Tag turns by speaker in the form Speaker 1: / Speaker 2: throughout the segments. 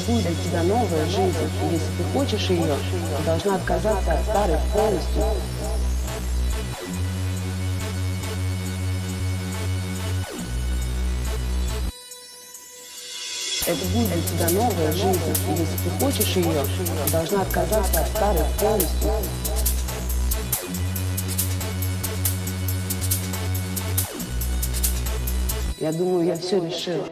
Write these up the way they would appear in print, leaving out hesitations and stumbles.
Speaker 1: будет для тебя новая жизнь. И если ты хочешь ее, ты должна отказаться от старой полностью. Это будет для тебя новая жизнь. И если ты хочешь ее, ты должна отказаться от старой полностью. Я думаю, я все решила.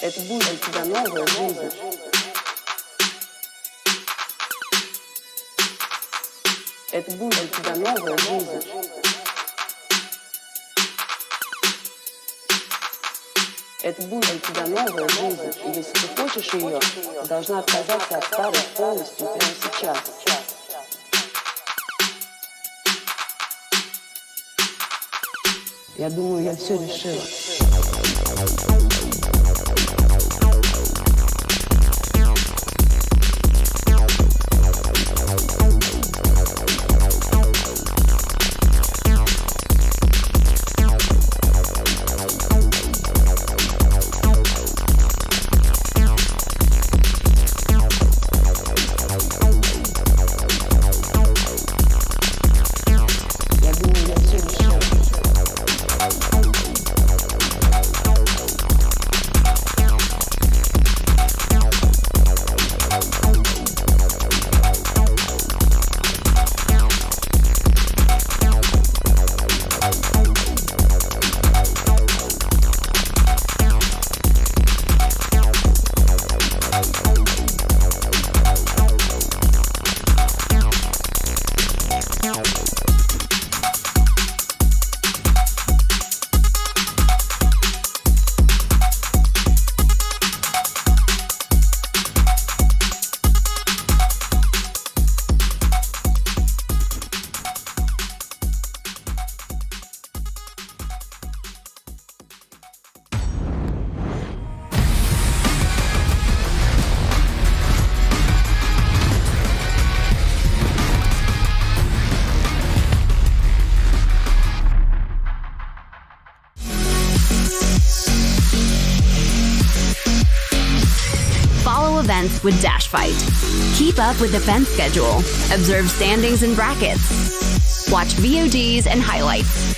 Speaker 1: Это будет для тебя новая жизнь. Это будет для тебя новая жизнь. Это будет для тебя новая жизнь. И если ты хочешь ее, ты должна отказаться от старой полностью прямо сейчас. Я думаю, я все решила.
Speaker 2: Events with Dash Fight. Keep up with the fan schedule, observe standings and brackets, watch VODs and highlights,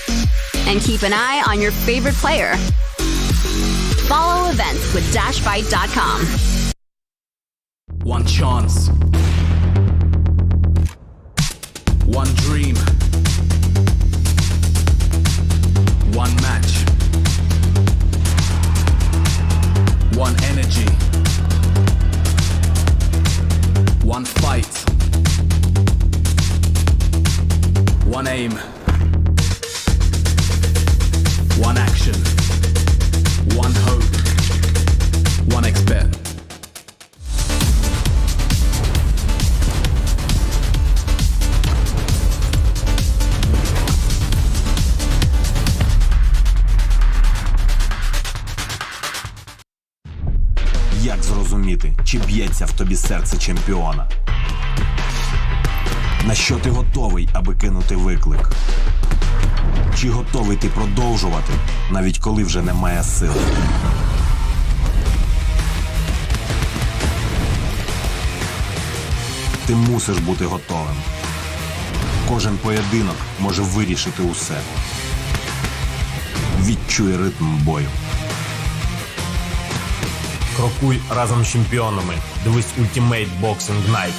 Speaker 2: and keep an eye on your favorite player. Follow events with dashfight.com.
Speaker 3: One chance. One dream. One match. One energy. One fight, one aim, one action, one hope, one expert.
Speaker 4: Як зрозуміти, чи б'ється в тобі серце чемпіона? На що ти готовий, аби кинути виклик? Чи готовий ти продовжувати, навіть коли вже немає сил? Ти мусиш бути готовим. Кожен поєдинок може вирішити усе. Відчуй ритм бою.
Speaker 5: Крокуй разом з чемпіонами. Дивись Ultimate Boxing Night.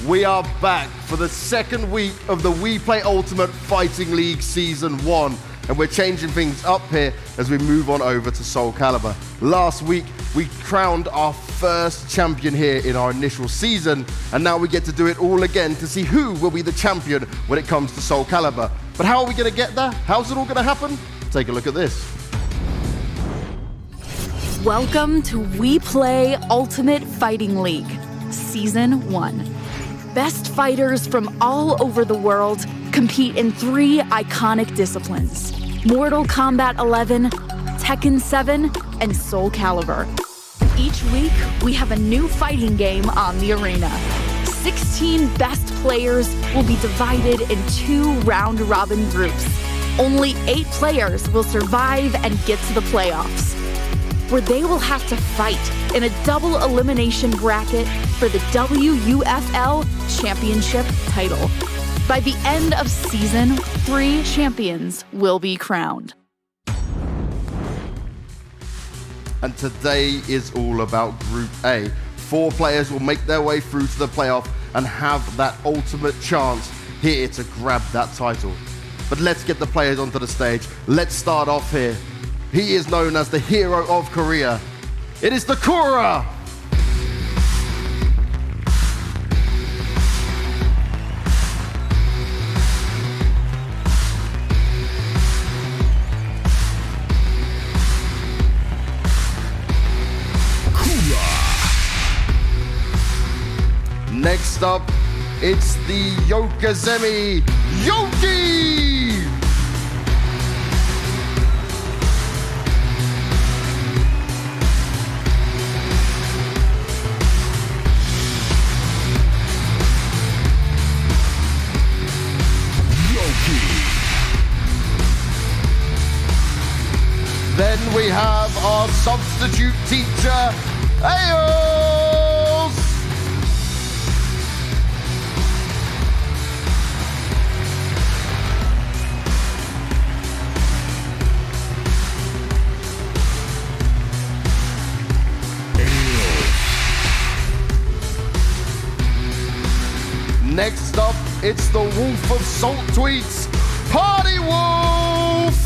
Speaker 6: We are back for the second week of the WePlay Ultimate Fighting League Season 1, and we're changing things up here as we move on over to SOULCALIBUR. Last week, we crowned our first champion here in our initial season, and now we get to do it all again to see who will be the champion when it comes to SOULCALIBUR. But how are we going to get there? How's it all going to happen? Take a look at this.
Speaker 7: Welcome to WePlay Ultimate Fighting League, Season 1. Best fighters from all over the world compete in 3 iconic disciplines: Mortal Kombat 11, Tekken 7, and SOULCALIBUR. Each week, we have a new fighting game on the arena. 16 best players will be divided in 2 round-robin groups. Only 8 players will survive and get to the playoffs, where they will have to fight in a double elimination bracket for the WUFL Championship title. By the end of season, 3 champions will be crowned.
Speaker 6: And today is all about Group A. 4 players will make their way through to the playoff and have that ultimate chance here to grab that title. But let's get the players onto the stage. Let's start off here. He is known as the hero of Korea. It is the Kura! Next up, it's the Yokozemi Yoki! Then we have our substitute teacher, Aos! Next up, it's the Wolf of Salt Tweets, Party Wolf!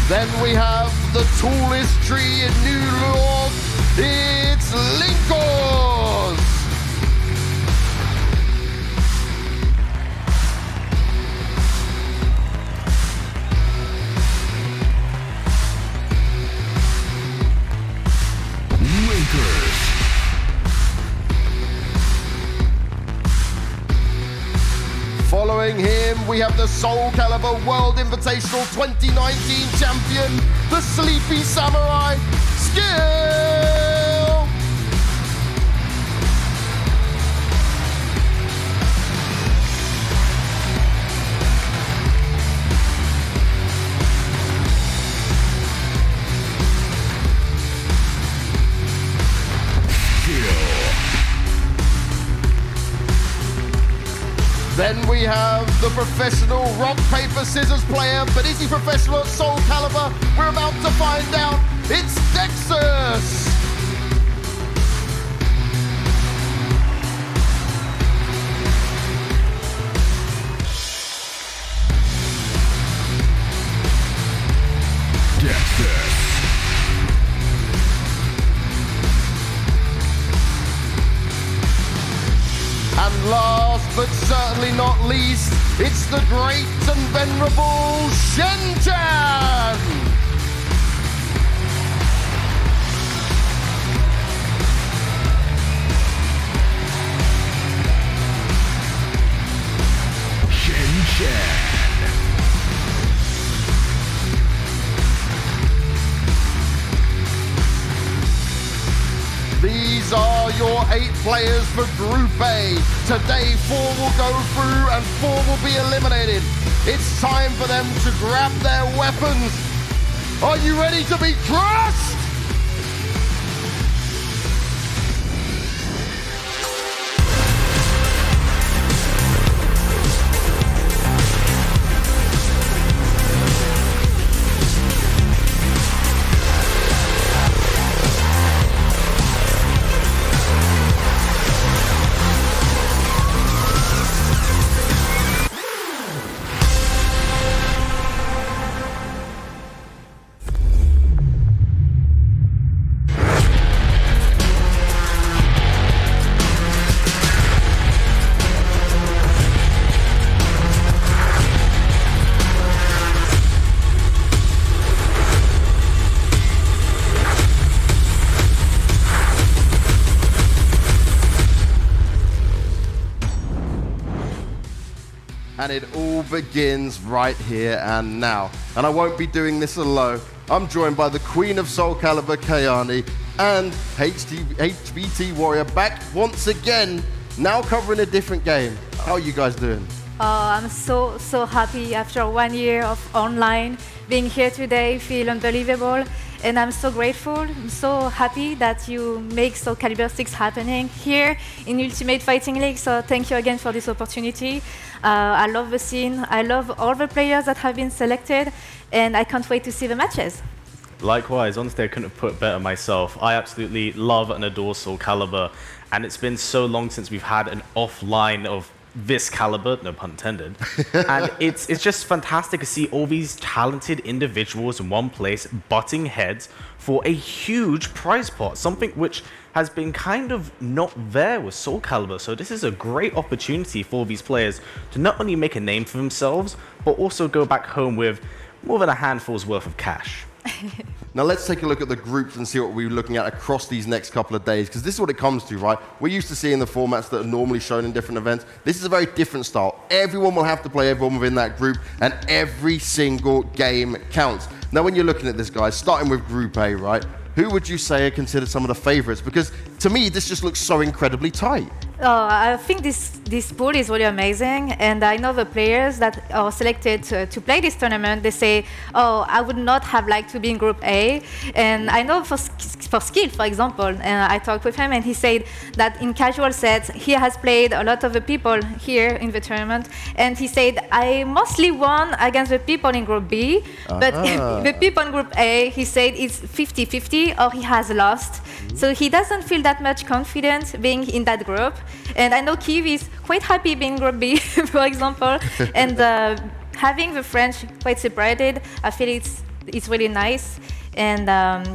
Speaker 6: Then we have the tallest tree in New York. It's Linkos. Following him, we have the SOULCALIBUR World Invitational 2019 champion, the Sleepy Samurai, Skill! Then we have the professional rock, paper, scissors player, but is he professional at SOULCALIBUR? We're about to find out. It's Dexus! And last but but certainly not least, it's the great and venerable Shen-chan!
Speaker 3: Shen-chan.
Speaker 6: These are your 8 players for Group A. Today, 4 will go through and 4 will be eliminated. It's time for them to grab their weapons. Are you ready to be crushed? And it all begins right here and now. And I won't be doing this alone. I'm joined by the Queen of Soulcalibur, Kayani, and HBT Warrior back once again, now covering a different game. How are you guys doing?
Speaker 8: I'm so happy after 1 year of online. Being here today feel unbelievable. And I'm so grateful, I'm so happy that you make SOULCALIBUR 6 happening here in Ultimate Fighting League. So thank you again for this opportunity. I love the scene, I love all the players that have been selected, and I can't wait to see the matches.
Speaker 9: Likewise, honestly, I couldn't have put it better myself. I absolutely love and adore SOULCALIBUR, and it's been so long since we've had an offline of this caliber, no pun intended. And it's just fantastic to see all these talented individuals in one place butting heads for a huge prize pot, something which has been kind of not there with SOULCALIBUR. So this is a great opportunity for these players to not only make a name for themselves, but also go back home with more than a handful's worth of cash.
Speaker 6: Now let's take a look at the groups and see what we're looking at across these next couple of days, because this is what it comes to, right? We're used to seeing the formats that are normally shown in different events. This is a very different style. Everyone will have to play everyone within that group, and every single game counts. Now when you're looking at this, guys, starting with Group A, right? Who would you say are considered some of the favorites? Because to me, this just looks so incredibly tight.
Speaker 8: I think this pool is really amazing, and I know the players that are selected to play this tournament, they say, oh, I would not have liked to be in Group A. And I know for Skill, for example, and I talked with him, and he said that in casual sets, he has played a lot of the people here in the tournament, and he said, I mostly won against the people in Group B, but the people in Group A, he said it's 50-50, or he has lost. So he doesn't feel that much confident being in that group. And I know Kyiv is quite happy being Group B, for example. And having the French quite separated, I feel it's really nice. And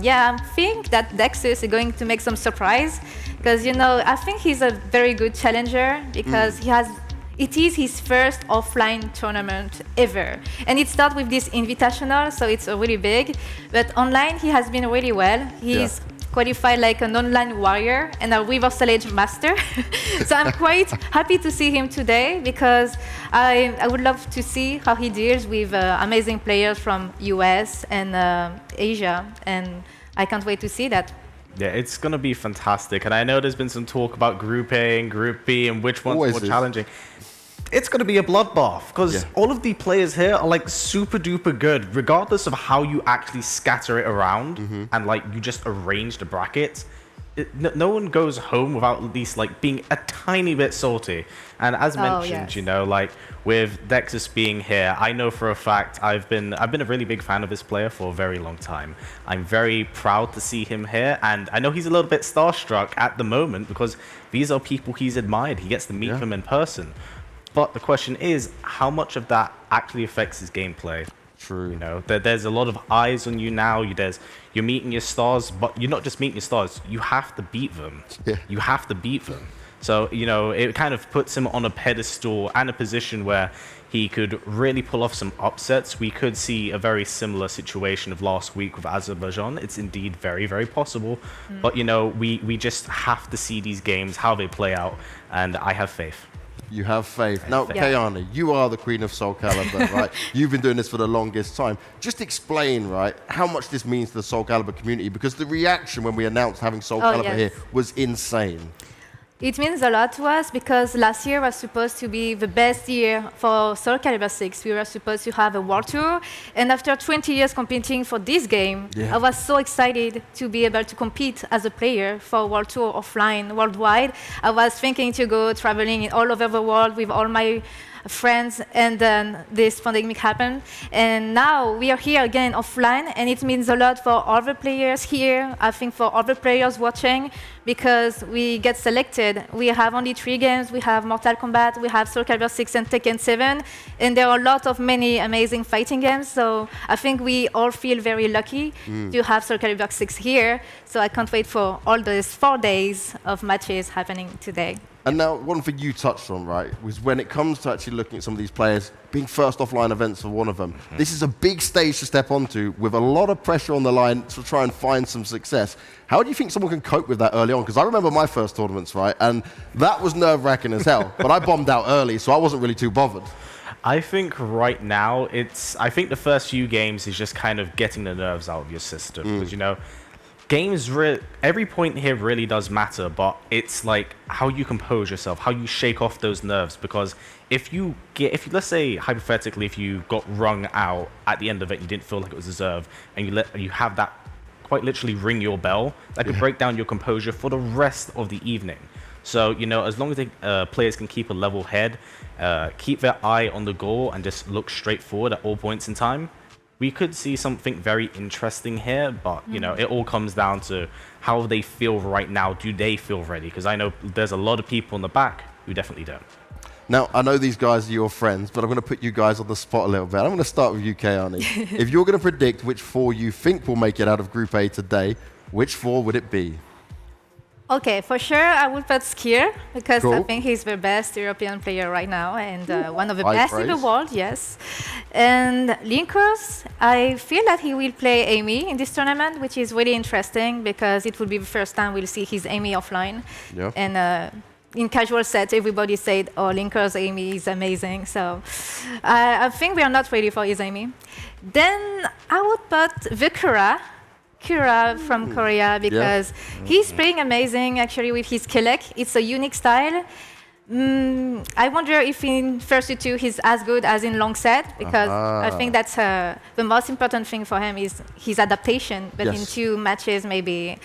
Speaker 8: yeah, I think that Dexus is going to make some surprise. Because, you know, I think he's a very good challenger because it is his first offline tournament ever. And it starts with this invitational, so it's really big. But online, he has been really well. He's qualified like an online warrior and a reversal age master. So I'm quite happy to see him today because I would love to see how he deals with amazing players from US and Asia. And I can't wait to see that.
Speaker 9: Yeah, it's going to be fantastic. And I know there's been some talk about Group A and Group B and which one's more challenging. It's going to be a bloodbath because all of the players here are like super duper good, regardless of how you actually scatter it around and like you just arrange the brackets. No one goes home without at least like being a tiny bit salty. And as mentioned, you know, like with Dexus being here, I know for a fact I've been a really big fan of this player for a very long time. I'm very proud to see him here, and I know he's a little bit starstruck at the moment because these are people he's admired. He gets to meet them in person. But the question is, how much of that actually affects his gameplay?
Speaker 6: True.
Speaker 9: You know, there's a lot of eyes on you now. You're meeting your stars, but you're not just meeting your stars. You have to beat them. You have to beat them. So, you know, it kind of puts him on a pedestal and a position where he could really pull off some upsets. We could see a very similar situation of last week with Azerbaijan. It's indeed very, very possible. But, you know, we just have to see these games, how they play out, and I have faith.
Speaker 6: You have faith. Now, Kayani, you are the queen of SOULCALIBUR, right? You've been doing this for the longest time. Just explain, right, how much this means to the SOULCALIBUR community, because the reaction when we announced having SOULCALIBUR here was insane.
Speaker 8: It means a lot to us because last year was supposed to be the best year for SOULCALIBUR 6. We were supposed to have a world tour, and after 20 years competing for this game, I was so excited to be able to compete as a player for world tour offline worldwide. I was thinking to go traveling all over the world with all my friends, and then this pandemic happened, and now we are here again offline, and it means a lot for all the players here, I think for all the players watching, because we get selected. We have only 3 games. We have Mortal Kombat, we have SOULCALIBUR 6 and Tekken 7, and there are a lot of many amazing fighting games, so I think we all feel very lucky to have SOULCALIBUR 6 here, so I can't wait for all those 4 days of matches happening today.
Speaker 6: And now, one thing you touched on, right, was when it comes to actually looking at some of these players, being first offline events for one of them, this is a big stage to step onto with a lot of pressure on the line to try and find some success. How do you think someone can cope with that early on? Because I remember my first tournaments, right, and that was nerve-wracking as hell, but I bombed out early, so I wasn't really too bothered.
Speaker 9: I think right now, I think the first few games is just kind of getting the nerves out of your system, because, you know, games, every point here really does matter, but it's like how you compose yourself, how you shake off those nerves. Because if you let's say hypothetically, if you got wrung out at the end of it, you didn't feel like it was deserved, and you have that quite literally ring your bell, that could break down your composure for the rest of the evening. So, you know, as long as the players can keep a level head, keep their eye on the goal, and just look straight forward at all points in time, we could see something very interesting here, but, you know, it all comes down to how they feel right now. Do they feel ready? Because I know there's a lot of people in the back who definitely don't.
Speaker 6: Now, I know these guys are your friends, but I'm going to put you guys on the spot a little bit. I'm going to start with you, Kayani. If you're going to predict which 4 you think will make it out of Group A today, which 4 would it be?
Speaker 8: Okay, for sure, I would put Skier, because I think he's the best European player right now, and one of the best in the world, yes. And Linkers, I feel that he will play Amy in this tournament, which is really interesting, because it will be the first time we'll see his Amy offline. Yeah. And in casual sets, everybody said, oh, Linkers Amy is amazing. So I think we are not ready for his Amy. Then I would put Vikura from Korea, because he's playing amazing actually with his Kelek. It's a unique style. I wonder if in first 2 he's as good as in long set, because I think that's the most important thing for him is his adaptation. But in 2 matches, maybe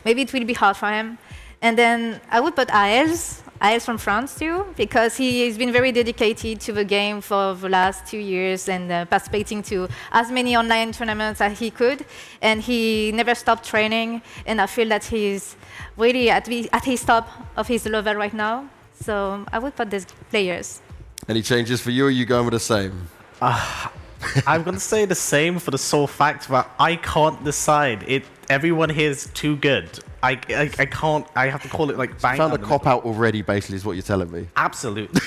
Speaker 8: it will be hard for him. And then I would put Aels from France too, because he has been very dedicated to the game for the last 2 years and participating to as many online tournaments as he could. And he never stopped training. And I feel that he's really at his top of his level right now. So I would put these players.
Speaker 6: Any changes for you, or are you going with the same?
Speaker 9: I'm going to say the same for the sole fact that I can't decide. Everyone here is too good. I can't. I have to call it like bang.
Speaker 6: You found a cop out already, basically, is what you're telling me.
Speaker 9: Absolutely.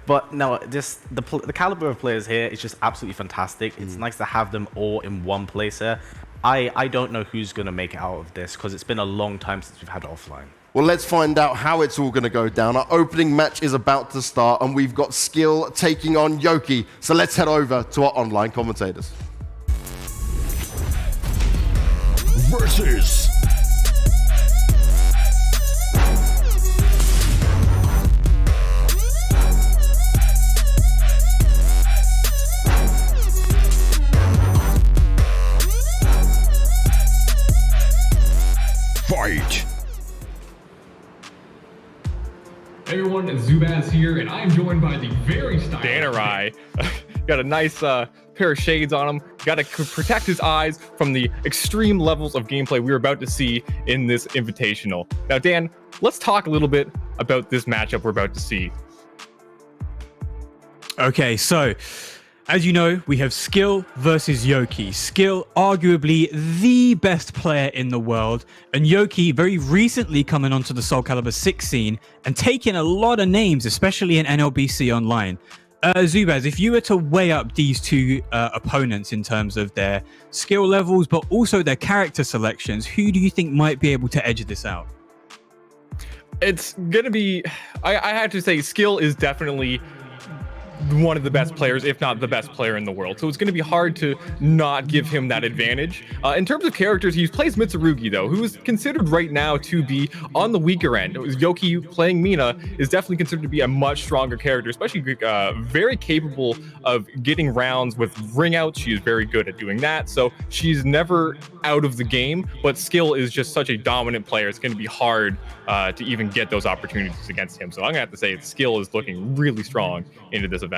Speaker 9: But no, just the caliber of players here is just absolutely fantastic. It's nice to have them all in one place here. I don't know who's going to make it out of this, because it's been a long time since we've had offline.
Speaker 6: Well, let's find out how it's all going to go down. Our opening match is about to start, and we've got Skill taking on Yoki. So let's head over to our online commentators.
Speaker 3: Versus Fight.
Speaker 10: Hey everyone, it's Zubaz here, and I'm joined by the very stylish Danerai. Got a nice pair of shades on him. Got to protect his eyes from the extreme levels of gameplay we're about to see in this invitational. Now, Dan, let's talk a little bit about this matchup we're about to see.
Speaker 11: Okay, so As you know, we have Skill versus Yoki. Skill, arguably the best player in the world, and Yoki very recently coming onto the SOULCALIBUR 6 scene and taking a lot of names, especially in NLBC Online. Zubaz, if you were to weigh up these two opponents in terms of their skill levels, but also their character selections, who do you think might be able to edge this out?
Speaker 10: It's going to be, I have to say, Skill is definitely one of the best players, if not the best player in the world. So it's going to be hard to not give him that advantage. In terms of characters, he plays Mitsurugi, though, who is considered right now to be on the weaker end. Yoki playing Mina is definitely considered to be a much stronger character, especially very capable of getting rounds with ring outs. She is very good at doing that. So she's never out of the game, but Skill is just such a dominant player. It's going to be hard to even get those opportunities against him. So I'm going to have to say Skill is looking really strong into this event.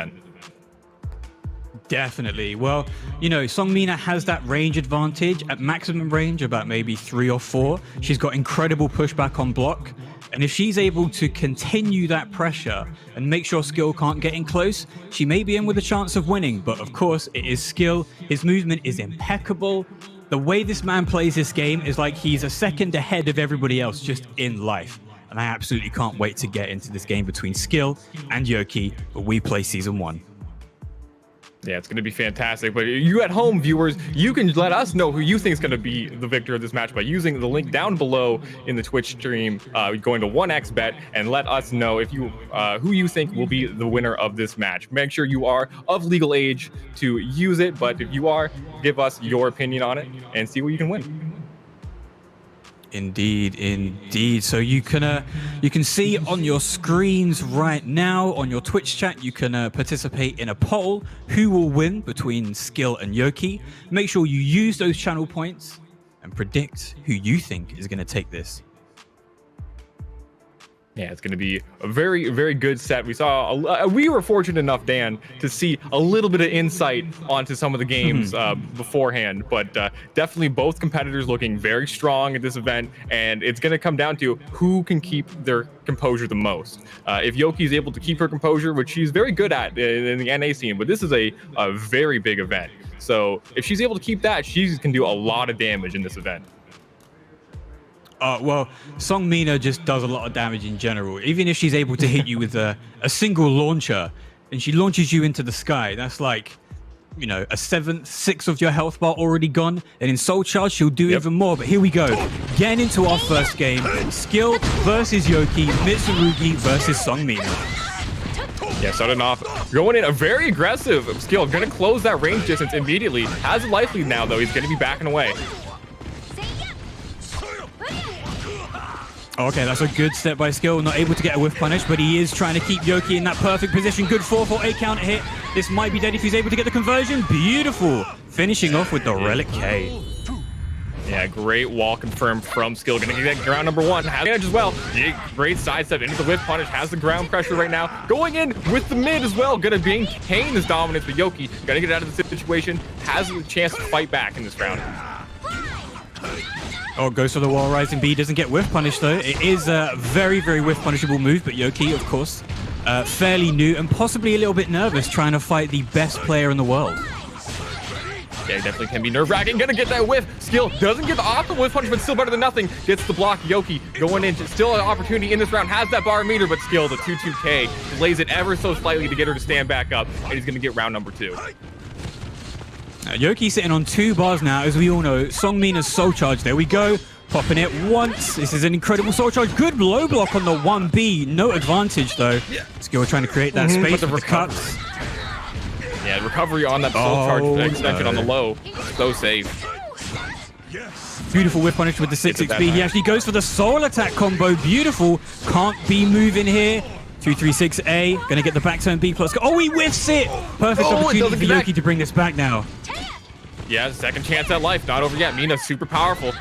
Speaker 11: Definitely. Well, you know, Songmina has that range advantage at maximum range, about maybe 3 or 4. She's got incredible pushback on block. And if she's able to continue that pressure and make sure Skill can't get in close, she may be in with a chance of winning. But of course, it is Skill. His movement is impeccable. The way this man plays this game is like he's a second ahead of everybody else just in life. And I absolutely can't wait to get into this game between Skill and Yoki for WePlay Season 1.
Speaker 10: Yeah, it's going to be fantastic. But you at home, viewers, you can let us know who you think is going to be the victor of this match by using the link down below in the Twitch stream, going to 1xBet, and let us know if you who you think will be the winner of this match. Make sure you are of legal age to use it, but if you are, give us your opinion on it and see what you can win.
Speaker 11: Indeed, indeed. So you can see on your screens right now on your Twitch chat, you can participate in a poll who will win between Skill and Yoki. Make sure you use those channel points and predict who you think is going to take this.
Speaker 10: Yeah, it's going to be a very, very good set. We were fortunate enough, Dan, to see a little bit of insight onto some of the games beforehand, but definitely both competitors looking very strong at this event, and it's going to come down to who can keep their composure the most. If Yoki is able to keep her composure, which she's very good at in the NA scene, but this is a very big event. So if she's able to keep that, she can do a lot of damage in this event.
Speaker 11: Well, Songmina just does a lot of damage in general. Even if she's able to hit you with a single launcher and she launches you into the sky, that's like, you know, a 6th of your health bar already gone. And in Soul Charge, she'll do even more. But here we go. Getting into our first game. Skill versus Yoki, Mitsurugi versus Songmina.
Speaker 10: Yeah, starting off, going in a very aggressive Skill. Going to close that range distance immediately. Has a life lead now, though. He's going to be backing away.
Speaker 11: Okay, that's a good step by Skill. Not able to get a whiff punish, but he is trying to keep Yoki in that perfect position. Good 4-4-8 counter hit. This might be dead if he's able to get the conversion. Beautiful. Finishing off with the Relic K.
Speaker 10: Yeah, great wall confirmed from Skill. Gonna get ground number 1. Has edge as well. Yeah, great sidestep into the whiff punish. Has the ground pressure right now. Going in with the mid as well. Gonna maintain his dominance, but Yoki gonna get out of the situation. Has a chance to fight back in this round.
Speaker 11: Oh, goes for the wall rising B. Doesn't get whiff punish, though. It is a very, very whiff punishable move, but Yoki, of course, fairly new and possibly a little bit nervous trying to fight the best player in the world.
Speaker 10: Yeah, definitely can be nerve-wracking. Gonna get that whiff. Skill doesn't get the optimal whiff punch, but still better than nothing. Gets the block. Yoki going in. Still an opportunity in this round. Has that bar meter, but Skill, the 2-2K, delays it ever so slightly to get her to stand back up, and he's gonna get round number 2.
Speaker 11: Yoki sitting on 2 bars now, as we all know. Songmina's Soul Charge. There we go. Popping it once. This is an incredible Soul Charge. Good low block on the 1B. No advantage, though. Skill trying to create that space for the cuts.
Speaker 10: Yeah, recovery on that Soul Charge extension on the low. So safe.
Speaker 11: Beautiful whip punish with the 6-6B. He actually goes for the Soul Attack combo. Beautiful. Can't be moving here. 2-3-6-A. Gonna get the back turn B plus. Oh, he whiffs it! Perfect opportunity for Yoki to bring this back now.
Speaker 10: Yeah, second chance at life. Not over yet. Mina's super powerful.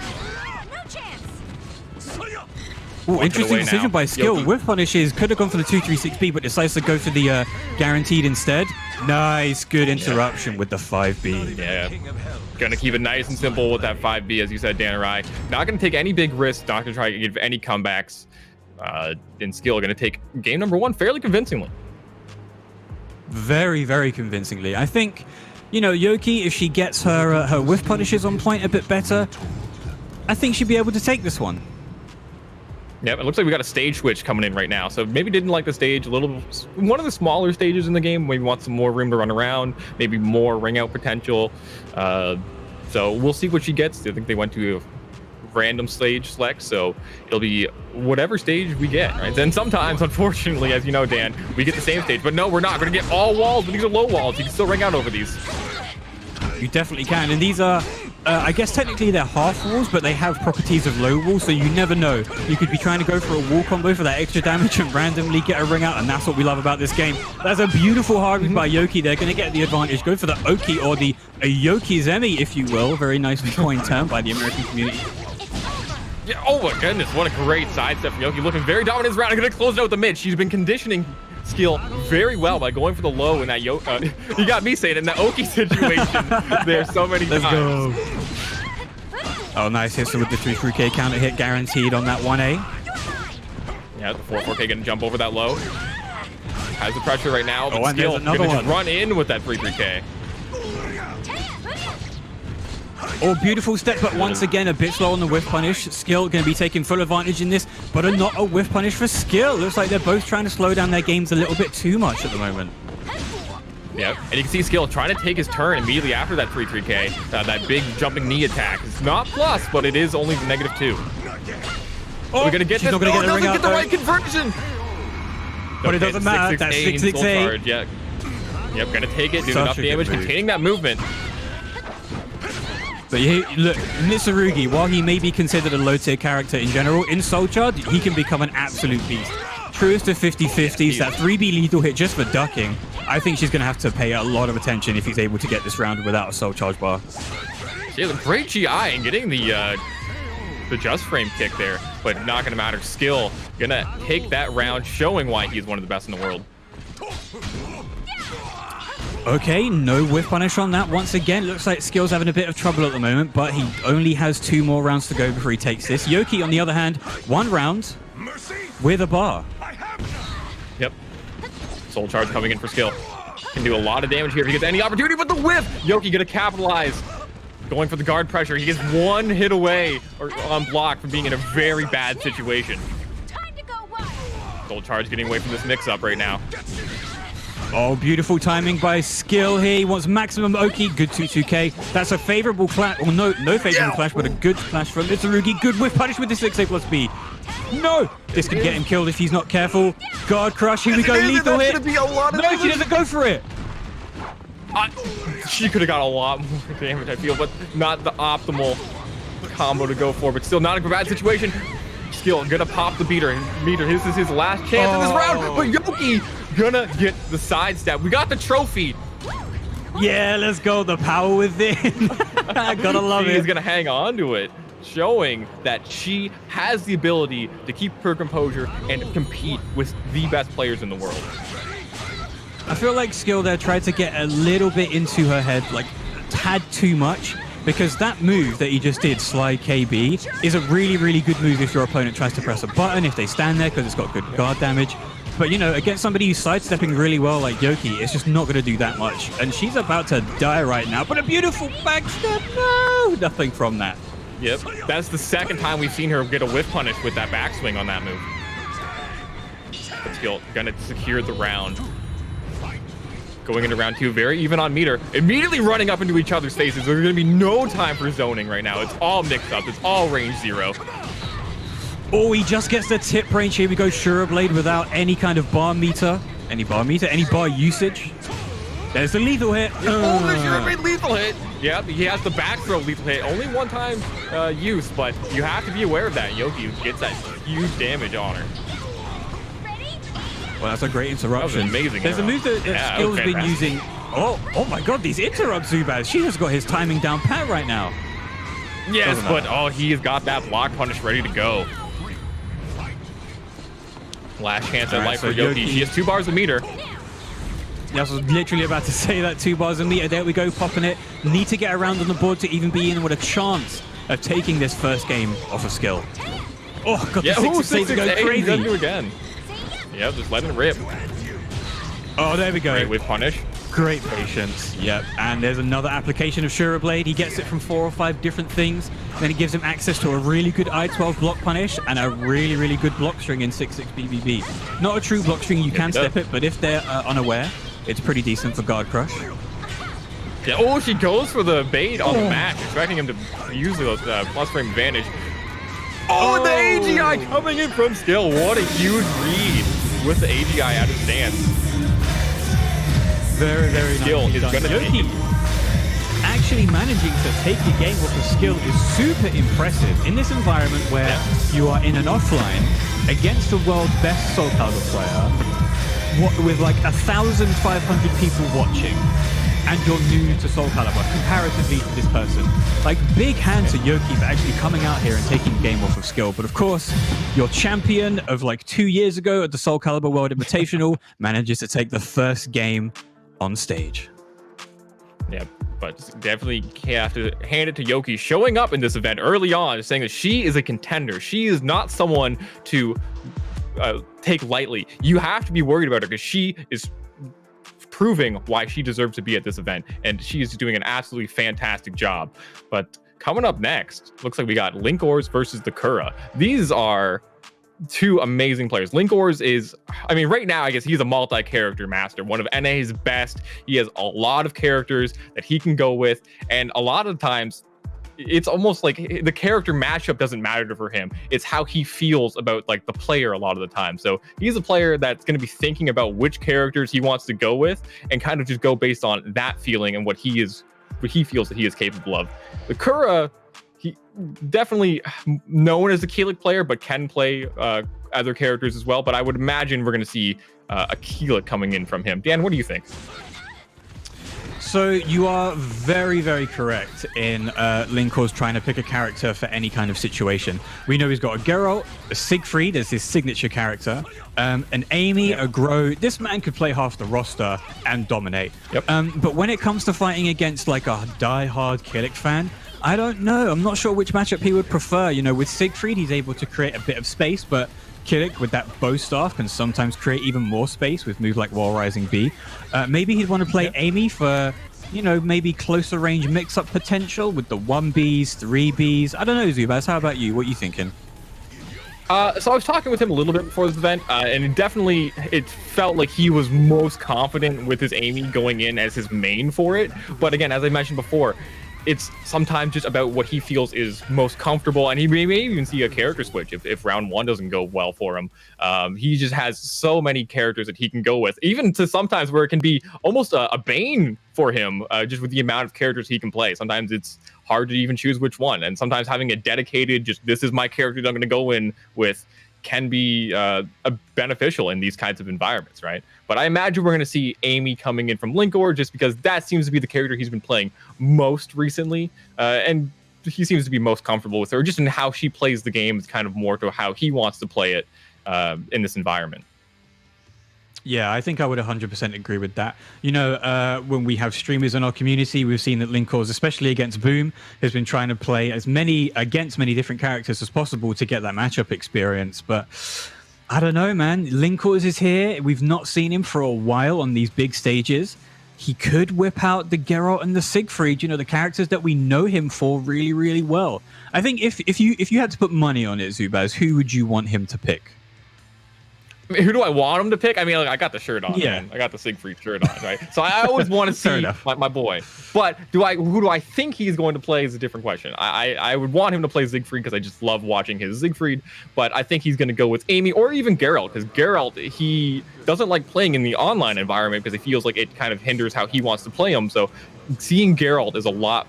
Speaker 11: Ooh, interesting decision by Skill.
Speaker 10: Yoki.
Speaker 11: Whiff punishes. Could have gone for the 2-3-6B, but decides to go for the guaranteed instead. Nice. Good interruption with the 5B.
Speaker 10: Yeah. Gonna keep it nice and simple with that 5B, as you said, Dan Arai. Not gonna take any big risks. Not gonna try to give any comebacks. And Skill gonna take game number 1 fairly convincingly.
Speaker 11: very, very convincingly. I think, you know, Yoki, if she gets her whiff punishes on point a bit better, I think she'd be able to take this one.
Speaker 10: Yep, it looks like we got a stage switch coming in right now. So maybe didn't like the stage a little. One of the smaller stages in the game. Maybe want some more room to run around. Maybe more ring out potential. So we'll see what she gets. I think they went to a random stage select, so it'll be whatever stage we get, right? And sometimes, unfortunately, as you know, Dan, we get the same stage. But no, we're not going to get all walls, but these are low walls. You can still ring out over these.
Speaker 11: You definitely can, and these are, I guess technically they're half walls, but they have properties of low walls, so you never know. You could be trying to go for a wall combo for that extra damage and randomly get a ring out, and that's what we love about this game. That's a beautiful hard read by Yoki. They're going to get the advantage. Go for the Oki, or the Yoki-zemi, if you will. Very nicely coined term by the American community.
Speaker 10: Yeah, oh my goodness, what a great sidestep from Yoki. Looking very dominant this round. I'm going to close it out with the mid. She's been conditioning skill very well by going for the low in that you got me saying it, in that Oki situation there so many times.
Speaker 11: Let's go. Oh, nice hits with the 3-3K counter hit guaranteed on that 1A.
Speaker 10: Yeah, the 4-4K gonna jump over that low. Has the pressure right now, but
Speaker 11: and
Speaker 10: Skill
Speaker 11: there's another
Speaker 10: gonna
Speaker 11: one.
Speaker 10: just run in with that 3-3K.
Speaker 11: Oh, beautiful step, but once again, a bit slow on the whiff punish. Skill going to be taking full advantage in this, but not a whiff punish for Skill. Looks like they're both trying to slow down their games a little bit too much at the moment.
Speaker 10: Yep, and you can see Skill trying to take his turn immediately after that 3-3K. That big jumping knee attack. It's not plus, but it is only the -2.
Speaker 11: Oh,
Speaker 10: we're going to get this.
Speaker 11: Not gonna
Speaker 10: no,
Speaker 11: get the ring
Speaker 10: doesn't
Speaker 11: out,
Speaker 10: get the
Speaker 11: though.
Speaker 10: right conversion.
Speaker 11: But it doesn't matter. That's 668.
Speaker 10: Yeah. Yep, going to take it, do
Speaker 11: Such
Speaker 10: enough
Speaker 11: a good
Speaker 10: damage,
Speaker 11: move.
Speaker 10: containing that movement.
Speaker 11: But look, Mitsurugi, while he may be considered a low-tier character in general, in Soul Charge, he can become an absolute beast. Truest to 50-50s, that 3B lethal hit just for ducking. I think she's going to have to pay a lot of attention if he's able to get this round without a Soul Charge bar.
Speaker 10: She has a great GI in getting the just frame kick there, but not going to matter. Skill going to take that round, showing why he's one of the best in the world.
Speaker 11: Okay, no whiff punish on that. Once again, looks like Skill's having a bit of trouble at the moment, but he only has 2 more rounds to go before he takes this. Yoki, on the other hand, 1 round with a bar.
Speaker 10: Yep. Soul Charge coming in for Skill. Can do a lot of damage here if he gets any opportunity, but the whiff! Yoki gonna capitalize. Going for the guard pressure. He gets 1 hit away on block from being in a very bad situation. Soul Charge getting away from this mix-up right now.
Speaker 11: Oh, beautiful timing by Skill here. He wants maximum Oki. Good 2-2K. That's a favorable clash. Or no favorable clash, but a good clash from Mitsurugi. Good whiff punish with the 6A plus B. No! This could get him killed if he's not careful. Guard crush. Here we go. Lethal hit. No, she doesn't go for it.
Speaker 10: She could have got a lot more damage, I feel, but not the optimal combo to go for. But still not a bad situation. Skill gonna pop the meter. This is his last chance in this round. But Yoki gonna get the sidestep. We got the trophy.
Speaker 11: Yeah, let's go. The power within. Gotta love it.
Speaker 10: She's gonna hang on to it, showing that she has the ability to keep her composure and compete with the best players in the world.
Speaker 11: I feel like Skill there tried to get a little bit into her head, like a tad too much. Because that move that he just did, Slide KB, is a really, really good move if your opponent tries to press a button, if they stand there, because it's got good guard damage. But, you know, against somebody who's sidestepping really well like Yoki, it's just not going to do that much. And she's about to die right now, but a beautiful backstep. No, nothing from that.
Speaker 10: Yep, that's the 2nd time we've seen her get a whiff punish with that backswing on that move. But Skill gonna secure the round. Going into round 2, very even on meter. Immediately running up into each other's faces. There's going to be no time for zoning right now. It's all mixed up. It's all range 0.
Speaker 11: Oh, he just gets the tip range. Here we go, Shura Blade without any kind of bar meter. Any bar meter? Any bar usage? There's the lethal hit.
Speaker 10: Oh, the Shura Blade lethal hit. Yep, he has the back throw lethal hit. Only 1 time use, but you have to be aware of that. Yoki gets that huge damage on her.
Speaker 11: Well, that's a great interruption.
Speaker 10: That was amazing.
Speaker 11: There's a move that Skill's been using. Oh my god, these interrupts, Zubaz. She has got his timing down pat right now.
Speaker 10: Yes, but he's got that block punish ready to go. Last chance at life for Yoki. She has 2 bars of meter.
Speaker 11: Yeah, I was literally about to say that 2 bars of meter. There we go, popping it. Need to get around on the board to even be in with a chance of taking this first game off of Skill. Oh god, the 6-6 go crazy.
Speaker 10: Do again. Yep, just letting it rip.
Speaker 11: Oh, there we go.
Speaker 10: Great with punish.
Speaker 11: Great patience. Yep. And there's another application of Shura Blade. He gets it from 4 or 5 different things. Then it gives him access to a really good I-12 block punish and a really, really good block string in 6-6 BBB. Not a true block string, you can step it, but if they're unaware, it's pretty decent for guard crush.
Speaker 10: Yeah. Oh, she goes for the bait on the match, expecting him to use the plus frame advantage. Oh, the AGI coming in from skill. What a huge read with the AGI out of stance.
Speaker 11: Very, very nice.
Speaker 10: Skill is going to take it.
Speaker 11: Actually managing to take the game off of skill is super impressive in this environment where you are in an offline against the world's best Soul Calibur player with like 1,500 people watching. And you're new to Soul Calibur comparatively to this person. Like, big hand to Yoki for actually coming out here and taking the game off of skill. But of course, your champion of like 2 years ago at the Soul Calibur World Invitational manages to take the first game on stage.
Speaker 10: Yeah, but definitely have to hand it to Yoki showing up in this event early on, saying that she is a contender. She is not someone to take lightly. You have to be worried about her because she is proving why she deserves to be at this event, and she is doing an absolutely fantastic job. But coming up next, looks like we got Linkors versus the Kura. These are two amazing players. Linkors is, I mean, right now, I guess he's a multi-character master, one of NA's best. He has a lot of characters that he can go with, and a lot of times it's almost like the character matchup doesn't matter for him. It's how he feels about like the player a lot of the time. So he's a player that's going to be thinking about which characters he wants to go with and kind of just go based on that feeling and what he feels that he is capable of. The Kura, he definitely known as a Keelik player, but can play other characters as well. But I would imagine we're going to see a Keelik coming in from him. Dan, what do you think?
Speaker 11: So you are very, very correct in Linkors trying to pick a character for any kind of situation. We know he's got a Geralt, a Siegfried as his signature character, an Amy, a Grow. This man could play half the roster and dominate.
Speaker 10: Yep.
Speaker 11: But when it comes to fighting against like a die-hard Keelik fan, I don't know. I'm not sure which matchup he would prefer. You know, with Siegfried, he's able to create a bit of space, but Keelik with that bow staff can sometimes create even more space with moves like Wall Rising B. Maybe he'd want to play Amy for, you know, maybe closer range mix-up potential with the 1Bs, 3Bs. I don't know, Zubaz, how about you? What are you thinking?
Speaker 10: So I was talking with him a little bit before this event, and it felt like he was most confident with his Amy going in as his main for it. But again, as I mentioned before, it's sometimes just about what he feels is most comfortable, and he may even see a character switch if round one doesn't go well for him. He just has so many characters that he can go with, even to sometimes where it can be almost a bane for him, just with the amount of characters he can play. Sometimes it's hard to even choose which one, and sometimes having a dedicated, just this is my character that I'm going to go in with, can be beneficial in these kinds of environments, right? But I imagine we're going to see Amy coming in from Linkor just because that seems to be the character he's been playing most recently, and he seems to be most comfortable with her. Just in how she plays the game is kind of more to how he wants to play it in this environment.
Speaker 11: Yeah, I think I would 100% agree with that. You know, when we have streamers in our community, we've seen that Linkors, especially against Boom, has been trying to play against many different characters as possible to get that matchup experience. But I don't know, man. Linkors is here. We've not seen him for a while on these big stages. He could whip out the Geralt and the Siegfried, you know, the characters that we know him for really, really well. I think if you had to put money on it, Zubaz, who would you want him to pick?
Speaker 10: Who do I want him to pick? I mean, like, I got the shirt on. Yeah, man. I got the Siegfried shirt on, right? So I always want to see my boy. But who do I think he's going to play is a different question. I would want him to play Siegfried because I just love watching his Siegfried. But I think he's going to go with Amy or even Geralt, because Geralt, he doesn't like playing in the online environment because he feels like it kind of hinders how he wants to play him. So seeing Geralt is a lot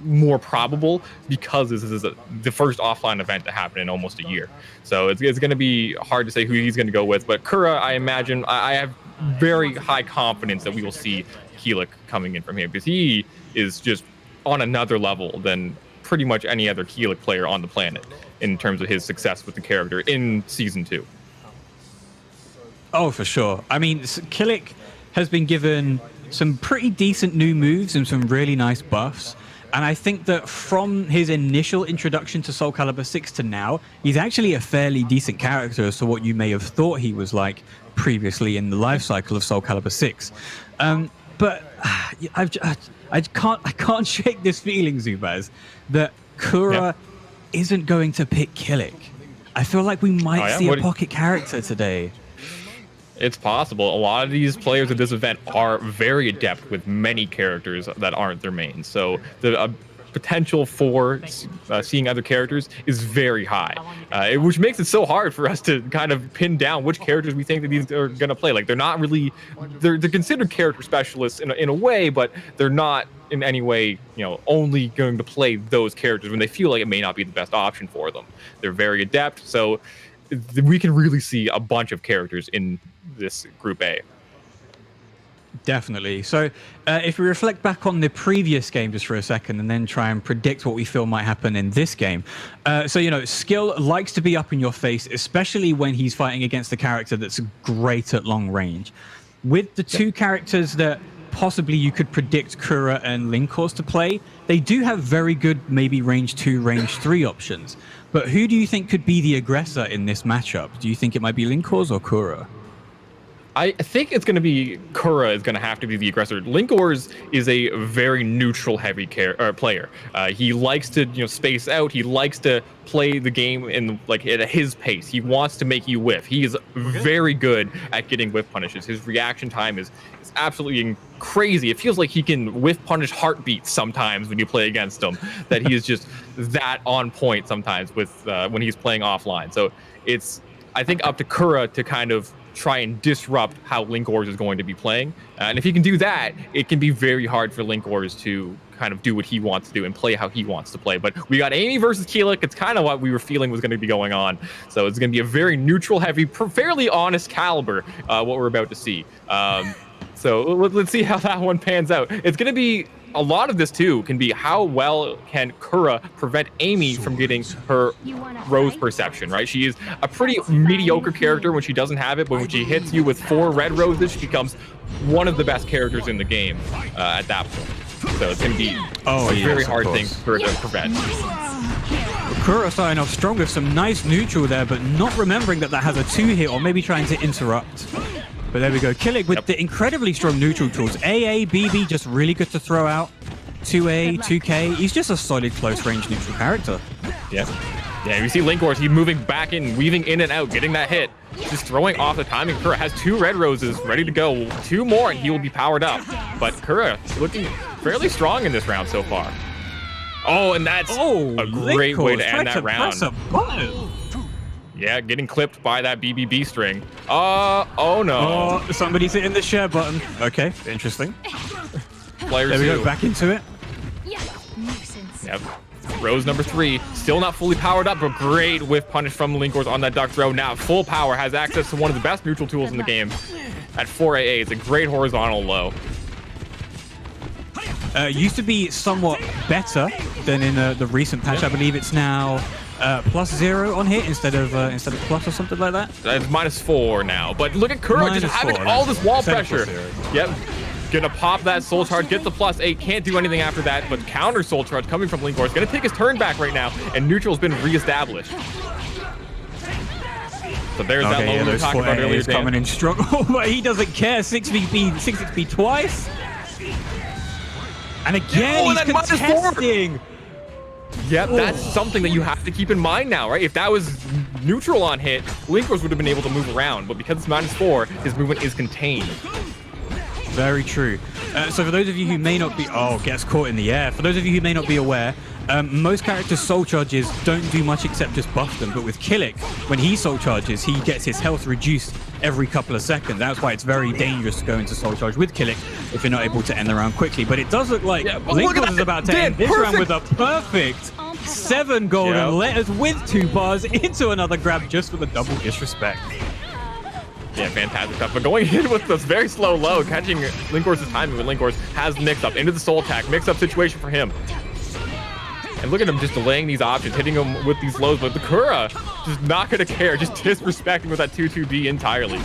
Speaker 10: more probable because this is the first offline event to happen in almost a year. So it's going to be hard to say who he's going to go with. But Kura, I imagine, I have very high confidence that we will see Keelik coming in from here because he is just on another level than pretty much any other Keelik player on the planet in terms of his success with the character in Season 2.
Speaker 11: Oh, for sure. I mean, Keelik has been given some pretty decent new moves and some really nice buffs. And I think that from his initial introduction to SOULCALIBUR 6 to now, he's actually a fairly decent character as to what you may have thought he was like previously in the life cycle of SOULCALIBUR 6. But I can't shake this feeling, Zubaz, that Kura isn't going to pick Killick. I feel like we might see a pocket character today.
Speaker 10: It's possible. A lot of these players at this event are very adept with many characters that aren't their main. So the potential for seeing other characters is very high, which makes it so hard for us to kind of pin down which characters we think that these are going to play. Like they're not really, they're considered character specialists in a way, but they're not in any way, only going to play those characters when they feel like it may not be the best option for them. They're very adept. So we can really see a bunch of characters in this Group A.
Speaker 11: Definitely. So if we reflect back on the previous game just for a second and then try and predict what we feel might happen in this game. Skill likes to be up in your face, especially when he's fighting against a character that's great at long range. With the two characters that possibly you could predict Kura and Linkors to play, they do have very good maybe range 2, range 3 options. But who do you think could be the aggressor in this matchup? Do you think it might be Linkors or Kura?
Speaker 10: I think it's going to be Kura is going to have to be the aggressor. Linkors is a very neutral heavy player. He likes to space out. He likes to play the game in at his pace. He wants to make you whiff. He is very good at getting whiff punishes. His reaction time is absolutely crazy. It feels like he can whiff punish heartbeats sometimes when you play against him. That he is just that on point sometimes with when he's playing offline. So it's I think up to Kura to kind of try and disrupt how Linkors is going to be playing. And if he can do that, it can be very hard for Linkors to kind of do what he wants to do and play how he wants to play. But we got Amy versus Keelik. It's kind of what we were feeling was going to be going on. So it's going to be a very neutral, heavy, fairly honest caliber, what we're about to see. So let's see how that one pans out. It's going to be a lot of this too can be how well can Kura prevent Amy from getting her rose perception, right? She is a pretty mediocre character when she doesn't have it, but when she hits you with 4 red roses, she becomes one of the best characters in the game at that point. So it's going to be a very hard thing for her to prevent.
Speaker 11: Kura starting off strong with some nice neutral there, but not remembering that has a 2-hit or maybe trying to interrupt. But there we go. Killick with the incredibly strong neutral tools. AA, BB, just really good to throw out. 2A, 2K. He's just a solid close range neutral character.
Speaker 10: Yeah, you see Linkors, he's moving back in, weaving in and out, getting that hit. Just throwing off the timing. Kura has 2 red roses ready to go. 2 more and he will be powered up. But Kura looking fairly strong in this round so far. Oh, and that's a great way to end that round. Yeah, getting clipped by that BBB string. Oh no.
Speaker 11: Oh, somebody's hitting the share button. Okay, interesting.
Speaker 10: Player
Speaker 11: there we go, back into it.
Speaker 10: Yep. Rose number 3, still not fully powered up, but great whiff punish from Linkors on that duck throw. Now full power, has access to one of the best neutral tools in the game. At 4 AA, it's a great horizontal low.
Speaker 11: Used to be somewhat better than in the recent patch. I believe it's now +0 on hit instead of plus or something like that.
Speaker 10: It's -4 now. But look at Kura just having all this wall pressure. Yep. Gonna pop that soul charge, get the +8, can't do anything after that, but counter soul charge coming from Linkors. Gonna take his turn back right now, and neutral's been reestablished. So there's that low we were talking about earlier.
Speaker 11: Coming in strong. Oh, he doesn't care. 6xP twice. And again, he's contesting.
Speaker 10: Yep, that's something that you have to keep in mind now, right? If that was neutral on hit, Linkors would have been able to move around, but because it's -4, his movement is contained.
Speaker 11: Very true. So for those of you who may not be... Oh, gets caught in the air. For those of you who may not be aware, most characters' soul charges don't do much except just buff them. But with Killick, when he soul charges, he gets his health reduced every couple of seconds. That's why it's very dangerous to go into soul charge with Killick if you're not able to end the round quickly. But it does look like Linkors is about to end this round with a perfect 7 golden letters with 2 bars into another grab just for the double disrespect.
Speaker 10: Yeah, fantastic stuff. But going in with this very slow low, catching Linkors' timing when Linkors has the mix-up into the soul attack. Mix-up situation for him. And look at him just delaying these options, hitting him with these lows. But the Kura just not going to care, just disrespecting with that 2-2B entirely.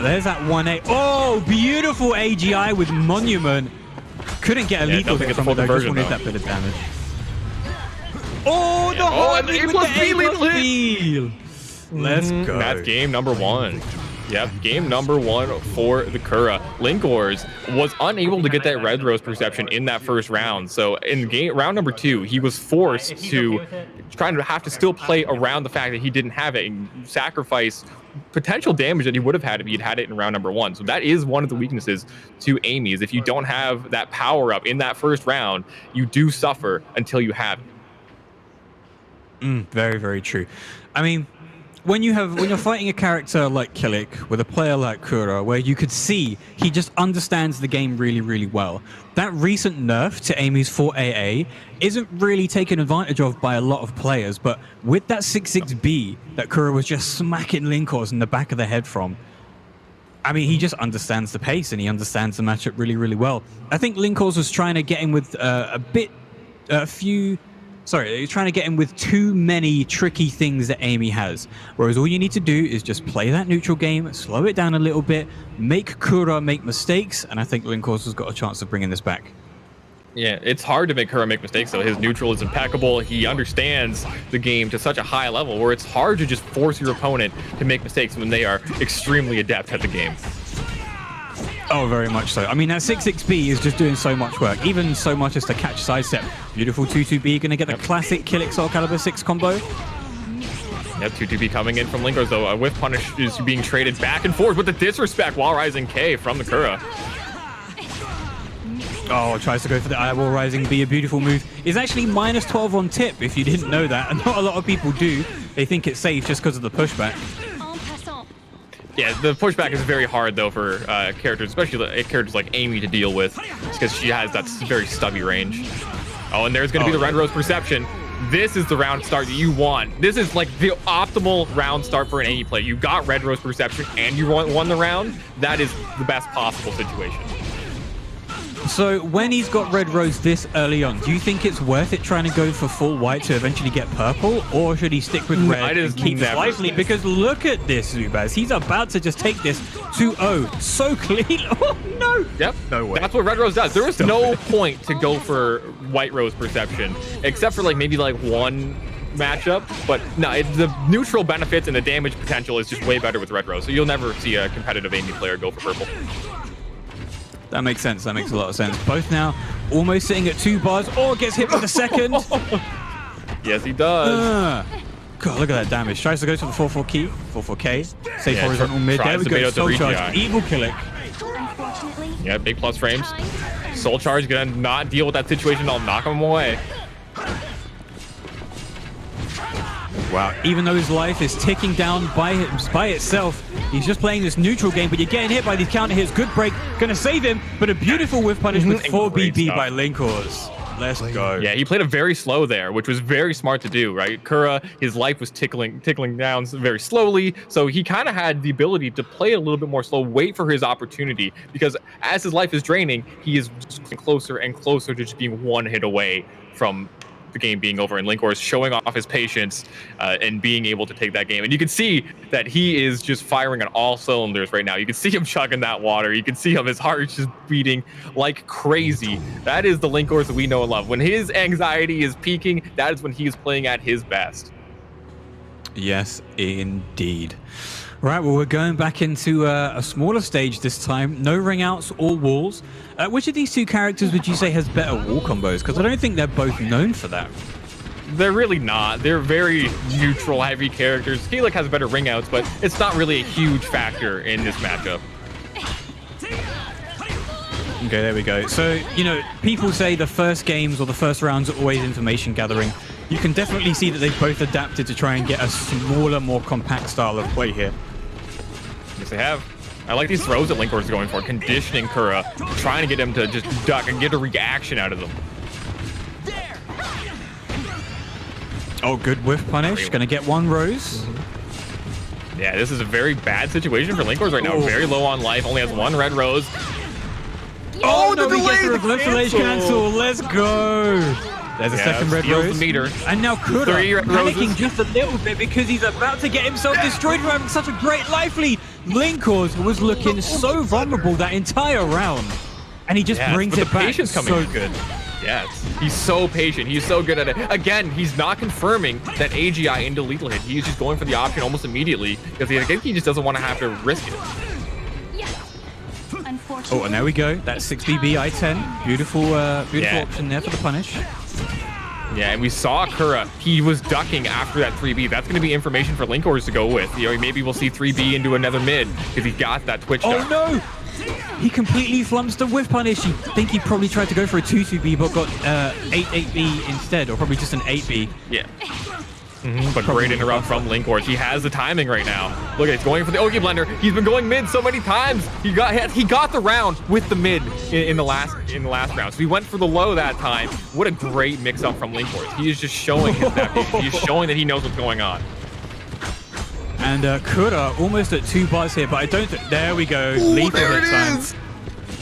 Speaker 11: There's that 1A. Oh, beautiful AGI with Monument. Couldn't get a lethal hit from it though, just wanted that bit of damage. Oh, the hard hit with the A+B! Let's go.
Speaker 10: That's game number 1. Yep, game number 1 for the Kura. Linkors was unable to get that red rose perception in that first round. So in round number 2, he was forced to have to still play around the fact that he didn't have it and sacrifice potential damage that he would have had if he'd had it in round number 1. So that is one of the weaknesses to Amy, is if you don't have that power up in that first round, you do suffer until you have it.
Speaker 11: Very, very true. I mean, when you're fighting a character like Killick with a player like Kura, where you could see he just understands the game really, really well, that recent nerf to Amy's 4AA isn't really taken advantage of by a lot of players. But with that 6-6B that Kura was just smacking Linkors in the back of the head from, I mean, he just understands the pace and he understands the matchup really, really well. I think Linkors was trying to get him with he's trying to get him with too many tricky things that Amy has. Whereas all you need to do is just play that neutral game, slow it down a little bit, make Kura make mistakes, and I think Linkors has got a chance of bringing this back.
Speaker 10: Yeah, it's hard to make Kura make mistakes, though. His neutral is impeccable. He understands the game to such a high level where it's hard to just force your opponent to make mistakes when they are extremely adept at the game.
Speaker 11: Oh, very much so. I mean, that 6-6B is just doing so much work, even so much as to catch sidestep. Beautiful 2-2B, going to get the classic Killick SOULCALIBUR 6 combo.
Speaker 10: Yep, 2-2B coming in from Linkors, though. A whiff punish is being traded back and forth with the disrespect while rising K from the Kura.
Speaker 11: Oh, tries to go for the eyeball rising B, a beautiful move. It's actually -12 on tip, if you didn't know that, and not a lot of people do. They think it's safe just because of the pushback.
Speaker 10: Yeah, the pushback is very hard, though, for characters, especially characters like Amy to deal with, because she has that very stubby range. Oh, and there's going to be the red rose perception. This is the round start that you want. This is like the optimal round start for an Amy play. You got red rose perception and you won the round. That is the best possible situation.
Speaker 11: So when he's got red rose this early on, do you think it's worth it trying to go for full white to eventually get purple, or should he stick with red and keep it lively? Because look at this, Zubaz. He's about to just take this 2-0 so clean. Oh no!
Speaker 10: Yep, no way. That's what red rose does. There is no point to go for white rose perception, except for maybe one matchup. But no, the neutral benefits and the damage potential is just way better with red rose. So you'll never see a competitive Amy player go for purple.
Speaker 11: That makes sense. That makes a lot of sense. Both now almost sitting at 2 bars. Oh, gets hit with the second.
Speaker 10: Yes, he does.
Speaker 11: God, look at that damage. Tries to go to the 4-4 key. 4-4K. Safe horizontal mid. There we go. Soul charge. Evil Killick.
Speaker 10: Yeah, big plus frames. Soul charge gonna not deal with that situation. I'll knock him away.
Speaker 11: Wow. Even though his life is ticking down by itself, he's just playing this neutral game, but you're getting hit by these counter hits. Good break. Gonna save him, but a beautiful whiff punish with 4BB by Linkors. Let's go.
Speaker 10: Yeah, he played it very slow there, which was very smart to do, right? Kura, his life was tickling down very slowly, so he kind of had the ability to play it a little bit more slow, wait for his opportunity, because as his life is draining, he is just closer and closer to just being one hit away from the game being over, and Linkors showing off his patience and being able to take that game. And you can see that he is just firing on all cylinders right now. You can see him chugging that water. You can see him, his heart is just beating like crazy. That is the Linkors that we know and love. When his anxiety is peaking, that is when he is playing at his best.
Speaker 11: Yes, indeed. Right, well, we're going back into a smaller stage this time. No ring outs or walls. Which of these two characters would you say has better wall combos? Because I don't think they're both known for that.
Speaker 10: They're really not. They're very neutral, heavy characters. Killick has better ring outs, but it's not really a huge factor in this matchup.
Speaker 11: Okay, there we go. So, people say the first games or the first rounds are always information gathering. You can definitely see that they've both adapted to try and get a smaller, more compact style of play here.
Speaker 10: Yes, they have. I like these throws that Linkors is going for, conditioning Kura, trying to get him to just duck and get a reaction out of them.
Speaker 11: Oh, good whiff punish. Gonna get 1 rose.
Speaker 10: Yeah, this is a very bad situation for Linkors right now. Very low on life, only has 1 red rose.
Speaker 11: Oh, no, he gets the reverse delay cancel. Let's go. There's a second red rose.
Speaker 10: Meter.
Speaker 11: And now Kura panicking just a little bit because he's about to get himself destroyed from having such a great life lead. Linkors was looking so vulnerable that entire round. And he just brings it
Speaker 10: the
Speaker 11: back.
Speaker 10: Patience coming in good. Yes, he's so patient. He's so good at it. Again, he's not confirming that AGI into lethal hit. He's just going for the option almost immediately because I think he just doesn't want to have to risk it.
Speaker 11: Oh, and there we go. That 6BB I-10. Beautiful option there for the punish.
Speaker 10: Yeah, and we saw Kura. He was ducking after that 3B. That's going to be information for Linkors to go with. You know, maybe we'll see 3B into another mid because he got that Twitch duck.
Speaker 11: Oh, no! He completely flumps the whiff punish. You think he probably tried to go for a 2-2B, but got 8-8B instead, or probably just an 8B.
Speaker 10: Yeah. But great interrupt from Linkors. He has the timing right now. Look at it, he's going for the Ogi Blender. He's been going mid so many times. He got the round with the mid in the last round. So he went for the low that time. What a great mix-up from Linkors. He is just showing his navigation. He's showing that he knows what's going on.
Speaker 11: And Kura almost at 2 bars here, but I don't think... There we go.
Speaker 6: Ooh,
Speaker 11: lethal
Speaker 6: there
Speaker 11: hit
Speaker 6: it
Speaker 11: time.
Speaker 6: is.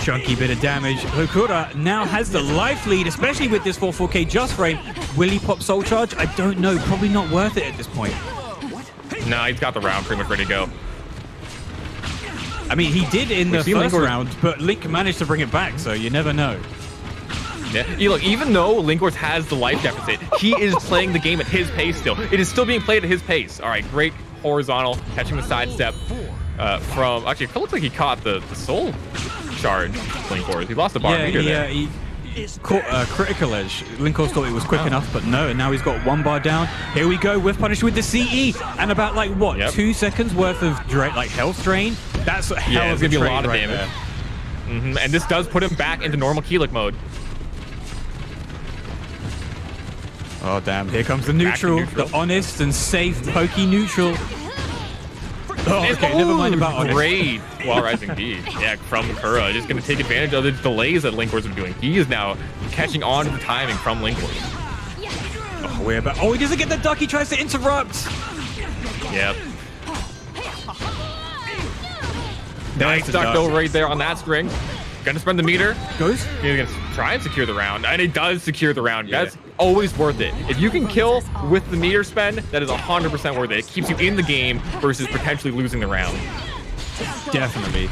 Speaker 11: Chunky bit of damage. Kura now has the life lead, especially with this 4-4K just frame. Will he pop Soul Charge? I don't know. Probably not worth it at this point.
Speaker 10: No, he's got the round pretty much ready to go.
Speaker 11: I mean, he did in the first round, but Link managed to bring it back, so you never know.
Speaker 10: Yeah, look, even though Linkors has the life deficit, he is playing the game at his pace still. It is still being played at his pace. All right, great horizontal, catching the sidestep from... Actually, it looks like he caught the Soul Charge, Linkors. He lost the bar meter there.
Speaker 11: He caught critical edge. Linkors thought it was quick enough, but no, and now he's got 1 bar down. Here we go with punish with the CE, and about like what 2 seconds worth of health drain. That's a hell of a
Speaker 10: gonna be a lot of
Speaker 11: right
Speaker 10: damage. And this does put him back into normal Keylek mode.
Speaker 11: Oh damn! Here comes the neutral, the honest and safe pokey neutral. Oh, okay, never mind about honest.
Speaker 10: Great while rising D. Yeah, from Kura. Just going to take advantage of the delays that Linkors are doing. He is now catching on to the timing from Linkors.
Speaker 11: Oh, we're about... Oh, he doesn't get the duck. He tries to interrupt.
Speaker 10: Yep. Nice duck though right there on that string. Gonna spend the meter.
Speaker 11: Goes.
Speaker 10: He's gonna try and secure the round, and he does secure the round. Yeah. That's always worth it. If you can kill with the meter spend, that is 100% worth it. It keeps you in the game versus potentially losing the round.
Speaker 11: Definitely.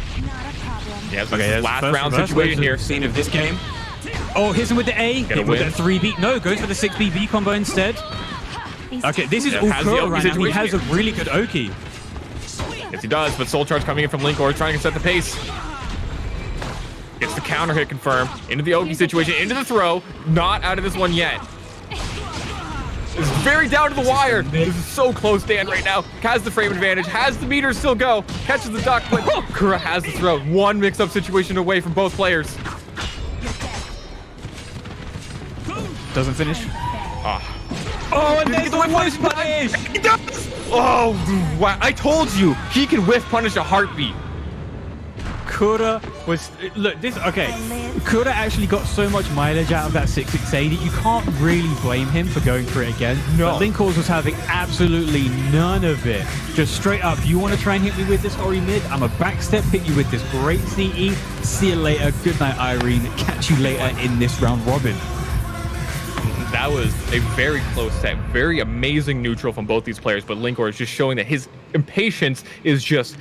Speaker 10: Yeah, so okay, last round situation here.
Speaker 11: Scene of this game. Oh, hits him with the A. Hit with that 3B. No, goes for the 6BB combo instead. Okay, this is all Kura right now. He has a really good Oki.
Speaker 10: Yes, he does, but Soul Charge coming in from Linkors, trying to set the pace. Gets the counter hit confirmed. Into the Oki situation, into the throw. Not out of this one yet. It's very down to the wire. This is so close, Dan, right now. Has the frame advantage, has the meter still go. Catches the duck, but Kura has the throw. One mix-up situation away from both players.
Speaker 11: Doesn't finish.
Speaker 10: Oh, and there's the whiff punish. He does! Oh, wow. I told you, he can whiff punish a heartbeat.
Speaker 11: Kura was... Look, this... Okay. Kura actually got so much mileage out of that 6-6-80. You can't really blame him for going for it again. No. But Linkors was having absolutely none of it. Just straight up, you want to try and hit me with this Ori mid? I'm a backstep, hit you with this great CE. See you later. Good night, Irene. Catch you later in this round robin.
Speaker 10: That was a very close set. Very amazing neutral from both these players, but Linkors is just showing that his impatience is just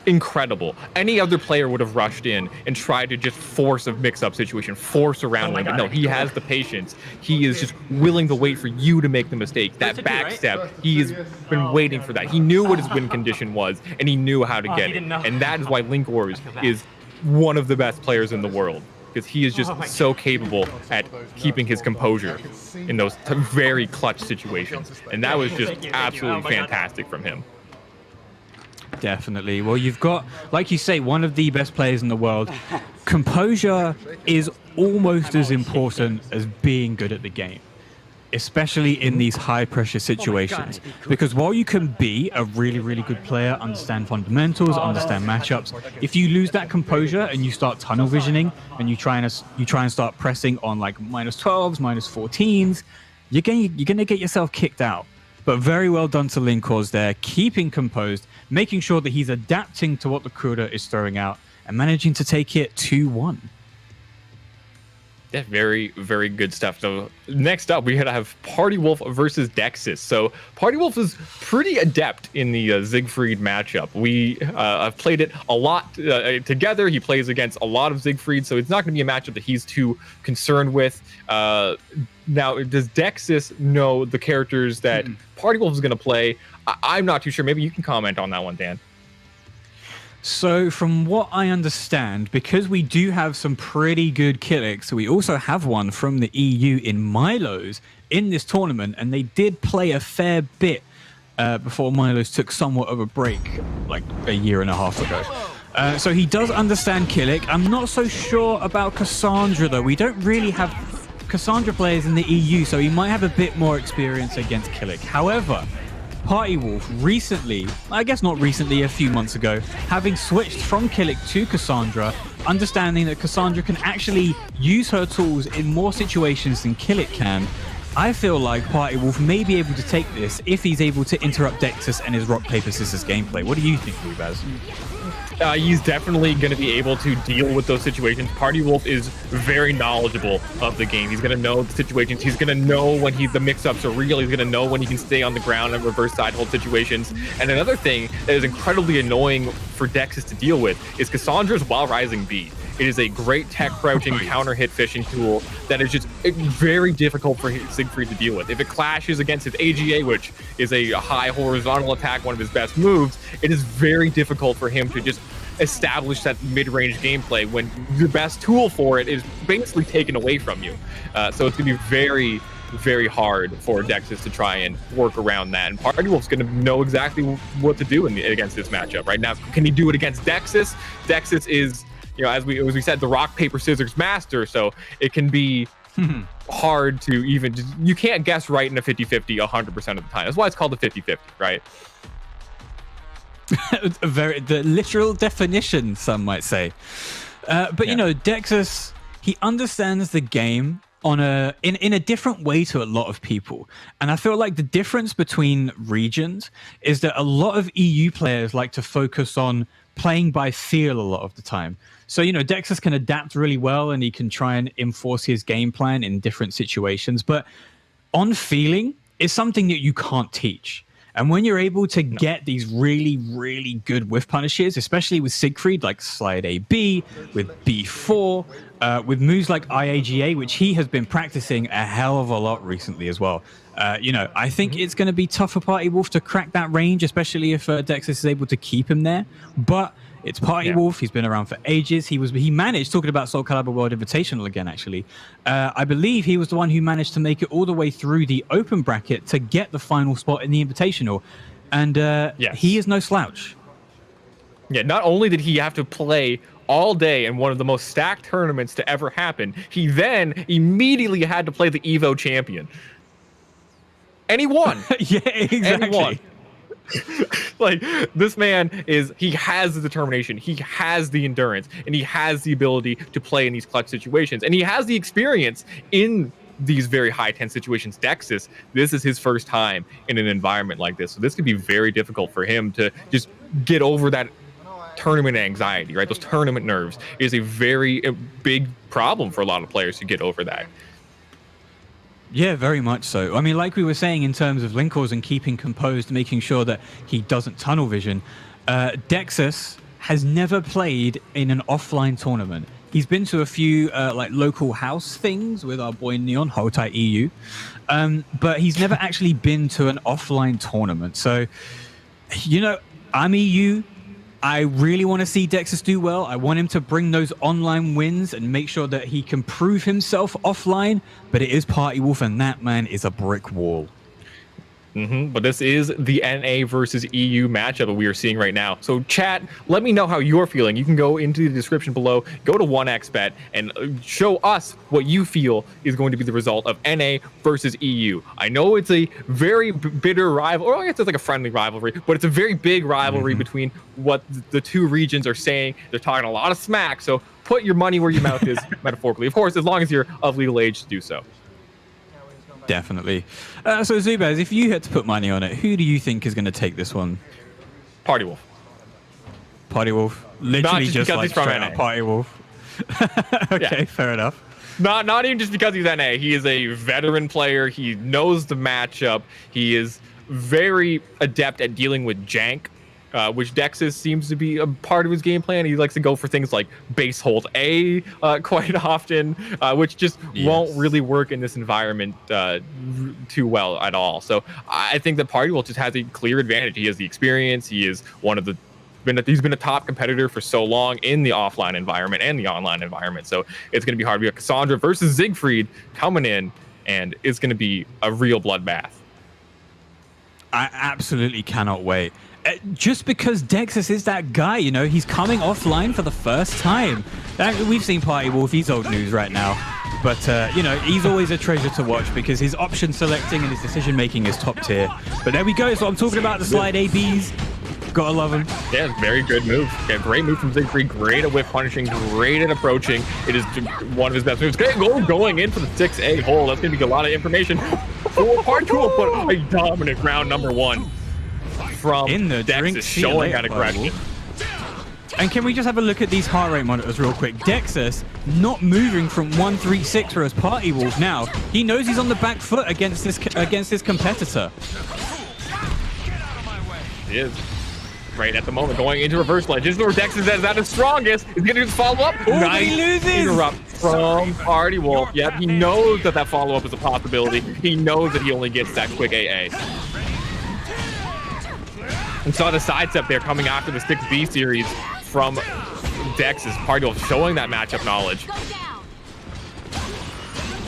Speaker 10: incredible. Any other player would have rushed in and tried to just force a mix-up situation, force a round win, but no, he has the patience. He is just willing to wait for you to make the mistake. That back step, he has been waiting for that. He knew what his win condition was, and he knew how to get it. And that is why Linkors is one of the best players in the world, because he is just so capable at keeping his composure in those very clutch situations. And that was just absolutely fantastic from him.
Speaker 11: Definitely. Well, you've got, like you say, one of the best players in the world. Composure is almost as important as being good at the game, especially in these high-pressure situations. Because while you can be a really, really good player, understand fundamentals, understand matchups, if you lose that composure and you start tunnel visioning and you try and start pressing on like -12s, -14s, you're gonna get yourself kicked out. But very well done to Linkors there, keeping composed, making sure that he's adapting to what the Kura is throwing out and managing to take it 2-1.
Speaker 10: Yeah, very, very good stuff. So next up, we're going to have Party Wolf versus Dexys. So Party Wolf is pretty adept in the Siegfried matchup. We have played it a lot together. He plays against a lot of Siegfried, so it's not going to be a matchup that he's too concerned with. Now, does Dexys know the characters that Party Wolf is going to play? I'm not too sure. Maybe you can comment on that one, Dan.
Speaker 11: So from what I understand, because we do have some pretty good Killicks, we also have one from the EU in Milo's in this tournament, and they did play a fair bit before Milo's took somewhat of a break like a year and a half ago. So he does understand Killick. I'm not so sure about Cassandra, though. We don't really have Cassandra players in the EU, so he might have a bit more experience against Killick. However, Party Wolf recently, I guess not recently, a few months ago, having switched from Killick to Cassandra, understanding that Cassandra can actually use her tools in more situations than Killick can, I feel like Party Wolf may be able to take this if he's able to interrupt Dexys and his rock, paper, scissors gameplay. What do you think, Rubaz?
Speaker 10: He's definitely going to be able to deal with those situations. Party Wolf is very knowledgeable of the game. He's going to know the situations. He's going to know when the mix-ups are real. He's going to know when he can stay on the ground and reverse side hold situations. And another thing that is incredibly annoying for Dexys to deal with is Cassandra's While Rising B. It is a great tech crouching counter hit fishing tool that is just very difficult for Siegfried to deal with. If it clashes against his AGA, which is a high horizontal attack, one of his best moves, it is very difficult for him to just establish that mid-range gameplay when the best tool for it is basically taken away from you. So it's going to be very, very hard for Dexys to try and work around that. And Party Wolf's going to know exactly what to do against this matchup. Right now, can he do it against Dexys? Dexys is, as we said, the rock, paper, scissors master, so it can be hard to even, you can't guess right in a 50-50 100% of the time. That's why it's called a 50-50, right?
Speaker 11: The literal definition, some might say. But Dexys, he understands the game in a different way to a lot of people. And I feel like the difference between regions is that a lot of EU players like to focus on playing by feel a lot of the time. So, Dexys can adapt really well and he can try and enforce his game plan in different situations. But on feeling is something that you can't teach. And when you're able to get these really, really good whiff punishes, especially with Siegfried, like slide AB, with B4, with moves like IAGA, which he has been practicing a hell of a lot recently as well. I think it's going to be tough for Party Wolf to crack that range, especially if Dexys is able to keep him there. But it's Party Wolf. He's been around for ages. He managed, talking about SOULCALIBUR World Invitational again, actually. I believe he was the one who managed to make it all the way through the open bracket to get the final spot in the Invitational. And he is no slouch.
Speaker 10: Yeah, not only did he have to play all day in one of the most stacked tournaments to ever happen, he then immediately had to play the EVO champion. And he won.
Speaker 11: Yeah, exactly.
Speaker 10: And he won. Like, this man he has the determination, he has the endurance, and he has the ability to play in these clutch situations, and he has the experience in these very high tense situations. Dexys, this is his first time in an environment like this, so this could be very difficult for him to just get over that tournament anxiety, right? Those tournament nerves is a very big problem for a lot of players to get over that.
Speaker 11: Yeah, very much so. I mean, like we were saying in terms of Linkors and keeping composed, making sure that he doesn't tunnel vision, Dexys has never played in an offline tournament. He's been to a few like local house things with our boy Neon, hold tight EU, but he's never actually been to an offline tournament. So, I'm EU. I really want to see Dexys do well. I want him to bring those online wins and make sure that he can prove himself offline. But it is Party Wolf, and that man is a brick wall.
Speaker 10: But this is the NA versus EU matchup that we are seeing right now. So chat, let me know how you're feeling. You can go into the description below, go to 1xBet, and show us what you feel is going to be the result of NA versus EU. I know it's a very bitter rival, or I guess it's like a friendly rivalry, but it's a very big rivalry between what the two regions are saying. They're talking a lot of smack, so put your money where your mouth is, metaphorically. Of course, as long as you're of legal age to do so.
Speaker 11: Definitely. So Zubaz, if you had to put money on it, who do you think is going to take this one?
Speaker 10: Party Wolf.
Speaker 11: Party Wolf. Literally
Speaker 10: Not just
Speaker 11: like
Speaker 10: because he's from
Speaker 11: straight
Speaker 10: NA.
Speaker 11: up Party Wolf. Okay, fair enough.
Speaker 10: Not even just because he's NA. He is a veteran player. He knows the matchup. He is very adept at dealing with jank, which Dexys seems to be a part of his game plan. He likes to go for things like base hold A quite often, which just won't really work in this environment too well at all. So I think that Party Wolf just has a clear advantage. He has the experience. He is he's been a top competitor for so long in the offline environment and the online environment. So it's going to be hard. We got Cassandra versus Siegfried coming in, and it's going to be a real bloodbath.
Speaker 11: I absolutely cannot wait. Just because Dexys is that guy, you know, he's coming offline for the first time. We've seen Party Wolf, he's old news right now. But, you know, he's always a treasure to watch because his option selecting and his decision making is top tier. But there we go. So I'm talking about the slide ABs. Gotta love him.
Speaker 10: Yeah, very good move. Yeah, great move from Siegfried. Great at whip punishing. Great at approaching. It is one of his best moves. Great goal going in for the 6A hole. That's going to be a lot of information for Party Wolf, but a dominant round number 1 from
Speaker 11: in the
Speaker 10: Dexys, showing that aggression.
Speaker 11: And can we just have a look at these heart rate monitors real quick? Dexys not moving from 136 for his Party Wolf now. He knows he's on the back foot against his competitor.
Speaker 10: He is. Right at the moment, going into reverse ledge. This is where Dexys is at his strongest. He's going to do his follow-up.
Speaker 11: Nice. He loses.
Speaker 10: Interrupt from Party Wolf. Yep, he knows that follow-up is a possibility. He knows that he only gets that quick AA. And saw the sidestep there coming after the 6B series from Dexys. Party Wolf showing that matchup knowledge.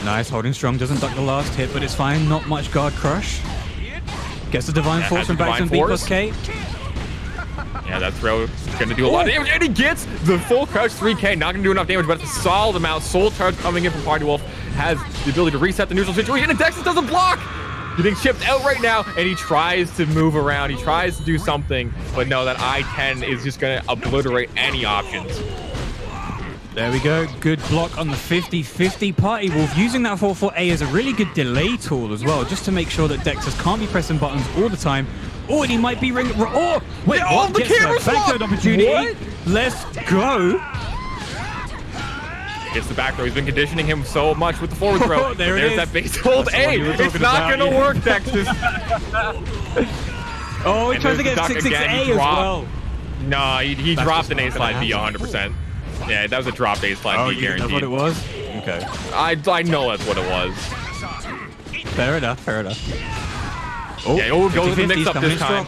Speaker 11: Nice, holding strong. Doesn't duck the last hit, but it's fine. Not much guard crush. Gets the Divine Force from back to B plus K.
Speaker 10: Yeah, that throw is going to do a lot of damage, and he gets the full crouch 3K. Not going to do enough damage, but it's a solid amount. Soul Charge coming in from Party Wolf has the ability to reset the neutral situation, and Dexys doesn't block! Getting chipped out right now, and he tries to move around. He tries to do something, but no, that I-10 is just going to obliterate any options.
Speaker 11: There we go. Good block on the 50-50. Party Wolf using that 4-4-A as a really good delay tool as well, just to make sure that Dexys can't be pressing buttons all the time. Oh, and he might be ringing. Oh, wait, what?
Speaker 10: The camera swap!
Speaker 11: Opportunity. What? Let's go.
Speaker 10: Gets the back throw. He's been conditioning him so much with the forward throw.
Speaker 11: There's
Speaker 10: that base hold A. It's not going to work, Dexys.
Speaker 11: Oh, he tries to get 6-6-A as well.
Speaker 10: No, he dropped an A slide B 100%. Yeah, that was a dropped A slide B guaranteed.
Speaker 11: That's what it was? Okay.
Speaker 10: I know that's what it was.
Speaker 11: Fair enough.
Speaker 10: Oh, yeah, we'll go with the mix-up this time.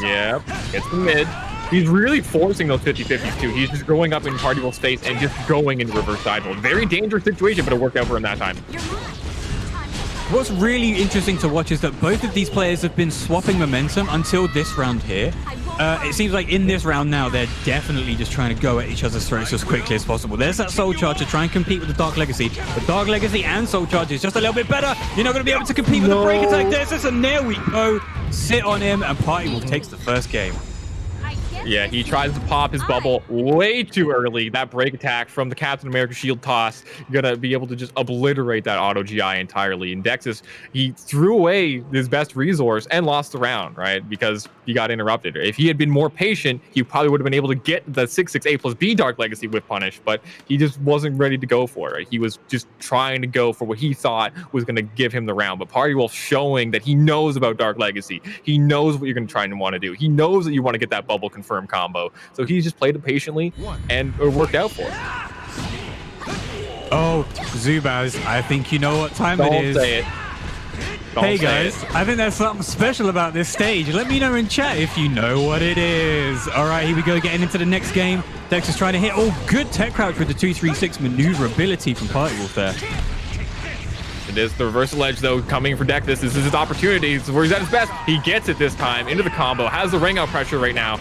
Speaker 10: Yep, it's the mid. He's really forcing those 50-50s too. He's just going up in Party Wolf's face and just going into reverse side hold. Very dangerous situation, but it worked out for him that time.
Speaker 11: What's really interesting to watch is that both of these players have been swapping momentum until this round here. It seems like in this round now, they're definitely just trying to go at each other's throats as quickly as possible. There's that Soul Charge to try and compete with the Dark Legacy. The Dark Legacy and Soul Charge is just a little bit better. You're not going to be able to compete with the break attack. There's this, and there we go. Sit on him, and Party Wolf takes the first game.
Speaker 10: Yeah, he tries to pop his bubble way too early. That break attack from the Captain America shield toss, gonna be able to just obliterate that auto GI entirely. And Dexys, he threw away his best resource and lost the round, right? Because he got interrupted. If he had been more patient, he probably would have been able to get the 6-6 A plus B Dark Legacy with punish, but he just wasn't ready to go for it. Right? He was just trying to go for what he thought was gonna give him the round. But Party Wolf showing that he knows about Dark Legacy. He knows what you're gonna try and want to do. He knows that you want to get that bubble confirmed combo, so he just played it patiently and it worked out for him.
Speaker 11: Oh, Zubaz, I think you know what time it is.
Speaker 10: Don't say it.
Speaker 11: Hey guys, I think there's something special about this stage. Let me know in chat if you know what it is. All right, here we go, getting into the next game. Dex is trying to hit. Oh, good tech crouch with the 2-3-6 maneuverability from Party Wolf there.
Speaker 10: It is the reversal edge, though, coming for Dexys. This is his opportunity. This is where he's at his best. He gets it this time into the combo. Has the ring out pressure right now.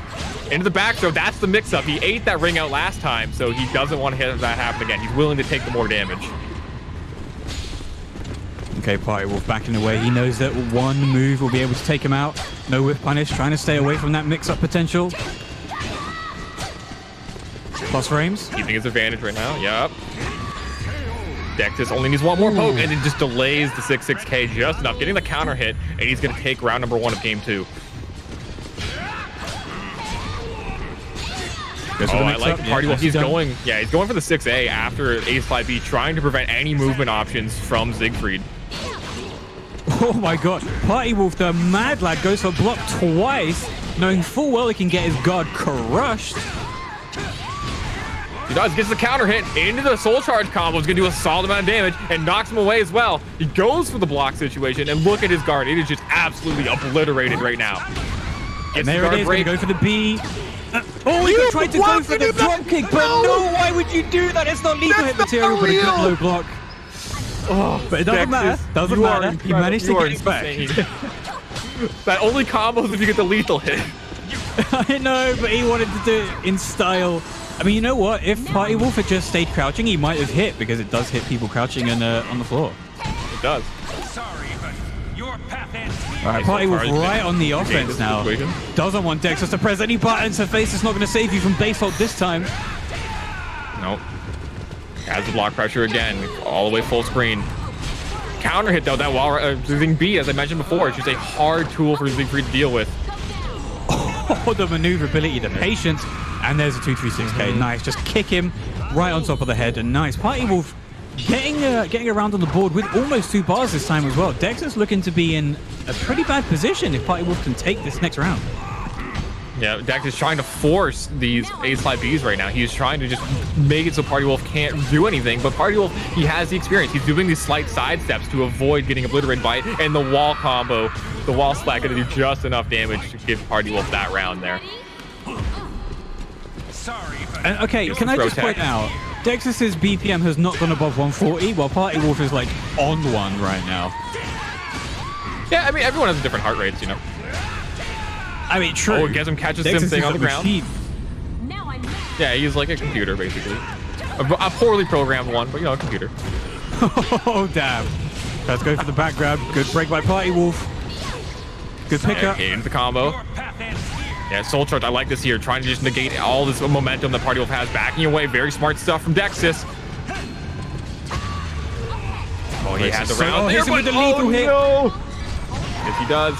Speaker 10: Into the back throw. That's the mix-up. He ate that ring out last time, so he doesn't want to have that happen again. He's willing to take the more damage.
Speaker 11: Okay, Party Wolf backing away. He knows that one move will be able to take him out. No whip punish. Trying to stay away from that mix-up potential. Plus frames.
Speaker 10: Keeping his advantage right now. Yep. Dexys only needs one more poke, and it just delays the 6-6K just enough, getting the counter hit, and he's going to take round number 1 of game 2. I like Party Wolf. He's going for the 6A after Ace Slide B, trying to prevent any movement options from Siegfried.
Speaker 11: Oh my god. Party Wolf, the mad lad, goes for block twice, knowing full well he can get his guard crushed.
Speaker 10: He does, gets the counter hit into the soul charge combo. Is going to do a solid amount of damage and knocks him away as well. He goes for the block situation, and look at his guard. It is just absolutely obliterated right now.
Speaker 11: And there it is, going to go for the B. He tried to go for the drop kick, but no, why would you do that? It's not lethal hit material, but a good low block. Oh, but it doesn't matter. Doesn't matter. He managed to get it back.
Speaker 10: That only combos if you get the lethal hit.
Speaker 11: I know, but he wanted to do it in style. I mean, you know what? If Party Wolf had just stayed crouching, he might have hit, because it does hit people crouching and on the floor.
Speaker 10: It does.
Speaker 11: All right, Party Wolf right on the offense now. Doesn't want Dexus to press any buttons. Her face is not going to save you from base ult this time.
Speaker 10: Nope. Has the block pressure again, all the way full screen. Counter hit though, that wall thing B, as I mentioned before, it's just a hard tool for Siegfried to deal with.
Speaker 11: Oh, the maneuverability, the patience, and there's a 236K. Nice, just kick him right on top of the head, and nice. Party Wolf getting around on the board with almost 2 bars this time as well. Dexter's looking to be in a pretty bad position if Party Wolf can take this next round.
Speaker 10: Yeah, Dex is trying to force these Ace Slide Bs right now. He's trying to just make it so Party Wolf can't do anything, but Party Wolf, he has the experience. He's doing these slight side steps to avoid getting obliterated by it, and the wall combo, the wall splat, going to do just enough damage to give Party Wolf that round there.
Speaker 11: And okay, can I just point out, Dexus's BPM has not gone above 140, while Party Wolf is like on 1 right now.
Speaker 10: Yeah, I mean, everyone has different heart rates, you know.
Speaker 11: I mean, true.
Speaker 10: Oh, Gesm catches him thing on the ground. Yeah, he's like a computer, basically. A poorly programmed one, but you know, a computer.
Speaker 11: Oh, damn. Let's go for the back grab. Good break by Party Wolf. Good pickup.
Speaker 10: Into the combo. Yeah, Soul Charge, I like this here. Trying to just negate all this momentum that Party Wolf has. Backing away. Very smart stuff from Dexus. Oh, he had the round there, but no! Yes, he does.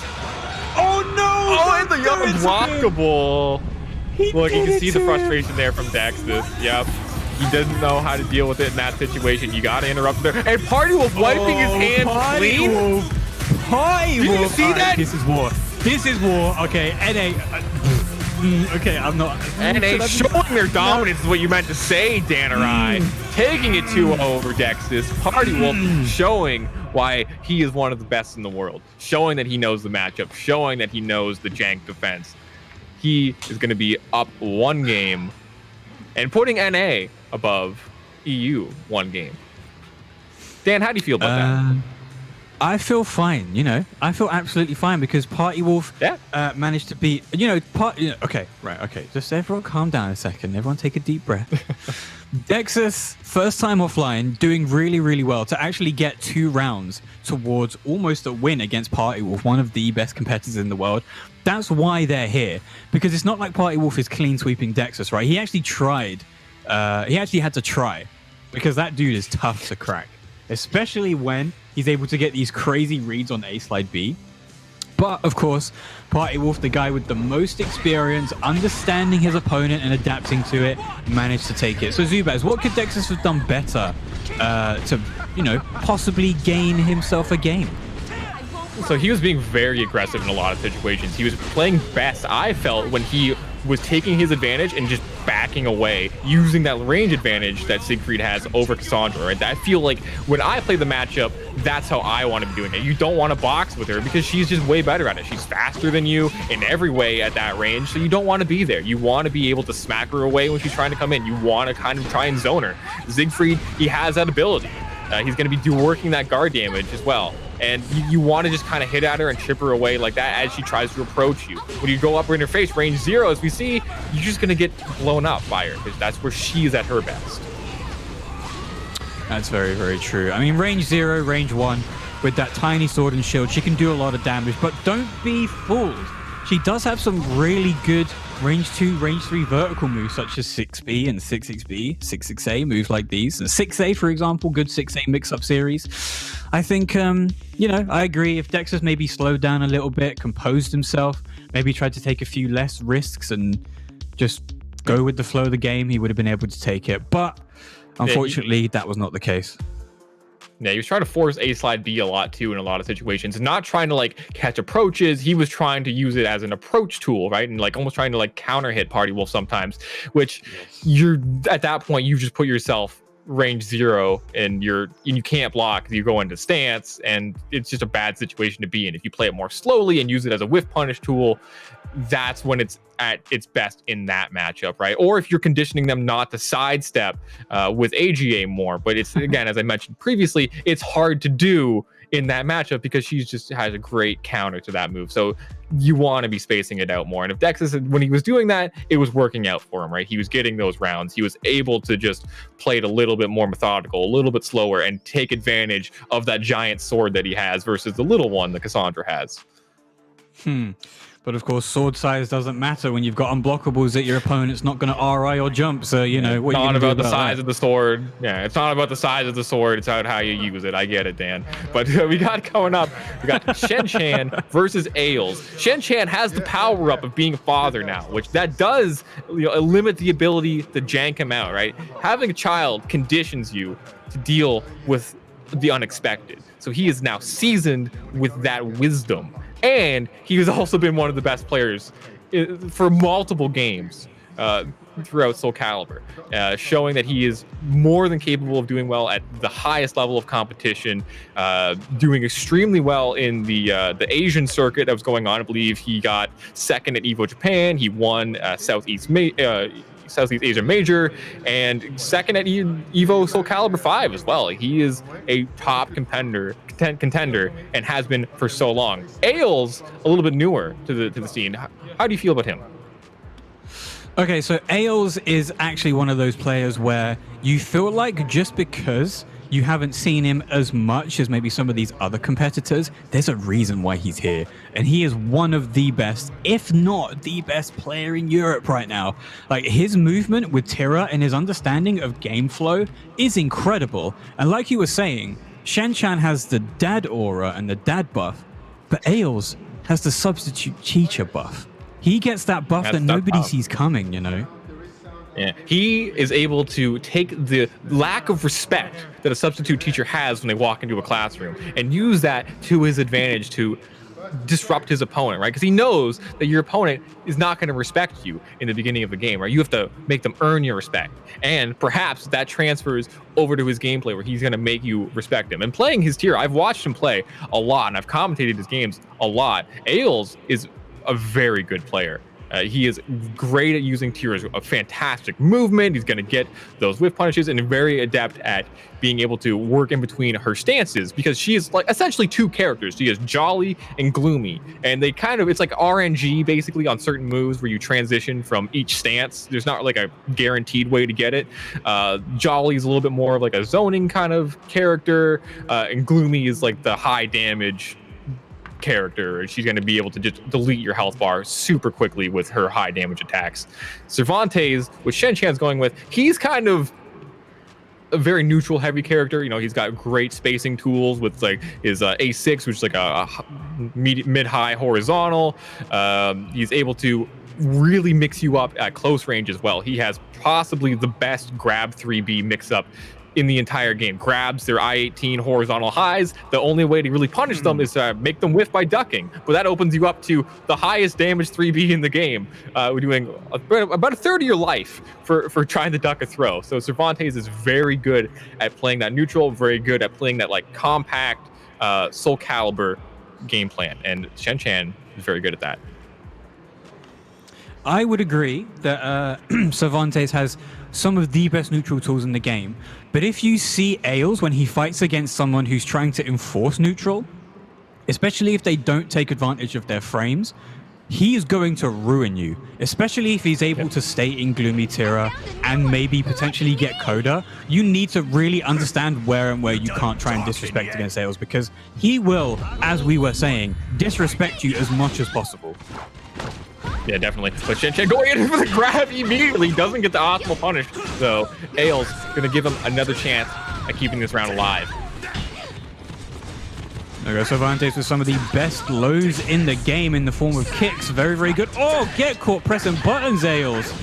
Speaker 11: Oh no!
Speaker 10: Oh, and the unblockable. Look, you can see the frustration there from Dexus. Yep. He doesn't know how to deal with it in that situation. You gotta interrupt there. And Party Wolf wiping his hands clean.
Speaker 11: Party Wolf.
Speaker 10: Did you see that?
Speaker 11: This is war. This is war. Okay, NA. Okay, I'm not.
Speaker 10: NA showing their dominance is what you meant to say, Danarai. Taking it 2-0 over Dexus. Party Wolf showing why he is one of the best in the world. Showing that he knows the matchup. Showing that he knows the jank defense. He is going to be up 1 game and putting NA above EU 1 game. Dan, how do you feel about that?
Speaker 11: I feel fine, you know. I feel absolutely fine because Party Wolf managed to beat, okay, right, okay. Just everyone calm down a second. Everyone take a deep breath. Dexus, first time offline, doing really, really well to actually get 2 rounds towards almost a win against Party Wolf, one of the best competitors in the world. That's why they're here, because it's not like Party Wolf is clean sweeping Dexus, right? He actually tried. He actually had to try, because that dude is tough to crack, especially when he's able to get these crazy reads on A slide B. But of course, Party Wolf, the guy with the most experience, understanding his opponent and adapting to it, managed to take it. So Zubaz, what could Dexus have done better to, possibly gain himself a game?
Speaker 10: So he was being very aggressive in a lot of situations. He was playing best, I felt, when he was taking his advantage and just backing away, using that range advantage that Siegfried has over Cassandra, right? I feel like when I play the matchup, that's how I want to be doing it. You don't want to box with her because she's just way better at it. She's faster than you in every way at that range, so you don't want to be there. You want to be able to smack her away when she's trying to come in. You want to kind of try and zone her. Siegfried, he has that ability. He's going to be working that guard damage as well. And you want to just kind of hit at her and chip her away like that as she tries to approach you. When you go up in her face, range 0, as we see, you're just going to get blown up by her because that's where she's at her best.
Speaker 11: That's very, very true. I mean, range 0, range 1, with that tiny sword and shield, she can do a lot of damage, but don't be fooled. She does have some really good range 2, range 3 vertical moves, such as 6B and 6XB, 6A moves like these. And 6A, for example, good 6A mix-up series. I think, I agree. If Dexus maybe slowed down a little bit, composed himself, maybe tried to take a few less risks and just go with the flow of the game, he would have been able to take it. But unfortunately, that was not the case.
Speaker 10: Yeah, he was trying to force A slide B a lot too in a lot of situations. Not trying to like catch approaches. He was trying to use it as an approach tool, right? And like almost trying to like counter hit Party Wolf sometimes, which you're at that point you just put yourself range 0 and you can't block. You go into stance, and it's just a bad situation to be in. If you play it more slowly and use it as a whiff punish tool, that's when it's at its best in that matchup, right? Or if you're conditioning them not to sidestep with AGA more. But it's, again, as I mentioned previously, it's hard to do in that matchup because she just has a great counter to that move. So you want to be spacing it out more. And if Dexus, when he was doing that, it was working out for him, right? He was getting those rounds. He was able to just play it a little bit more methodical, a little bit slower, and take advantage of that giant sword that he has versus the little one that Cassandra has.
Speaker 11: But of course, sword size doesn't matter when you've got unblockables that your opponent's not going to RI or jump. So, you know, what are you going to do about
Speaker 10: the size of the sword. Yeah, it's not about the size of the sword. It's about how you use it. I get it, Dan. But we got coming up, we got Shen Chan versus Ails. Shen Chan has the power up of being a father now, which that does limit the ability to jank him out, right? Having a child conditions you to deal with the unexpected. So he is now seasoned with that wisdom. And he has also been one of the best players for multiple games throughout Soul Calibur, showing that he is more than capable of doing well at the highest level of competition, doing extremely well in the Asian circuit that was going on. I believe he got second at EVO Japan. He won Southeast Asia Major, and second at EVO Soul Calibur 5 as well. He is a top contender and has been for so long. Ails, a little bit newer to the scene. How do you feel about him?
Speaker 11: Okay, so Ails is actually one of those players where you feel like just because you haven't seen him as much as maybe some of these other competitors, there's a reason why he's here. And he is one of the best, if not the best player in Europe right now. Like, his movement with Tira and his understanding of game flow is incredible. And like you were saying, Shen Chan has the dad aura and the dad buff, but Ails has the substitute teacher buff. He gets that buff that nobody sees coming, you know?
Speaker 10: Yeah, he is able to take the lack of respect that a substitute teacher has when they walk into a classroom and use that to his advantage to disrupt his opponent, right? Because he knows that your opponent is not going to respect you in the beginning of the game, right? You have to make them earn your respect. And perhaps that transfers over to his gameplay where he's going to make you respect him. And playing his tier, I've watched him play a lot and I've commentated his games a lot. Ails is a very good player. He is great at using tiers, a fantastic movement. He's going to get those whiff punishes and very adept at being able to work in between her stances because she is like essentially two characters. She is Jolly and Gloomy, and they kind of, it's like RNG basically on certain moves where you transition from each stance. There's not like a guaranteed way to get it. Jolly is a little bit more of like a zoning kind of character, and Gloomy is like the high damage character, and she's going to be able to just delete your health bar super quickly with her high damage attacks. Cervantes, which Shen Chan's going with, he's kind of a very neutral heavy character. You know, he's got great spacing tools with like his A6, which is like a mid-high horizontal. He's able to really mix you up at close range as well. He has possibly the best grab 3B mix-up in the entire game. Grabs their I-18 horizontal highs. The only way to really punish them is to make them whiff by ducking, but that opens you up to the highest damage 3B in the game. We're doing about a third of your life for trying to duck a throw. So Cervantes is very good at playing that neutral, very good at playing that like compact Soul Calibur game plan, and Shen Chan is very good at that.
Speaker 11: I would agree that Cervantes has some of the best neutral tools in the game. But if you see Ails when he fights against someone who's trying to enforce neutral, especially if they don't take advantage of their frames, he is going to ruin you, especially if he's able to stay in Gloomy Tira and maybe potentially get Coda. You need to really understand where and where you can't try and disrespect against Ails, because he will, as we were saying, disrespect you as much as possible.
Speaker 10: Yeah, definitely. But Shen Chan going in for the grab immediately, doesn't get the optimal punish. So Ails going to give him another chance at keeping this round alive.
Speaker 11: There goes Cervantes with some of the best lows in the game in the form of kicks. Very, very good. Oh, get caught pressing buttons, Ails.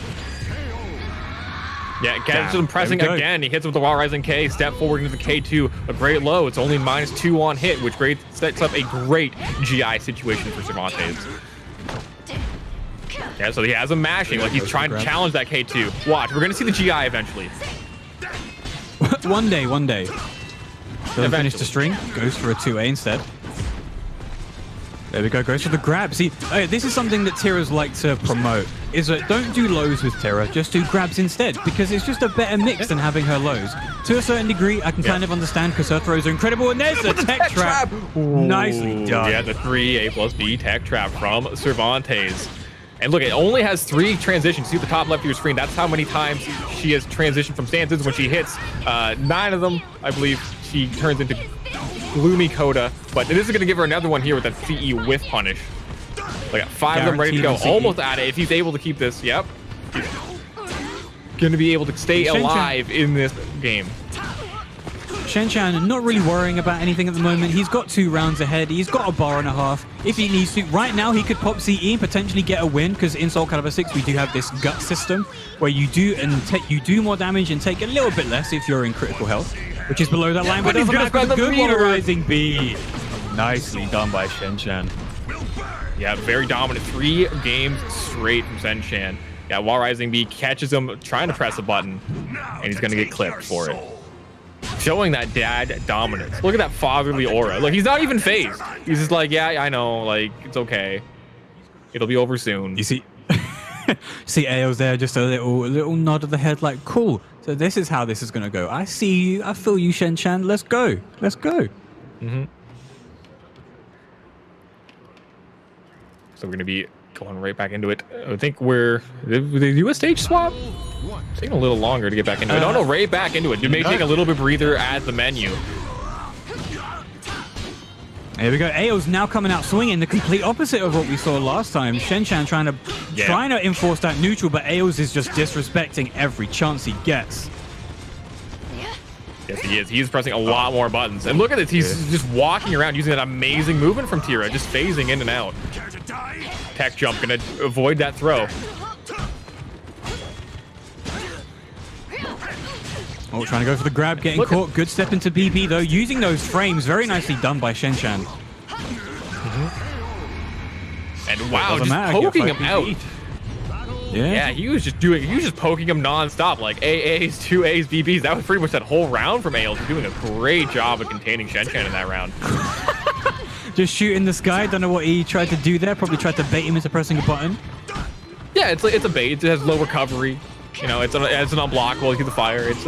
Speaker 10: Yeah, catches him pressing again. He hits with the Wild Rising K, step forward into the K2. A great low. It's only -2 on hit, which sets up a great GI situation for Cervantes. Yeah, so he has him mashing, like he's trying to challenge that K2. Watch, we're going to see the GI eventually.
Speaker 11: One day. Doesn't finish the string, goes for a 2A instead. There we go, goes for the grab. See, this is something that Tira's like to promote, is that don't do lows with Tira, just do grabs instead, because it's just a better mix than having her lows. To a certain degree, I can kind of understand, because her throws are incredible, and there's the tech trap. Nicely done.
Speaker 10: Yeah, the 3A+B tech trap from Cervantes. And look, it only has 3 transitions. See at the top left of your screen, that's how many times she has transitioned from stances. When she hits 9 of them, I believe, she turns into Gloomy Coda, but this is going to give her another one here with that CE whiff punish. We got 5 of them ready to go, almost at it. If he's able to keep this, yep. He's going to be able to stay alive in this game.
Speaker 11: Shen not really worrying about anything at the moment. He's got 2 rounds ahead. He's got a bar and a half. If he needs to, right now he could pop CE and potentially get a win, because in Soul Calibur 6 we do have this gut system where you do more damage and take a little bit less if you're in critical health, which is below that line. But he's going to spend the good Wild Rising B. Nicely done by Shen.
Speaker 10: Yeah, very dominant. 3 games straight from Shen. Yeah, Wild Rising B catches him trying to press a button, and he's going to get clipped for it. Showing that dad dominance. Look at that fatherly aura. Look, he's not even phased. He's just like, yeah, I know, like, it's okay. It'll be over soon.
Speaker 11: You see, AO's there, just a little nod of the head, like, cool. So this is how this is gonna go. I see you, I feel you, Shen. Let's go. Let's go.
Speaker 10: So we're gonna be going right back into it. I think did they do a stage swap? It's taking a little longer to get back into it. No, right back into it. It may take a little bit breather at the menu.
Speaker 11: Here we go. AO's now coming out swinging, the complete opposite of what we saw last time. Shen trying to enforce that neutral, but AO's is just disrespecting every chance he gets.
Speaker 10: Yes, he is. He is pressing a lot more buttons. And look at this. He's just walking around using that amazing movement from Tira, just phasing in and out. Tech jump, gonna avoid that throw.
Speaker 11: Oh, trying to go for the grab, getting caught. Good step into BP though, using those frames. Very nicely done by Shen.
Speaker 10: And wow, just poking him out.
Speaker 11: Yeah,
Speaker 10: he was just poking him non-stop, like AAs, 2As, BBs. That was pretty much that whole round from AOs. Doing a great job of containing Shen in that round.
Speaker 11: Just shooting this guy. Don't know what he tried to do there. Probably tried to bait him into pressing a button.
Speaker 10: Yeah, it's a bait. It has low recovery. You know, it's an unblockable. Through the fire. It's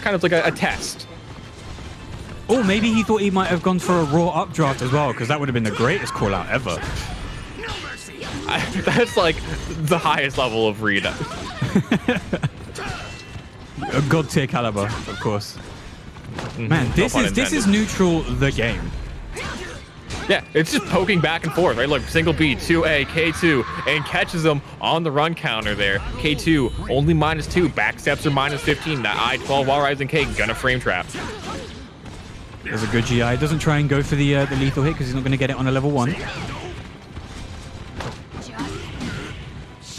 Speaker 10: kind of like a test.
Speaker 11: Oh, maybe he thought he might have gone for a raw updraft as well, because that would have been the greatest call out ever.
Speaker 10: That's like the highest level of read.
Speaker 11: A god tier caliber, of course. Man, this is neutral the game.
Speaker 10: Yeah, it's just poking back and forth, right? Look, single B, 2A, K2, and catches them on the run counter there. K2 only -2, back steps are -15. That I-12 Wild Rising K gonna frame trap.
Speaker 11: There's a good GI. Doesn't try and go for the lethal hit because he's not going to get it on a level 1.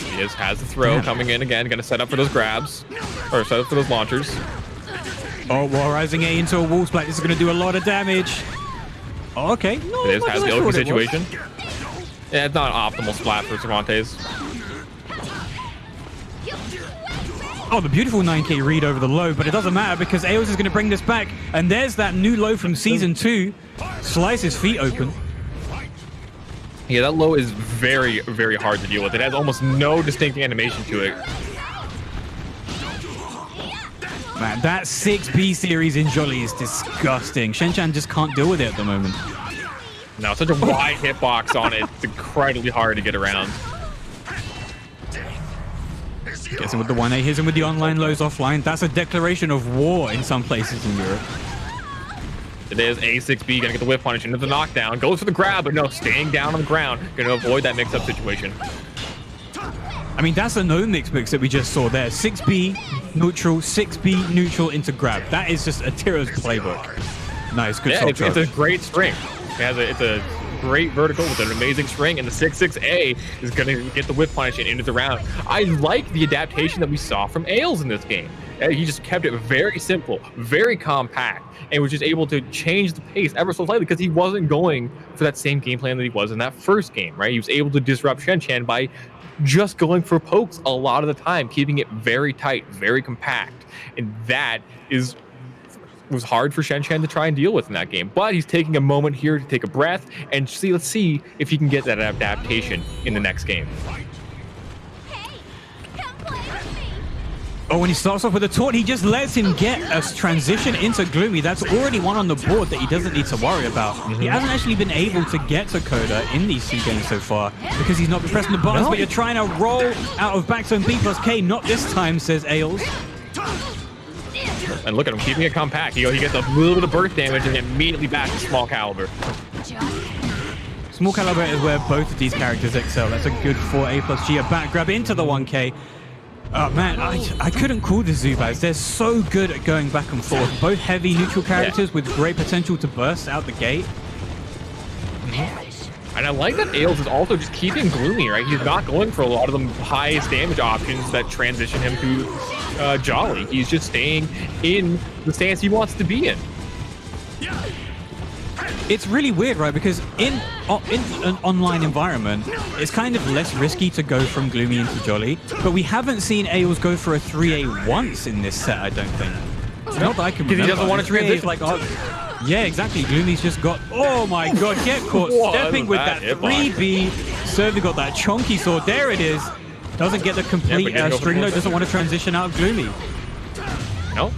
Speaker 10: He has the throw coming in again. Gonna set up for those grabs, or set up for those launchers.
Speaker 11: Oh, Wild Rising A into a wall splat. This is going to do a lot of damage. Oh, okay. No,
Speaker 10: it has the OP situation. Yeah, it's not an optimal splat for Cervantes.
Speaker 11: Oh, the beautiful 9K read over the low, but it doesn't matter because Aos is going to bring this back. And there's that new low from Season 2. Slice his feet open.
Speaker 10: Yeah, that low is very, very hard to deal with. It has almost no distinct animation to it.
Speaker 11: Man, that 6B series in Jolly is disgusting. Shen just can't deal with it at the moment.
Speaker 10: No, such a wide hitbox on it. It's incredibly hard to get around.
Speaker 11: Gets him with the 1A, hits him with the online lows offline. That's a declaration of war in some places in Europe.
Speaker 10: It is A6B, gonna get the whip punish into the knockdown. Goes for the grab, but no, staying down on the ground. Gonna avoid that mix-up situation.
Speaker 11: I mean, that's a no mix that we just saw there. 6B neutral, 6B neutral into grab. That is just a Tiro's playbook. Nice, good.
Speaker 10: Yeah, it's a great string. It's a Great vertical with an amazing string, and the 6-6A is going to get the whip punish and into the round. I like the adaptation that we saw from Ailes in this game. He just kept it very simple, very compact, and was just able to change the pace ever so slightly because he wasn't going for that same game plan that he was in that first game, right? He was able to disrupt Shen Chan by just going for pokes a lot of the time, keeping it very tight, very compact, and that was hard for Shen Chan to try and deal with in that game. But he's taking a moment here to take a breath and let's see if he can get that adaptation in the next game.
Speaker 11: Oh, when he starts off with a taunt, he just lets him get a transition into Gloomy. That's already one on the board that he doesn't need to worry about. He hasn't actually been able to get to Coda in these 2 games so far because he's not been pressing the buttons, but you're trying to roll out of back zone B plus K. Not this time, says Ailes.
Speaker 10: And look at him keeping it compact. He gets a little bit of burst damage and immediately back to small caliber.
Speaker 11: Small caliber is where both of these characters excel. That's a good 4A plus G. A back grab into the 1K. Oh man, I couldn't call the Zubaz. They're so good at going back and forth. Both heavy neutral characters with great potential to burst out the gate.
Speaker 10: And I like that Ailes is also just keeping Gloomy, right? He's not going for a lot of the highest damage options that transition him to Jolly. He's just staying in the stance he wants to be in.
Speaker 11: It's really weird, right? Because in an online environment, it's kind of less risky to go from Gloomy into Jolly, but we haven't seen Ailes go for a 3A once in this set, I don't think. Not that I can remember.
Speaker 10: Because he doesn't want to transition.
Speaker 11: Like, yeah, exactly. Gloomy's just got, oh my god, get caught stepping with that 3B. Certainly got that chonky sword. There it is. Doesn't get the complete string though, doesn't want to transition out of Gloomy.
Speaker 10: No.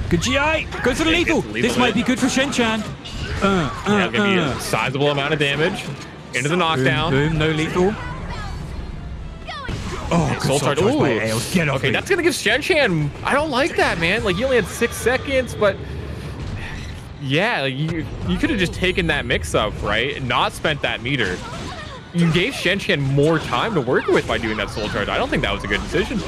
Speaker 11: Good GI, goes for the lethal. This might be good for Shen Chan.
Speaker 10: Gonna be a sizable amount of damage into the knockdown.
Speaker 11: Boom, no lethal. Oh,
Speaker 10: soul charge
Speaker 11: by Ailes. Get
Speaker 10: okay, that's gonna give Shen Chan. I don't like that, man. Like, he only had 6 seconds, but yeah, like, you could have just taken that mix-up, right, and not spent that meter. You gave Shen Chan more time to work with by doing that soul charge. I don't think that was a good decision.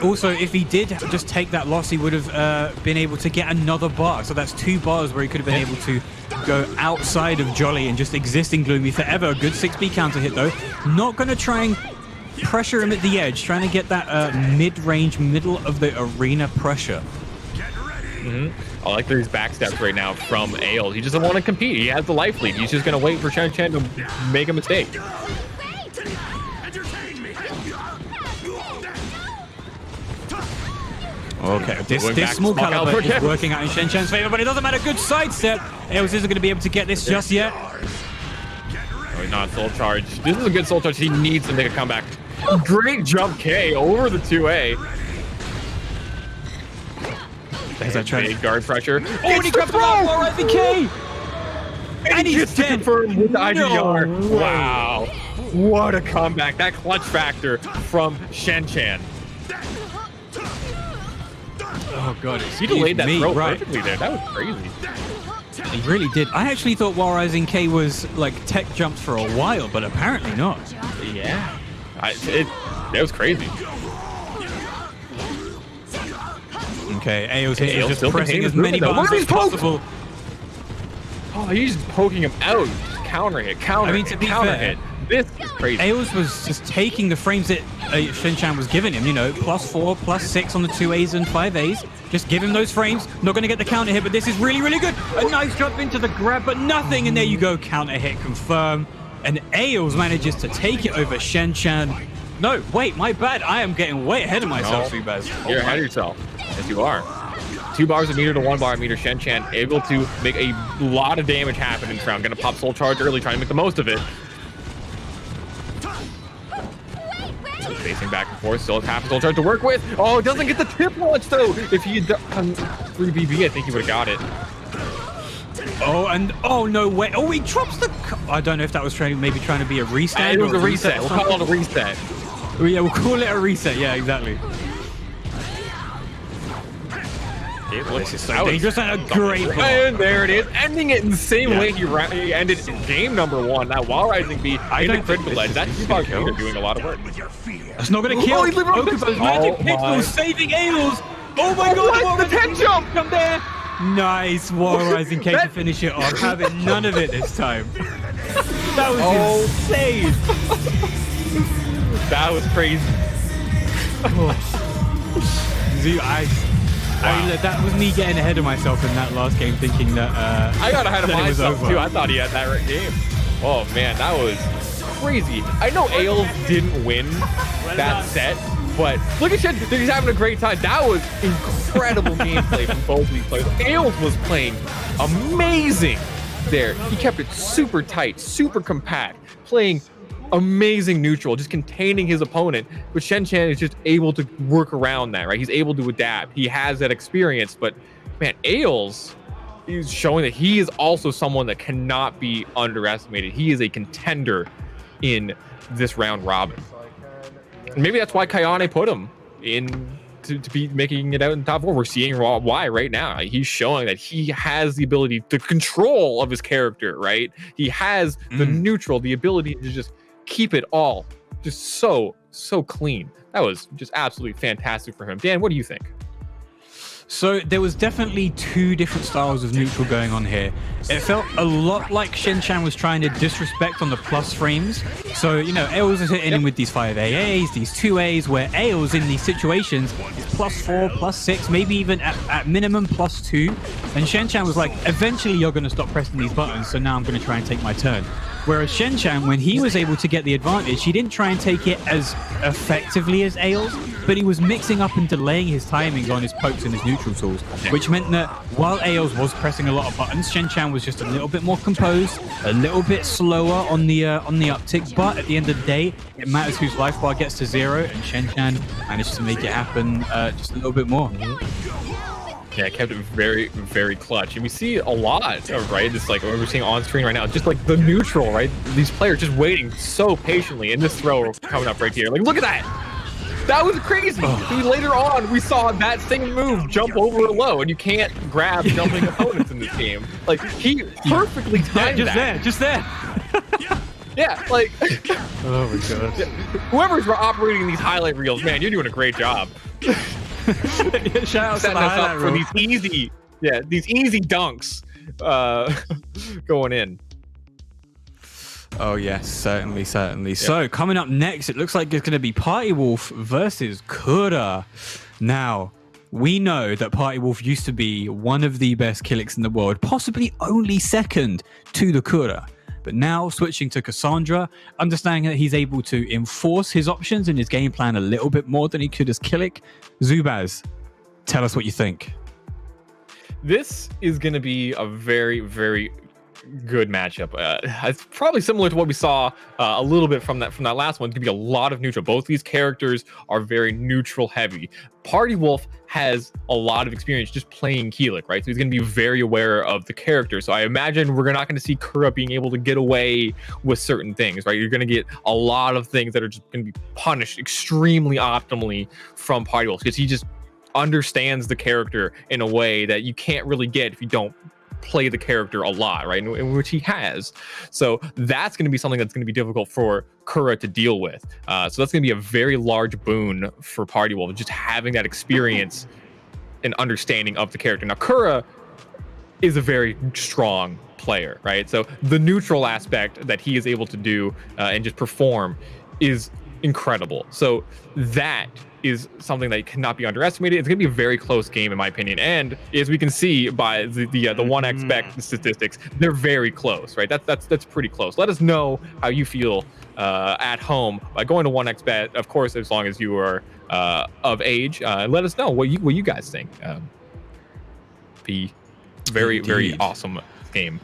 Speaker 11: Also, if he did just take that loss, he would have been able to get another bar. So that's 2 bars where he could have been able to go outside of Jolly and just exist in Gloomy forever. A good 6B counter hit, though. Not going to try and pressure him at the edge, trying to get that mid-range, middle of the arena pressure.
Speaker 10: I like these backsteps right now from Ailes. He doesn't want to compete. He has the life lead. He's just going to wait for Shen Chan to make a mistake.
Speaker 11: Okay, this small caliber is working out in Shen Chan's favor, but it doesn't matter. Good sidestep. Ailes isn't going to be able to get this just yet.
Speaker 10: Oh, not soul charge. This is a good soul charge. He needs to make a comeback. Great jump K over the 2A.
Speaker 11: There's that
Speaker 10: big guard pressure.
Speaker 11: Oh, and he grabs the wall right the K. And he's
Speaker 10: just confirmed with the IDR. No, wow. What a comeback. That clutch factor from Shen Chan.
Speaker 11: Oh god,
Speaker 10: he delayed that throw perfectly there. That was crazy.
Speaker 11: He really did. I actually thought While Rising K was like tech jumped for a while, but apparently not.
Speaker 10: Yeah, that was crazy.
Speaker 11: Okay, Ailes here is just pressing as many buttons as possible.
Speaker 10: Oh, he's poking him out. Counter hit, counter hit,
Speaker 11: to be
Speaker 10: counter
Speaker 11: fair,
Speaker 10: hit. This is crazy.
Speaker 11: Ailes was just taking the frames that Shen Chan was giving him, you know, +4, +6 on the 2As and 5As. Just give him those frames. Not going to get the counter hit, but this is really, really good. A nice jump into the grab, but nothing. And there you go, counter hit confirm. And Ailes manages to take it over Shen Chan. No, wait, my bad. I am getting way ahead of myself, Zubaz.
Speaker 10: You're ahead of yourself. Yes, you are. 2 bars a meter to 1 bar a meter. Shen Chan able to make a lot of damage happen in this round. Going to pop soul charge early, trying to make the most of it. Facing back and forth, still has half a soul charge to work with. Oh, it doesn't get the tip launch though. If he had done 3BB, I think he would have got it.
Speaker 11: Oh, and oh no way. Oh, he drops the. I don't know if that was maybe trying to be a reset.
Speaker 10: It was a reset. We'll call it a reset.
Speaker 11: Oh, yeah, we'll call it a reset. Yeah, exactly. This is so dangerous and a great ball.
Speaker 10: And there it is, ending it in the same way he ended game number 1. That While Rising B in the critical edge. That's doing a lot of work.
Speaker 11: That's not going to kill. Focus on magic pixels saving Ailes. Oh my god,
Speaker 10: the 10 jump!
Speaker 11: Come there. Nice wall rising K to finish it off. Having none of it this time. That was insane.
Speaker 10: That was crazy.
Speaker 11: That was me getting ahead of myself in that last game, thinking that
Speaker 10: I got ahead of myself too. I thought he had that game. Oh man, that was crazy. I know Ailes didn't win that set, but look at Shen. He's having a great time. That was incredible gameplay from both of these players. Ailes was playing amazing there. He kept it super tight, super compact, playing amazing neutral, just containing his opponent. But Shen is just able to work around that, right? He's able to adapt. He has that experience. But man, Ailes is showing that he is also someone that cannot be underestimated. He is a contender in this round robin. And maybe that's why Kayane put him in to be making it out in top 4. We're seeing why right now. He's showing that he has the ability, the control of his character, right? He has the neutral, the ability to just keep it all just so clean. That was just absolutely fantastic for him. Dan, what do you think?
Speaker 11: So there was definitely two different styles of neutral going on here. It felt a lot like Shen was trying to disrespect on the plus frames. So, you know, Ailes is hitting him with these 5 AAs, these 2 A's, where Ailes in these situations is +4, +6, maybe even at minimum +2. And Shen was like, eventually you're going to stop pressing these buttons, so now I'm going to try and take my turn. Whereas Shen, when he was able to get the advantage, he didn't try and take it as effectively as Ailes, but he was mixing up and delaying his timings on his pokes and his neutral tools, which meant that while Ailes was pressing a lot of buttons, Shen was just a little bit more composed, a little bit slower on the uptick, but at the end of the day, it matters whose life bar gets to 0, and Shen managed to make it happen just a little bit more.
Speaker 10: Yeah, kept it very, very clutch. And we see a lot, right? This like what we're seeing on screen right now, just like the neutral, right? These players just waiting so patiently, and this throw coming up right here. Like, look at that. That was crazy. Later on, we saw that same move jump over a low, and you can't grab jumping opponents in this game. Like, he perfectly timed that.
Speaker 11: Just there.
Speaker 10: Yeah, like.
Speaker 11: Oh my god.
Speaker 10: Whoever's operating these highlight reels, man, you're doing a great job.
Speaker 11: Shout out to the highlight
Speaker 10: for these easy dunks going in.
Speaker 11: Oh yes, certainly. Yeah. So coming up next, it looks like it's going to be Party Wolf versus Kura. Now, we know that Party Wolf used to be one of the best Killix in the world, possibly only second to the Kura. But now switching to Cassandra, understanding that he's able to enforce his options in his game plan a little bit more than he could as Killick. Zubaz, tell us what you think.
Speaker 10: This is going to be a very, very good matchup. It's probably similar to what we saw a little bit from that last one. It's going to be a lot of neutral. Both these characters are very neutral heavy. Party Wolf has a lot of experience just playing Keelik, right? So he's going to be very aware of the character. So I imagine we're not going to see Kura being able to get away with certain things, right? You're going to get a lot of things that are just going to be punished extremely optimally from Party Wolf, because he just understands the character in a way that you can't really get if you don't play the character a lot, right? In which he has. So that's going to be something that's going to be difficult for Kura to deal with. So that's going to be a very large boon for Party Wolf, just having that experience and understanding of the character. Now, Kura is a very strong player, right? So the neutral aspect that he is able to do and just perform is incredible. So that is something that cannot be underestimated. It's going to be a very close game, in my opinion. And as we can see by the 1x bet statistics, they're very close, right? That's pretty close. Let us know how you feel at home by going to 1x bet. Of course, as long as you are of age, let us know what you guys think. Be very, very awesome game.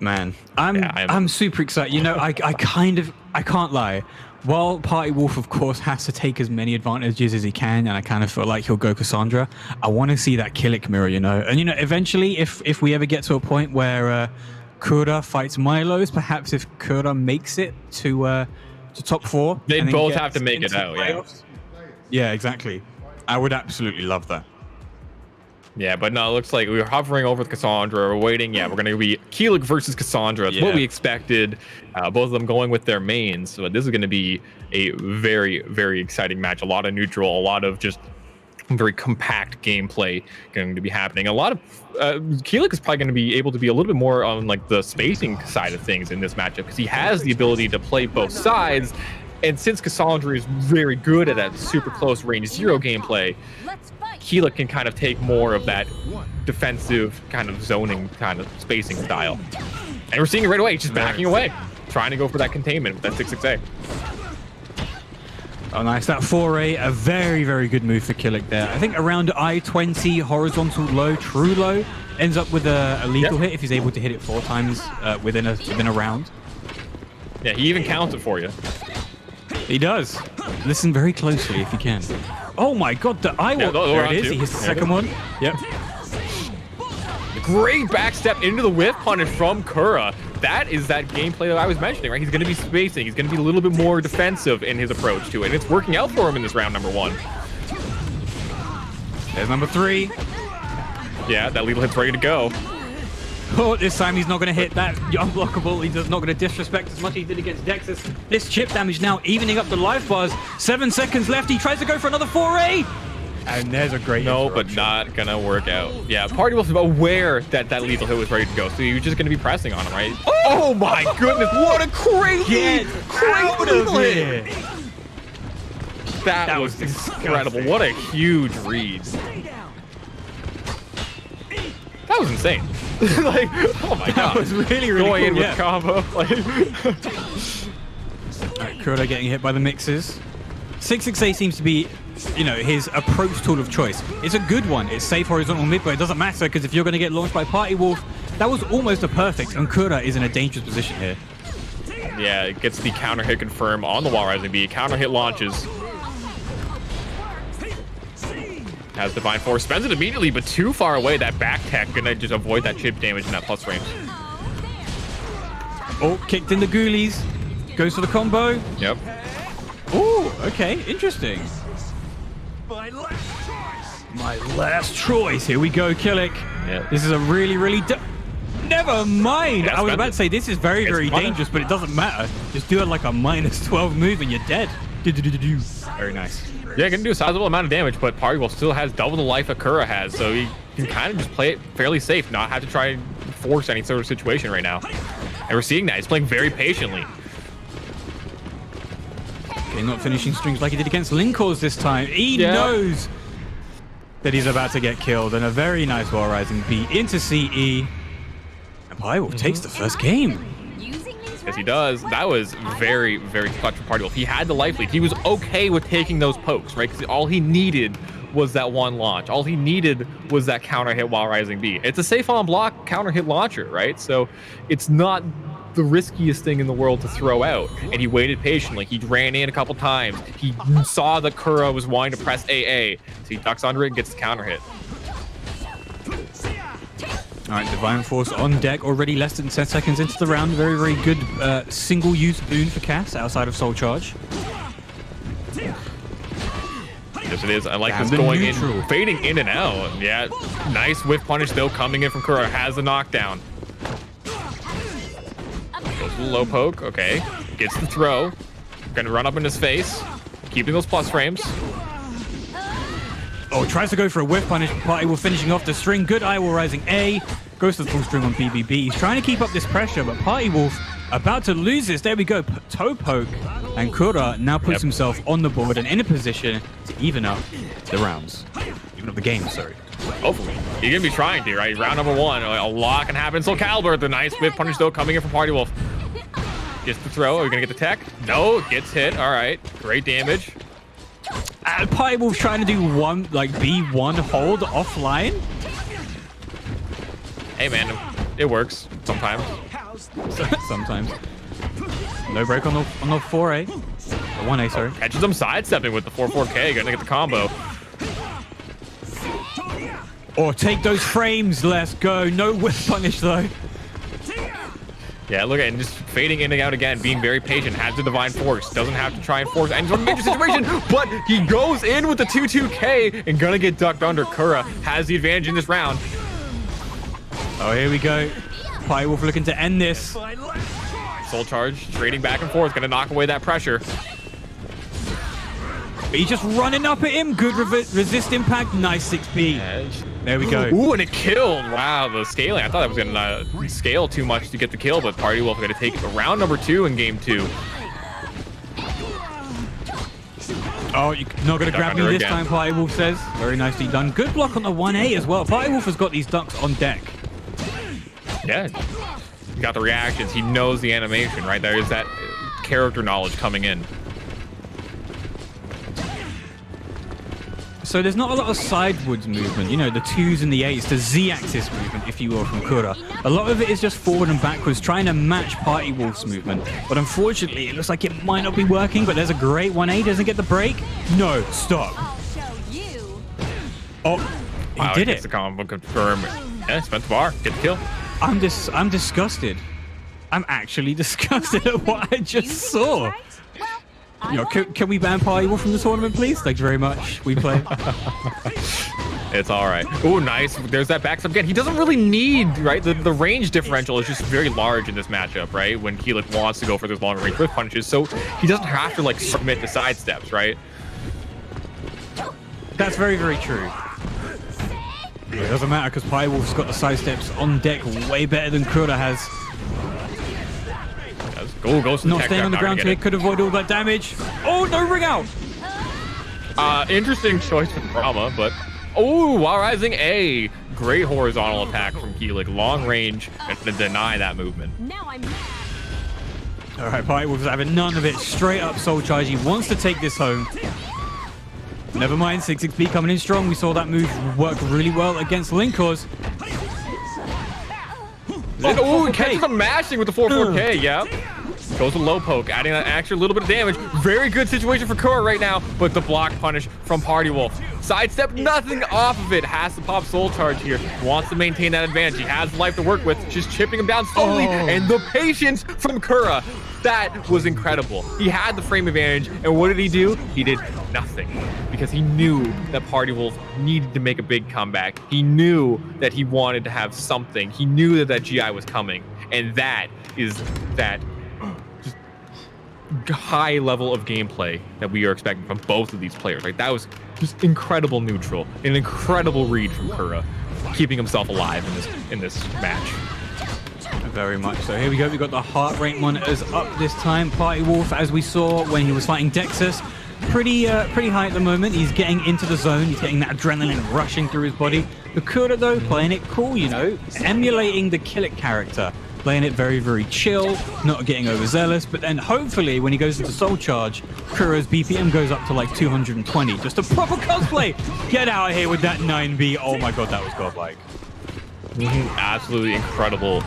Speaker 11: Man, I'm super excited. You know, I can't lie. While Party Wolf, of course, has to take as many advantages as he can, and I kind of feel like he'll go Cassandra, I want to see that Killick mirror, you know? And, you know, eventually, if we ever get to a point where Kura fights Milos, perhaps if Kura makes it to top 4...
Speaker 10: They both have to make it out, yeah.
Speaker 11: Yeah, exactly. I would absolutely love that.
Speaker 10: Yeah, but no, it looks like we're hovering over with Cassandra. We're waiting. Yeah, we're going to be Keelik versus Cassandra. That's what we expected. Both of them going with their mains. So this is going to be a very, very exciting match. A lot of neutral, a lot of just very compact gameplay going to be happening. A lot of Keelik is probably going to be able to be a little bit more on like the spacing side of things in this matchup because he has the ability to play both sides. And since Cassandra is very good at that super close range zero gameplay, Keelik can kind of take more of that defensive kind of zoning kind of spacing style. And we're seeing it right away. He's just backing away, trying to go for that containment with that 6-6A.
Speaker 11: Oh, nice. That 4A, a very, very good move for Keelik there. I think around I-20, horizontal low, true low, ends up with a lethal hit if he's able to hit it 4 times within a round.
Speaker 10: Yeah, he even counts it for you.
Speaker 11: He does. Listen very closely if you can. Oh my god, the I will. There it is. He hits the second one. Yep.
Speaker 10: Great backstep into the whiff punish from Kura. That is that gameplay that I was mentioning, right? He's going to be spacing. He's going to be a little bit more defensive in his approach to it. And it's working out for him in this round number 1.
Speaker 11: There's number 3.
Speaker 10: Yeah, that lethal hit's ready to go.
Speaker 11: Oh, this time he's not going to hit that unblockable. He's not going to disrespect as much as he did against Dexus. This chip damage now evening up the life bars. 7 seconds left. He tries to go for another 4A. And there's a great
Speaker 10: but not going to work out. Yeah, Party Wolf's aware that that lethal hit was ready to go. So he was just going to be pressing on him, right? Oh my goodness. What a crazy lethal hit. That was incredible. What a huge read. That was insane. Like, oh my god.
Speaker 11: That was really, really
Speaker 10: going
Speaker 11: cool,
Speaker 10: in with combo. Like,
Speaker 11: Alright, Kuroda getting hit by the mixes. 6-6A seems to be, you know, his approach tool of choice. It's a good one. It's safe horizontal mid, but it doesn't matter because if you're going to get launched by Party Wolf, that was almost a perfect, and Kura is in a dangerous position here.
Speaker 10: yeah, it gets the counter hit confirmed on the wall rising B. Counter hit launches. Has Divine Force, spends it immediately, but too far away. That back tech gonna just avoid that chip damage in that plus range.
Speaker 11: Oh, kicked in the ghoulies. Goes for the combo.
Speaker 10: Yep.
Speaker 11: Ooh, okay, interesting. My last choice. Here we go, Killick.
Speaker 10: Yeah.
Speaker 11: This is a really, really... Never mind.
Speaker 10: Yeah,
Speaker 11: I was about to say, this is very, very dangerous, but it doesn't matter. Just do it like a -12 move and you're dead. Very nice.
Speaker 10: Yeah, gonna do a sizable amount of damage, but Party Wolf still has double the life Akura has, so he can kind of just play it fairly safe, not have to try and force any sort of situation right now. And we're seeing that. He's playing very patiently.
Speaker 11: Okay, not finishing strings like he did against Linkors this time. He knows that he's about to get killed, and a very nice wall rising B into CE. And Party Wolf takes the first game.
Speaker 10: Yes, he does. That was very, very clutch for Party Wolf. He had the life lead. He was okay with taking those pokes, right? Because all he needed was that one launch. All he needed was that counter hit while rising B. It's a safe on block counter hit launcher, right? So it's not the riskiest thing in the world to throw out. And he waited patiently. He ran in a couple times. He saw that Kura was wanting to press AA. So he ducks under it and gets the counter hit.
Speaker 11: All right, Divine Force on deck, already less than 10 seconds into the round. Very, very good single-use boon for Cass outside of Soul Charge.
Speaker 10: Yes, it is. I like this going in, fading in and out. Yeah, nice whiff punish though coming in from Kura. Has the knockdown. Goes to the low poke. Okay, gets the throw. Gonna run up in his face, keeping those plus frames.
Speaker 11: Oh, tries to go for a whiff punish. Party Wolf finishing off the string. Good eye wall rising A. Goes to the full string on BBB. He's trying to keep up this pressure, but Party Wolf about to lose this. There we go. Toe poke. And Kura now puts himself on the board and in a position to even up the rounds. Even up the game, sorry.
Speaker 10: Hopefully. He's going to be trying to, right? Round number 1. A lot can happen. SOULCALIBUR, the nice whiff punish though coming in from Party Wolf. Gets the throw. Are we going to get the tech? No. Gets hit. All right. Great damage.
Speaker 11: Party Wolf trying to do one, like B1 hold offline.
Speaker 10: Hey man, it works sometimes.
Speaker 11: Sometimes. No break on the 4A. The 1A, sorry.
Speaker 10: Catches him sidestepping with the 4-4K. Gonna get the combo.
Speaker 11: Or take those frames. Let's go. No whiff punish though.
Speaker 10: Yeah, look at him just fading in and out again, being very patient, has the Divine Force, doesn't have to try and force any sort of major situation, but he goes in with the 2-2K and gonna get ducked under. Kura has the advantage in this round.
Speaker 11: Oh, here we go. Party Wolf looking to end this.
Speaker 10: Soul Charge, trading back and forth, gonna knock away that pressure.
Speaker 11: He's just running up at him. Good resist impact. Nice 6B. There we go.
Speaker 10: Ooh, and it killed. Wow, the scaling. I thought I was going to scale too much to get the kill, but Party Wolf going to take round number 2 in game 2.
Speaker 11: Oh, you're not going to grab me this time, Party Wolf says. Very nicely done. Good block on the 1A as well. Party Wolf has got these ducks on deck.
Speaker 10: Yeah. He got the reactions. He knows the animation, right? There is that character knowledge coming in.
Speaker 11: So there's not a lot of sidewards movement, you know, the 2s and the 8s, the Z-axis movement, if you will, from Kura. A lot of it is just forward and backwards, trying to match Party Wolf's movement. But unfortunately, it looks like it might not be working, but there's a great 1A. Doesn't get the break. No, stop. Oh, he did it.
Speaker 10: The combo confirm. Yeah, spent the bar. Get the kill.
Speaker 11: I'm disgusted. I'm actually disgusted at what I just saw. You know, can we ban Party Wolf from the tournament, please? Thanks very much. We play.
Speaker 10: It's all right. Oh, nice. There's that backstab again. He doesn't really need, right? The range differential is just very large in this matchup, right? When Keelik wants to go for those long range whiff punches, so he doesn't have to like submit to side steps, right?
Speaker 11: That's very, very true. It doesn't matter because Party Wolf's got the side steps on deck way better than Kura has.
Speaker 10: Goes
Speaker 11: not staying on the ground here, could avoid all that damage. Oh, no ring out!
Speaker 10: Interesting choice from Brahma, but oh, while rising A. Great horizontal attack from Keelik, long range, and to deny that movement.
Speaker 12: Now I'm
Speaker 11: all right, Party Wolf's having none of it. Straight up soul charge. He wants to take this home. Never mind, 6-6B coming in strong. We saw that move work really well against Linkos.
Speaker 10: Oh, catches him mashing with the 4-4K, yeah. Goes to low poke, adding an extra little bit of damage. Very good situation for Kura right now, but the block punish from Party Wolf. Sidestep, nothing off of it. Has to pop soul charge here. Wants to maintain that advantage. He has life to work with, just chipping him down slowly. And the patience from Kura, that was incredible. He had the frame advantage, and what did he do? He did nothing, because he knew that Party Wolf needed to make a big comeback. He knew that he wanted to have something. He knew that that GI was coming, and that is that high level of gameplay that we are expecting from both of these players. Like, that was just incredible neutral, an incredible read from Kura, keeping himself alive in this match.
Speaker 11: Very much so. Here we go. We've got the heart rate monitors up this time. Party Wolf, as we saw when he was fighting Dexus, pretty high at the moment. He's getting into the zone. He's getting that adrenaline rushing through his body. But Kura, though, playing it cool, you know, emulating the Killick character. Playing it very, very chill, not getting overzealous, but then hopefully when he goes into Soul Charge, Kura's BPM goes up to like 220. Just a proper cosplay! Get out of here with that 9B. Oh my god, that was godlike.
Speaker 10: Absolutely incredible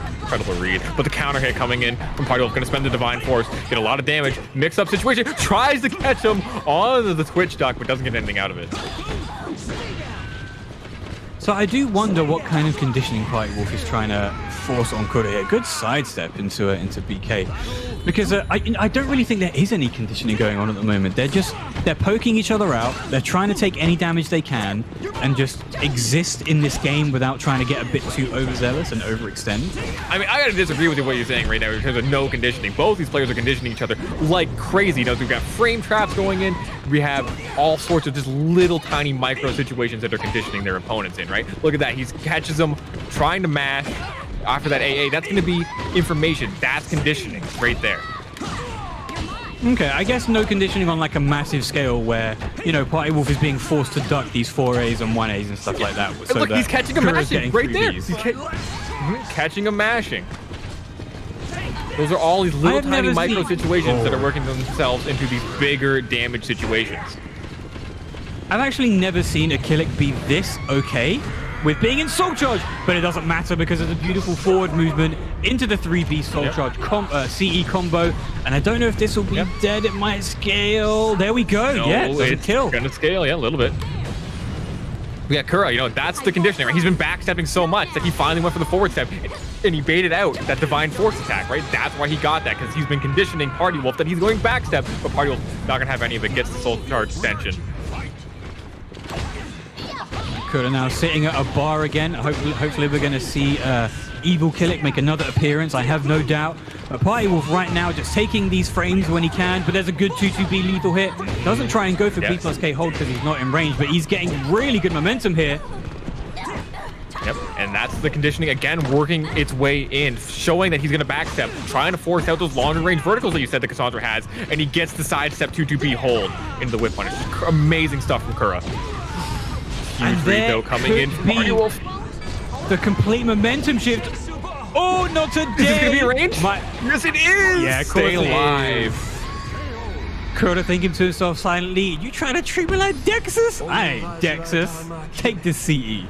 Speaker 10: read. But the counter hit coming in from Party Wolf, going to spend the Divine Force, get a lot of damage, mix up situation, tries to catch him on the Twitch duck, but doesn't get anything out of it.
Speaker 11: So I do wonder what kind of conditioning Party Wolf is trying to force on Kura here. Good sidestep into BK. Because I don't really think there is any conditioning going on at the moment. They're poking each other out. They're trying to take any damage they can and just exist in this game without trying to get a bit too overzealous and overextend.
Speaker 10: I mean, I gotta disagree with what you're saying right now in terms of no conditioning. Both these players are conditioning each other like crazy. You know, we've got frame traps going in. We have all sorts of just little tiny micro situations that they're conditioning their opponents in, right? Look at that. He catches them trying to mash. After that AA, that's going to be information. That's conditioning right there.
Speaker 11: Okay, I guess no conditioning on like a massive scale where, you know, Party Wolf is being forced to duck these 4As and 1As and stuff like that. So
Speaker 10: look,
Speaker 11: that
Speaker 10: he's catching a mashing right there. He's
Speaker 11: He's
Speaker 10: catching a mashing. Those are all these little tiny micro situations that are working themselves into these bigger damage situations.
Speaker 11: I've actually never seen a Killick be this okay with being in Soul Charge, but it doesn't matter because of the beautiful forward movement into the 3B Soul Charge CE combo, and I don't know if this will be dead. It might scale. There we go.
Speaker 10: No,
Speaker 11: yeah, it's kill.
Speaker 10: Gonna scale, yeah, a little bit. We got Kura, you know, that's the conditioning, right? He's been backstepping so much that he finally went for the forward step, and he baited out that Divine Force attack, right? That's why he got that, because he's been conditioning Party Wolf that he's going backstep, but Party Wolf not gonna have any of it, gets the Soul Charge extension.
Speaker 11: Kuda now sitting at a bar again. Hopefully we're going to see Evil Killick make another appearance. I have no doubt. But Party Wolf right now just taking these frames when he can, but there's a good 2-2B lethal hit. Doesn't try and go for B plus K hold because he's not in range, but he's getting really good momentum here.
Speaker 10: Yep, and that's the conditioning, again, working its way in, showing that he's going to backstep, trying to force out those longer range verticals that you said that Cassandra has, and he gets the sidestep 2-2B hold into the whip punish. Amazing stuff from Kura. Huge read, though, coming in from Party Wolf.
Speaker 11: The complete momentum shift. Oh, not today!
Speaker 10: Is this going to be a range? Yes, it is!
Speaker 11: Yeah, of course. Stay alive. Kura thinking to himself silently, you trying to treat me like Dexus? Hey, Dexus, take this CE.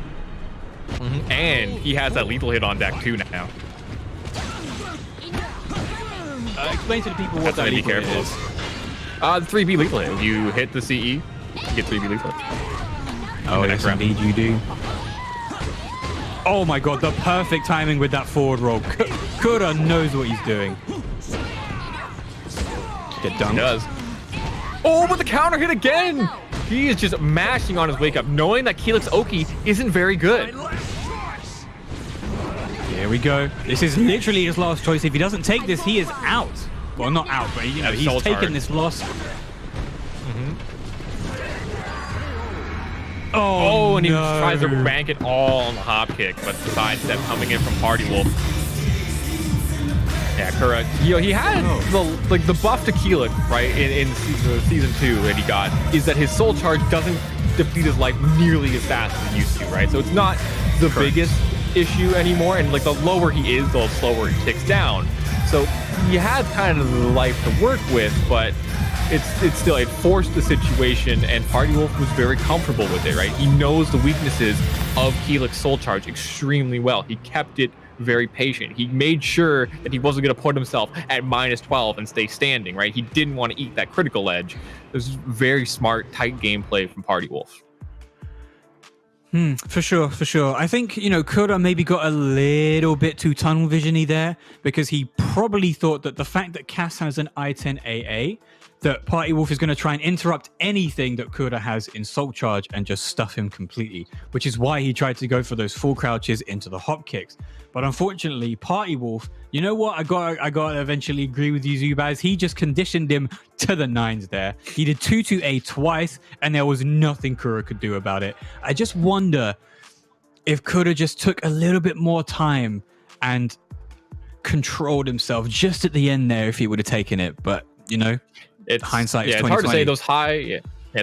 Speaker 10: And he has that lethal hit on deck too now.
Speaker 11: Explain to the people what that lethal hit is.
Speaker 10: The 3B lethal hit. You hit the CE, you get 3B lethal hit.
Speaker 11: Oh, yes, indeed you do. Oh my god, the perfect timing with that forward roll. Kura knows what he's doing. Get dunked.
Speaker 10: He does. Oh, but the counter hit again! He is just mashing on his wake up, knowing that Keelik's Oki isn't very good.
Speaker 11: Here we go. This is literally his last choice. If he doesn't take this, he is out. Well, not out, but you know, he's taken this loss.
Speaker 10: Oh, and he tries to rank it all on the hop kick, but the sidestep coming in from Party Wolf. Yeah, correct. You know, he had the buff to Keelik, right, in season 2 that he got, is that his soul charge doesn't deplete his life nearly as fast as it used to, right? So it's not the biggest issue anymore, and like the lower he is, the slower he ticks down. So he had kind of the life to work with, but it's still, it forced the situation, and Party Wolf was very comfortable with it, right? He knows the weaknesses of Keelik's soul charge extremely well. He kept it very patient. He made sure that he wasn't going to put himself at -12 and stay standing, right? He didn't want to eat that critical edge. It was very smart, tight gameplay from Party Wolf.
Speaker 11: For sure, for sure. I think, you know, Kura maybe got a little bit too tunnel vision-y there, because he probably thought that the fact that Cass has an I-10 AA, that Party Wolf is going to try and interrupt anything that Kura has in Soul Charge and just stuff him completely, which is why he tried to go for those full crouches into the hop kicks. But unfortunately, Party Wolf, you know what? I got to eventually agree with you, Zubaz. He just conditioned him to the 9s there. He did 2-2A twice, and there was nothing Kura could do about it. I just wonder if Kura just took a little bit more time and controlled himself just at the end there if he would have taken it. But, you know, hindsight is 2020.
Speaker 10: It's hard to say those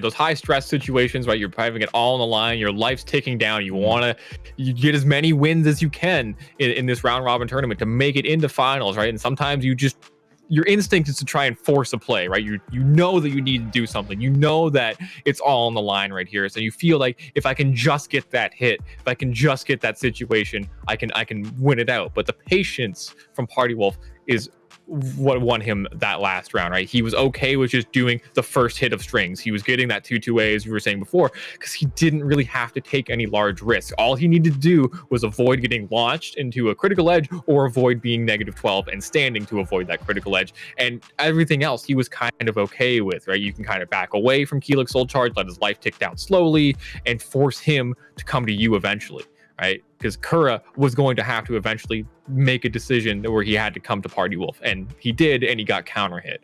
Speaker 10: those high stress situations, right? You're having it all on the line. Your life's ticking down. You get as many wins as you can in this round robin tournament to make it into finals, right? And sometimes your instinct is to try and force a play, right? You know that you need to do something. You know that it's all on the line right here. So you feel like if I can just get that hit, if I can just get that situation, I can win it out. But the patience from Party Wolf is what won him that last round, right? He was okay with just doing the first hit of strings. He was getting that 2-2A, as you were saying before, because he didn't really have to take any large risks. All he needed to do was avoid getting launched into a critical edge or avoid being -12 and standing to avoid that critical edge. And everything else he was kind of okay with, right? You can kind of back away from Keelik's soul charge, let his life tick down slowly, and force him to come to you eventually, right? Because Kura was going to have to eventually make a decision where he had to come to Party Wolf, and he did, and he got counter hit,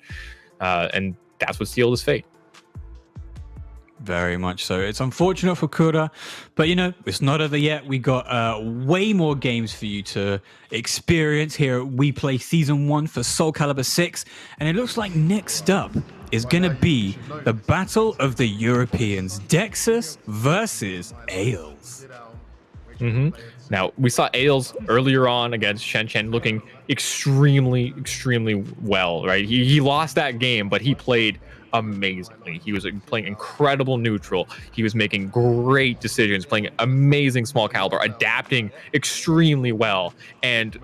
Speaker 10: and that's what sealed his fate.
Speaker 11: Very much so. It's unfortunate for Kura, but you know, it's not over yet. We got way more games for you to experience here at WePlay Season 1 for Soul Calibur 6, and it looks like next up is going to be the Battle of the Europeans, Dexus versus Ailes.
Speaker 10: Now, we saw Ailes earlier on against Shen Chen looking extremely well, right? He lost that game, but he played amazingly. He was playing incredible neutral. He was making great decisions, playing amazing small caliber, adapting extremely well. And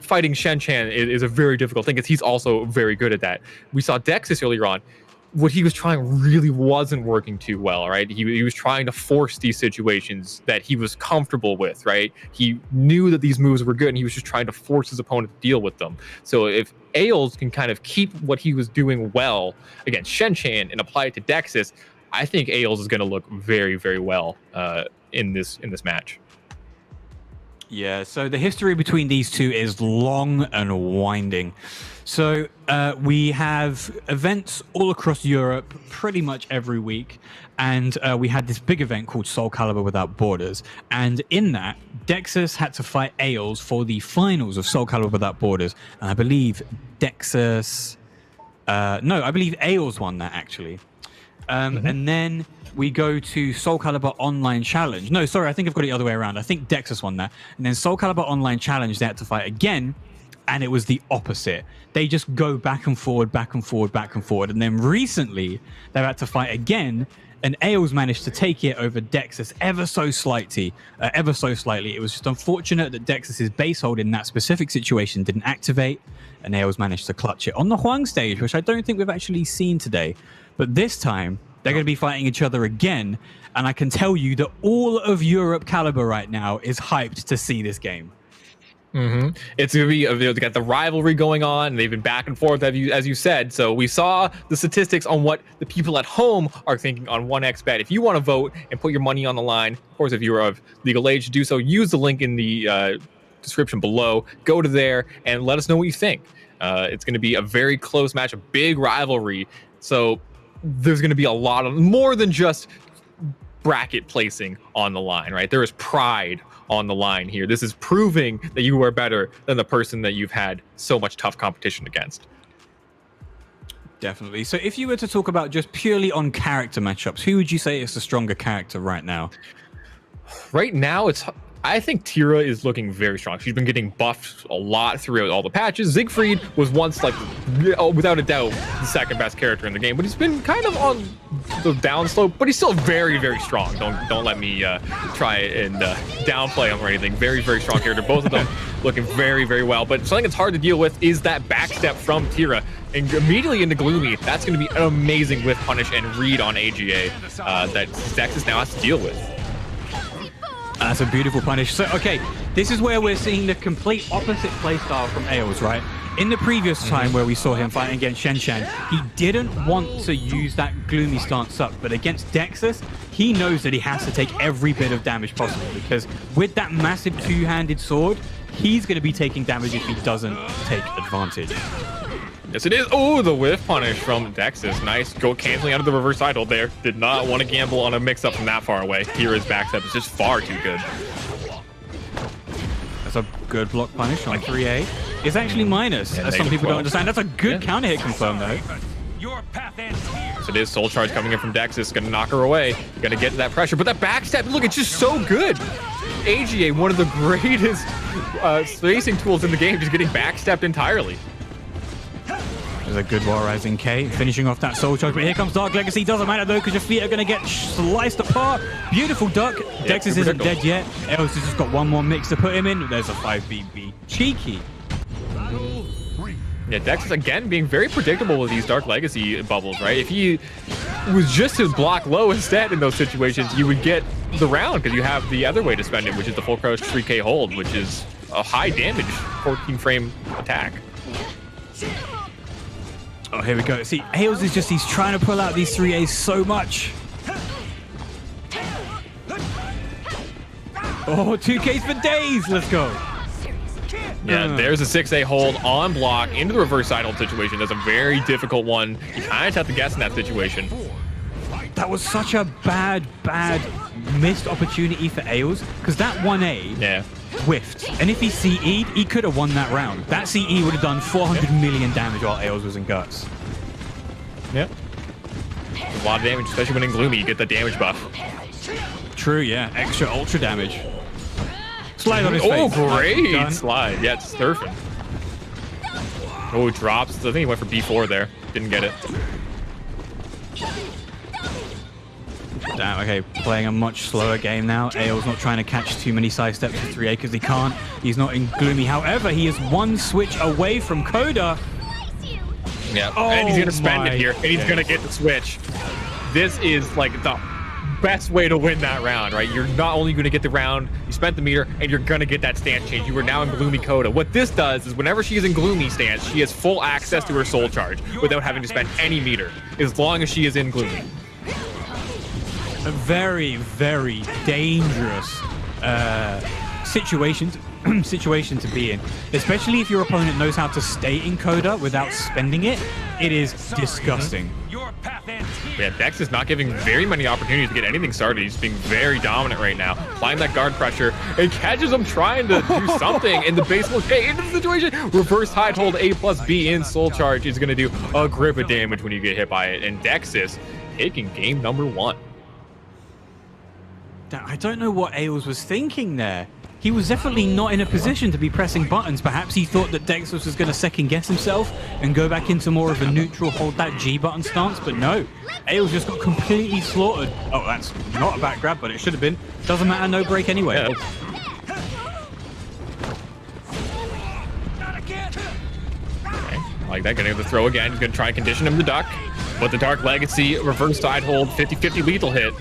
Speaker 10: fighting Shen Chen is a very difficult thing, because he's also very good at that. We saw Dexus earlier on. What he was trying really wasn't working too well, right? He was trying to force these situations that he was comfortable with, right? He knew that these moves were good, and he was just trying to force his opponent to deal with them. So if Ailes can kind of keep what he was doing well against Shen Chen and apply it to Dexus, I think Ails is going to look very, very well in this match.
Speaker 11: Yeah, so the history between these two is long and winding. So we have events all across Europe pretty much every week. And we had this big event called SOULCALIBUR Without Borders. And in that, Dexus had to fight Ails for the finals of SOULCALIBUR Without Borders. And I believe Dexus... I believe Ails won that, actually. And then we go to SOULCALIBUR Online Challenge. No, sorry, I think I've got it the other way around. I think Dexus won that. And then SOULCALIBUR Online Challenge, they had to fight again. And it was the opposite. They just go back and forward, back and forward, back and forward. And then recently, they had to fight again. And Ails managed to take it over Dexus ever so slightly. It was just unfortunate that Dexus's base hold in that specific situation didn't activate. And Ails managed to clutch it on the Huang stage, which I don't think we've actually seen today. But this time, they're going to be fighting each other again. And I can tell you that all of Europe Caliber right now is hyped to see this game.
Speaker 10: It's going to be, they got the rivalry going on. They've been back and forth, as you said. So we saw the statistics on what the people at home are thinking on 1xBet. If you want to vote and put your money on the line, of course, if you're of legal age to do so, use the link in the description below. Go to there and let us know what you think. It's going to be a very close match, a big rivalry. So there's going to be a lot of more than just bracket placing on the line, right? There is pride on the line here. This is proving that you are better than the person that you've had so much tough competition against.
Speaker 11: Definitely. So if you were to talk about just purely on character matchups, who would you say is the stronger character right now?
Speaker 10: Right now, I think Tira is looking very strong. She's been getting buffed a lot throughout all the patches. Siegfried was once, like, without a doubt, the second best character in the game, but he's been kind of on the downslope, but he's still very, very strong. Don't let me try and downplay him or anything. Very, very strong character. Both of them looking very, very well, but something that's hard to deal with is that backstep from Tira. And immediately into Gloomy, that's going to be an amazing whiff punish and read on AGA that Dexus now has to deal with.
Speaker 11: That's a beautiful punish. So, okay, this is where we're seeing the complete opposite playstyle from Ails, right? In the previous time where we saw him fighting against Shen Shen, he didn't want to use that Gloomy stance up, but against Dexus, he knows that he has to take every bit of damage possible, because with that massive two-handed sword, he's going to be taking damage if he doesn't take advantage.
Speaker 10: Yes, it is. Oh, the whiff punish from Dexus. Nice. Go canceling out of the reverse side hold there. Did not want to gamble on a mix-up from that far away. Tira's backstep is just far too good.
Speaker 11: That's a good block punish on 3A. It's actually minus, as some people don't understand. That's a good counter hit confirm, though.
Speaker 10: So it is Soul Charge coming in from Dexus. Going to knock her away. Going to get to that pressure. But that backstep, look, it's just so good. AGA, one of the greatest spacing tools in the game, just getting backstepped entirely.
Speaker 11: There's a good wall rising K, finishing off that Soul Charge, but here comes Dark Legacy. Doesn't matter though, because your feet are going to get sliced apart. Beautiful duck. Dexus isn't dead yet. Ails has just got one more mix to put him in. There's a 5BB. Cheeky.
Speaker 10: Yeah, Dexus again being very predictable with these Dark Legacy bubbles, right? If he was just to block low instead in those situations, you would get the round because you have the other way to spend it, which is the full crouch 3K hold, which is a high damage 14 frame attack.
Speaker 11: Oh, here we go. See, Ails is just, he's trying to pull out these 3As so much. Oh, 2Ks for days. Let's go.
Speaker 10: Yeah, there's a 6A hold on block into the reverse side hold situation. That's a very difficult one. You kind of have to guess in that situation.
Speaker 11: That was such a bad missed opportunity for Ails, because that 1A whiffed. And if he CE'd, he could have won that round. That CE would have done 400 million damage while Ails was in guts.
Speaker 10: Yep. A lot of damage, especially when in Gloomy, you get the damage buff.
Speaker 11: True, yeah. Extra ultra damage. Slide on his face.
Speaker 10: Oh, great slide. Yeah, it's surfing. Oh, drops. I think he went for B4 there. Didn't get it.
Speaker 11: Damn, okay, playing a much slower game now. Ails not trying to catch too many side steps with 3A because he can't. He's not in Gloomy. However, he is one switch away from Coda.
Speaker 10: Yeah, and he's going to spend it here, and he's going to get the switch. This is like the best way to win that round, right? You're not only going to get the round, you spent the meter, and you're going to get that stance change. You are now in Gloomy Coda. What this does is whenever she is in Gloomy stance, she has full access to her Soul Charge without having to spend any meter, as long as she is in Gloomy.
Speaker 11: a very, very dangerous situation to be in, especially if your opponent knows how to stay in Coda without spending it. It is disgusting.
Speaker 10: Yeah, Dex is not giving very many opportunities to get anything started. He's being very dominant right now, applying that guard pressure, and catches him trying to do something in the baseball K into the situation. Reverse hide hold A+B in Soul Charge is going to do a grip of damage when you get hit by it, and Dexis taking game number 1.
Speaker 11: I don't know what Ails was thinking there. He was definitely not in a position to be pressing buttons. Perhaps he thought that Dexis was going to second guess himself and go back into more of a neutral hold that G button stance, but no. Ails just got completely slaughtered. Oh, that's not a back grab, but it should have been. Doesn't matter, no break anyway.
Speaker 10: Yeah. Okay. Like that, getting the throw again. He's going to try and condition him to duck, but the Dark Legacy reverse side hold 50-50 lethal hit.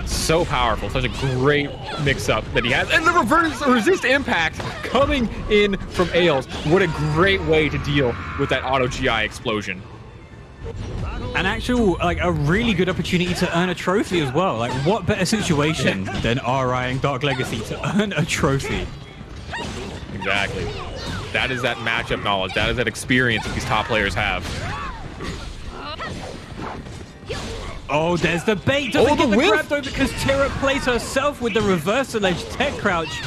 Speaker 10: So powerful, such a great mix-up that he has, and the reverse resist impact coming in from Ails. What a great way to deal with that auto GI explosion.
Speaker 11: An actual, like, a really good opportunity to earn a trophy as well. Like, what better situation than RI and Dark Legacy to earn a trophy?
Speaker 10: Exactly. That is that matchup knowledge. That is that experience that these top players have.
Speaker 11: Oh, there's the bait. Doesn't get the grab though because Tira plays herself with the reversal edge tech crouch.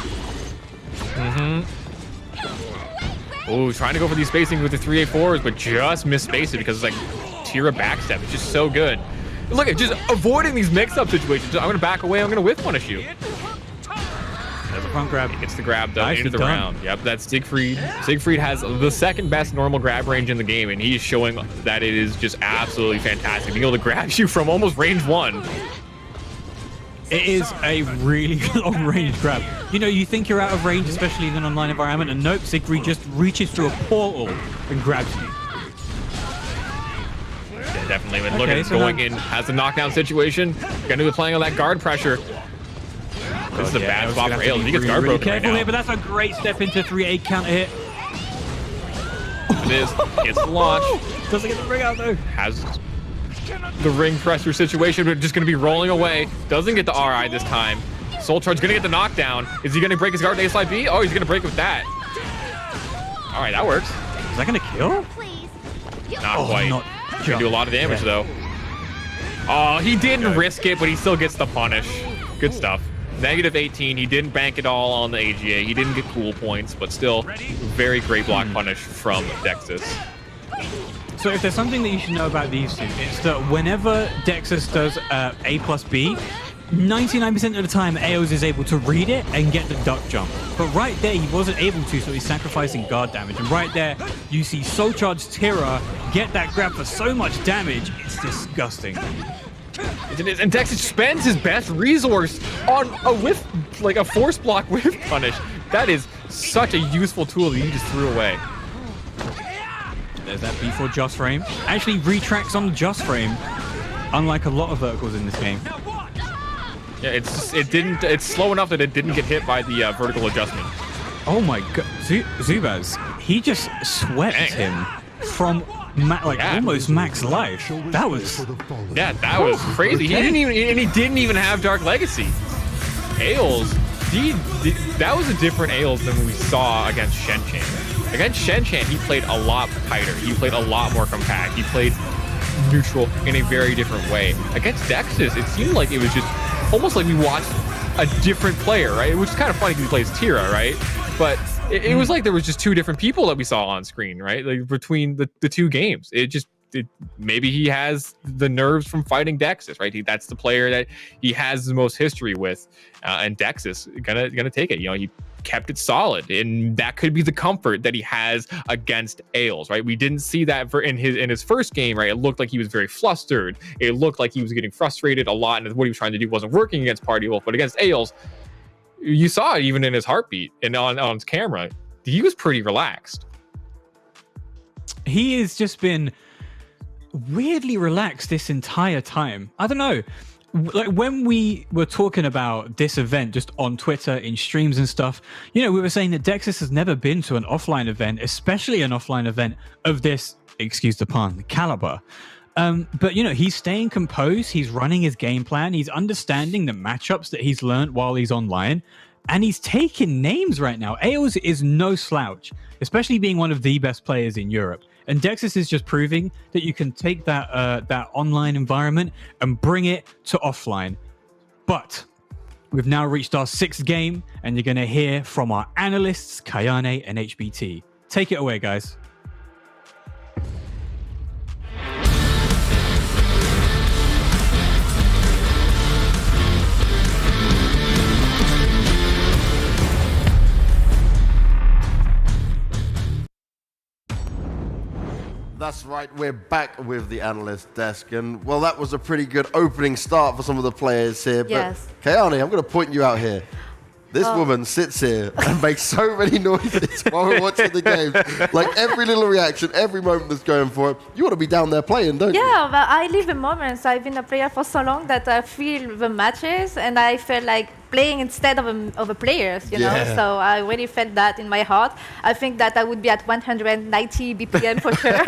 Speaker 10: Oh, trying to go for these spacing with the 3A4s, but just misspaced it because it's like Tira backstep. It's just so good. Look at just avoiding these mix-up situations. I'm going to back away. I'm going to whiff punish you.
Speaker 11: There's a front grab.
Speaker 10: He gets the grab though
Speaker 11: Nicely
Speaker 10: into the
Speaker 11: done.
Speaker 10: round. Yep, that's Siegfried. Siegfried has the second best normal grab range in the game, and he's showing that it is just absolutely fantastic. Being able to grab you from almost range 1.
Speaker 11: It is a really long range grab. You know, you think you're out of range, especially in an online environment, and nope, Siegfried just reaches through a portal and grabs you.
Speaker 10: Yeah, definitely. But look at it going in, has the knockdown situation. Gonna be playing on that guard pressure. This is a bad spot for Ails. He gets guard broken
Speaker 11: careful
Speaker 10: right now.
Speaker 11: here, but that's a great step into 3-8 counter hit.
Speaker 10: It is. Gets the launch.
Speaker 11: Doesn't get the ring out though.
Speaker 10: Has the ring pressure situation, but just going to be rolling away. Doesn't get the RI this time. Soul Charge going to get the knockdown. Is he going to break his guard A slide B? Oh, he's going to break with that. All right, that works.
Speaker 11: Is that going to kill?
Speaker 10: Not quite. Going to do a lot of damage though. Oh, he didn't risk it, but he still gets the punish. Good stuff. Negative 18. He didn't bank it all on the AGA. He didn't get cool points, but still very great block punish from Dexis.
Speaker 11: So if there's something that you should know about these two, it's that whenever Dexis does A+B, 99% of the time Ails is able to read it and get the duck jump. But right there he wasn't able to, so he's sacrificing guard damage. And right there you see Soul Charge Tira get that grab for so much damage, it's disgusting.
Speaker 10: And Dexis spends his best resource on a whiff, like a force block whiff punish. That is such a useful tool that he just threw away.
Speaker 11: There's that B4 just frame. Actually retracts on the just frame, unlike a lot of verticals in this game.
Speaker 10: Yeah, it's slow enough that it didn't get hit by the vertical adjustment.
Speaker 11: Oh my god, Zubaz, he just swept him from almost max life. That was
Speaker 10: crazy. He didn't even have Dark Legacy. Ails, that was a different Ails than we saw against Shen-Chan. Against Shen-Chan, he played a lot tighter. He played a lot more compact. He played neutral in a very different way. Against Dexis, it seemed like it was just almost like we watched a different player, right? Which is kind of funny because he plays Tira, right? But it was like there was just two different people that we saw on screen, right? Like between the two games. Maybe he has the nerves from fighting Dexis, right? That's the player that he has the most history with, and Dexis gonna take it. You know, he kept it solid, and that could be the comfort that he has against Ails, right? We didn't see that in his first game, right? It looked like he was very flustered. It looked like he was getting frustrated a lot, and what he was trying to do wasn't working against Party Wolf. But against Ails, you saw it even in his heartbeat and on his camera. He was pretty relaxed.
Speaker 11: He has just been weirdly relaxed this entire time. I don't know. Like when we were talking about this event just on Twitter, in streams and stuff, you know, we were saying that Dexis has never been to an offline event, especially an offline event of this, excuse the pun, caliber. But, he's staying composed. He's running his game plan. He's understanding the matchups that he's learned while he's online. And he's taking names right now. Ails is no slouch, especially being one of the best players in Europe. And Dexus is just proving that you can take that online environment and bring it to offline. But we've now reached our 6th game, and you're going to hear from our analysts, Kayane and HBT. Take it away, guys.
Speaker 6: That's right, we're back with the analyst desk, and well, that was a pretty good opening start for some of the players here.
Speaker 8: Yes.
Speaker 6: But Kayane, I'm going to point you out here. This woman sits here and makes so many noises while we're watching the game. Like every little reaction, every moment that's going for it. You want to be down there playing, don't you?
Speaker 8: Yeah, but I live in moments. I've been a player for so long that I feel the matches, and I feel like playing instead of a players, you know. So I really felt that in my heart. I think that I would be at 190 BPM for sure.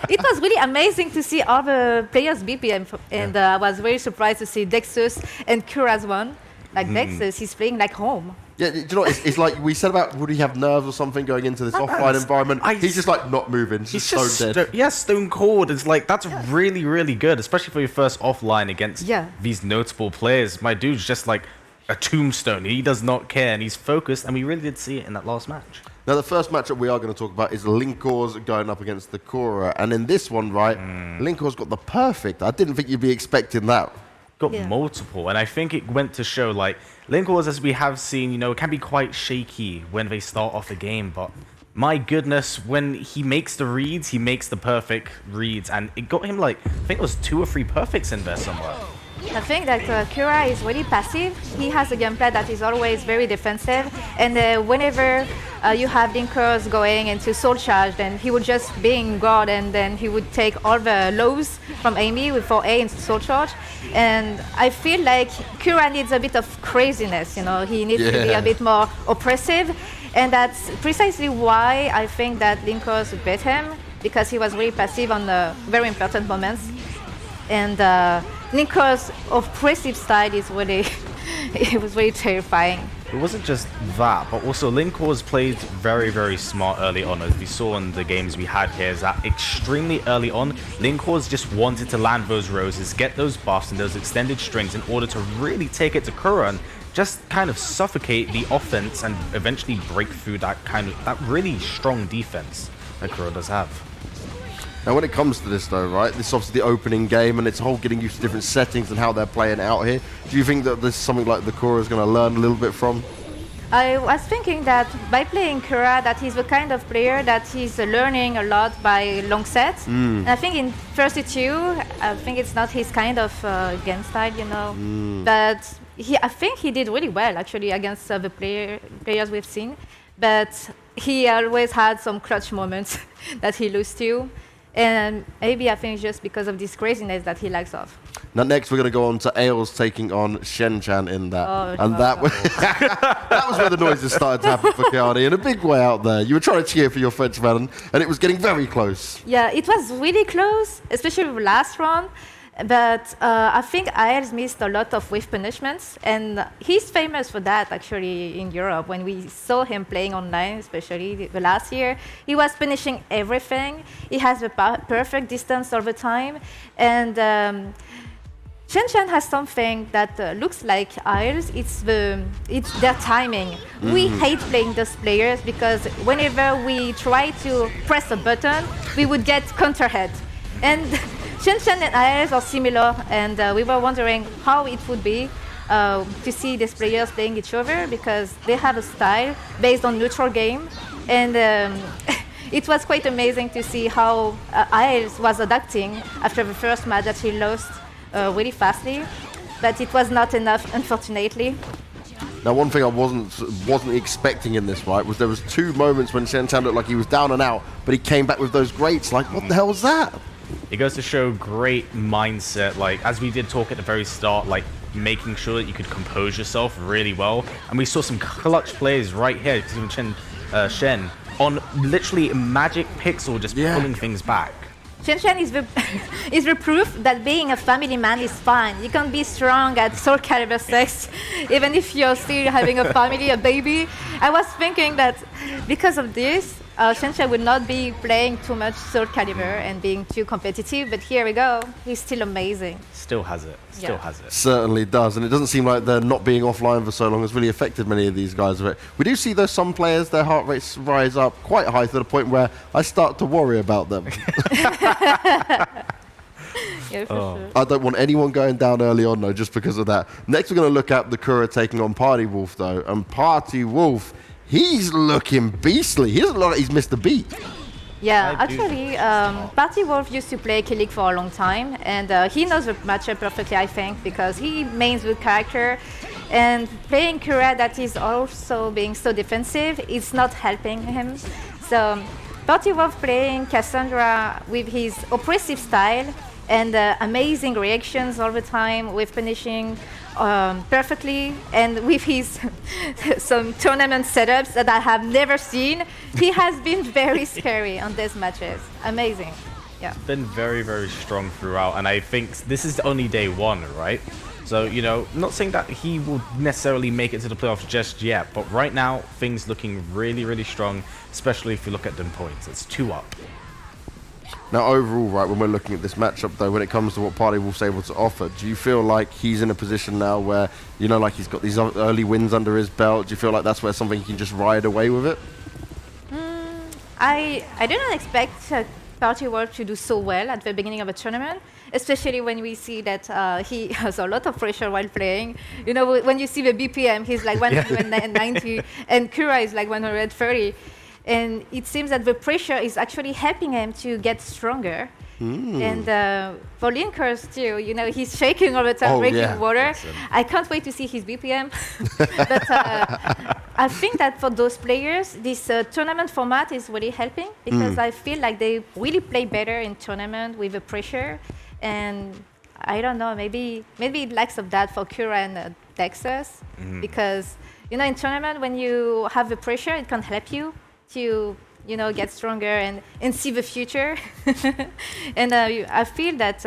Speaker 8: It was really amazing to see all the players' BPM, and I was very surprised to see Dexus and Kura's one. Like Dexus, he's playing like home.
Speaker 6: Yeah, do you know what? It's like we said about would he have nerves or something going into this offline environment? He's just like not moving. He's just stone dead.
Speaker 9: Stone cold. It's like that's really, really good, especially for your first offline against these notable players. My dude's just like a tombstone. He does not care, and he's focused, and we really did see it in that last match.
Speaker 6: Now, the first matchup we are going to talk about is Linkors going up against the Cora, and in this one, right, Linkors got the perfect. I didn't think you'd be expecting that.
Speaker 9: Got multiple, and I think it went to show like Linkors, as we have seen, can be quite shaky when they start off the game, but my goodness, when he makes the reads, he makes the perfect reads, and it got him like, I think it was 2 or 3 perfects in there somewhere.
Speaker 8: I think that Kura is really passive. He has a gameplay that is always very defensive, and whenever you have Linkors going into Soul Charge, then he would just be in guard, and then he would take all the lows from Amy with 4A into Soul Charge. And I feel like Kura needs a bit of craziness, he needs to be a bit more oppressive, and that's precisely why I think that Linkors beat him, because he was really passive on the very important moments. And Linkors' oppressive style is really, it was really terrifying.
Speaker 9: It wasn't just that, but also Linkors played very, very smart early on, as we saw in the games we had here, is that extremely early on, Linkors just wanted to land those roses, get those buffs and those extended strings in order to really take it to Kura and just kind of suffocate the offense and eventually break through that really strong defense that Kura does have.
Speaker 6: Now, when it comes to this, though, right, this is obviously the opening game, and it's whole getting used to different settings and how they're playing out here. Do you think that this is something like the Kura is going to learn a little bit from?
Speaker 8: I was thinking that by playing Kura, that he's the kind of player that he's learning a lot by long sets. And I think in 32, I think it's not his kind of game style, But I think he did really well, actually, against the players we've seen. But he always had some clutch moments that he lost to. And maybe I think just because of this craziness that he likes off.
Speaker 6: Now, next we're going to go on to Ails taking on Shen-chan in that. That was where the noises started to happen for Kayane in a big way out there. You were trying to cheer for your Frenchman, and it was getting very close.
Speaker 8: Yeah, it was really close, especially the last round. But I think Ails missed a lot of wave punishments, and he's famous for that actually in Europe. When we saw him playing online, especially the last year, he was punishing everything. He has the perfect distance all the time, and Shen-chan has something that looks like Ails. It's their timing. We hate playing those players because whenever we try to press a button, we would get counter hit. And Shen-chan and Ails are similar, and we were wondering how it would be to see these players playing each other, because they have a style based on neutral game, and it was quite amazing to see how Ails was adapting after the first match that he lost really fastly, but it was not enough, unfortunately.
Speaker 6: Now, one thing I wasn't expecting in this, right, was there was 2 moments when Shen-chan looked like he was down and out, but he came back with those greats. Like, what the hell was that?
Speaker 9: It goes to show great mindset, like as we did talk at the very start, like making sure that you could compose yourself really well. And we saw some clutch plays right here, even Shen on literally magic pixel just pulling things back.
Speaker 8: Shen is is the proof that being a family man is fine. You can be strong at SOULCALIBUR 6, even if you're still having a family, a baby. I was thinking that because of this, Shen would not be playing too much SOULCALIBUR and being too competitive, but here we go. He's still amazing.
Speaker 9: Still has it. Still has it.
Speaker 6: Certainly does, and it doesn't seem like they're not being offline for so long has really affected many of these guys. We do see, though, some players, their heart rates rise up quite high to the point where I start to worry about them.
Speaker 8: Yeah, for sure.
Speaker 6: I don't want anyone going down early on, though, just because of that. Next, we're going to look at the Kura taking on Party Wolf, though, and Party Wolf, he's looking beastly. He doesn't look like he's missed a beat.
Speaker 8: Yeah, actually, Party Wolf used to play Kyiv for a long time, and he knows the matchup perfectly, I think, because he mains with character, and playing Kura that is also being so defensive is not helping him. So Party Wolf playing Cassandra with his oppressive style and amazing reactions all the time, with punishing perfectly, and with his some tournament setups that I have never seen. He has been very scary on these matches. Amazing. Yeah.
Speaker 9: Been very, very strong throughout, and I think this is only day one, right? So, you know, not saying that he will necessarily make it to the playoffs just yet, but right now, things looking really, really strong, especially if you look at them points. It's 2 up.
Speaker 6: Now, overall, right, when we're looking at this matchup, though, when it comes to what Party Wolf's able to offer, do you feel like he's in a position now where, you know, like he's got these early wins under his belt? Do you feel like that's where something he can just ride away with it?
Speaker 8: I didn't expect Party Wolf to do so well at the beginning of a tournament, especially when we see that he has a lot of pressure while playing. You know, when you see the BPM, he's like 190, and Kura is like 130. And it seems that the pressure is actually helping him to get stronger. And for Linkers too, you know, he's shaking all the time, drinking water. I can't wait to see his BPM. But I think that for those players, this tournament format is really helping, because I feel like they really play better in tournament with the pressure. And I don't know, maybe it lacks of that for Kura and Texas, because, you know, in tournament, when you have the pressure, it can help you to, you know, get stronger and see the future. And I feel that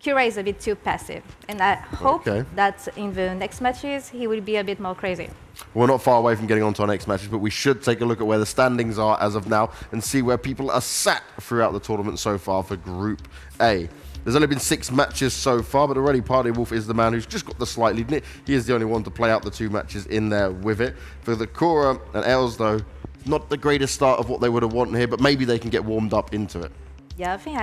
Speaker 8: Kura is a bit too passive, and I hope that in the next matches he will be a bit more crazy.
Speaker 6: We're not far away from getting on to our next matches, but we should take a look at where the standings are as of now and see where people are sat throughout the tournament so far for Group A. There's only been 6 matches so far, but already Party Wolf is the man who's just got the slight lead. He is the only one to play out the 2 matches in there with it. For the Kura and Els, though, not the greatest start of what they would have wanted here, but maybe they can get warmed up into it.
Speaker 8: Yeah, I think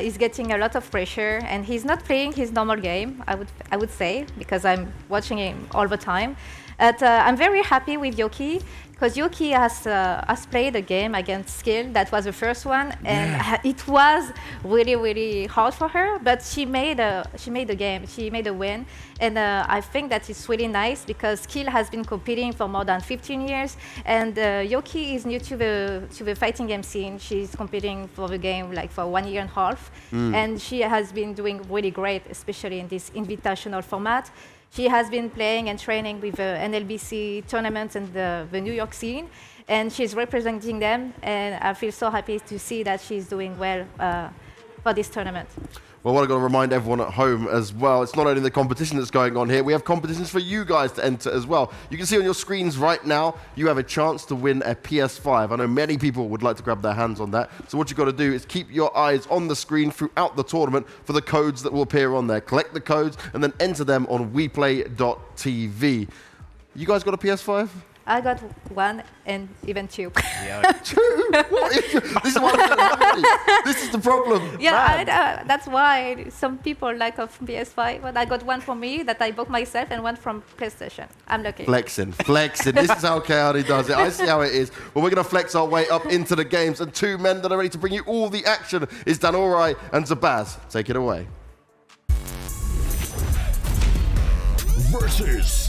Speaker 8: he's getting a lot of pressure, and he's not playing his normal game, I would say, because I'm watching him all the time. But I'm very happy with Yoki, because Yoki has played a game against Skill. That was the first one, and it was really, really hard for her. But she made a game. She made a win, and I think that it's really nice, because Skill has been competing for more than 15 years, and Yoki is new to the fighting game scene. She's competing for the game like for 1.5 years, and she has been doing really great, especially in this invitational format. She has been playing and training with the NLBC tournaments and the New York scene, and she's representing them, and I feel so happy to see that she's doing well for this tournament.
Speaker 6: Well, what I've got to remind everyone at home as well, it's not only the competition that's going on here, we have competitions for you guys to enter as well. You can see on your screens right now, you have a chance to win a PS5. I know many people would like to grab their hands on that. So what you've got to do is keep your eyes on the screen throughout the tournament for the codes that will appear on there. Collect the codes and then enter them on WePlay.tv. You guys got a PS5?
Speaker 8: I got 1 and even 2.
Speaker 9: Yeah.
Speaker 6: 2? What is this is why we don't have any. This is the problem.
Speaker 8: Yeah, that's why some people like of PS5. But I got 1 for me that I bought myself, and 1 from PlayStation. I'm lucky.
Speaker 6: Flexing. This is how Chaotic does it. I see how it is. Well, we're going to flex our way up into the games, and 2 men that are ready to bring you all the action is Danorai and Zabaz. Take it away.
Speaker 3: Versus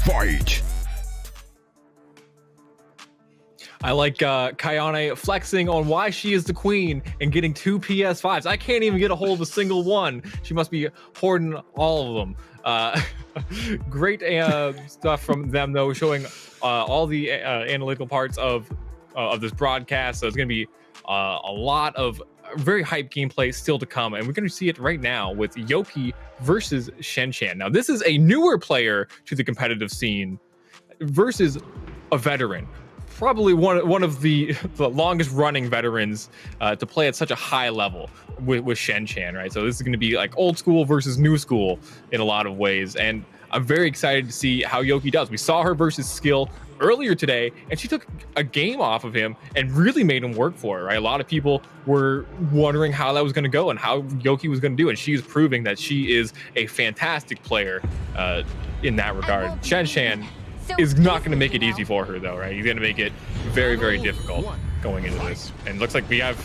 Speaker 3: fight.
Speaker 10: I like Kayane flexing on why she is the queen and getting 2 PS5s. I can't even get a hold of a single one. She must be hoarding all of them. Great stuff from them, though, showing all the analytical parts of this broadcast. So it's going to be a lot of very hype gameplay still to come, and we're going to see it right now with Yoki versus Shen-Chan. Now, this is a newer player to the competitive scene versus a veteran, probably one of the longest running veterans to play at such a high level with Shen-Chan, right? So this is going to be like old school versus new school in a lot of ways, and I'm very excited to see how Yoki does. We saw her versus Skill earlier today, and she took a game off of him and really made him work for it, right? A lot of people were wondering how that was going to go and how Yoki was going to do, and she's proving that she is a fantastic player in that regard. Shen-Chan is not going to make it easy for her, though, right? He's going to make it very, very difficult going into this. And it looks like we have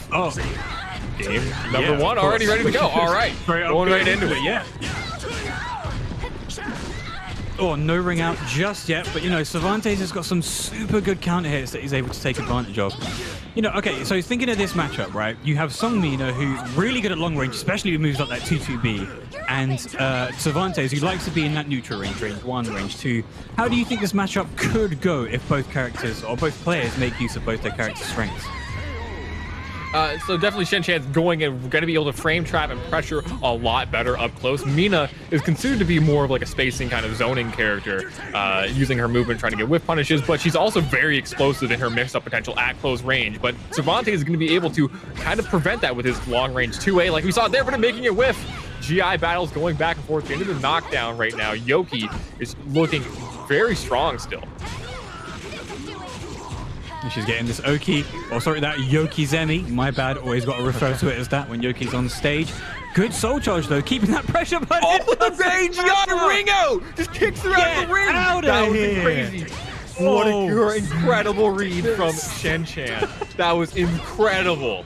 Speaker 10: game number one already ready to go. All right, going right into it.
Speaker 11: Yeah. Oh, no ring out just yet, but you know, Cervantes has got some super good counter hits that he's able to take advantage of. You know, okay, so thinking of this matchup, right? You have Seongmina, who's really good at long range, especially with moves like that 2-2B, and Cervantes, who likes to be in that neutral range, range 1, range 2. How do you think this matchup could go if both characters, or both players, make use of both their character strengths?
Speaker 10: So definitely Shen-Chan's going to be able to frame trap and pressure a lot better up close. Mina is considered to be more of like a spacing kind of zoning character, using her movement, trying to get whiff punishes, but she's also very explosive in her mix-up potential at close range. But Cervantes is going to be able to kind of prevent that with his long range 2A, like we saw there, but making it whiff. GI battles going back and forth into the knockdown right now. Yoki is looking very strong still.
Speaker 11: She's getting this Oki, oh sorry, that Yoki Zemi. My bad, always got to refer to it as that when Yoki's on stage. Good soul charge though, keeping that pressure button.
Speaker 10: Oh, the range, you got a ring out! Just kicks her out of the ring! That was crazy. What an incredible read from Shen-Chan. That was incredible.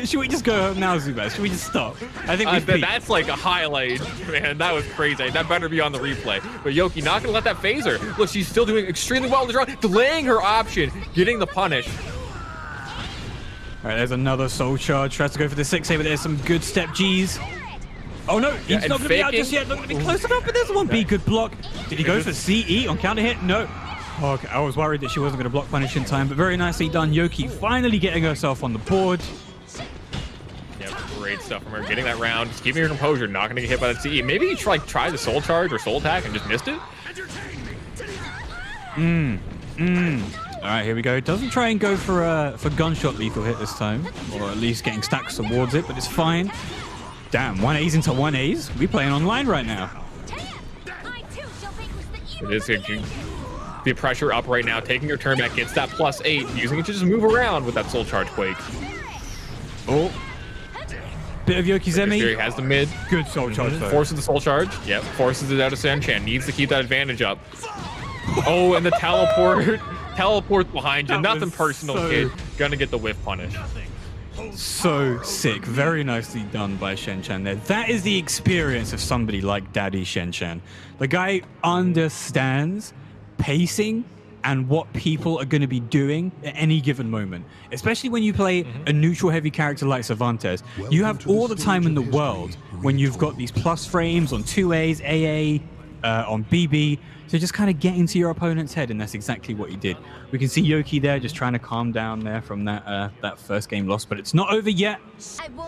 Speaker 11: Should we just go home now, Zubaz? Should we just stop? I think
Speaker 10: that's like a highlight, man. That was crazy. That better be on the replay. But Yoki not gonna let that phase her. Look, she's still doing extremely well in the draw, delaying her option, getting the punish.
Speaker 11: All right, there's another soul charge. Tries to go for the 6A, but there's some good step Gs. Oh no, he's not gonna be out just yet. Not gonna be close enough, but there's one B. Good block. Did he go for CE on counter hit? No. Okay, I was worried that she wasn't gonna block punish in time, but very nicely done. Yoki finally getting herself on the board.
Speaker 10: Great stuff from her, getting that round, just keeping her composure, not going to get hit by that CE. Maybe he try the soul charge or soul attack and just missed it.
Speaker 11: All right, here we go. Doesn't try and go for gunshot lethal hit this time, or at least getting stacks towards it, but it's fine. Damn, 1As into 1As. We playing online right now.
Speaker 10: It is the pressure up right now, taking her turn back, gets that +8, using it to just move around with that soul charge quake.
Speaker 11: Oh. Bit of Yoki Zemi.
Speaker 10: He has the mid.
Speaker 11: Good soul charge though.
Speaker 10: Forces the soul charge. Yep, forces it out of Shen-Chan. Needs to keep that advantage up. Oh, and the teleport. Teleport behind you. Nothing personal, kid. Gonna get the whiff punish.
Speaker 11: So sick. Very nicely done by Shen-Chan there. That is the experience of somebody like Daddy Shen-Chan. The guy understands pacing and what people are going to be doing at any given moment. Especially when you play a neutral heavy character like Cervantes. You have all the time in the world when you've got these plus frames on 2As, AA, on BB, to just kind of get into your opponent's head, and that's exactly what he did. We can see Yoki there just trying to calm down there from that first game loss, but it's not over yet.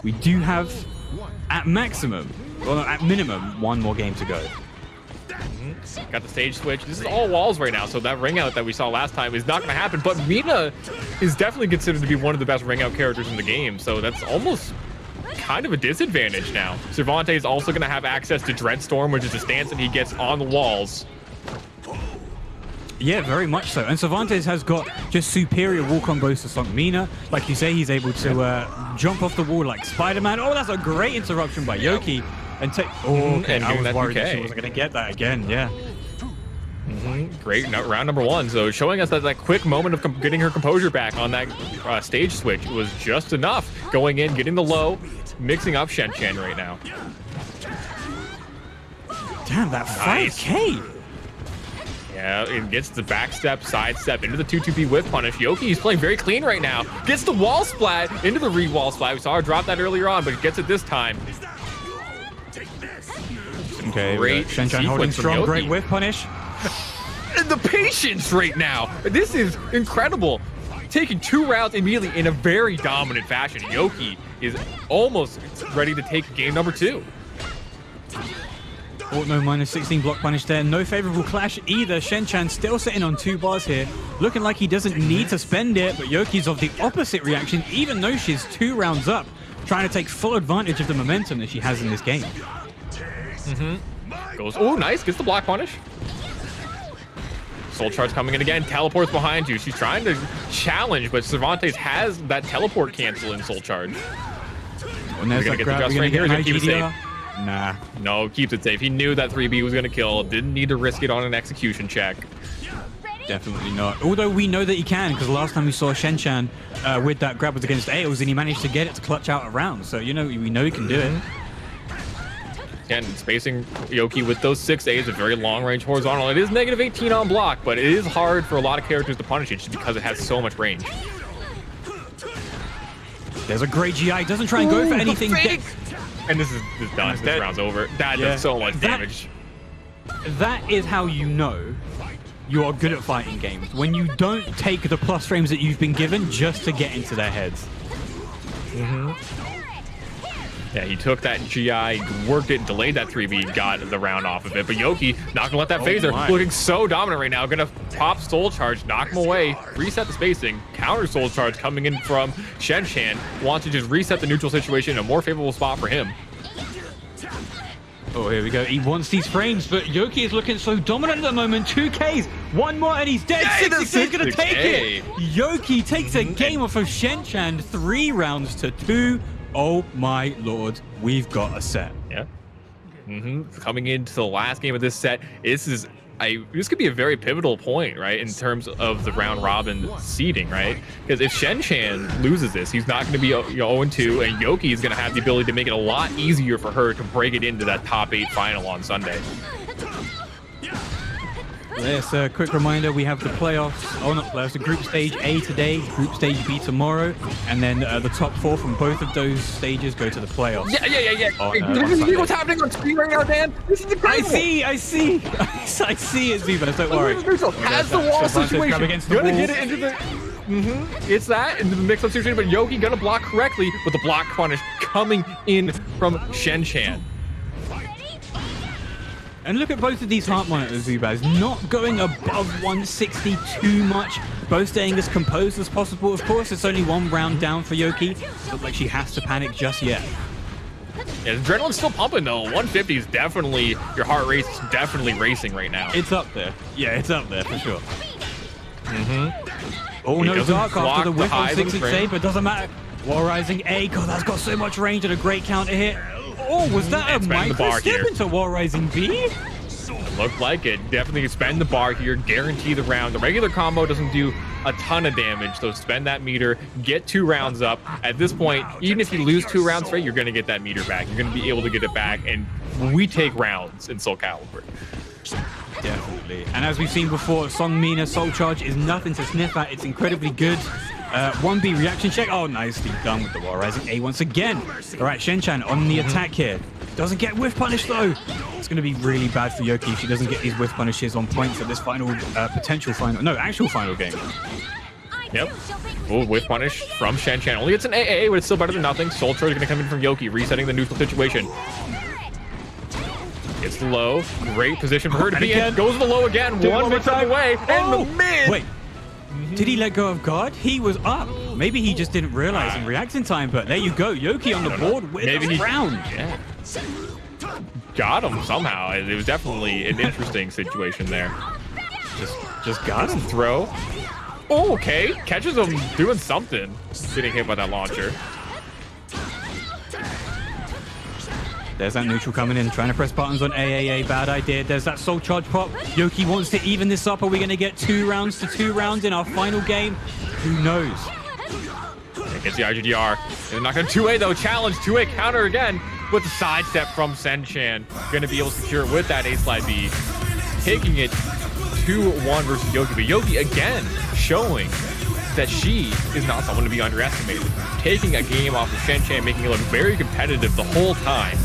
Speaker 11: We do have, at maximum, well, at minimum, one more game to go.
Speaker 10: Got the stage switch. This is all walls right now, so that ring out that we saw last time is not going to happen. But Mina is definitely considered to be one of the best ring out characters in the game, so that's almost kind of a disadvantage now. Cervantes is also going to have access to Dreadstorm, which is a stance that he gets on the walls.
Speaker 11: Yeah, very much so. And Cervantes has got just superior wall combos to Seongmina. Like you say, he's able to jump off the wall like Spider-Man. Oh, that's a great interruption by Yoki. And take. Oh, okay. I was worried that she wasn't going to get that again. Yeah.
Speaker 10: Great round number one. So showing us that quick moment of getting her composure back on that stage switch was just enough. Going in, getting the low, mixing up Shen-Chan right now.
Speaker 11: Damn, that 5K.
Speaker 10: Yeah, and gets the back step, side step into the 2-2B whip punish. Yoki is playing very clean right now. Gets the wall splat into the re-wall splat. We saw her drop that earlier on, but gets it this time.
Speaker 11: Okay,
Speaker 10: great
Speaker 11: Shen holding strong, great whip punish.
Speaker 10: And the patience right now. This is incredible. Taking 2 rounds immediately in a very dominant fashion. Yoki is almost ready to take game number 2.
Speaker 11: Oh, no, minus 16 block punish there. No favorable clash either. Shen still sitting on 2 bars here. Looking like he doesn't need to spend it, but Yoki's of the opposite reaction, even though she's 2 rounds up, trying to take full advantage of the momentum that she has in this game.
Speaker 10: Goes, oh, nice. Gets the block punish. Soul Charge coming in again. Teleports behind you. She's trying to challenge, but Cervantes has that teleport cancel in Soul Charge.
Speaker 11: And there's that grab. We're going to get an IGDR. Nah.
Speaker 10: No, keeps it safe. He knew that 3B was going to kill. Didn't need to risk it on an execution check.
Speaker 11: Definitely not. Although we know that he can, because last time we saw Shen with that grab was against Ails, and he managed to get it to clutch out a round. So, you know, we know he can do it.
Speaker 10: Again, spacing Yoki with those 6As, a very long-range horizontal. It is negative 18 on block, but it is hard for a lot of characters to punish it just because it has so much range.
Speaker 11: There's a great GI. Doesn't try and go for anything.
Speaker 10: And this is done. This round's over. That does so much damage.
Speaker 11: That is how you know you are good at fighting games. When you don't take the plus frames that you've been given just to get into their heads.
Speaker 10: Yeah, he took that GI, worked it, delayed that 3B, got the round off of it. But Yoki not gonna let that phaser. Looking so dominant right now. Gonna pop Soul Charge, knock him away, reset the spacing, counter Soul Charge coming in from Shen. Wants to just reset the neutral situation in a more favorable spot for him.
Speaker 11: Oh, here we go. He wants these frames, but Yoki is looking so dominant at the moment. 2Ks, 1 more, and he's dead. 6 is gonna take it. Yoki takes a game off of Shen, 3 rounds to 2. Oh my lord, we've got a set.
Speaker 10: Yeah. Coming into the last game of this set, this could be a very pivotal point, right, in terms of the round robin seeding, right? Because if Shen loses this, he's not going to be 0-2, and Yoki is going to have the ability to make it a lot easier for her to break it into that top 8 final on Sunday.
Speaker 11: Yes, a quick reminder, we have the playoffs, the group stage A today, group stage B tomorrow, and then the top 4 from both of those stages go to the playoffs.
Speaker 10: Yeah. Did you see what's happening on screen right now, Dan? This is incredible.
Speaker 11: I see it, Zubas, don't worry.
Speaker 10: Has the wall situation. Gonna get it into the... It's that into the mix-up situation, but Yoki gonna block correctly with the block punish coming in from Shen.
Speaker 11: And look at both of these heart monitors, Zubaz. Not going above 160 too much. Both staying as composed as possible. Of course, it's only 1 round down for Yoki. Looks like she has to panic just yet.
Speaker 10: Yeah, adrenaline's still pumping, though. 150 is definitely... Your heart rate is definitely racing right now.
Speaker 11: It's up there. Yeah, it's up there for sure. Oh, no, Dark after the whiff on 668, but doesn't matter. Wall Rising A. God, that's got so much range and a great counter hit. Oh, was that a micro step into Wall Rising B?
Speaker 10: Looked like it. Definitely spend the bar here, guarantee the round. The regular combo doesn't do a ton of damage, so spend that meter, get 2 rounds up. At this point, even if you lose 2 rounds straight, you're going to get that meter back. You're going to be able to get it back, and we take rounds in SOULCALIBUR.
Speaker 11: Definitely. And as we've seen before, Songmina Soul Charge is nothing to sniff at. It's incredibly good. 1B reaction check. Oh, nicely done with the Wall Rising A once again. All right, Shen on the attack here. Doesn't get whiff punish though. It's going to be really bad for Yoki if she doesn't get these whiff punishes on point for this final, actual final game.
Speaker 10: Yep. Oh, whiff punish from Shen. Only it's an AA, but it's still better than nothing. Soul Charge is going to come in from Yoki, resetting the neutral situation. Gets the low. Great position for her to be in. Goes the low again. One mix-up away. And the mid.
Speaker 11: Wait. Did he let go of guard? He was up. Maybe he just didn't realize and react in time, but there you go. Yoki on the board with a round.
Speaker 10: Yeah. Got him somehow. It was definitely an interesting situation there.
Speaker 11: Just got him.
Speaker 10: Throw. Oh, okay. Catches him doing something. Getting hit by that launcher.
Speaker 11: There's that neutral coming in, trying to press buttons on AAA. Bad idea. There's that Soul Charge pop. Yoki wants to even this up. Are we going to get 2 rounds to 2 rounds in our final game? Who knows?
Speaker 10: Gets the IGDR. They're not going to 2A though. Challenge 2A counter again with the sidestep from Shen. Going to be able to secure it with that A slide B. Taking it 2-1 versus Yoki. But Yoki, again, showing that she is not someone to be underestimated. Taking a game off of Shen Chan, making it look very competitive the whole time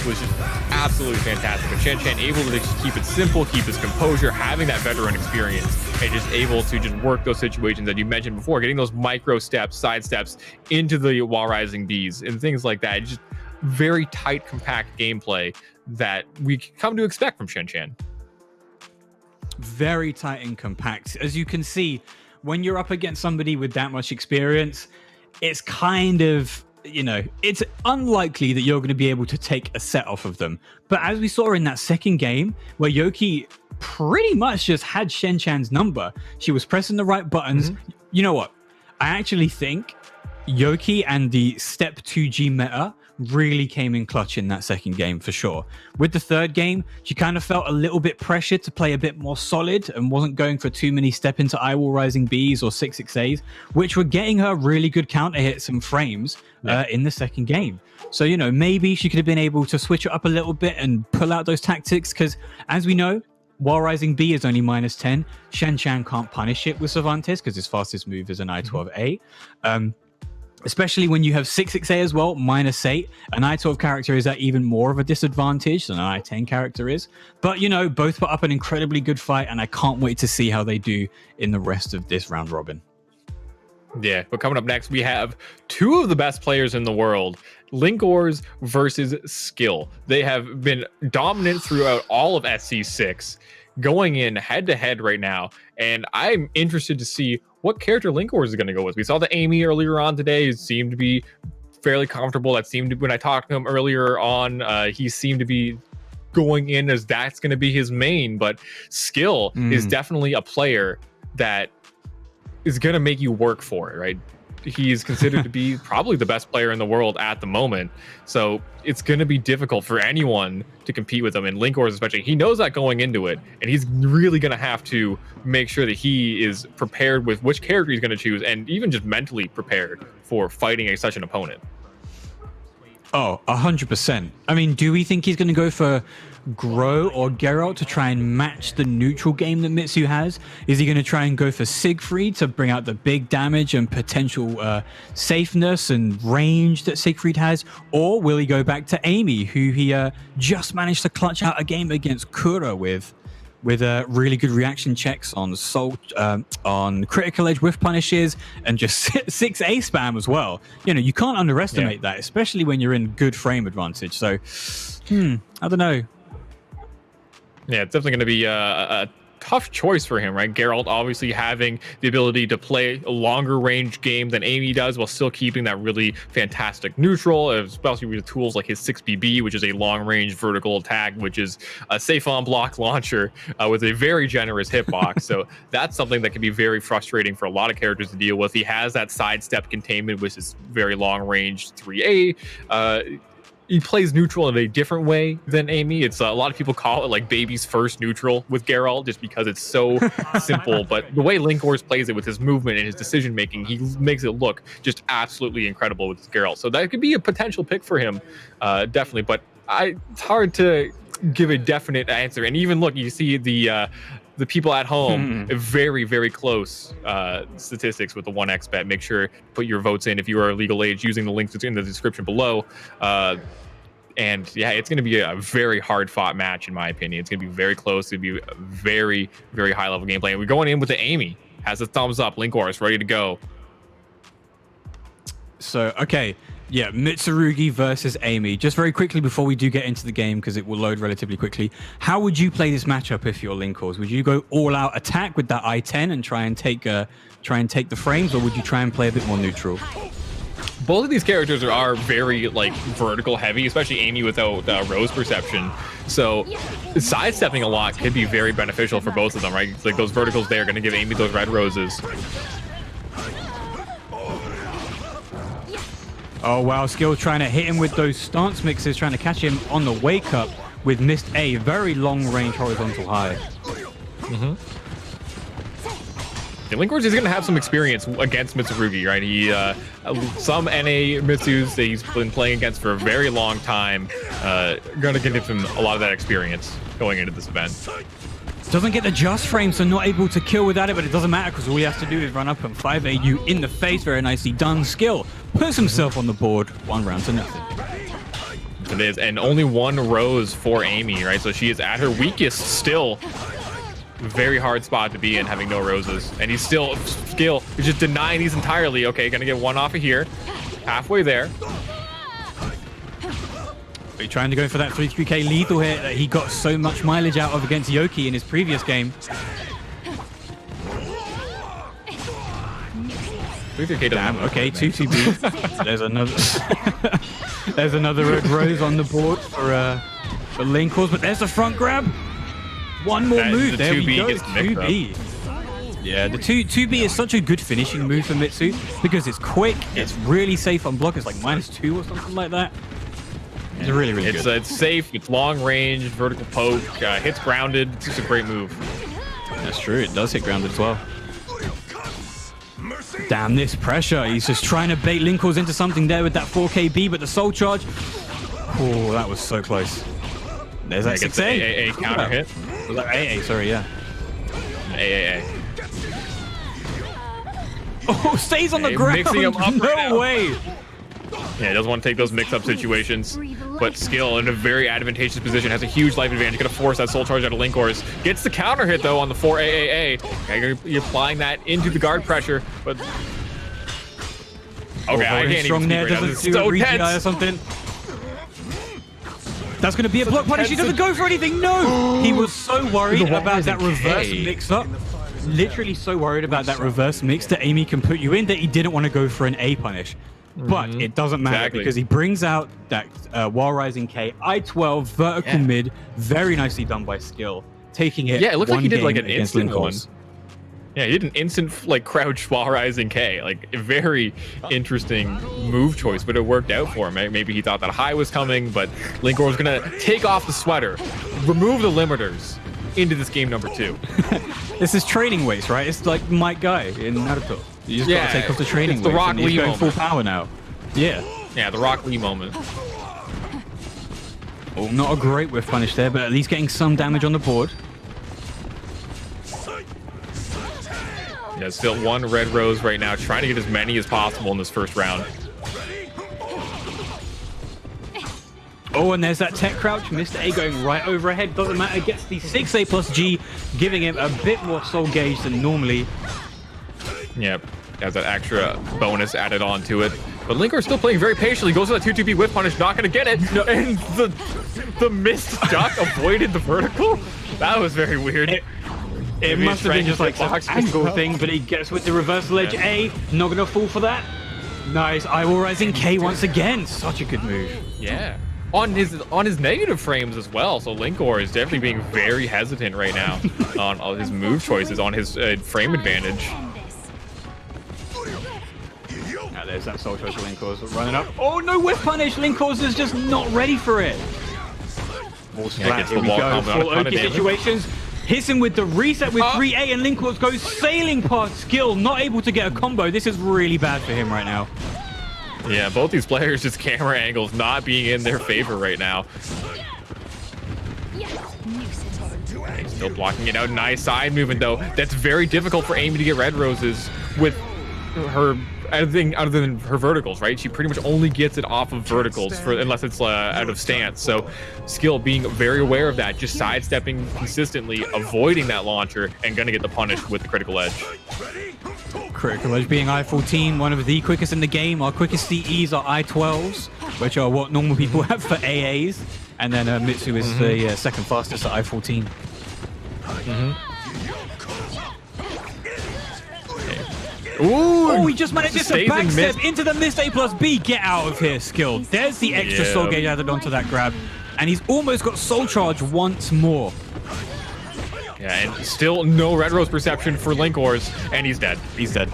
Speaker 10: was just absolutely fantastic. But Shen Chan able to just keep it simple, keep his composure, having that veteran experience, and just able to just work those situations that you mentioned before, getting those micro steps, side steps into the wall rising bees and things like that. Just very tight, compact gameplay that we come to expect from Shen Chan.
Speaker 11: Very tight and compact. As you can see, when you're up against somebody with that much experience, it's kind of, you know, it's unlikely that you're going to be able to take a set off of them. But as we saw in that second game, where Yoki pretty much just had Shen Chan's number, she was pressing the right buttons. You know what? I actually think Yoki and the step 2G meta really came in clutch in that second game for sure. With the third game, she kind of felt a little bit pressured to play a bit more solid and wasn't going for too many step into eye wall rising Bs or 6-6As, which were getting her really good counter hits and frames in the second game. So, you know, maybe she could have been able to switch it up a little bit and pull out those tactics, because as we know, while Rising B is only -10, Shen Chan can't punish it with Cervantes because his fastest move is an I-12A. Especially when you have 6-6A as well, -8. An I-12 character is at even more of a disadvantage than an I-10 character is. But, you know, both put up an incredibly good fight, and I can't wait to see how they do in the rest of this round robin.
Speaker 10: Yeah, but coming up next, we have two of the best players in the world, Linkors versus Skill. They have been dominant throughout all of SC6, going in head-to-head right now, and I'm interested to see what character Linkors is going to go with. We saw the Amy earlier on today. He seemed to be fairly comfortable. That seemed to, when I talked to him earlier on, he seemed to be going in as that's going to be his main, but Skill is definitely a player that is going to make you work for it, right? He's considered to be probably the best player in the world at the moment. So it's going to be difficult for anyone to compete with him. And Linkors especially, he knows that going into it. And he's really going to have to make sure that he is prepared with which character he's going to choose, and even just mentally prepared for fighting such an opponent.
Speaker 11: Oh, 100%. I mean, do we think he's going to go for Gro or Geralt to try and match the neutral game that Mitsu has? Is he going to try and go for Siegfried to bring out the big damage and potential safeness and range that Siegfried has? Or will he go back to Amy, who he just managed to clutch out a game against Kura with really good reaction checks on on critical edge whiff punishes and just 6A spam as well. You know, you can't underestimate that, especially when you're in good frame advantage. So, I don't know.
Speaker 10: Yeah, it's definitely going to be a tough choice for him, right? Geralt obviously having the ability to play a longer range game than Amy does, while still keeping that really fantastic neutral, especially with tools like his 6BB, which is a long range vertical attack, which is a safe on block launcher with a very generous hitbox. So that's something that can be very frustrating for a lot of characters to deal with. He has that sidestep containment, which is very long range 3A. He plays neutral in a different way than Amy. It's a lot of people call it like baby's first neutral with Geralt, just because it's so simple. But the way Linkors plays it with his movement and his decision making, he makes it look just absolutely incredible with Geralt. So that could be a potential pick for him, definitely. But it's hard to give a definite answer. And even look, you see the people at home, very, very close statistics with the 1xBet. Make sure to put your votes in if you are legal age using the links in the description below. And yeah, it's going to be a very hard fought match, in my opinion. It's going to be very close. It'll be a very, very high level gameplay. And we're going in with the Amy. Has a thumbs up. Linkors ready to go.
Speaker 11: So, okay. Yeah, Mitsurugi versus Amy. Just very quickly before we do get into the game, because it will load relatively quickly, how would you play this matchup if you're Linkors? Would you go all-out attack with that I-10 and try and take the frames, or would you try and play a bit more neutral?
Speaker 10: Both of these characters are very like vertical heavy, especially Amy without rose perception. So sidestepping a lot could be very beneficial for both of them, right? It's like those verticals there are going to give Amy those red roses.
Speaker 11: Oh, wow. Skill trying to hit him with those stance mixes, trying to catch him on the wake up with missed A. Very long range horizontal high.
Speaker 10: Yeah, Linkors is going to have some experience against Mitsurugi, right? He some NA Mitsus that he's been playing against for a very long time. Going to give him a lot of that experience going into this event.
Speaker 11: Doesn't get the just frame, so not able to kill without it, but it doesn't matter because all he has to do is run up and 5A you in the face. Very nicely done. Skill puts himself on the board, 1 round to nothing.
Speaker 10: It is, and only 1 rose for Amy, right? So she is at her weakest still. Very hard spot to be in, having no roses. And he's still, Skill is just denying these entirely. Okay, gonna get 1 off of here. Halfway there.
Speaker 11: He's trying to go for that 3K lethal hit that he got so much mileage out of against Yoki in his previous game.
Speaker 10: 3K
Speaker 11: damn, okay, 2-2B. There's another there's another red rose on the board for Linkors, but there's a front grab. One more move. There we go. 2B. Yeah, the 2B is such a good finishing move for Mitsu because it's quick, it's really safe on block. It's like -2 or something like that. It's really, really good.
Speaker 10: It's safe, it's long range, vertical poke, hits grounded. It's just a great move.
Speaker 11: That's true, it does hit grounded as well. Damn, this pressure. He's just trying to bait Linkors into something there with that 4KB, but the soul charge. Oh, that was so close. There's that 6A.
Speaker 10: AA counter hit.
Speaker 11: Was that AA? Sorry, yeah.
Speaker 10: AAA.
Speaker 11: Oh, stays on the ground.
Speaker 10: Mixing him up
Speaker 11: no way.
Speaker 10: Yeah, he doesn't want to take those mix-up situations, but Skill in a very advantageous position, has a huge life advantage, gonna force that soul charge out of Linkors. Gets the counter hit though on the 4AAA. Okay, you're applying that into the guard pressure, but okay, I can't even speak right now. This is so tense.
Speaker 11: Or something. That's gonna be a block punish. He doesn't go for anything. No, he was so worried about that reverse mix-up. Literally so worried about that reverse mix that Amy can put you in that he didn't want to go for an A punish. But it doesn't matter because he brings out that While Rising K, I-12, vertical mid, very nicely done by Skill, taking it.
Speaker 10: Yeah, it looked like he did like an instant
Speaker 11: one.
Speaker 10: Yeah, he did an instant like crouch While Rising K, like a very interesting move choice, but it worked out for him. Maybe he thought that high was coming, but Linkor was gonna take off the sweater, remove the limiters into this game number 2.
Speaker 11: This is training waste, right? It's like Mike Guy in Naruto. You just gotta take off the training
Speaker 10: the Rock Lee
Speaker 11: going
Speaker 10: moment.
Speaker 11: full power now. Yeah.
Speaker 10: Yeah, the Rock Lee moment.
Speaker 11: Oh, not a great whiff punish there, but at least getting some damage on the board.
Speaker 10: Yeah, still 1 red rose right now, trying to get as many as possible in this first round.
Speaker 11: Oh, and there's that tech crouch. Mr. A going right overhead. Doesn't matter. Gets the 6A plus G, giving him a bit more soul gauge than normally.
Speaker 10: Yep, has that extra bonus added on to it. But Linkor still playing very patiently. Goes for that 2-2B whiff punish, not going to get it. No. And the missed duck avoided the vertical. That was very weird.
Speaker 11: It must have been just like some angle thing, but he gets with the reversal edge A. Not going to fall for that. Nice. I will Rising K once again. Such a good move.
Speaker 10: Yeah. On his negative frames as well, so Linkor is definitely being very hesitant right now on all his move choices, on his frame advantage.
Speaker 11: Now there's that soul choice for Linkors running up. Oh no, whiff punish! Linkors is just not ready for it. More splat, here we go. Full Oki situations. Hits him with the reset with 3A, and Linkors goes sailing past Skill, not able to get a combo. This is really bad for him right now.
Speaker 10: Yeah, both these players, just camera angles not being in their favor right now. He's still blocking it out. Nice side movement, though. That's very difficult for Amy to get red roses with her everything other than her verticals, right? She pretty much only gets it off of verticals unless it's out of stance. So Skill being very aware of that, just sidestepping consistently, avoiding that launcher, and going to get the punish with the critical edge.
Speaker 11: Critical edge being I-14, one of the quickest in the game. Our quickest CEs are I-12s, which are what normal people have for AAs. And then Mitsu is the second fastest at I-14. Ooh, oh, he just managed to backstep into the missed A plus B. Get out of here, Skill. There's the extra soul gauge added onto that grab. And he's almost got soul charge once more.
Speaker 10: Yeah, and still no red rose perception for Linkors, and he's dead.
Speaker 11: He's dead.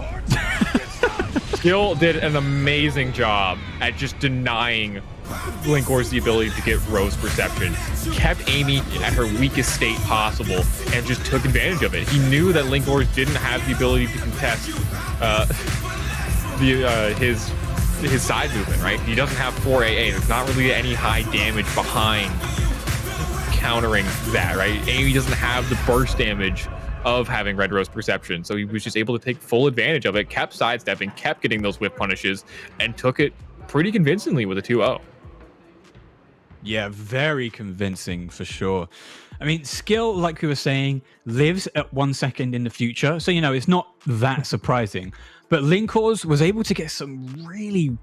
Speaker 10: Skill did an amazing job at just denying Linkors the ability to get rose perception. Kept Amy at her weakest state possible and just took advantage of it. He knew that Linkors didn't have the ability to contest his side movement, right? He doesn't have 4AA. There's not really any high damage behind countering that, right? Amy doesn't have the burst damage of having Red Rose Perception, so he was just able to take full advantage of it, kept sidestepping, kept getting those whiff punishes, and took it pretty convincingly with a 2-0.
Speaker 11: Yeah, very convincing for sure. I mean, skill, like we were saying, lives at 1 second in the future, so it's not that surprising. But Linkors was able to get some really,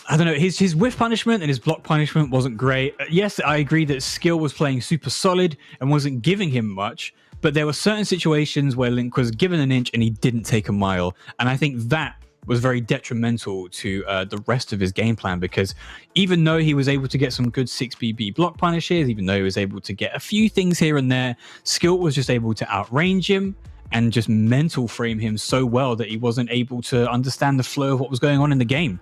Speaker 11: I don't know, his whiff punishment and his block punishment wasn't great. Yes, I agree that skill was playing super solid and wasn't giving him much, but there were certain situations where Link was given an inch and he didn't take a mile. And I think that was very detrimental to the rest of his game plan, because even though he was able to get some good 6BB block punishes, even though he was able to get a few things here and there, skill was just able to outrange him and just mental frame him so well that he wasn't able to understand the flow of what was going on in the game.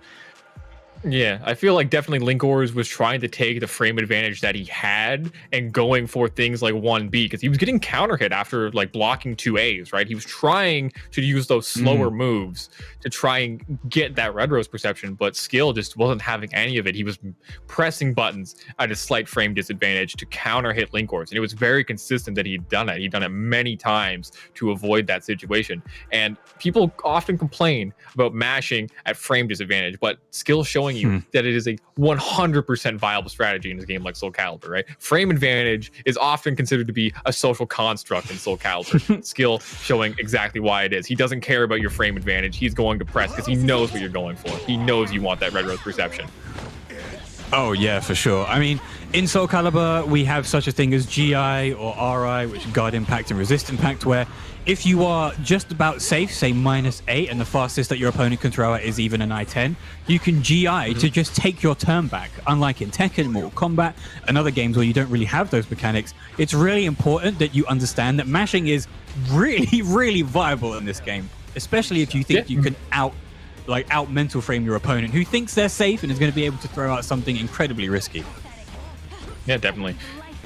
Speaker 10: Yeah, I feel like definitely Linkors was trying to take the frame advantage that he had and going for things like 1B, because he was getting counter hit after like blocking 2As, right? He was trying to use those slower moves to try and get that Red Rose Perception, but skill just wasn't having any of it. He was pressing buttons at a slight frame disadvantage to counter hit Linkors, and it was very consistent that he'd done it. He'd done it many times to avoid that situation. And people often complain about mashing at frame disadvantage, but skill showing you that it is a 100% viable strategy in a game like Soul Calibur, right? Frame advantage is often considered to be a social construct in Soul Calibur. Skill showing exactly why it is. He doesn't care about your frame advantage. He's going to press because he knows what you're going for. He knows you want that Red Rose Perception.
Speaker 11: Oh yeah, for sure. I mean, in Soul Calibur, we have such a thing as GI or RI, which is Guard Impact and Resist Impact, where if you are just about safe, say -8, and the fastest that your opponent can throw it is even an I-10, you can GI to just take your turn back. Unlike in Tekken, Mortal Kombat, and other games where you don't really have those mechanics, it's really important that you understand that mashing is really, really viable in this game, especially if you think you can out mental frame your opponent who thinks they're safe and is going to be able to throw out something incredibly risky.
Speaker 10: Yeah, definitely.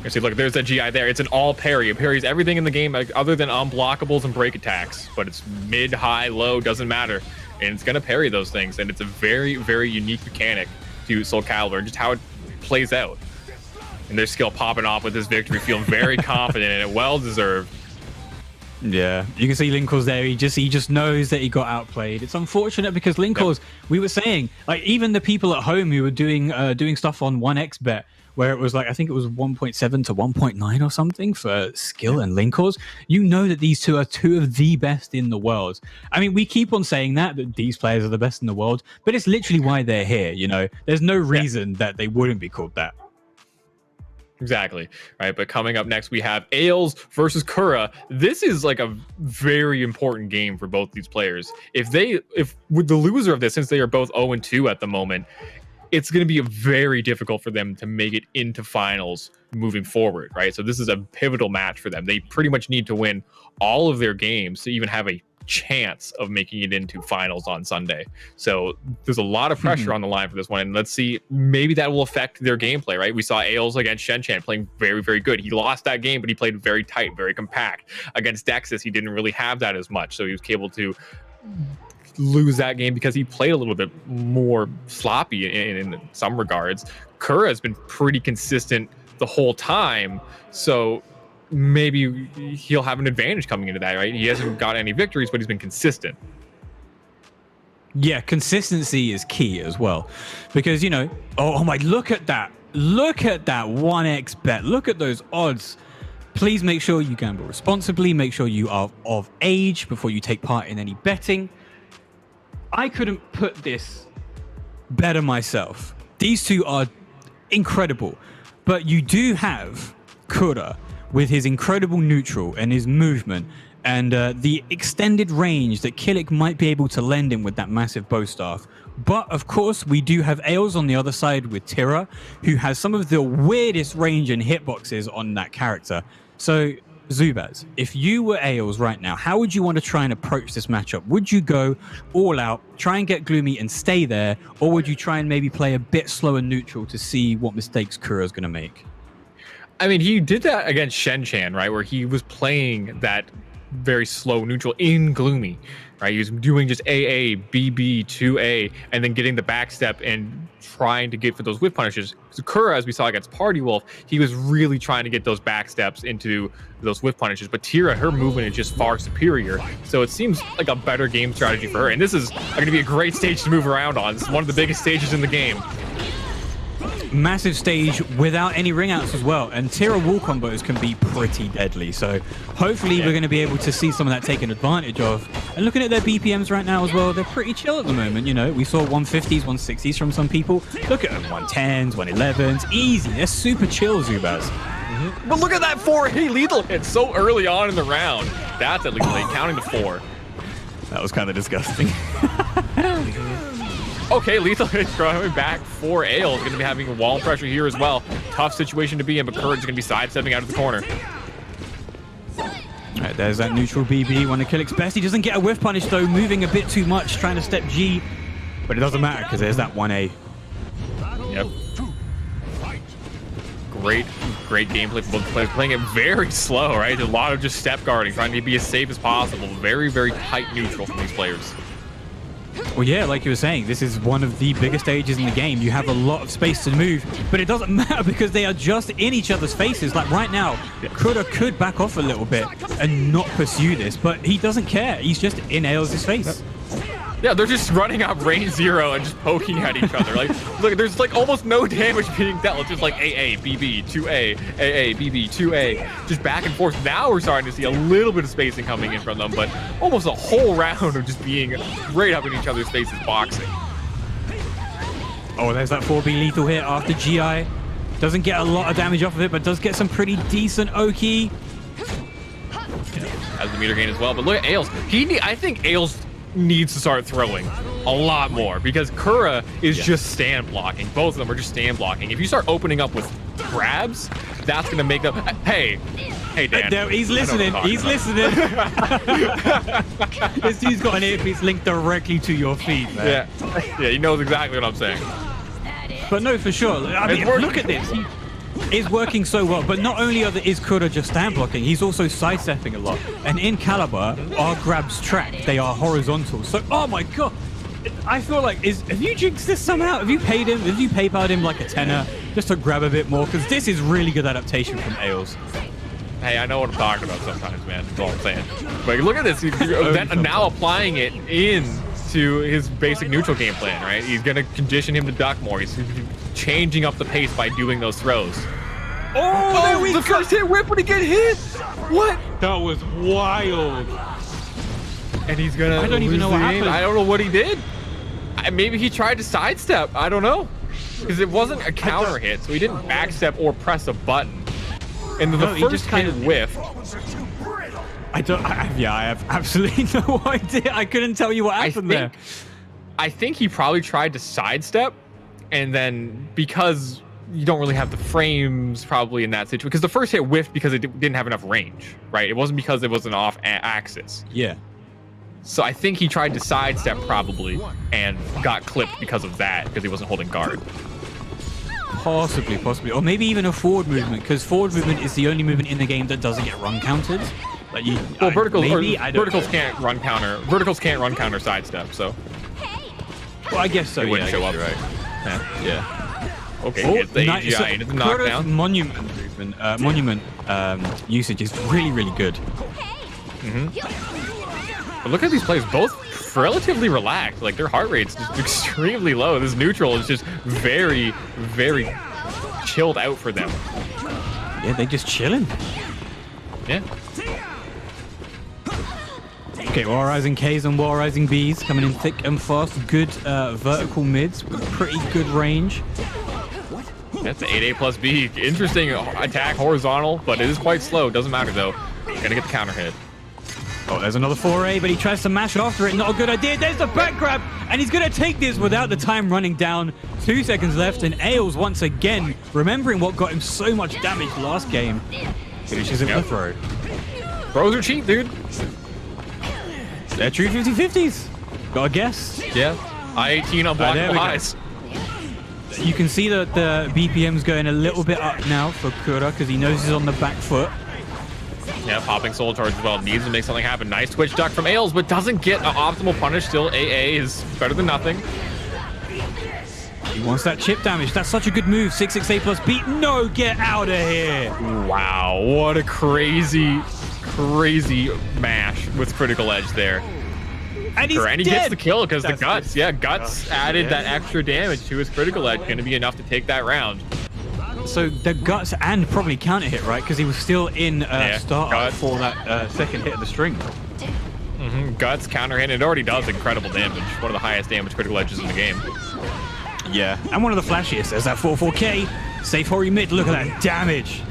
Speaker 10: You see, look, there's that GI there. It's an all parry. It parries everything in the game other than unblockables and break attacks. But it's mid, high, low, doesn't matter. And it's going to parry those things. And it's a very, very unique mechanic to Soul Calibur, just how it plays out. And their skill popping off with this victory, feeling very confident and it well-deserved.
Speaker 11: Yeah, you can see Linkors there. He just knows that he got outplayed. It's unfortunate because Linkors, we were saying, like, even the people at home who were doing stuff on 1xBet, where it was like, I think it was 1.7 to 1.9 or something for skill and Linkors, you know that these two are two of the best in the world. I mean, we keep on saying that these players are the best in the world, but it's literally why they're here, There's no reason that they wouldn't be called that.
Speaker 10: Exactly. Right. But coming up next, we have Ailes versus Kura. This is like a very important game for both these players. If with the loser of this, since they are both 0-2 at the moment, it's going to be very difficult for them to make it into finals moving forward. Right. So this is a pivotal match for them. They pretty much need to win all of their games to even have a chance of making it into finals on Sunday. So there's a lot of pressure on the line for this one, and let's see, maybe that will affect their gameplay, right? We saw Ailes against Shen-Chan playing very, very good. He lost that game, but he played very tight, very compact. Against Dexys, he didn't really have that as much, so he was able to lose that game because he played a little bit more sloppy in some regards. Kura has been pretty consistent the whole time, so maybe he'll have an advantage coming into that, right? He hasn't got any victories, but he's been consistent.
Speaker 11: Yeah, consistency is key as well, because oh my, look at that 1xBet, look at those odds. Please make sure you gamble responsibly, make sure you are of age before you take part in any betting. I couldn't put this better myself. These two are incredible, but you do have Kura with his incredible neutral and his movement and the extended range that Killick might be able to lend him with that massive bow staff. But of course, we do have Ailes on the other side with Tira, who has some of the weirdest range and hitboxes on that character. So, Zubaz, if you were Ailes right now, how would you want to try and approach this matchup? Would you go all out, try and get Gloomy and stay there, or would you try and maybe play a bit slower neutral to see what mistakes Kura's going to make?
Speaker 10: I mean, he did that against Shen-Chan, right? Where he was playing that very slow neutral in Gloomy, right? He was doing just AA, BB, 2A, and then getting the backstep and trying to get for those whip punishes. Sakura, as we saw against Party Wolf, he was really trying to get those backsteps into those whip punishes. But Tira, her movement is just far superior. So it seems like a better game strategy for her. And this is going to be a great stage to move around on. This is one of the biggest stages in the game.
Speaker 11: Massive stage without any ring outs as well, and Tira wall combos can be pretty deadly, so hopefully we're going to be able to see some of that taken advantage of. And looking at their BPMs right now as well, they're pretty chill at the moment. You know, we saw 150s, 160s from some people. Look at them, 110s, 111s, easy. They're super chill, Zubaz.
Speaker 10: But look at that 4A lethal hit so early on in the round. That's at least late, counting to 4.
Speaker 11: That was kind of disgusting.
Speaker 10: Okay, lethal hit going back for Ale. Is going to be having wall pressure here as well. Tough situation to be in, but Courage is going to be sidestepping out of the corner.
Speaker 11: All right, there's that neutral BB. Want to kill Best. He doesn't get a whiff punish though, moving a bit too much, trying to step G. But it doesn't matter because there's that 1A.
Speaker 10: Yep. Great gameplay for both players. Playing it very slow, right? A lot of just step guarding, trying to be as safe as possible. Very, very tight neutral from these players.
Speaker 11: Well, yeah, like you were saying, this is one of the biggest stages in the game. You have a lot of space to move, but it doesn't matter because they are just in each other's faces. Like right now, Kuda could back off a little bit and not pursue this, but he doesn't care. He's just in Ails' face.
Speaker 10: Yeah, they're just running out range 0 and just poking at each other. Like, look, there's like almost no damage being dealt. It's just like AA, BB, 2A, AA, BB, 2A, just back and forth. Now we're starting to see a little bit of spacing coming in from them, but almost a whole round of just being right up in each other's faces boxing.
Speaker 11: Oh, there's that 4B lethal hit after GI. Doesn't get a lot of damage off of it, but does get some pretty decent Oki.
Speaker 10: Has the meter gain as well, but look at Ails. I think Ails needs to start throwing a lot more because Kura is just stand blocking. Both of them are just stand blocking. If you start opening up with grabs, that's going to make them... Hey, Dan.
Speaker 11: No, he's listening. He's listening. This dude's got an earpiece linked directly to your feet, man.
Speaker 10: Yeah, he knows exactly what I'm saying.
Speaker 11: But no, for sure. I mean, look at this. He is working so well, but not only is Kura just stand blocking, he's also sidestepping a lot. And in Caliber, our grabs track, they are horizontal. So, oh my god, I feel like, have you jinxed this somehow? Have you paid him? Have you PayPal'd him like a tenner just to grab a bit more? Because this is really good adaptation from Ails.
Speaker 10: Hey, I know what I'm talking about sometimes, man. That's all I'm saying. But look at this. He's now applying it into his basic neutral game plan, right? He's going to condition him to duck more. He's changing up the pace by doing those throws.
Speaker 11: Oh,
Speaker 10: the first hit whip when he get hit. What?
Speaker 11: That was wild.
Speaker 10: And he's gonna.
Speaker 11: I don't even know what happened.
Speaker 10: I don't know what he did. Maybe he tried to sidestep. I don't know, because it wasn't a counter hit, so he didn't backstep or press a button. And the first hit whiff.
Speaker 11: I have absolutely no idea. I couldn't tell you what happened there.
Speaker 10: I think he probably tried to sidestep, and then because you don't really have the frames probably in that situation, because the first hit whiffed because it didn't have enough range, right? It wasn't because it was an off axis.
Speaker 11: Yeah.
Speaker 10: So I think he tried to sidestep probably and got clipped because of that, because he wasn't holding guard.
Speaker 11: Possibly. Or maybe even a forward movement, because forward movement is the only movement in the game that doesn't get run counted. Like
Speaker 10: verticals can't run counter. Verticals can't run counter sidestep, so.
Speaker 11: Well, I guess so.
Speaker 10: It wouldn't show up.
Speaker 11: Right.
Speaker 10: Yeah. Okay, it's the AGI, it's a knockdown.
Speaker 11: Monument usage is really, really good.
Speaker 10: But look at these players, both relatively relaxed. Like, their heart rate's just extremely low. This neutral is just very, very chilled out for them.
Speaker 11: Yeah, they're just chilling.
Speaker 10: Yeah.
Speaker 11: Okay, Wall Rising Ks and Wall Rising Bs coming in thick and fast. Good vertical mids with pretty good range.
Speaker 10: That's an 8A plus B. Interesting attack, horizontal, but it is quite slow. Doesn't matter, though. Gonna get the counter hit.
Speaker 11: Oh, there's another 4A, but he tries to mash after it. Not a good idea. There's the back grab, and he's going to take this without the time running down. 2 seconds left, and Ails once again, remembering what got him so much damage last game, finishes it with a throw.
Speaker 10: Throws are cheap, dude.
Speaker 11: They're true 50-50s. Gotta guess.
Speaker 10: Yeah. I-18 on blockable highs.
Speaker 11: You can see that the BPM's going a little bit up now for Kura because he knows he's on the back foot.
Speaker 10: Yeah, popping soul charge as well. Needs to make something happen. Nice twitch duck from Ailes, but doesn't get an optimal punish. Still, AA is better than nothing.
Speaker 11: He wants that chip damage. That's such a good move. 668 plus beat. No, get out of here.
Speaker 10: Wow, what a crazy mash with critical edge there.
Speaker 11: And he's
Speaker 10: and he
Speaker 11: dead.
Speaker 10: Gets the kill because the guts. Good. Yeah, guts added that extra damage to his critical edge. Going to be enough to take that round.
Speaker 11: So the guts and probably counter hit, right? Because he was still in start for that second hit of the string.
Speaker 10: Guts, counter hit. It already does incredible damage. One of the highest damage critical edges in the game.
Speaker 11: Yeah, and one of the flashiest. There's that 4-4K. Safe Hori mid. Look at that damage.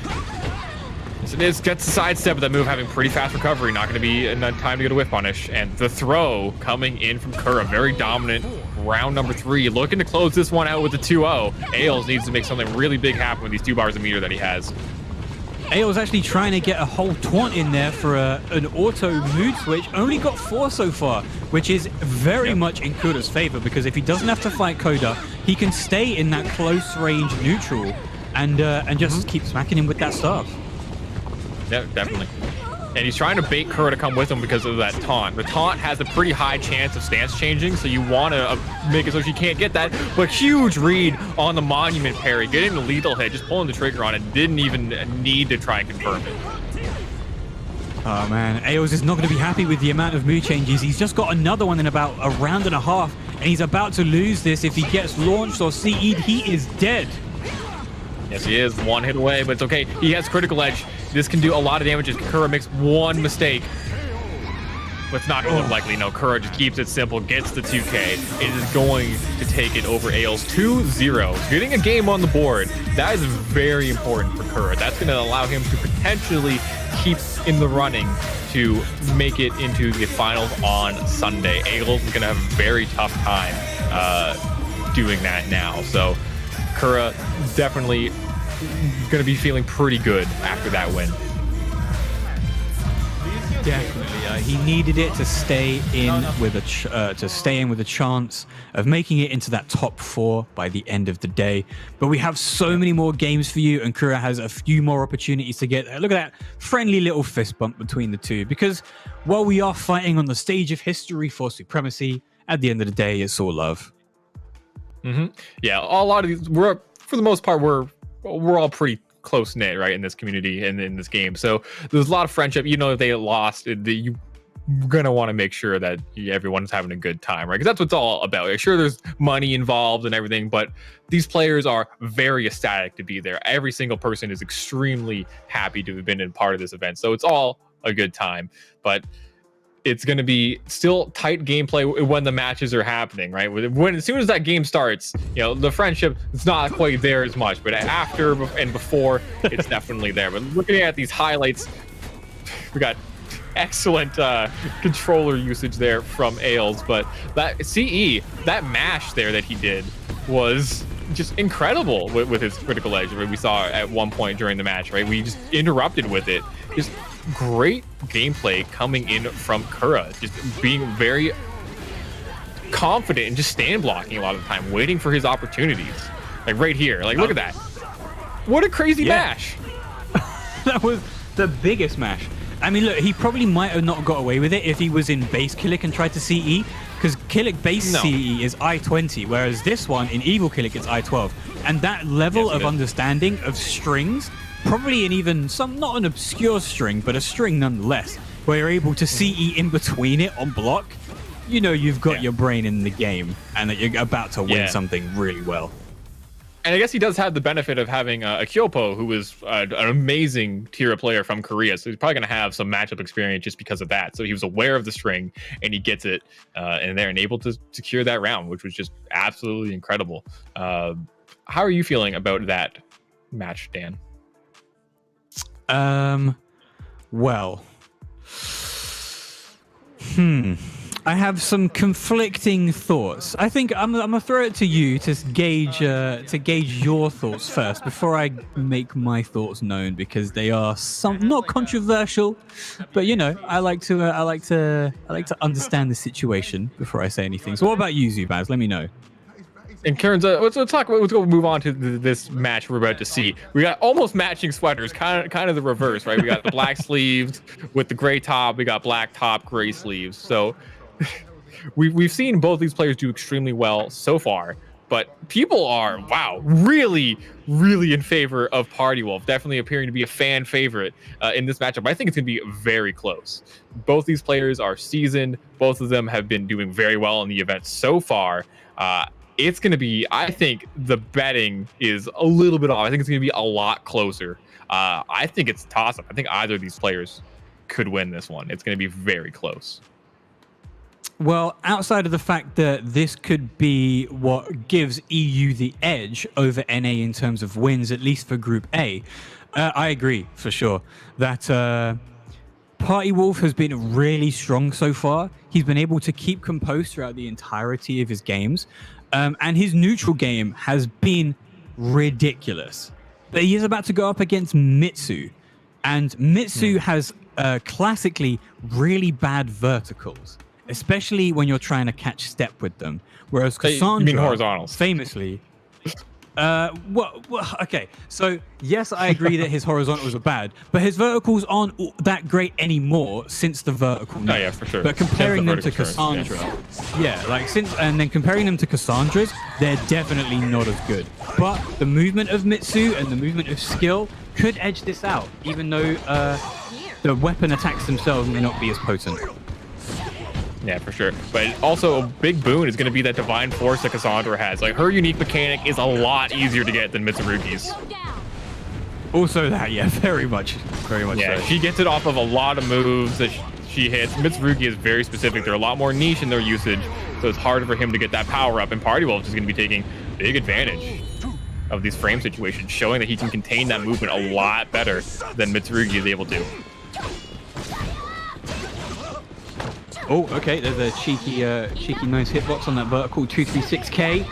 Speaker 10: Yes, it is. Gets the sidestep, but that move having pretty fast recovery. Not going to be enough time to get a whiff punish. And the throw coming in from Kura. Very dominant. Round number 3. Looking to close this one out with the 2-0. Ailes needs to make something really big happen with these 2 bars of meter that he has.
Speaker 11: Ailes actually trying to get a whole taunt in there for an auto mood switch. Only got 4 so far, which is very much in Kura's favor, because if he doesn't have to fight Koda, he can stay in that close range neutral and just keep smacking him with that stuff.
Speaker 10: Yeah, definitely. And he's trying to bait Kura to come with him because of that taunt. The taunt has a pretty high chance of stance changing, so you want to make it so she can't get that. But huge read on the monument parry, getting the lethal hit, just pulling the trigger on it. Didn't even need to try and confirm it.
Speaker 11: Oh man, Ailes is not going to be happy with the amount of mood changes. He's just got another one in about a round and a half, and he's about to lose this. If he gets launched or CE'd, he is dead.
Speaker 10: Yes, he is. 1 hit away, but it's okay. He has critical edge. This can do a lot of damage if Kura makes one mistake. But it's not going to look likely. No, Kura just keeps it simple, gets the 2K. It is going to take it over Ailes 2-0. Getting a game on the board, that is very important for Kura. That's going to allow him to potentially keep in the running to make it into the finals on Sunday. Ailes is going to have a very tough time doing that now. So Kura definitely going to be feeling pretty good after that win.
Speaker 11: Definitely, he needed it to stay in with a chance of making it into that top 4 by the end of the day. But we have so many more games for you, and Kura has a few more opportunities to get there. Look at that friendly little fist bump between the two, because while we are fighting on the stage of history for supremacy, at the end of the day, it's all love.
Speaker 10: Yeah, a lot of these, for the most part, we're all pretty close knit, right, in this community and in this game. So there's a lot of friendship. You know, if they lost, you're gonna want to make sure that everyone's having a good time, right? Because that's what it's all about. Like, sure, there's money involved and everything, but these players are very ecstatic to be there. Every single person is extremely happy to have been a part of this event. So it's all a good time. But it's going to be still tight gameplay when the matches are happening, right? As soon as that game starts, you know, the friendship is not quite there as much, but after and before, it's definitely there. But looking at these highlights, we got excellent controller usage there from Ailes, but that that mash there that he did was just incredible with his critical edge. We saw at one point during the match, right? We just interrupted with it. Just great gameplay coming in from Kura, just being very confident and just stand blocking a lot of the time, waiting for his opportunities. Like right here, like look at that. What a crazy mash.
Speaker 11: That was the biggest mash. I mean, look, he probably might have not got away with it if he was in base Killick and tried to CE, because Killick base CE is I-20, whereas this one in Evil Killick is I-12. And that level of understanding of strings, probably in even some, not an obscure string, but a string nonetheless, where you're able to CE in between it on block, you know you've got your brain in the game and that you're about to win something really well.
Speaker 10: And I guess he does have the benefit of having a Kyopo, who is an amazing tier player from Korea. So he's probably going to have some matchup experience just because of that. So he was aware of the string and he gets it and they're able to secure that round, which was just absolutely incredible. How are you feeling about that match, Dan?
Speaker 11: Well, I have some conflicting thoughts. I think I'm gonna throw it to you to gauge your thoughts first before I make my thoughts known, because they are not controversial, but you know, I like to understand the situation before I say anything. So what about you, Zubaz? Let me know.
Speaker 10: in terms of let's go move on to this match we're about to see. We got almost matching sweaters, kind of the reverse, right? We got the black sleeves with the gray top. We got black top, gray sleeves. So we've seen both these players do extremely well so far. But people are, wow, really, really in favor of Party Wolf. Definitely appearing to be a fan favorite in this matchup. I think it's going to be very close. Both these players are seasoned. Both of them have been doing very well in the event so far. It's going to be, I think the betting is a little bit off. I think it's going to be a lot closer. I think it's a toss-up. I think either of these players could win this one. It's going to be very close.
Speaker 11: Well, outside of the fact that this could be what gives EU the edge over NA in terms of wins, at least for Group A, I agree for sure that Party Wolf has been really strong so far. He's been able to keep composed throughout the entirety of his games, and his neutral game has been ridiculous. But he is about to go up against Mitsu, and Mitsu has classically really bad verticals, especially when you're trying to catch step with them. Whereas Cassandra,
Speaker 10: you mean horizontals,
Speaker 11: famously, okay, so yes, I agree that his horizontals are bad, but his verticals aren't that great anymore since the vertical.
Speaker 10: Oh yeah, for sure.
Speaker 11: But comparing them to Cassandra, and then comparing them to Cassandra's, they're definitely not as good. But the movement of Mitsu and the movement of skill could edge this out, even though the weapon attacks themselves may not be as potent.
Speaker 10: Yeah, for sure. But also a big boon is going to be that divine force that Cassandra has. Like, her unique mechanic is a lot easier to get than Mitsurugi's.
Speaker 11: Also that, yeah, very much
Speaker 10: yeah,
Speaker 11: so.
Speaker 10: She gets it off of a lot of moves that she hits. Mitsurugi is very specific. They're a lot more niche in their usage, so it's harder for him to get that power up. And Party Wolf is going to be taking big advantage of these frame situations, showing that he can contain that movement a lot better than Mitsurugi is able to.
Speaker 11: Oh, okay, there's a cheeky nice hitbox on that vertical 236K.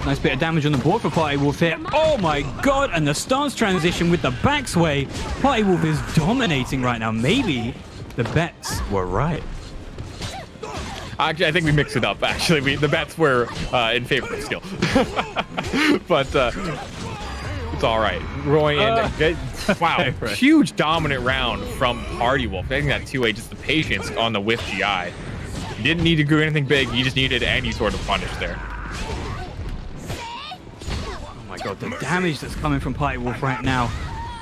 Speaker 11: Nice bit of damage on the board for Party Wolf here. Oh my god, and the stance transition with the back sway. Party Wolf is dominating right now. Maybe the bets were right.
Speaker 10: Actually, I think we mixed it up, actually. The bets were in favor of skill. But it's all right. Going in. Wow, huge dominant round from Party Wolf. Getting that 2A, just the patience on the whiff GI. He didn't need to do anything big. He just needed any sort of punish there.
Speaker 11: Oh my god, the damage that's coming from Party Wolf right now.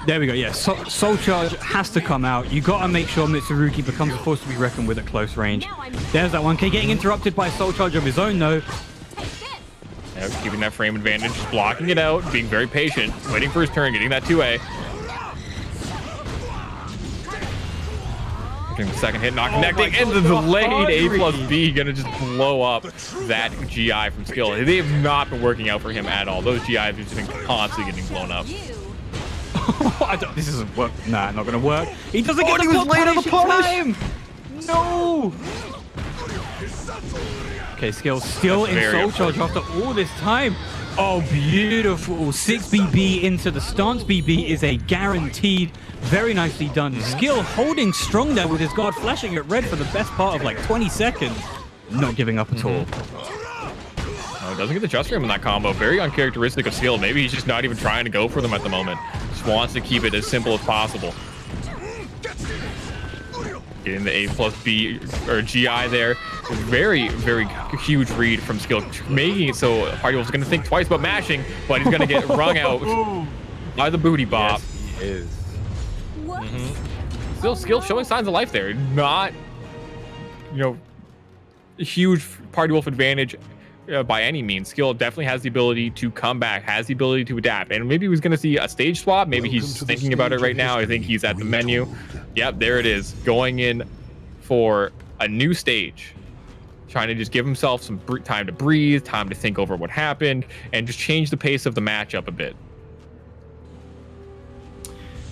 Speaker 11: There we go, yeah. Soul Charge has to come out. You got to make sure Mitsurugi becomes a force to be reckoned with at close range. There's that 1K getting interrupted by a Soul Charge of his own, though.
Speaker 10: Yeah, keeping that frame advantage, just blocking it out, being very patient, waiting for his turn, getting that 2A. Getting the second hit, not connecting, and the delayed A+B gonna just blow up that GI from skill. They have not been working out for him at all. Those GIs have just been constantly getting blown up.
Speaker 11: This isn't work. Nah, not gonna work. He doesn't get the block late on the time. No. Okay, skill still in Soul Charge after all this time. Oh, beautiful. 6BB into the stance. BB is a guaranteed. Very nicely done. Skill holding strong there with his guard flashing at red for the best part of like 20 seconds. Not giving up at all.
Speaker 10: Oh, doesn't get the just frame in that combo. Very uncharacteristic of Skill. Maybe he's just not even trying to go for them at the moment. Just wants to keep it as simple as possible. Getting the A+B or GI there. Very, very huge read from Skill. Making it so Party Wolf's going to think twice about mashing, but he's going to get wrung out by the booty bop.
Speaker 11: Yes, he is.
Speaker 10: Still Skill showing signs of life there. Not, a huge Party Wolf advantage by any means. Skill definitely has the ability to come back, has the ability to adapt. And maybe he's going to see a stage swap. Maybe he's thinking about it right now. I think he's at the menu. Yep, there it is. Going in for a new stage. Trying to just give himself some time to breathe, time to think over what happened, and just change the pace of the matchup a bit.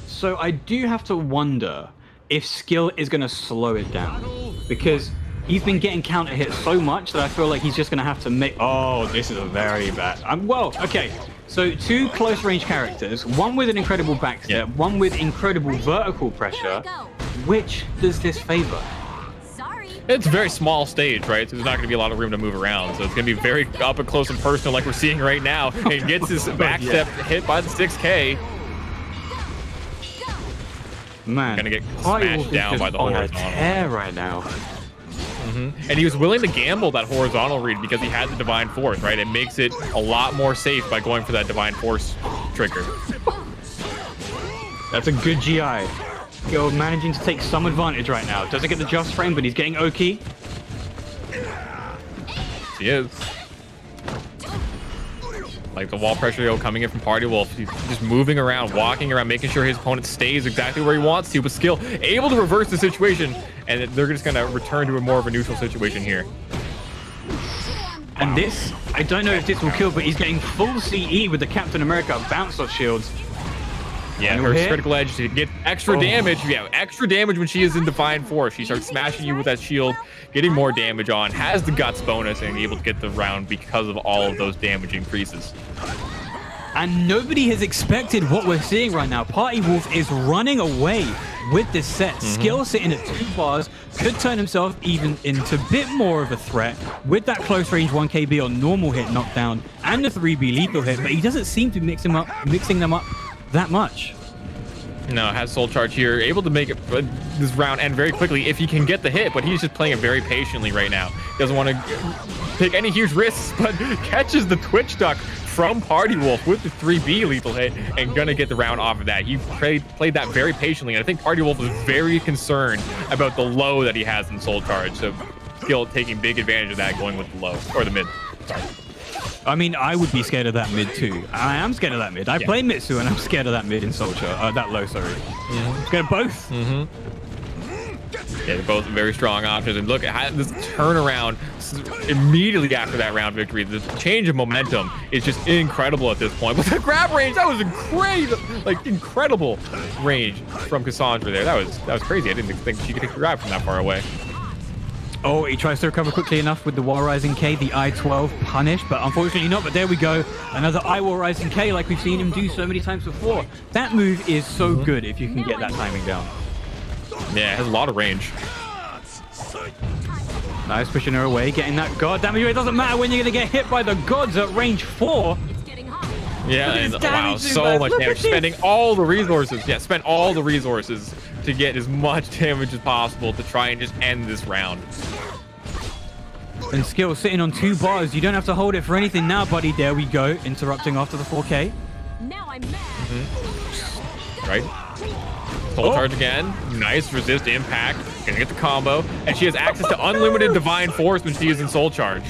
Speaker 11: So I do have to wonder if Skill is going to slow it down, because he's been getting counter hit so much that I feel like he's just going to have to make... Oh, this is a very bad... well, okay. So 2 close range characters, one with an incredible backstep, one with incredible vertical pressure. Which does this favor?
Speaker 10: It's a very small stage, right? So there's not going to be a lot of room to move around. So it's going to be very up and close and personal, like we're seeing right now. And gets his back step hit by the 6K.
Speaker 11: Man,
Speaker 10: gonna get smashed down by the horizontal.
Speaker 11: Tear right now.
Speaker 10: And he was willing to gamble that horizontal read because he had the Divine Force, right? It makes it a lot more safe by going for that Divine Force trigger.
Speaker 11: That's a good GI. Yo, managing to take some advantage right now. Doesn't get the just frame, but he's getting Oki.
Speaker 10: He is. Like the wall pressure yo coming in from Party Wolf. He's just moving around, walking around, making sure his opponent stays exactly where he wants to, but Skill able to reverse the situation, and they're just gonna return to a more of a neutral situation here.
Speaker 11: And this, I don't know if this will kill, but he's getting full CE with the Captain America bounce off shields.
Speaker 10: Yeah, her critical edge to get extra damage. Yeah, extra damage when she is in Divine Force. She starts smashing you with that shield, getting more damage on, has the Guts bonus, and able to get the round because of all of those damage increases.
Speaker 11: And nobody has expected what we're seeing right now. Party Wolf is running away with this set. Skill sitting at 2 bars, could turn himself even into a bit more of a threat with that close range 1KB on normal hit knockdown and the 3B lethal hit, but he doesn't seem to be mixing them up that much.
Speaker 10: No, has Soul Charge here, able to make it this round end very quickly if he can get the hit, but he's just playing it very patiently right now. Doesn't want to take any huge risks, but catches the Twitch duck from Party Wolf with the 3B lethal hit and gonna get the round off of that. He played that very patiently, and I think Party Wolf was very concerned about the low that he has in Soul Charge, so Skill taking big advantage of that, going with the low, or the mid. Sorry.
Speaker 11: I mean, I would be scared of that mid too. I am scared of that mid. I play Mitsu and I'm scared of that mid in Soul Charge. That low, sorry. Scared of both.
Speaker 10: Yeah, they're both very strong options. And look at this turnaround immediately after that round victory. The change of momentum is just incredible at this point. But the grab range, that was a great, like incredible range from Cassandra there. That was crazy. I didn't think she could take the grab from that far away.
Speaker 11: Oh, he tries to recover quickly enough with the Wall Rising K, the I-12 punish, but unfortunately not. But there we go. Another I-Wall Rising K like we've seen him do so many times before. That move is so good if you can get that timing down.
Speaker 10: Yeah, it has a lot of range.
Speaker 11: Nice, pushing her away, getting that God damage. It doesn't matter when you're going to get hit by the gods at range 4.
Speaker 10: Yeah, and wow, so much damage. Spending all the resources. Yeah, spend all the resources to get as much damage as possible to try and just end this round.
Speaker 11: And Skill sitting on 2 bars. You don't have to hold it for anything now, buddy. There we go. Interrupting after the 4K.
Speaker 12: Now I'm mad.
Speaker 10: Right. Soul Charge again. Nice resist impact. Gonna get the combo. And she has access to unlimited Divine Force when she is in Soul Charge.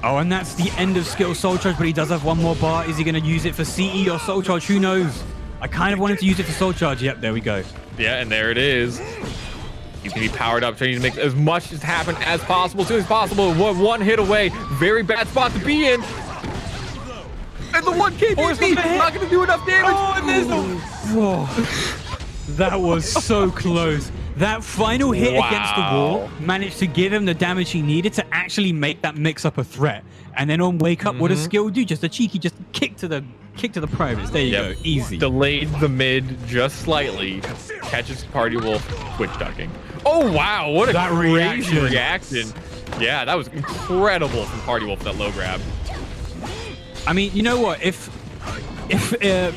Speaker 11: Oh, and that's the end of Skill Soul Charge, but he does have 1 more bar. Is he going to use it for CE or Soul Charge? Who knows? I kind of wanted to use it for Soul Charge. Yep, there we go.
Speaker 10: Yeah, and there it is. He's going to be powered up, trying to make as much as happen as possible, as soon as possible. One hit away. Very bad spot to be in. And the 1KB is not going to do enough damage.
Speaker 11: Oh, and there's that was so close. That final hit against the wall managed to give him the damage he needed to actually make that mix-up a threat. And then on Wake Up, what does Skill do? Just a cheeky, just kick to the privates. There you go, easy.
Speaker 10: Delayed the mid just slightly. Catches Party Wolf Twitch ducking. Oh wow, what a crazy reaction. Yeah, that was incredible from Party Wolf, that low grab.
Speaker 11: I mean, you know what? If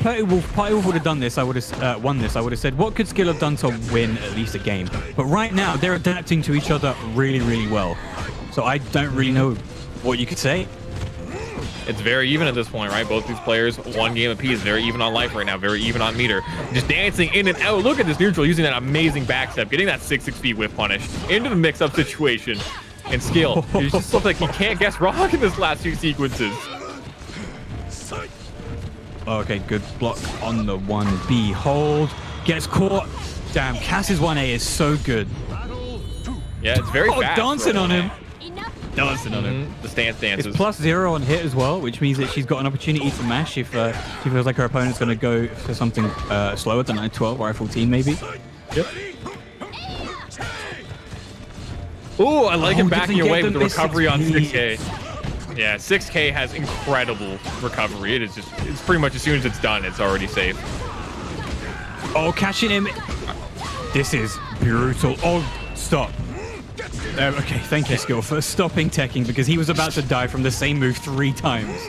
Speaker 11: Party Wolf would have done this, I would have won this. I would have said, what could Skill have done to win at least a game? But right now, they're adapting to each other really, really well. So I don't really know what you could say.
Speaker 10: It's very even at this point, right? Both these players, 1 game apiece, very even on life right now, very even on meter. Just dancing in and out. Look at this neutral using that amazing backstep, getting that 6-6 whip punish into the mix-up situation. And Skill, it just looks like he can't guess wrong in this last 2 sequences.
Speaker 11: Okay, good block on the 1B hold. Gets caught. Damn, Cass's 1A is so good.
Speaker 10: Yeah, it's very fast.
Speaker 11: Dancing on him. Dancing on him.
Speaker 10: The stance dances.
Speaker 11: It's +0 on hit as well, which means that she's got an opportunity to mash if she feels like her opponent's going to go for something slower than 9-12 or I-14 maybe.
Speaker 10: Yep. Ooh, I like him backing away with the recovery on 6K. Yeah, 6K has incredible recovery. It is just, it's pretty much as soon as it's done, it's already safe.
Speaker 11: Oh, catching him. This is brutal. Oh, stop. Okay, thank you, Skill, for stopping Tekken because he was about to die from the same move 3 times.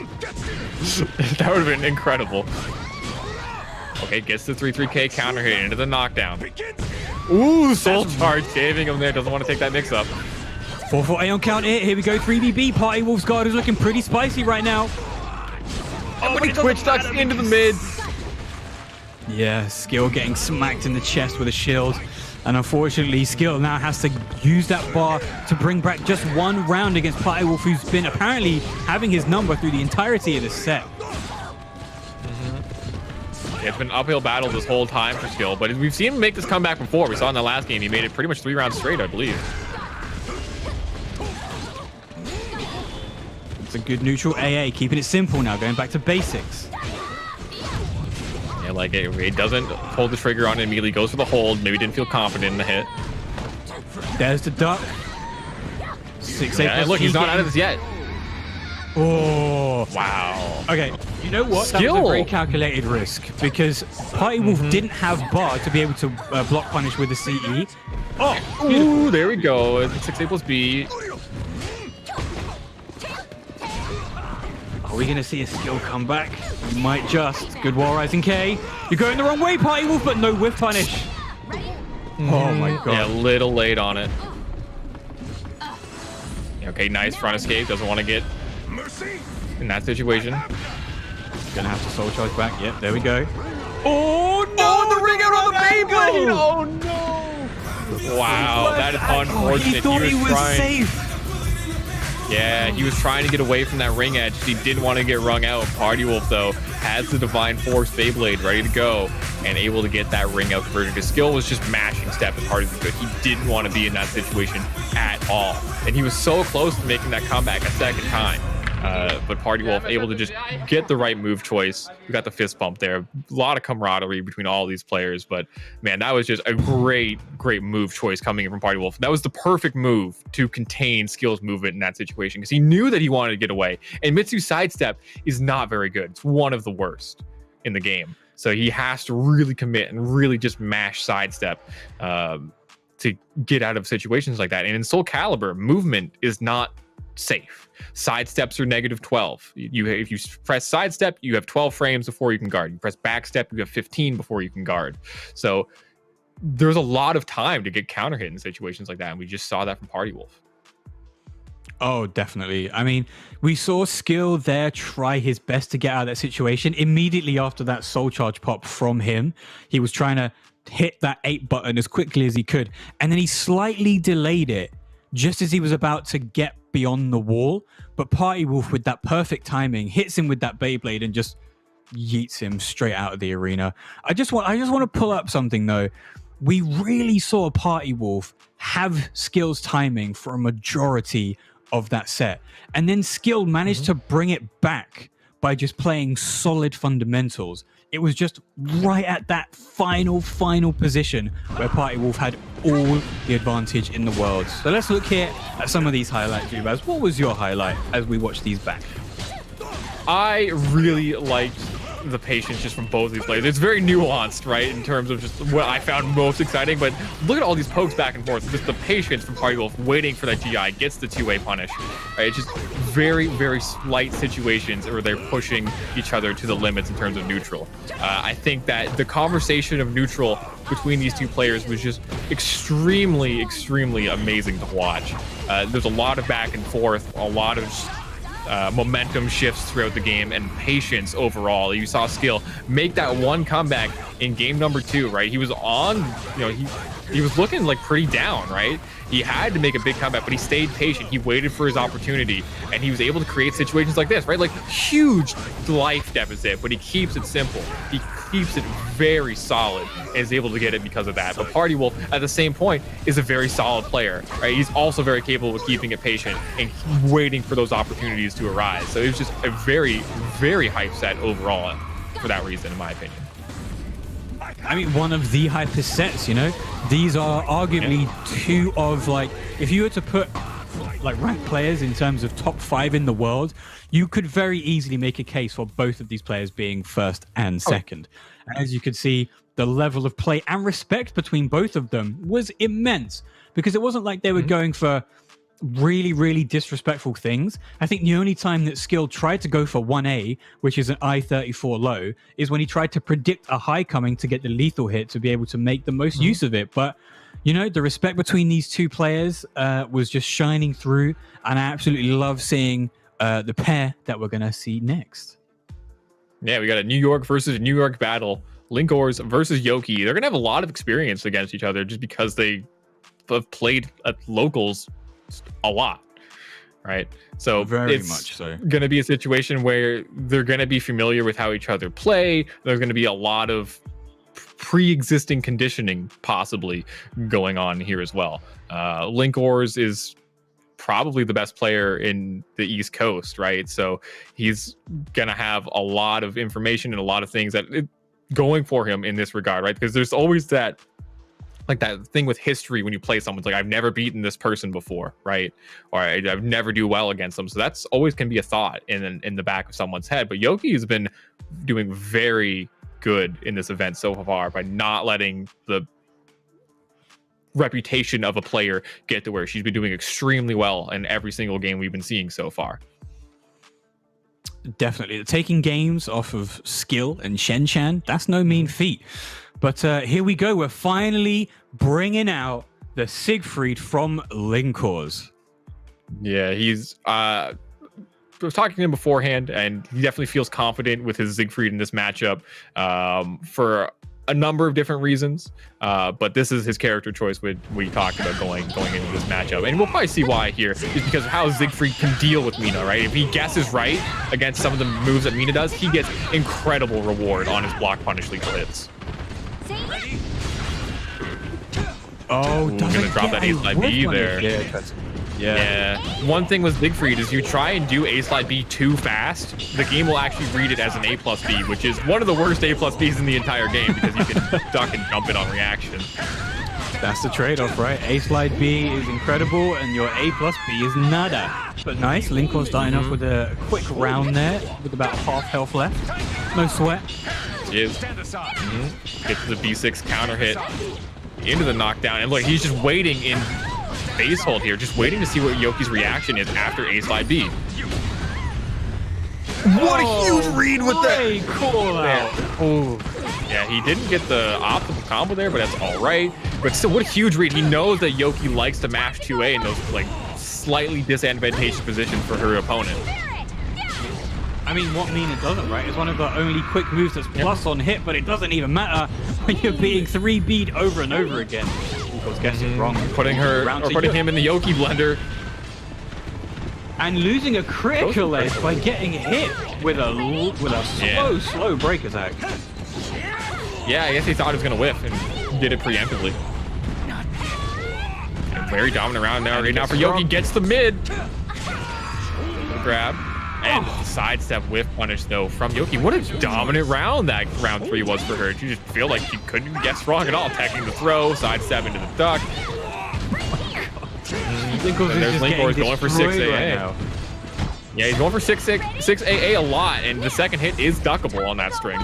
Speaker 10: That would have been incredible. Okay, gets the 3-3K counter hit into the knockdown. Ooh, Soul Charge saving him there. Doesn't want to take that mix up.
Speaker 11: 4-4-A on counter hit. Here we go. 3BB. Party Wolf's guard is looking pretty spicy right now.
Speaker 10: Oh, but he Twitch ducks into the mid.
Speaker 11: Yeah, Skill getting smacked in the chest with a shield. And unfortunately, Skill now has to use that bar to bring back just 1 round against Party Wolf, who's been apparently having his number through the entirety of this set.
Speaker 10: It's been an uphill battle this whole time for Skill, but we've seen him make this comeback before. We saw in the last game, he made it pretty much 3 rounds straight, I believe.
Speaker 11: It's a good neutral AA, keeping it simple now, going back to basics.
Speaker 10: Yeah, like it doesn't pull the trigger on it immediately, goes for the hold. Maybe didn't feel confident in the hit.
Speaker 11: There's the duck. 6-8.
Speaker 10: Yeah, look, he's not out of this yet.
Speaker 11: Oh,
Speaker 10: wow.
Speaker 11: Okay, you know what?
Speaker 10: Skill.
Speaker 11: That was a very calculated risk because Party Wolf didn't have bar to be able to block punish with the CE.
Speaker 10: Oh, ooh, there we go. 6A plus B.
Speaker 11: Are we going to see a Skill come back? We might just. Good wall rising K. You're going the wrong way, Party Wolf, but no whiff punish. Oh my god.
Speaker 10: Yeah, a little late on it. Okay, nice front escape. Doesn't want to get in that situation.
Speaker 11: Gonna have to soul charge back. Yep, there we go. Oh no!
Speaker 10: Oh, the ring out on the Beyblade! Oh no! Wow, that is unfortunate.
Speaker 11: He thought he was
Speaker 10: trying...
Speaker 11: safe.
Speaker 10: Yeah, he was trying to get away from that ring edge. He didn't want to get wrung out. Party Wolf, though, has the Divine Force Beyblade ready to go and able to get that ring out converted. His skill was just mashing step as hard as he could. He didn't want to be in that situation at all. And he was so close to making that comeback a second time. But Party Wolf able to just get the right move choice. We got the fist bump there. A lot of camaraderie between all these players. But man, that was just a great move choice coming in from Party Wolf. That was the perfect move to contain Skill's movement in that situation because he knew that he wanted to get away. And Mitsu's sidestep is not very good. It's one of the worst in the game. So he has to really commit and really just mash sidestep to get out of situations like that. And in Soul Calibur, movement is not safe. Sidesteps are -12. If you press sidestep, you have 12 frames before you can guard. You press backstep, you have 15 before you can guard. So there's a lot of time to get counter hit in situations like that, and we just saw that from Party Wolf.
Speaker 11: Oh, definitely. I mean, we saw Skill there try his best to get out of that situation. Immediately after that soul charge pop from him, he was trying to hit that 8 button as quickly as he could, and then he slightly delayed it just as he was about to get beyond the wall. But Party Wolf, with that perfect timing, hits him with that Beyblade and just yeets him straight out of the arena. I just want to pull up something though. We really saw Party Wolf have Skill's timing for a majority of that set, and then Skill managed to bring it back by just playing solid fundamentals. It was just right at that final position where Party Wolf had all the advantage in the world. So let's look here at some of these highlights, Zubaz. What was your highlight as we watch these back?
Speaker 10: I really liked the patience just from both of these players. It's very nuanced, right, in terms of just what I found most exciting, but look at all these pokes back and forth. Just the patience from Party Wolf waiting for that GI, gets the 2-way punish, right? It's just very slight situations where they're pushing each other to the limits in terms of neutral. I think that the conversation of neutral between these two players was just extremely amazing to watch. There's a lot of back and forth, a lot of momentum shifts throughout the game, and patience overall. You saw Skill make that one comeback in game number 2, right? He was on, he was looking like pretty down, right? He had to make a big comeback, but he stayed patient. He waited for his opportunity, and he was able to create situations like this, right? Like huge life deficit, but he keeps it simple. He keeps it very solid and is able to get it because of that. But Party Wolf, at the same point, is a very solid player, right? He's also very capable of keeping it patient and waiting for those opportunities to arise. So it was just a very hype set overall for that reason, in my opinion.
Speaker 11: I mean, one of the hypest sets, These are arguably two of, if you were to put ranked players in terms of top 5 in the world, you could very easily make a case for both of these players being first and second. And as you can see, the level of play and respect between both of them was immense, because it wasn't like they were going for really, really disrespectful things. I think the only time that Skill tried to go for 1A, which is an I-34 low, is when he tried to predict a high coming to get the lethal hit to be able to make the most use of it. But, you know, the respect between these two players was just shining through, and I absolutely love seeing the pair that we're going to see next.
Speaker 10: Yeah, we got a New York versus New York battle. Linkors versus Yoki. They're going to have a lot of experience against each other just because they have played at locals a lot, right? So
Speaker 11: very
Speaker 10: it's
Speaker 11: much so
Speaker 10: going to be a situation where they're going to be familiar with how each other play. There's going to be a lot of pre-existing conditioning possibly going on here as well. Linkors is probably the best player in the East Coast, right? So he's going to have a lot of information and a lot of things that going for him in this regard, right? Because there's always that, like that thing with history when you play someone's like, I've never beaten this person before, right? Or I've never do well against them. So that's always can be a thought in the back of someone's head. But Yoki has been doing very good in this event so far by not letting the reputation of a player get to where she's been doing extremely well in every single game we've been seeing so far.
Speaker 11: Definitely. Taking games off of skill and Shen-Chan, that's no mean feat. But here we go. We're finally bringing out the Siegfried from Linkors.
Speaker 10: Yeah, he's... I was talking to him beforehand, and he definitely feels confident with his Siegfried in this matchup for a number of different reasons. But this is his character choice we talked about going into this matchup. And we'll probably see why here, is because of how Siegfried can deal with Mina, right? If he guesses right against some of the moves that Mina does, he gets incredible reward on his block punish lethal hits.
Speaker 11: Oh,
Speaker 10: gonna drop that A slide B there. Yeah. One thing with Siegfried is you try and do A slide B too fast, the game will actually read it as an A plus B, which is one of the worst A plus Bs in the entire game because you can duck and jump it on reaction.
Speaker 11: That's the trade-off, right? A slide B is incredible, and your A plus B is nada. But nice, Linkor starting off with a quick round there, with about half health left. No sweat.
Speaker 10: Gets the B6 counter hit into the knockdown, and look, he's just waiting in base hold here, just waiting to see what Yoki's reaction is after A slide B.
Speaker 6: What a huge read with that!
Speaker 11: Cool out.
Speaker 10: Oh, yeah, he didn't get the optimal combo there, but that's all right. But still, what a huge read. He knows that Yoki likes to mash 2A in those like slightly disadvantageous positions for her opponent.
Speaker 11: I mean, what Mina doesn't, right? It's one of the only quick moves that's plus on hit, but it doesn't even matter when you're being 3B'd over and over again. I was guessing wrong.
Speaker 10: Putting him in the Yoki blender.
Speaker 11: And losing a critical edge by getting hit with a slow break attack.
Speaker 10: Yeah, I guess he thought he was going to whiff and did it preemptively. And very dominant round now. Right now for Yoki, gets the mid. Grab. And sidestep whiff punish though from Yoki. What a dominant round that round 3 was for her. She just feel like she couldn't guess wrong at all. Teching the throw, sidestep into the duck. And there's Linkor going for 6AA. Right, yeah, he's going for 6AA a lot, and the second hit is duckable on that string.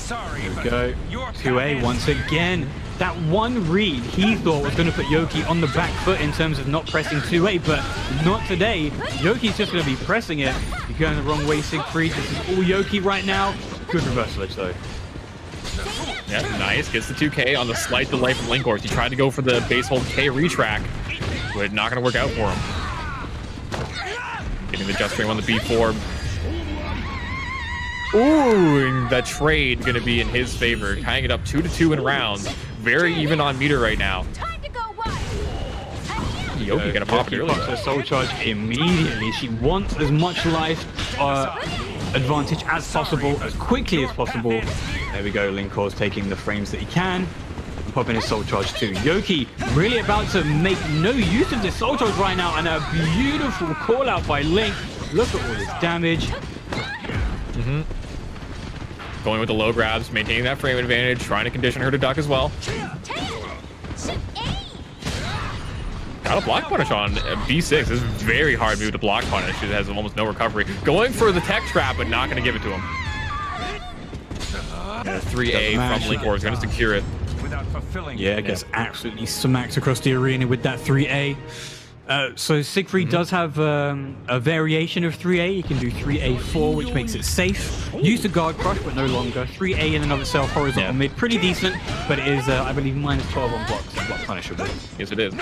Speaker 11: There we go. 2A once again. That one read he thought was going to put Yoki on the back foot in terms of not pressing 2A, but not today. Yoki's just going to be pressing it. You're going the wrong way, Siegfried. This is all Yoki right now. Good reversal edge though.
Speaker 10: Yeah, nice. Gets the 2K on the slight delay from Linkor. He tried to go for the base hold K retrack, but not going to work out for him. Getting the just frame on the B4. Ooh, and that trade going to be in his favor. Tying it up 2-2 in rounds. Very even on meter right now. Yoki gonna pop it early.
Speaker 11: Pops her soul charge immediately. She wants as much life advantage as possible, as quickly as possible. There we go. Linkor's taking the frames that he can and popping his soul charge too. Yoki really about to make no use of this soul charge right now, and a beautiful call out by Link. Look at all this damage.
Speaker 10: Going with the low grabs, maintaining that frame advantage, trying to condition her to duck as well. Got a block punish on B6. This is very hard move to block punish. It has almost no recovery. Going for the tech trap, but not going to give it to him. 3A from Linkor is going to secure it.
Speaker 11: Yeah, gets absolutely smacked across the arena with that 3A. So Siegfried does have a variation of 3A. You can do 3A4, which makes it safe. Use the guard crush, but no longer. 3A in and of itself, horizontal mid, pretty decent, but it is, I believe, -12 on blocks. Block punishable.
Speaker 10: Yes, it is.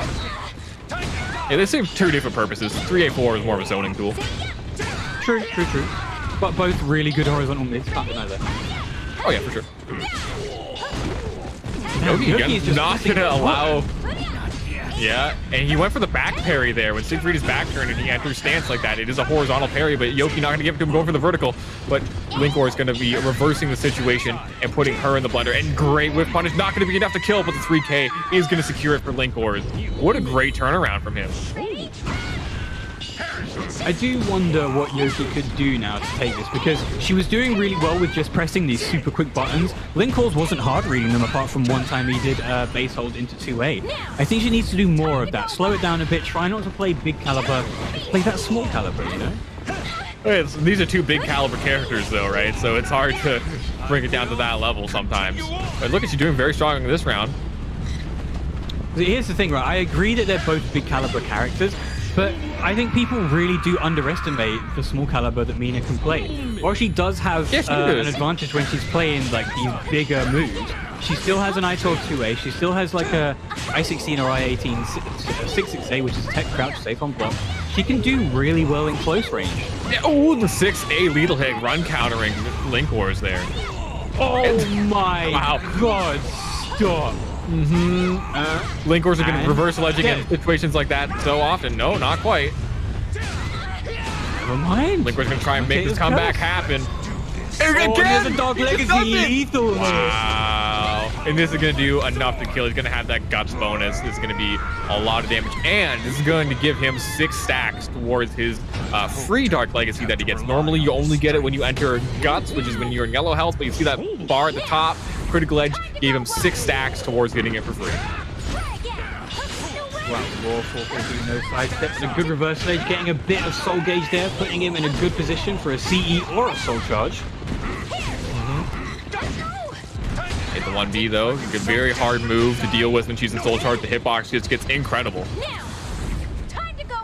Speaker 10: Yeah, they serve two different purposes. 3A4 is more of a zoning tool.
Speaker 11: True. But both really good horizontal mids, can't deny that.
Speaker 10: Oh yeah, for sure. Yoki is not going to allow... Yeah, and he went for the back parry there. When Siegfried is back turned and he enters stance like that, it is a horizontal parry, but Yoki not going to give it to him going for the vertical. But Linkor is going to be reversing the situation and putting her in the blender. And great whiff punish, not going to be enough to kill, but the 3K is going to secure it for Linkor. What a great turnaround from him.
Speaker 11: I do wonder what Yoki could do now to take this, because she was doing really well with just pressing these super quick buttons. Linkor's wasn't hard reading them, apart from one time he did base hold into 2A. I think she needs to do more of that. Slow it down a bit, try not to play big caliber, play that small caliber, you know?
Speaker 10: These are two big caliber characters though, right? So it's hard to bring it down to that level sometimes. But look at you doing very strong in this round.
Speaker 11: Here's the thing, right? I agree that they're both big caliber characters, but I think people really do underestimate the small caliber that Mina can play. While she does have an advantage when she's playing like these bigger moves, she still has an I-12 2A, she still has like a I-16 or I-18 6-6A, which is tech crouch safe on block. She can do really well in close range.
Speaker 10: Yeah, oh, the 6A lethal hit run countering Linkor's there.
Speaker 11: Oh my god, stop.
Speaker 10: Linkor's are going to reverse ledging in situations like that so often. No, not quite.
Speaker 11: Never mind.
Speaker 10: Linkor's going to try and make this comeback happen.
Speaker 11: And again! There's a Dark Legacy lethal.
Speaker 10: Wow. And this is going to do enough to kill. He's going to have that guts bonus. This is going to be a lot of damage. And this is going to give him 6 stacks towards his free Dark Legacy that he gets. Normally, you only get it when you enter guts, which is when you're in yellow health. But you see that bar at the top. Critical Edge gave him 6 stacks towards getting it for free.
Speaker 11: Wow, WUFL doing no side steps and a good reverse stage, getting a bit of soul gauge there, putting him in a good position for a CE or a soul charge.
Speaker 10: Hit the 1B though, a very hard move to deal with when she's in soul charge. The hitbox just gets incredible.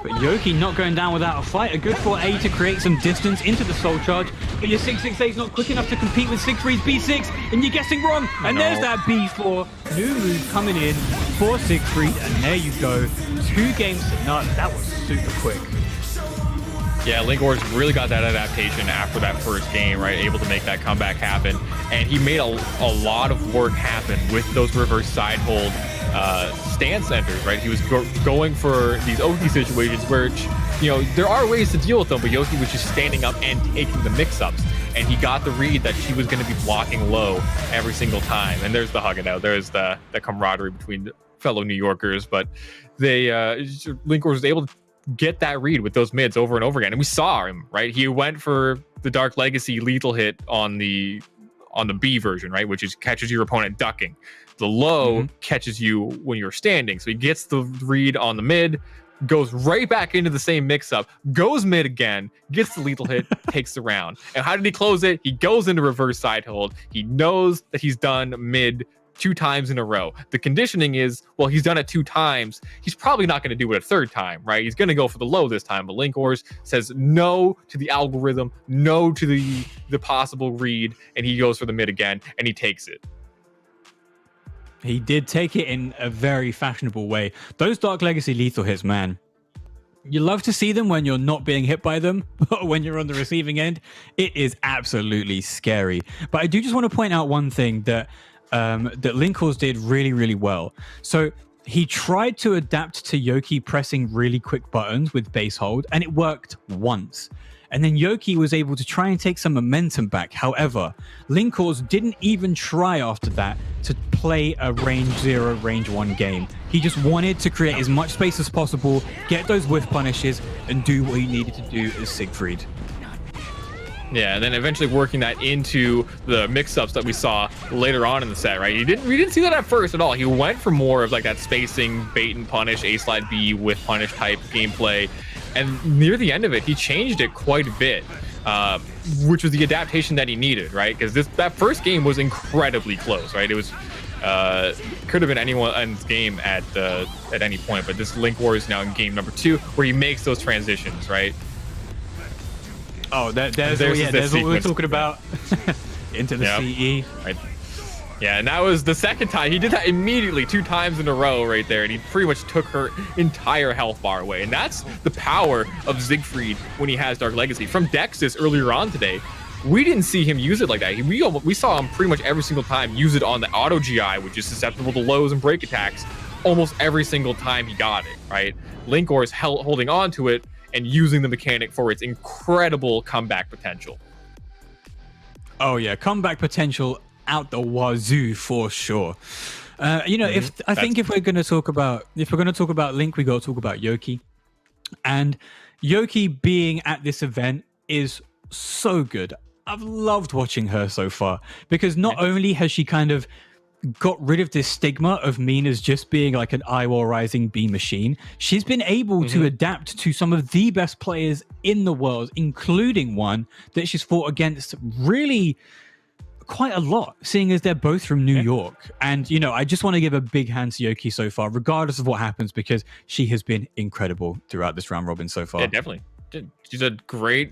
Speaker 11: But Yoki not going down without a fight. A good 4A to create some distance into the soul charge. But your 6-6A is not quick enough to compete with Siegfried's B6. And you're guessing wrong. And there's that B4. New move coming in for Siegfried. And there you go. 2 games to none. That was super quick.
Speaker 10: Yeah, Linkor's really got that adaptation after that first game, right? Able to make that comeback happen. And he made a lot of work happen with those reverse side hold stance centers, right? He was going for these OT situations where, you know, there are ways to deal with them, but Yoki was just standing up and taking the mix-ups. And he got the read that she was going to be blocking low every single time. And there's the hug it out. There's the camaraderie between fellow New Yorkers. But they Linkor was able to get that read with those mids over and over again. And we saw him, right? He went for the Dark Legacy lethal hit on the B version, right? Which is catches your opponent ducking. The low catches you when you're standing. So he gets the read on the mid, goes right back into the same mix-up, goes mid again, gets the lethal hit, takes the round. And how did he close it? He goes into reverse side hold. He knows that he's done mid 2 times in a row. The conditioning is, well, he's done it 2 times. He's probably not going to do it a 3rd time, right? He's going to go for the low this time. But Linkor says no to the algorithm, no to the possible read, and he goes for the mid again, and he takes it.
Speaker 11: He did take it in a very fashionable way. Those Dark Legacy lethal hits, man. You love to see them when you're not being hit by them, but when you're on the receiving end, it is absolutely scary. But I do just want to point out one thing that Linkor's did really, really well. So he tried to adapt to Yoki pressing really quick buttons with base hold, and it worked once. And then Yoki was able to try and take some momentum back. However, Linkor's didn't even try after that to play a range 0, range 1 game. He just wanted to create as much space as possible, get those whiff punishes, and do what he needed to do as Siegfried.
Speaker 10: Yeah, and then eventually working that into the mix-ups that we saw later on in the set, right? We didn't see that at first at all. He went for more of like that spacing, bait and punish, A slide B with punish type gameplay. And near the end of it, he changed it quite a bit. which was the adaptation that he needed, right? Because that first game was incredibly close, right? It was could have been anyone's game at any point, but this Link War is now in game number 2, where he makes those transitions, right?
Speaker 11: Oh, there's what we're talking about. Into the CE.
Speaker 10: Right. Yeah, and that was the second time. He did that immediately 2 times in a row right there, and he pretty much took her entire health bar away. And that's the power of Siegfried when he has Dark Legacy. From Dexys earlier on today, we didn't see him use it like that. We saw him pretty much every single time use it on the auto GI, which is susceptible to lows and break attacks, almost every single time he got it, right? Linkor is holding on to it and using the mechanic for its incredible comeback potential.
Speaker 11: Oh yeah, comeback potential out the wazoo for sure. You know, if we're going to talk about Link, we got to talk about Yoki. And Yoki being at this event is so good. I've loved watching her so far, because not only has she kind of got rid of this stigma of Mina's just being like an Iwar Rising B machine, she's been able to adapt to some of the best players in the world, including one that she's fought against really quite a lot, seeing as they're both from New York. And, you know, I just want to give a big hand to Yoki so far, regardless of what happens, because she has been incredible throughout this round robin so far.
Speaker 10: Yeah, definitely. She's a great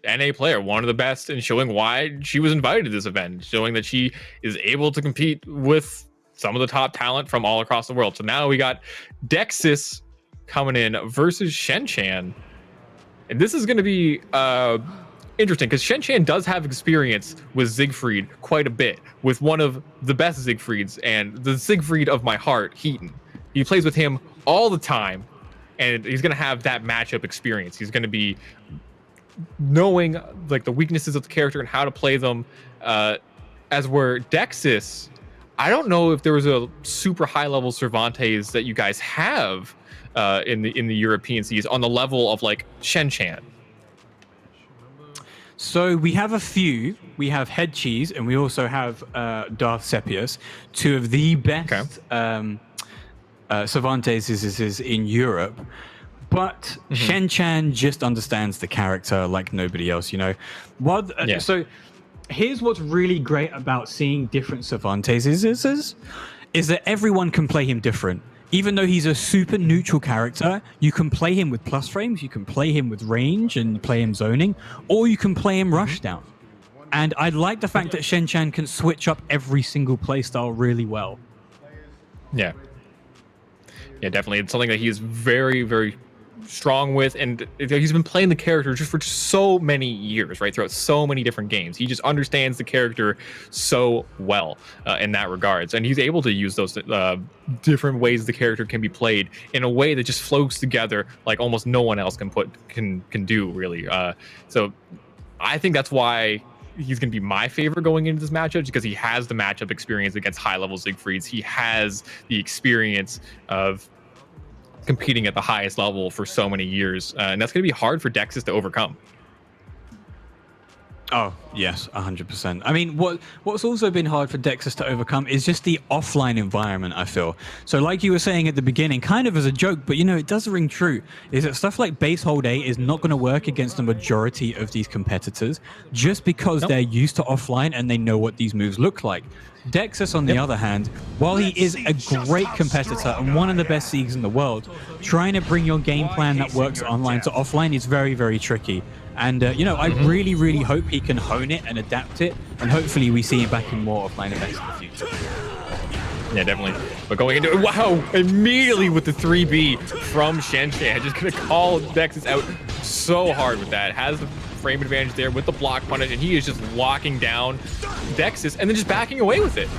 Speaker 10: NA player, one of the best, and showing why she was invited to this event, showing that she is able to compete with some of the top talent from all across the world. So now we got Dexys coming in versus Shen-Chan. And this is going to be interesting, because Shen-Chan does have experience with Siegfried quite a bit, with one of the best Siegfrieds, and the Siegfried of my heart, Heaton. He plays with him all the time, and he's going to have that matchup experience. He's going to be knowing like the weaknesses of the character and how to play them. As where Dexys, I don't know if there was a super high level Cervantes that you guys have in the European seas on the level of like Shen-Chan.
Speaker 11: So we have a few. We have Head Cheese, and we also have Darth Sepius, 2 of the best Cervantes is in Europe. But Shen-Chan just understands the character like nobody else, you know. So here's what's really great about seeing different Cervantes is that everyone can play him different. Even though he's a super neutral character, you can play him with plus frames, you can play him with range and play him zoning, or you can play him rushdown. And I like the fact that Shen-Chan can switch up every single playstyle really well.
Speaker 10: Yeah, definitely. It's something that he's very, very strong with, and he's been playing the character just for so many years, right, throughout so many different games. He just understands the character so well in that regards, and he's able to use those different ways the character can be played in a way that just flows together like almost no one else can do really. So I think that's why he's going to be my favorite going into this matchup, because he has the matchup experience against high level Siegfrieds. He has the experience of competing at the highest level for so many years, and that's going to be hard for Dexys to overcome.
Speaker 11: Oh, yes, 100%. I mean, what's also been hard for Dexys to overcome is just the offline environment, I feel. So like you were saying at the beginning, kind of as a joke, but you know, it does ring true, is that stuff like base hold A is not going to work against the majority of these competitors just because they're used to offline and they know what these moves look like. Dexys, on the other hand, while he is a great competitor and one of the best Siegs in the world, trying to bring your game plan that works online to offline is very, very tricky. And, you know, I really, really hope he can hone it and adapt it, and hopefully we see him back in more offline events in the future.
Speaker 10: Yeah, definitely. But going into it, wow, immediately with the 3B from Shen-Chan, just going to call Dexys out so hard with that. Has the frame advantage there with the block punish, and he is just locking down Dexys and then just backing away with it.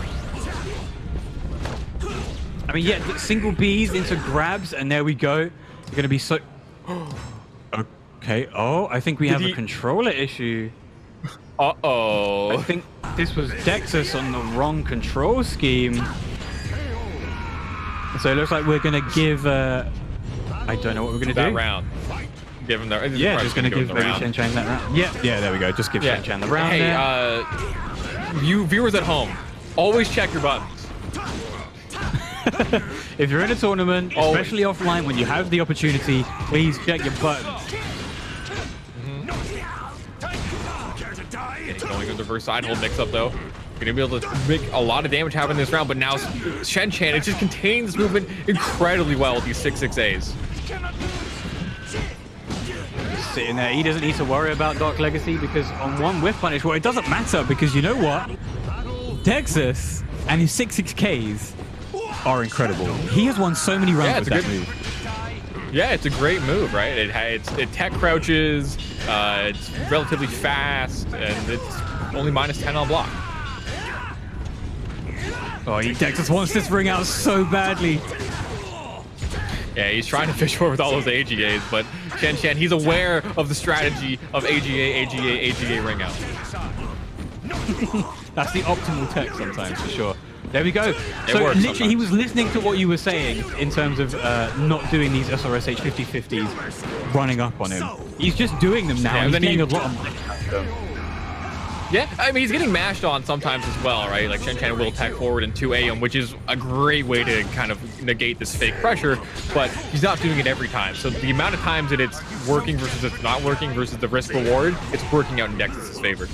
Speaker 11: I mean, yeah, single Bs into grabs, and there we go. You're going to be so... Okay, I think we have a controller issue.
Speaker 10: Uh-oh.
Speaker 11: I think this was Dexys on the wrong control scheme. So it looks like we're going to give... I don't know what we're going to do.
Speaker 10: That round. Give him the...
Speaker 11: Yeah, just going to give Shen-Chan that round. Yeah, there we go. Just give Shen-Chan the round.
Speaker 10: Hey, you viewers at home, always check your buttons.
Speaker 11: If you're in a tournament, especially offline, when you have the opportunity, please check your buttons.
Speaker 10: Okay, going to the reverse side hold mix up though. Gonna be able to make a lot of damage happen this round, but now Shen Chan, it just contains this movement incredibly well with these 6-6As.
Speaker 11: Sitting there, he doesn't need to worry about Dark Legacy because on one whiff punish, well, it doesn't matter because you know what? Texas and his 6-6Ks are incredible. He has won so many rounds with that move.
Speaker 10: Yeah, it's a great move, right? It tech crouches, it's relatively fast, and it's only -10 on block.
Speaker 11: Oh, Texas wants this ring out so badly.
Speaker 10: Yeah, he's trying to fish for it with all those AGAs, but Shen Chan, he's aware of the strategy of AGA ring out.
Speaker 11: That's the optimal tech sometimes, for sure. There we go.
Speaker 10: So
Speaker 11: literally,
Speaker 10: sometimes.
Speaker 11: he was listening to what you were saying in terms of not doing these SRSH 50-50s, running up on him. He's just doing them now.
Speaker 10: Yeah,
Speaker 11: He's getting a lot of...
Speaker 10: Yeah, I mean, he's getting mashed on sometimes as well, right? Like Shen Chan will tech forward in 2AM, which is a great way to kind of negate this fake pressure, but he's not doing it every time. So the amount of times that it's working versus it's not working versus the risk reward, it's working out in Dex's favor.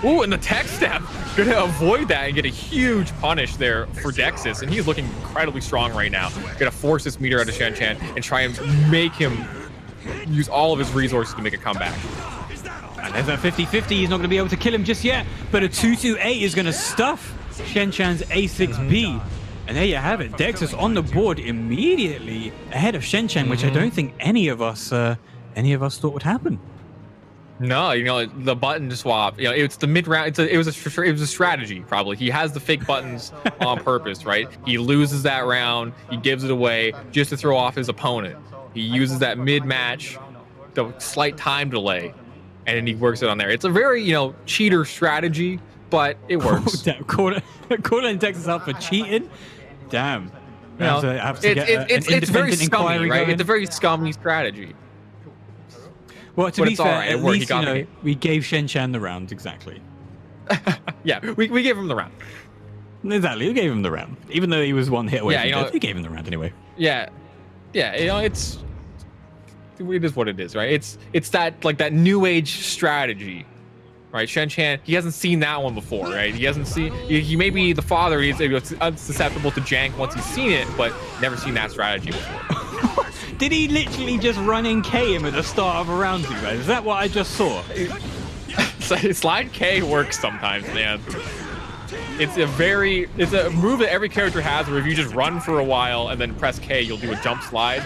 Speaker 10: Ooh, and the tech step, gonna avoid that and get a huge punish there for Dexis, and he's looking incredibly strong right now. Gonna force this meter out of Shen Chan and try and make him use all of his resources to make a comeback.
Speaker 11: And there's that 50-50, he's not gonna be able to kill him just yet, but a 2-2-8 is gonna stuff Shen Chan's A6B. And there you have it, Dexis on the board immediately ahead of Shen Chan, which I don't think any of us thought would happen.
Speaker 10: No, you know, the button swap, you know, it's the mid-round, it was a strategy, probably. He has the fake buttons on purpose, right? He loses that round, he gives it away just to throw off his opponent. He uses that mid-match, the slight time delay, and then he works it on there. It's a very, you know, cheater strategy, but it works.
Speaker 11: Calling Texas out for cheating? Damn.
Speaker 10: You know, it's very scummy, right? It's a very scummy strategy.
Speaker 11: Well, to be fair, at least, you know, we gave Shen Chan the round, exactly.
Speaker 10: Yeah, we gave him the round.
Speaker 11: Exactly, we gave him the round. Even though he was one hit away from death, we gave him the round anyway.
Speaker 10: Yeah, you know, it is what it is, right? It's that, like, that new age strategy, right? Shen Chan, he hasn't seen that one before, right? He hasn't seen, he may be the father, he's susceptible to jank once he's seen it, but never seen that strategy before.
Speaker 11: Did he literally just run in K him at the start of a round, you guys? Is that what I just saw?
Speaker 10: Slide K works sometimes, man. It's a move that every character has, where if you just run for a while and then press K, you'll do a jump slide.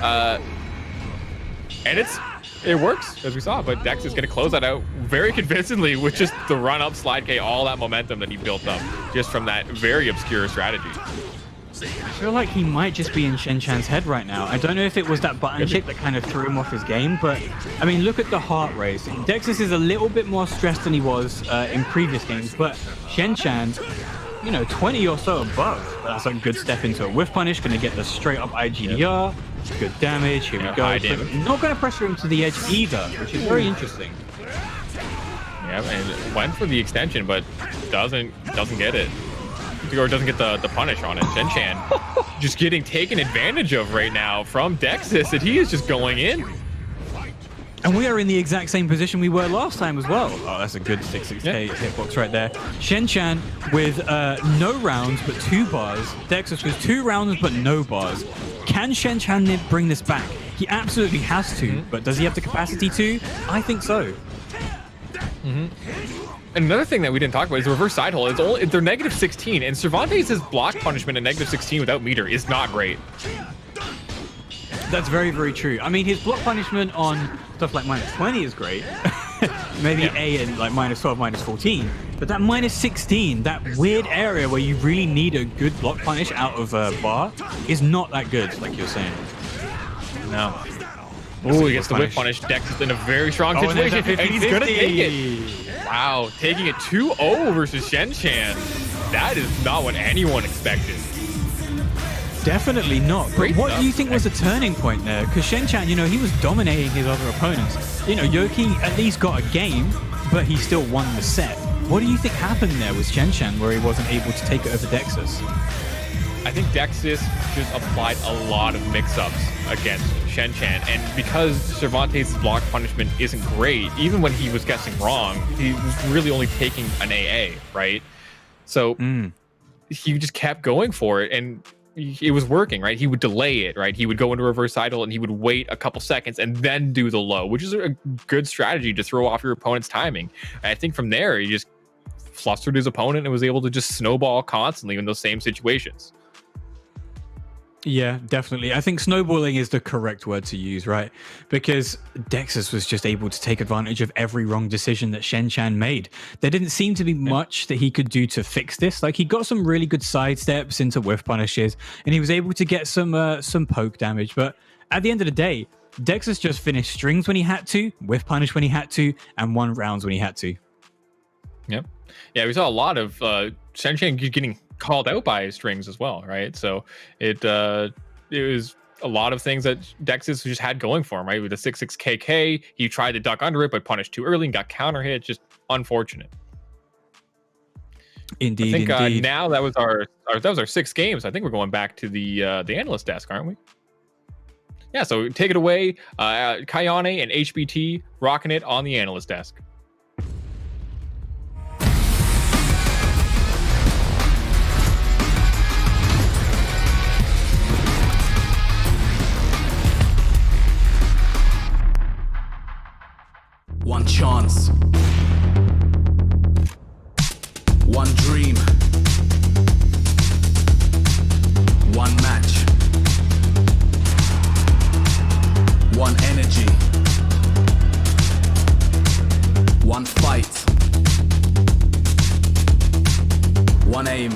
Speaker 10: And it works, as we saw, but Dex is going to close that out very convincingly with just the run up slide K, all that momentum that he built up just from that very obscure strategy.
Speaker 11: I feel like he might just be in Shen Chan's head right now. I don't know if it was that button chip that kind of threw him off his game, but I mean, look at the heart rate. Dexis is a little bit more stressed than he was in previous games, but Shen Chan, you know, 20 or so above. That's a good step into a whiff punish, going to get the straight up IGDR. Good damage, here we go. Not going to pressure him to the edge either, which is very interesting.
Speaker 10: Yeah, and went for the extension, but doesn't get it. Or doesn't get the punish on it. Shen Chan just getting taken advantage of right now from Dexis, and he is just going in.
Speaker 11: And we are in the exact same position we were last time as well. Oh, that's a good 6-6K hitbox right there. Shen Chan with no rounds but 2 bars. Dexis with 2 rounds but no bars. Can Shen Chan bring this back? He absolutely has to, but does he have the capacity to? I think so.
Speaker 10: And another thing that we didn't talk about is the reverse side hold. They're -16, and Cervantes' block punishment at -16 without meter is not great.
Speaker 11: That's very, very true. I mean, his block punishment on stuff like -20 is great. Maybe A and like -12, -14. But that -16, that weird area where you really need a good block punish out of a bar is not that good, like you're saying.
Speaker 10: No. Oh, he gets the whip punish. Dex is in a very strong situation, and he's gonna take it. Wow, taking it 2-0 versus Shen Chan. That is not what anyone expected.
Speaker 11: Definitely not. But what do you think was the turning point there? Because Shen Chan, you know, he was dominating his other opponents. You know, Yoki at least got a game, but he still won the set. What do you think happened there with Shen Chan where he wasn't able to take it over Dexis?
Speaker 10: I think Dexys just applied a lot of mix-ups against Shen Chan, and because Cervantes' block punishment isn't great, even when he was guessing wrong, he was really only taking an AA, right? So he just kept going for it, and it was working, right? He would delay it, right? He would go into reverse idle and he would wait a couple seconds and then do the low, which is a good strategy to throw off your opponent's timing. And I think from there, he just flustered his opponent and was able to just snowball constantly in those same situations.
Speaker 11: Yeah, definitely. I think snowballing is the correct word to use, right? Because Dexys was just able to take advantage of every wrong decision that Shen Chan made. There didn't seem to be much that he could do to fix this. Like, he got some really good sidesteps into whiff punishes, and he was able to get some poke damage. But at the end of the day, Dexys just finished strings when he had to, whiff punish when he had to, and won rounds when he had to.
Speaker 10: Yep. Yeah, we saw a lot of Shen Chan getting called out by his strings as well, right? So it was a lot of things that Dexys just had going for him, right? With the 6-6 KK, he tried to duck under it, but punished too early and got counter hit. Just unfortunate.
Speaker 11: Indeed,
Speaker 10: I think
Speaker 11: indeed.
Speaker 10: now that was our 6 games. I think we're going back to the analyst desk, aren't we? Yeah. So take it away, Kayane and HBT rocking it on the analyst desk.
Speaker 13: One chance, one dream, one match, one energy, one fight, one aim,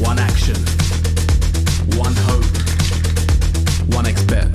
Speaker 13: one action, one hope, one expert.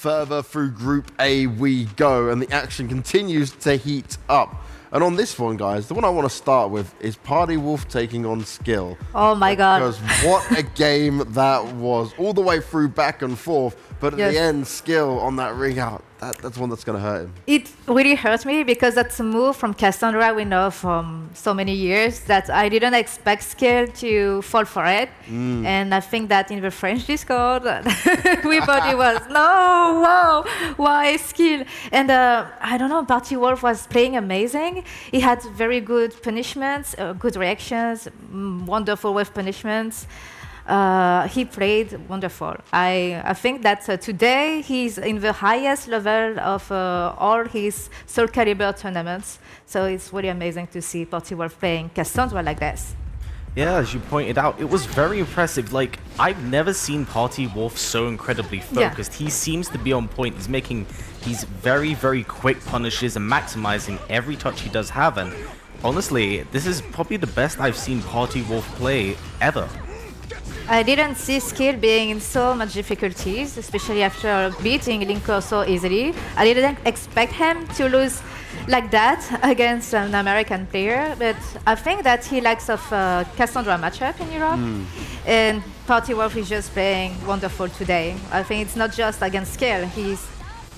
Speaker 6: Further through Group A we go, and the action continues to heat up. And on this one, guys, the one I want to start with is Party Wolf taking on Skill.
Speaker 8: Oh my god.
Speaker 6: Because what a game that was. All the way through, back and forth. But at the end, Skill on that ring out. That's one that's going to hurt him.
Speaker 8: It really hurt me because that's a move from Cassandra we know from so many years that I didn't expect Skill to fall for it. And I think that in the French Discord, everybody was, no, wow, why Skill? And I don't know, Party Wolf was playing amazing. He had very good punishments, good reactions, wonderful wave punishments. He played wonderful. I think that today he's in the highest level of all his SOULCALIBUR tournaments. So it's really amazing to see Party Wolf playing Cassandra like this.
Speaker 9: Yeah, as you pointed out, it was very impressive. Like, I've never seen Party Wolf so incredibly focused. He seems to be on point. He's making these very, very quick punishes and maximizing every touch he does have. And honestly, this is probably the best I've seen Party Wolf play ever.
Speaker 8: I didn't see Skill being in so much difficulties, especially after beating Linko so easily. I didn't expect him to lose like that against an American player, but I think that he likes of Cassandra matchup in Europe. And Party Wolf is just playing wonderful today. I think it's not just against Skill, he's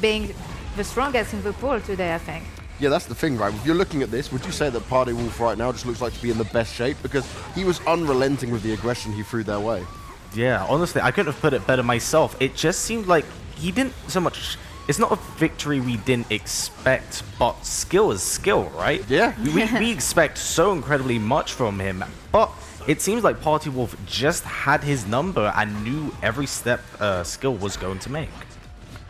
Speaker 8: being the strongest in the pool today, I think.
Speaker 6: Yeah, that's the thing, right? If you're looking at this, would you say that Party Wolf right now just looks like to be in the best shape? Because he was unrelenting with the aggression he threw their way.
Speaker 9: Yeah, honestly, I couldn't have put it better myself. It just seemed like he didn't so much... It's not a victory we didn't expect, but skill is skill, right?
Speaker 6: Yeah.
Speaker 9: We expect so incredibly much from him, but it seems like Party Wolf just had his number and knew every step Skill was going to make.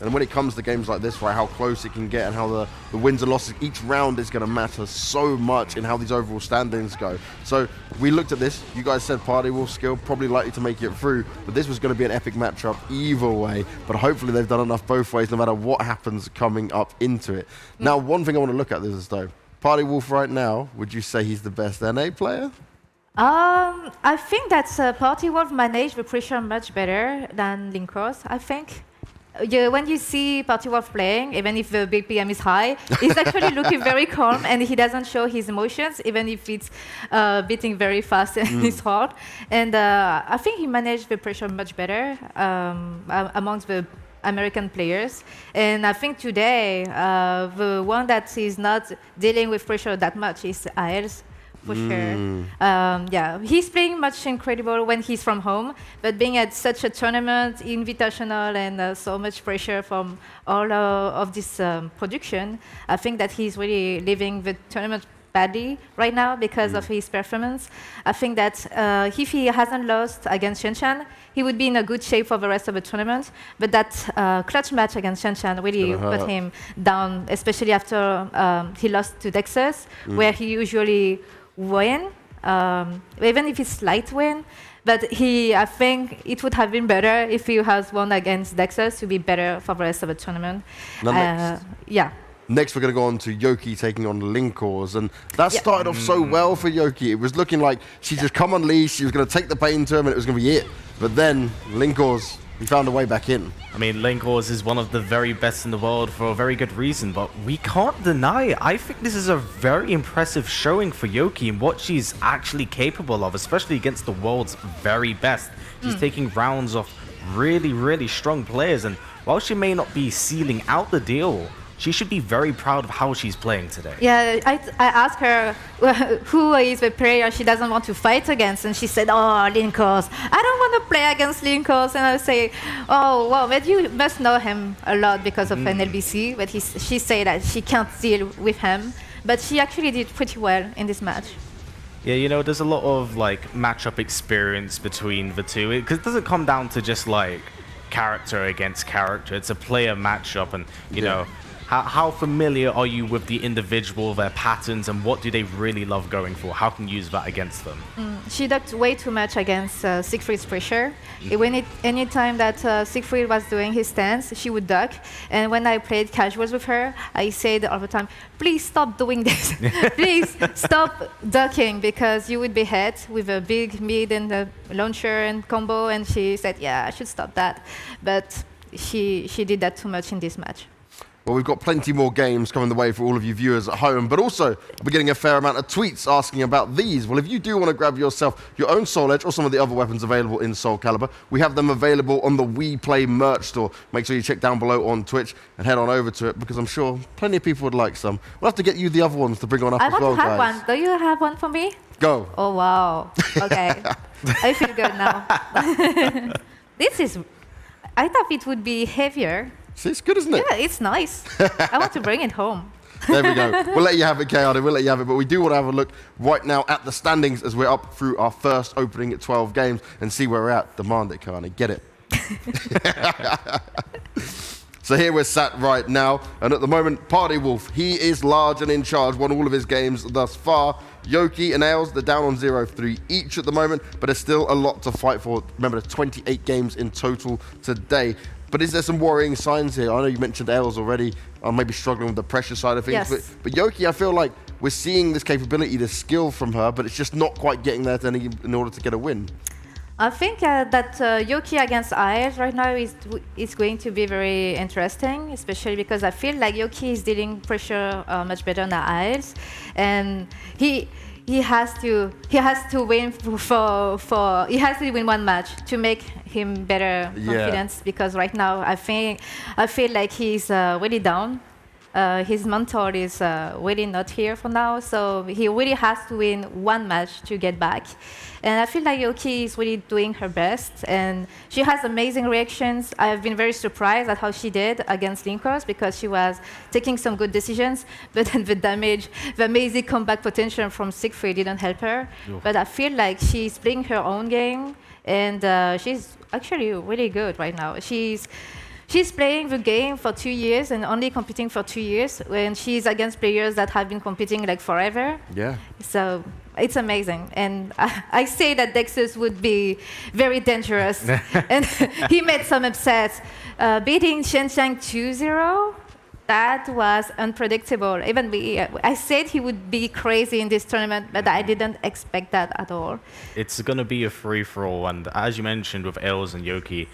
Speaker 6: And when it comes to games like this, right, how close it can get and how the wins and losses, each round is going to matter so much in how these overall standings go. So we looked at this. You guys said Party Wolf Skill probably likely to make it through, but this was going to be an epic matchup either way. But hopefully they've done enough both ways no matter what happens coming up into it. Now, one thing I want to look at this is though, Party Wolf right now, would you say he's the best NA player?
Speaker 8: I think that Party Wolf managed the pressure much better than Linkos, I think. When you see Party Wolf playing, even if the BPM is high, he's actually looking very calm and he doesn't show his emotions, even if it's beating very fast in his heart. And I think he managed the pressure much better amongst the American players. And I think today, the one that is not dealing with pressure that much is Aels. For sure. Yeah, he's playing much incredible when he's from home, but being at such a tournament, invitational, and so much pressure from all of this production, I think that he's really leaving the tournament badly right now because of his performance. I think that if he hasn't lost against Shen-Chan, he would be in a good shape for the rest of the tournament. But that clutch match against Shen-Chan really put him down, especially after he lost to Dexus, where he usually win, even if it's slight win. But I think it would have been better if he has won against Dexus to be better for the rest of the tournament. Yeah.
Speaker 6: Next, we're going to go on to Yoki taking on Linkors, and that started off so well for Yoki. It was looking like she just come unleashed, she was going to take the pain to him, and it was going to be it. But then Linkors, he found a way back in.
Speaker 9: I mean, Linkors is one of the very best in the world for a very good reason, but we can't deny it. I think this is a very impressive showing for Yoki and what she's actually capable of, especially against the world's very best. She's taking rounds off really, really strong players, and while she may not be sealing out the deal, she should be very proud of how she's playing today.
Speaker 8: Yeah, I asked her who is the player she doesn't want to fight against, and she said, "Oh, Linkos. I don't want to play against Linkos." And I say, "Oh, well, but you must know him a lot because of NLBC." But she said that she can't deal with him, but she actually did pretty well in this match.
Speaker 9: Yeah, you know, there's a lot of like matchup experience between the two, because it doesn't come down to just like character against character. It's a player matchup, and you know. How familiar are you with the individual, their patterns, and what do they really love going for? How can you use that against them?
Speaker 8: She ducked way too much against Siegfried's pressure. Any time that Siegfried was doing his stance, she would duck. And when I played casuals with her, I said all the time, "Please stop doing this. Please stop ducking, because you would be hit with a big mid and a launcher and combo." And she said, "Yeah, I should stop that." But she did that too much in this match.
Speaker 6: Well, we've got plenty more games coming the way for all of you viewers at home, but also we're getting a fair amount of tweets asking about these. Well, if you do want to grab yourself your own Soul Edge or some of the other weapons available in Soul Calibur, we have them available on the WePlay merch store. Make sure you check down below on Twitch and head on over to it, because I'm sure plenty of people would like some. We'll have to get you the other ones to bring on up as well, guys.
Speaker 8: I want to have one. Do you have one for me?
Speaker 6: Go.
Speaker 8: Oh, wow. Okay. I feel good now. I thought it would be heavier.
Speaker 6: See, it's good, isn't it?
Speaker 8: Yeah, it's nice. I want to bring it home.
Speaker 6: There we go. We'll let you have it, Chaotic. We'll let you have it. But we do want to have a look right now at the standings as we're up through our first opening at 12 games and see where we're at. Demand it, Kaane. Get it. So here we're sat right now. And at the moment, Party Wolf, he is large and in charge, won all of his games thus far. Yoki and Aels, they're down on 0-3 each at the moment, but there's still a lot to fight for. Remember, there's 28 games in total today. But is there some worrying signs here? I know you mentioned Aels already, maybe struggling with the pressure side of things.
Speaker 8: Yes.
Speaker 6: But Yoki, I feel like we're seeing this capability, this skill from her, but it's just not quite getting there in order to get a win.
Speaker 8: I think that Yoki against Aels right now is going to be very interesting, especially because I feel like Yoki is dealing pressure much better than Aels, and he has to win he has to win one match to make him better confidence, because right now I feel like he's really down. His mentor is really not here for now, so he really has to win one match to get back. And I feel like Yoki is really doing her best, and she has amazing reactions. I've been very surprised at how she did against Linkos, because she was taking some good decisions, but then the amazing comeback potential from Siegfried didn't help her. But I feel like she's playing her own game, and she's actually really good right now. She's playing the game for 2 years and only competing for 2 years, when she's against players that have been competing like forever.
Speaker 6: Yeah.
Speaker 8: So it's amazing. And I say that Dexus would be very dangerous. And he made some upsets. Beating Shen-Chan 2-0 That was unpredictable. Even I said he would be crazy in this tournament, but I didn't expect that at all.
Speaker 9: It's going to be a free-for-all, and as you mentioned with Els and Yoki,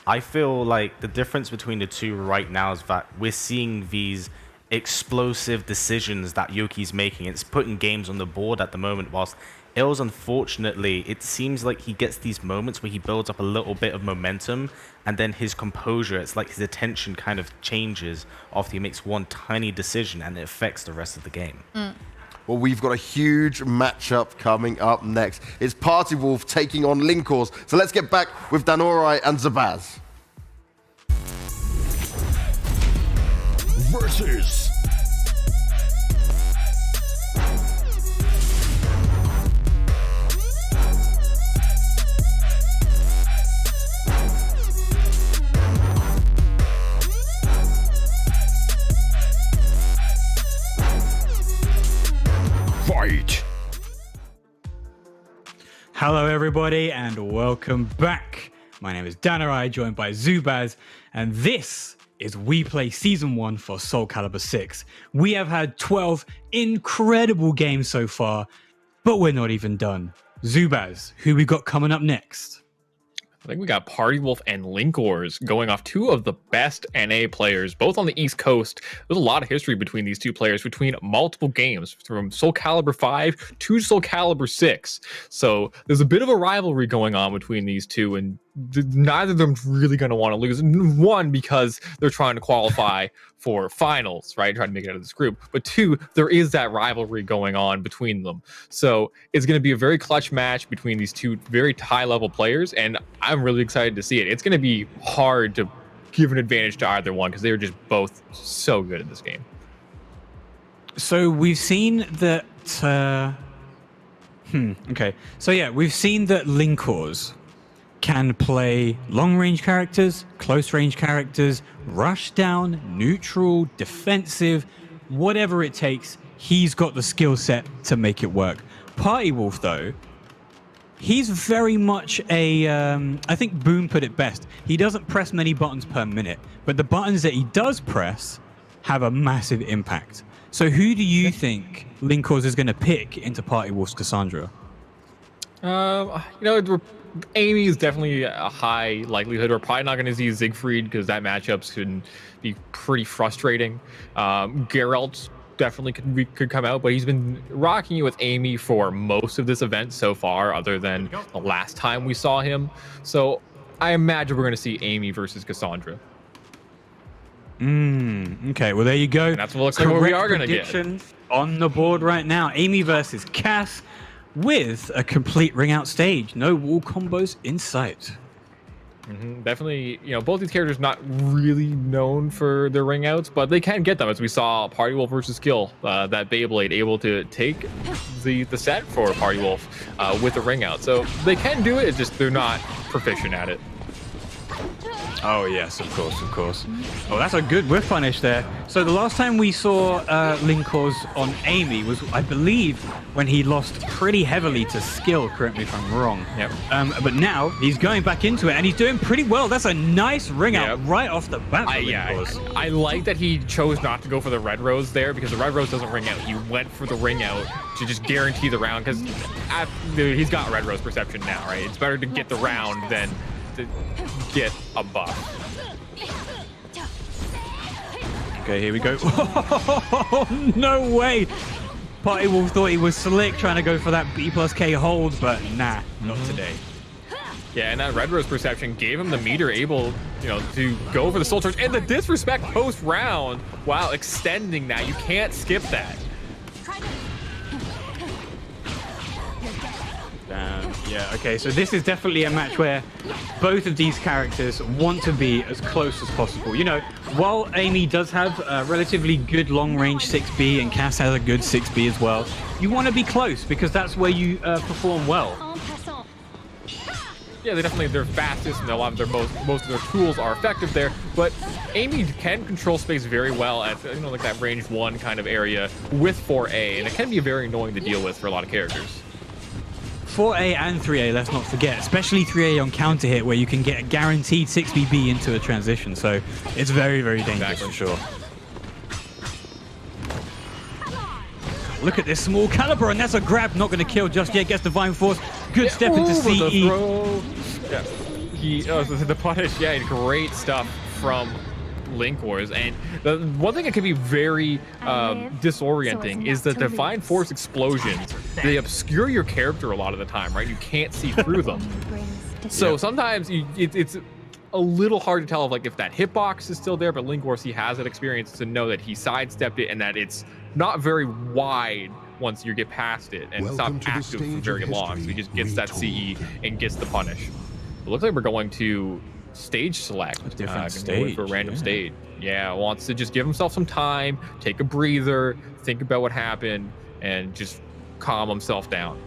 Speaker 9: I feel like the difference between the two right now is that we're seeing these explosive decisions that Yoki's making. It's putting games on the board at the moment, whilst Els, unfortunately, it seems like he gets these moments where he builds up a little bit of momentum, and then his composure, it's like his attention kind of changes after he makes one tiny decision, and it affects the rest of the game.
Speaker 6: Well, we've got a huge matchup coming up next. It's Party Wolf taking on Linkors. So let's get back with Danorai and Zabaz.
Speaker 3: Versus fight.
Speaker 11: Hello everybody and welcome back. My name is Danorai, joined by Zubaz, and this is WePlay Season 1 for SOULCALIBUR 6. We have had 12 incredible games so far, but we're not even done. Zubaz, who we got coming up next?
Speaker 10: I think we got Party Wolf and Linkors going off, two of the best NA players, both on the East Coast. There's a lot of history between these two players, between multiple games, from SOULCALIBUR 5 to SOULCALIBUR 6. So there's a bit of a rivalry going on between these two, and neither of them really going to want to lose. One, because they're trying to qualify for finals, right? Trying to make it out of this group. But two, there is that rivalry going on between them. So it's going to be a very clutch match between these two very high-level players, and I'm really excited to see it. It's going to be hard to give an advantage to either one because they're just both so good at this game.
Speaker 11: So we've seen that... okay. So yeah, we've seen that Linkors can play long-range characters, close-range characters, rush down, neutral, defensive, whatever it takes. He's got the skill set to make it work. Party Wolf, though, he's very much a... I think Boom put it best. He doesn't press many buttons per minute, but the buttons that he does press have a massive impact. So who do you think Linkors is going to pick into Party Wolf's Cassandra?
Speaker 10: Amy is definitely a high likelihood. We're probably not going to see Siegfried because that matchups can be pretty frustrating. Geralt definitely could come out, but he's been rocking it with Amy for most of this event so far, other than the last time we saw him. So I imagine we're going to see Amy versus Cassandra.
Speaker 11: Okay, well, there you go.
Speaker 10: And that's what looks like what we are going to get.
Speaker 11: On the board right now, Amy versus Cass, with a complete ring out stage. No wall combos in sight.
Speaker 10: Definitely, both these characters not really known for their ring outs, but they can get them, as we saw Party Wolf versus Skill, that Beyblade able to take the set for Party Wolf with the ring out. So they can do it, it's just they're not proficient at it.
Speaker 11: Oh, yes, of course, of course. Oh, that's a good whiff punish there. So the last time we saw Linkors on Amy was, I believe, when he lost pretty heavily to Skill, correct me if I'm wrong.
Speaker 10: Yep.
Speaker 11: But now he's going back into it, and he's doing pretty well. That's a nice ring out right off the bat for Linkors.
Speaker 10: I like that he chose not to go for the Red Rose there, because the Red Rose doesn't ring out. He went for the ring out to just guarantee the round, because he's got Red Rose perception now, right? It's better to get the round than to get a buff.
Speaker 11: Okay, here we go. No way! Party Wolf thought he was slick trying to go for that B+K hold, but nah, not today.
Speaker 10: Yeah, and that Red Rose perception gave him the meter able, to go for the soul charge and the disrespect post round while extending that. You can't skip that.
Speaker 11: Yeah, okay, so this is definitely a match where both of these characters want to be as close as possible. While Amy does have a relatively good long-range 6B and Cass has a good 6B as well, you want to be close because that's where you perform well.
Speaker 10: Yeah, they're fastest and a lot of most of their tools are effective there, but Amy can control space very well at like that range 1 kind of area with 4A, and it can be very annoying to deal with for a lot of characters.
Speaker 11: 4A and 3A, let's not forget, especially 3A on counter hit where you can get a guaranteed 6BB into a transition, so it's very, very dangerous for sure. Look at this small caliber, and that's a grab. Not going to kill just yet. Gets Divine Force. Good step into CE.
Speaker 10: The punish. Yeah, great stuff from Linkors. And the one thing that can be very disorienting is the Divine Force explosions. They obscure your character a lot of the time, right? You can't see through them. So sometimes it's a little hard to tell if that hitbox is still there, but Linkors, he has that experience to know that he sidestepped it and that it's not very wide once you get past it, and it's not active for very long. So he just gets that CE and gets the punish. It looks like we're going to stage select.
Speaker 11: A different stage.
Speaker 10: For a random stage. Yeah, wants to just give himself some time, take a breather, think about what happened, and just calm himself down.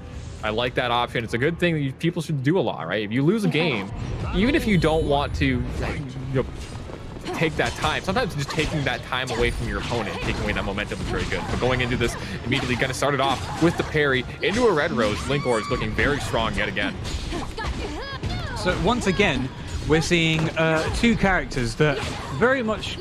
Speaker 10: I like that option. It's a good thing that people should do a lot, right? If you lose a game, even if you don't want to take that time, sometimes just taking that time away from your opponent, taking away that momentum is very good. But going into this, immediately going to start it off with the parry into a red rose. Linkor is looking very strong yet again.
Speaker 11: So once again, we're seeing two characters that very much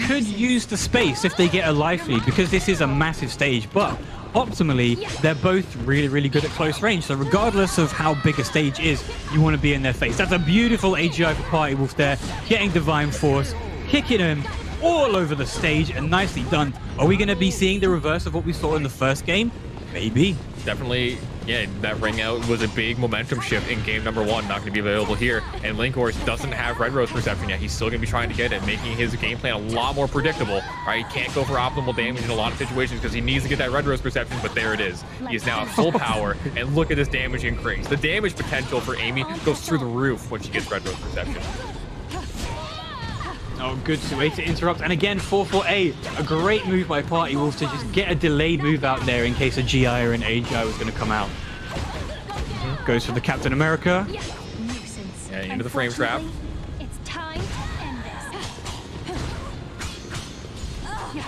Speaker 11: could use the space if they get a life lead, because this is a massive stage, but optimally, they're both really good at close range. So regardless of how big a stage is, you want to be in their face. That's a beautiful AGI for Party Wolf there, getting Divine Force, kicking him all over the stage, and nicely done. Are we going to be seeing the reverse of what we saw in the first game? Maybe.
Speaker 10: Definitely, yeah, that ring out was a big momentum shift in game number 1, not going to be available here. And Linkors doesn't have Red Rose perception yet. He's still going to be trying to get it, making his game plan a lot more predictable. Right, he can't go for optimal damage in a lot of situations because he needs to get that Red Rose perception, but there it is. He is now at full power, and look at this damage increase. The damage potential for Amy goes through the roof when she gets Red Rose perception.
Speaker 11: Oh, good way to interrupt. And again, 4-4-8. A great move by Party Wolf to just get a delayed move out there in case a GI or an AGI was going to come out. Goes for the Captain America.
Speaker 10: Yeah, into the frame trap.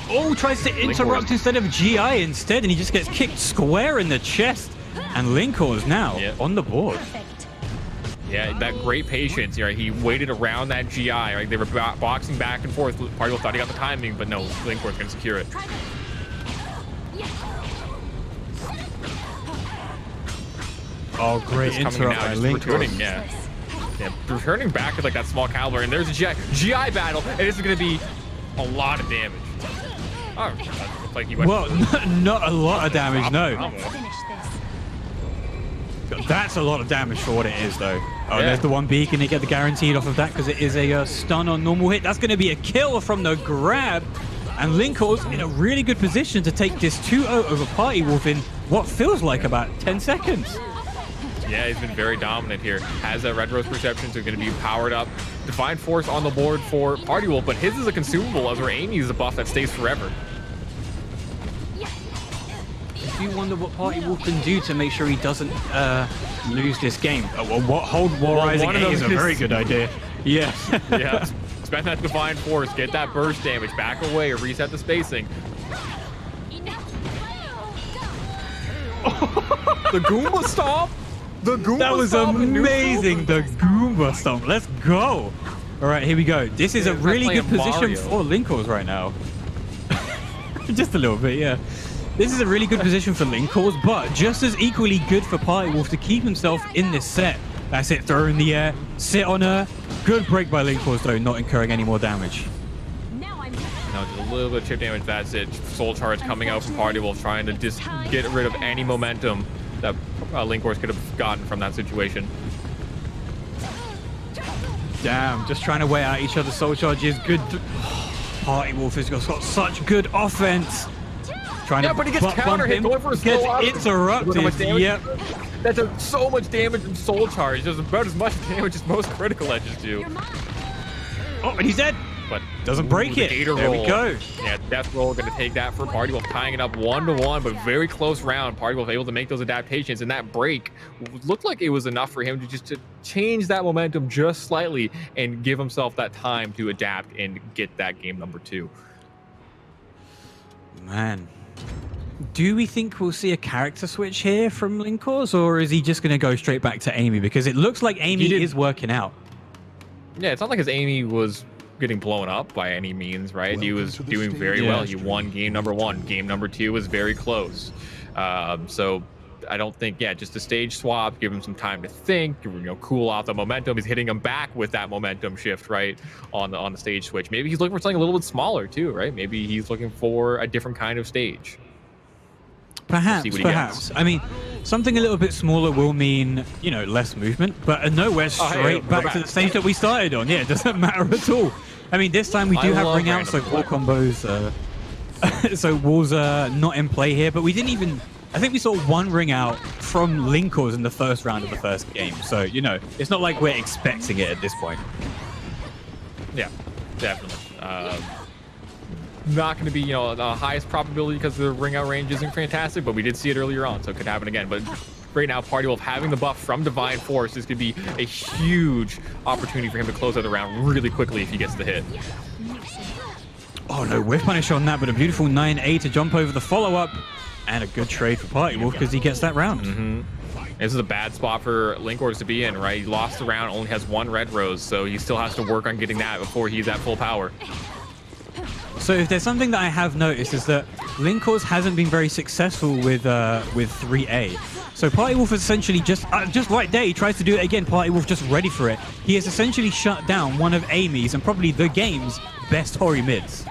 Speaker 11: Oh, tries to interrupt instead of GI instead, and he just gets kicked square in the chest. And Linkors now on the board.
Speaker 10: Yeah, that great patience. Right? He waited around that GI. Right? They were boxing back and forth. Party Wolf thought he got the timing, but no, Linkor's going to secure it.
Speaker 11: Oh, great interrupt by Linkor.
Speaker 10: Yeah, returning back to that small caliber, and there's a GI battle, and this is going to be a lot of damage. Oh, looks like he went.
Speaker 11: Well, not a lot of damage, no. That's a lot of damage for what it is, though. Oh, there's the one beacon. They get the guaranteed off of that because it is a stun on normal hit. That's going to be a kill from the grab. And Linkor's in a really good position to take this 2-0 over Party Wolf in what feels like about 10 seconds.
Speaker 10: Yeah, he's been very dominant here. Has that Red Rose perception, so going to be powered up. Divine Force on the board for Party Wolf, but his is a consumable, as where Amy is a buff that stays forever.
Speaker 11: I do wonder what Party Wolf can do to make sure he doesn't lose this game. Well, what hold War Rising A is a very good idea. Yeah.
Speaker 10: Yeah. Spend that Divine Force, get that burst damage, back away, or reset the spacing. The Goomba Stomp! The Goomba
Speaker 11: That was
Speaker 10: Stomp
Speaker 11: amazing, the Goomba Stomp. Let's go. All right, here we go. This is a really good position for Linkors right now. Just a little bit, yeah. This is a really good position for Linkors, but just as equally good for Party Wolf to keep himself in this set. That's it, throw in the air, sit on her. Good break by Linkors, though, not incurring any more damage.
Speaker 10: No, just a little bit of chip damage, that's it. Soul Charge coming out from Party Wolf, trying to just get rid of any momentum that Linkors could have gotten from that situation.
Speaker 11: Damn, just trying to weigh out each other's soul charges. Good. Party Wolf has got such good offense. Trying to
Speaker 10: but he gets counter hit, going for a
Speaker 11: gets
Speaker 10: slow
Speaker 11: interrupted. Yep.
Speaker 10: That does so much damage from Soul Charge. Does about as much damage as most critical edges do.
Speaker 11: Oh, and he's dead.
Speaker 10: But
Speaker 11: doesn't break it. There we go.
Speaker 10: Yeah, Death Roll going to take that for Party Wolf, tying it up 1-1, but very close round. Party Wolf able to make those adaptations, and that break looked like it was enough for him to just change that momentum just slightly and give himself that time to adapt and get that game number 2.
Speaker 11: Man. Do we think we'll see a character switch here from Linkors, or is he just going to go straight back to Amy? Because it looks like Amy is working out.
Speaker 10: Yeah, it's not like his Amy was getting blown up by any means, right? He was doing very well. He won game number 1. Game number 2 was very close. So I don't think, just a stage swap, give him some time to think, cool off the momentum. He's hitting him back with that momentum shift, right, on the stage switch. Maybe he's looking for something a little bit smaller too, right? Maybe he's looking for a different kind of stage.
Speaker 11: Perhaps. I mean, something a little bit smaller will mean, less movement, but no, we're straight back to the stage that we started on. Yeah, it doesn't matter at all. I mean, this time we do have ring outs, so wall combos. So walls are not in play here, but we didn't even... I think we saw 1 ring out from Linkors in the first round of the first game. So, it's not like we're expecting it at this point.
Speaker 10: Yeah, definitely. Not going to be, the highest probability because the ring out range isn't fantastic, but we did see it earlier on, so it could happen again. But right now, Party Wolf having the buff from Divine Force is going to be a huge opportunity for him to close out the round really quickly if he gets the hit.
Speaker 11: Oh no, whiff punish on that, but a beautiful 9A to jump over the follow-up. And a good trade for Party Wolf because he gets that round.
Speaker 10: This is a bad spot for Linkors to be in, right? He lost the round, only has 1 red rose, so he still has to work on getting that before he's at full power.
Speaker 11: So if there's something that I have noticed is that Linkors hasn't been very successful with 3A. So Party Wolf is essentially just right there, he tries to do it again. Party Wolf just ready for it. He has essentially shut down one of Amy's and probably the game's best Hori mids.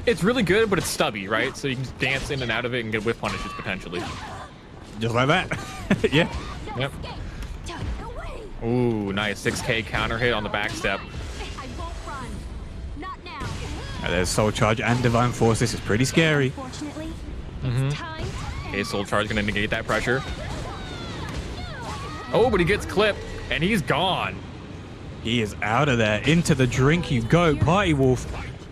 Speaker 10: It's really good, but it's stubby, right? So you can just dance in and out of it and get whiff punishes potentially.
Speaker 11: Just like that. Yeah.
Speaker 10: Yep. Ooh, nice 6K counter hit on the back step.
Speaker 11: And there's Soul Charge and Divine Force. This is pretty scary.
Speaker 10: Okay, Soul Charge gonna negate that pressure. Oh, but he gets clipped and he's gone.
Speaker 11: He is out of there. Into the drink you go. Party Wolf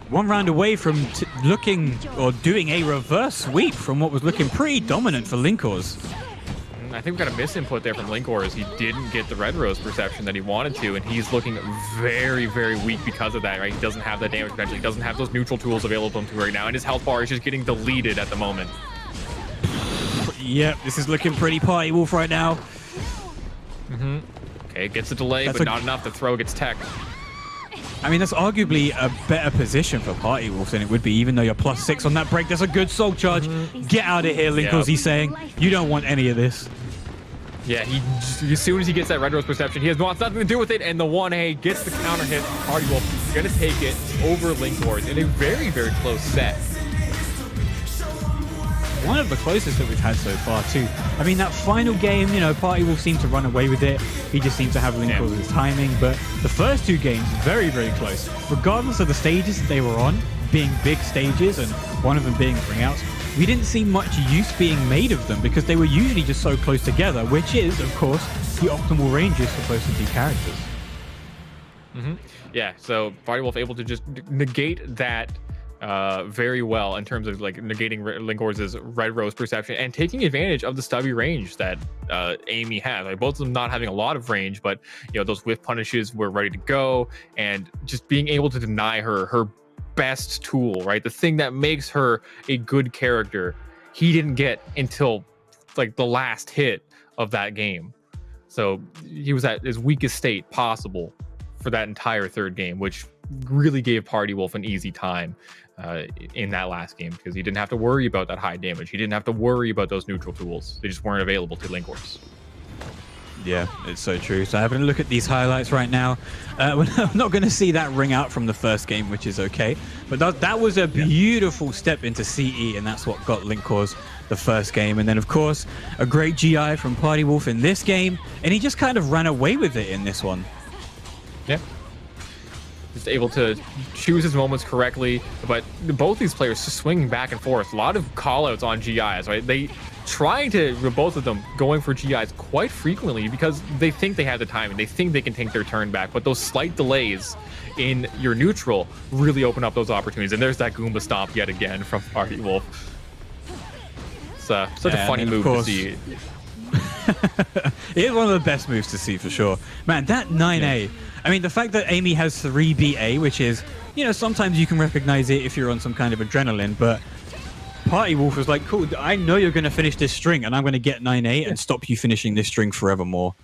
Speaker 11: 1 round away from looking or doing a reverse sweep from what was looking pretty dominant for Linkors.
Speaker 10: I think we got a misinput there from Linkors. He didn't get the red rose perception that he wanted to, and he's looking very, very weak because of that, right? He doesn't have that damage potential. He doesn't have those neutral tools available to him right now, and his health bar is just getting deleted at the moment.
Speaker 11: Yep, this is looking pretty Party Wolf right now.
Speaker 10: Okay, gets the delay, but not enough. The throw gets tech.
Speaker 11: I mean, that's arguably a better position for Party Wolf than it would be, even though you're +6 on that break. That's a good Soul Charge. Get out of here, Linkors, he's saying. You don't want any of this.
Speaker 10: Yeah, as soon as he gets that red rose perception, he wants nothing to do with it, and the 1A gets the counter hit. Party Wolf gonna take it over Linkors in a very, very close set.
Speaker 11: One of the closest that we've had so far, too. I mean, that final game, Party Wolf seemed to run away with it. He just seemed to have Linkors' timing. But the first 2 games, very, very close. Regardless of the stages that they were on, being big stages and one of them being ring outs, we didn't see much use being made of them because they were usually just so close together, which is, of course, the optimal ranges for both of these characters.
Speaker 10: Yeah, so Party Wolf able to just negate that very well in terms of negating Linkors' red rose perception and taking advantage of the stubby range that Amy has. Both of them not having a lot of range, but those whiff punishes were ready to go, and just being able to deny her best tool, right? The thing that makes her a good character, he didn't get until the last hit of that game. So he was at his weakest state possible for that entire 3rd game, which really gave Party Wolf an easy time in that last game because he didn't have to worry about that high damage. He didn't have to worry about those neutral tools. They just weren't available to Linkors.
Speaker 11: Yeah, it's so true. So having a look at these highlights right now, we're not going to see that ring out from the first game, which is okay. But that was a beautiful step into CE, and that's what got Linkors the first game. And then, of course, a great GI from Party Wolf in this game, and he just kind of ran away with it in this one.
Speaker 10: Yeah. Just able to choose his moments correctly, but both these players just swinging back and forth. A lot of call-outs on GIs, right? They trying to, both of them going for GIs quite frequently because they think they have the time and they think they can take their turn back, but those slight delays in your neutral really open up those opportunities. And there's that Goomba Stomp yet again from Party Wolf. It's such a funny move to see.
Speaker 11: It is one of the best moves to see for sure. Man, that 9A. Yeah. I mean, the fact that Amy has 3BA, which is, sometimes you can recognize it if you're on some kind of adrenaline, but Party Wolf was like, cool, I know you're going to finish this string and I'm going to get 9A and stop you finishing this string forevermore.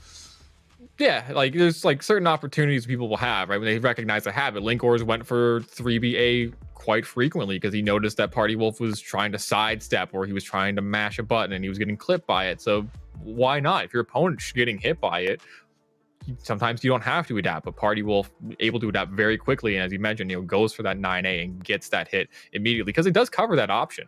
Speaker 10: Yeah, like there's like certain opportunities people will have, right? When they recognize a habit. Linkors went for 3BA quite frequently because he noticed that Party Wolf was trying to sidestep or he was trying to mash a button and he was getting clipped by it. So why not? If your opponent's getting hit by it, sometimes you don't have to adapt, but Party Wolf able to adapt very quickly. And as you mentioned, goes for that 9A and gets that hit immediately because it does cover that option.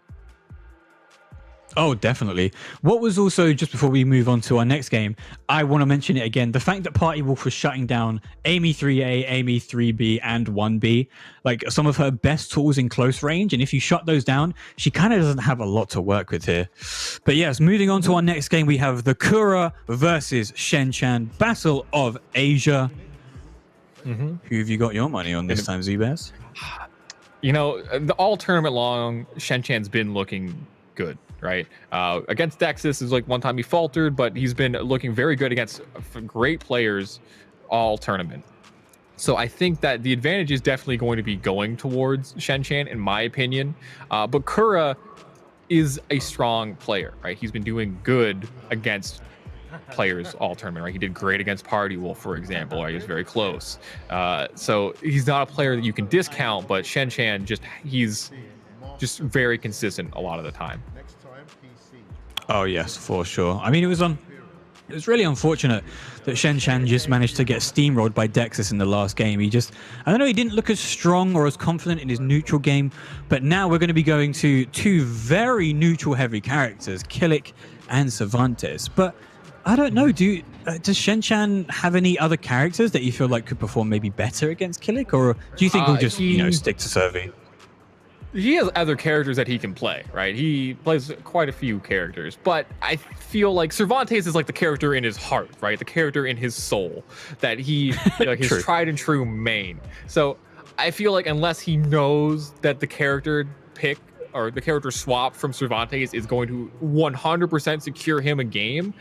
Speaker 11: Oh, definitely. What was also, just before we move on to our next game, I want to mention it again. The fact that Party Wolf was shutting down Amy 3A, Amy 3B, and 1B, like some of her best tools in close range. And if you shut those down, she kind of doesn't have a lot to work with here. But yes, moving on to our next game, we have the Kura versus Shen Chan Battle of Asia. Who have you got your money on this time, Zubaz?
Speaker 10: The all tournament long, Shen Chan's been looking good. Right against Dexys is like one time he faltered, but he's been looking very good against great players all tournament. So I think that the advantage is definitely going to be going towards Shen Chan, in my opinion. But Kura is a strong player, right? He's been doing good against players all tournament, right? He did great against Party Wolf, for example, right? He was very close. So he's not a player that you can discount, but Shen Chan he's just very consistent a lot of the time.
Speaker 11: Oh yes, for sure. I mean, it was really unfortunate that Shen Chan just managed to get steamrolled by Dexys in the last game. I don't know, he didn't look as strong or as confident in his neutral game, but now we're going to be going to two very neutral heavy characters, Killick and Cervantes. But I don't know, does Shen Chan have any other characters that you feel like could perform maybe better against Killick, or do you think he'll just, stick to Servi?
Speaker 10: He has other characters that he can play, right? He plays quite a few characters, but I feel like Cervantes is like the character in his heart, right? The character in his soul that he, his tried and true main. So I feel like unless he knows that the character pick or the character swap from Cervantes is going to 100% secure him a game,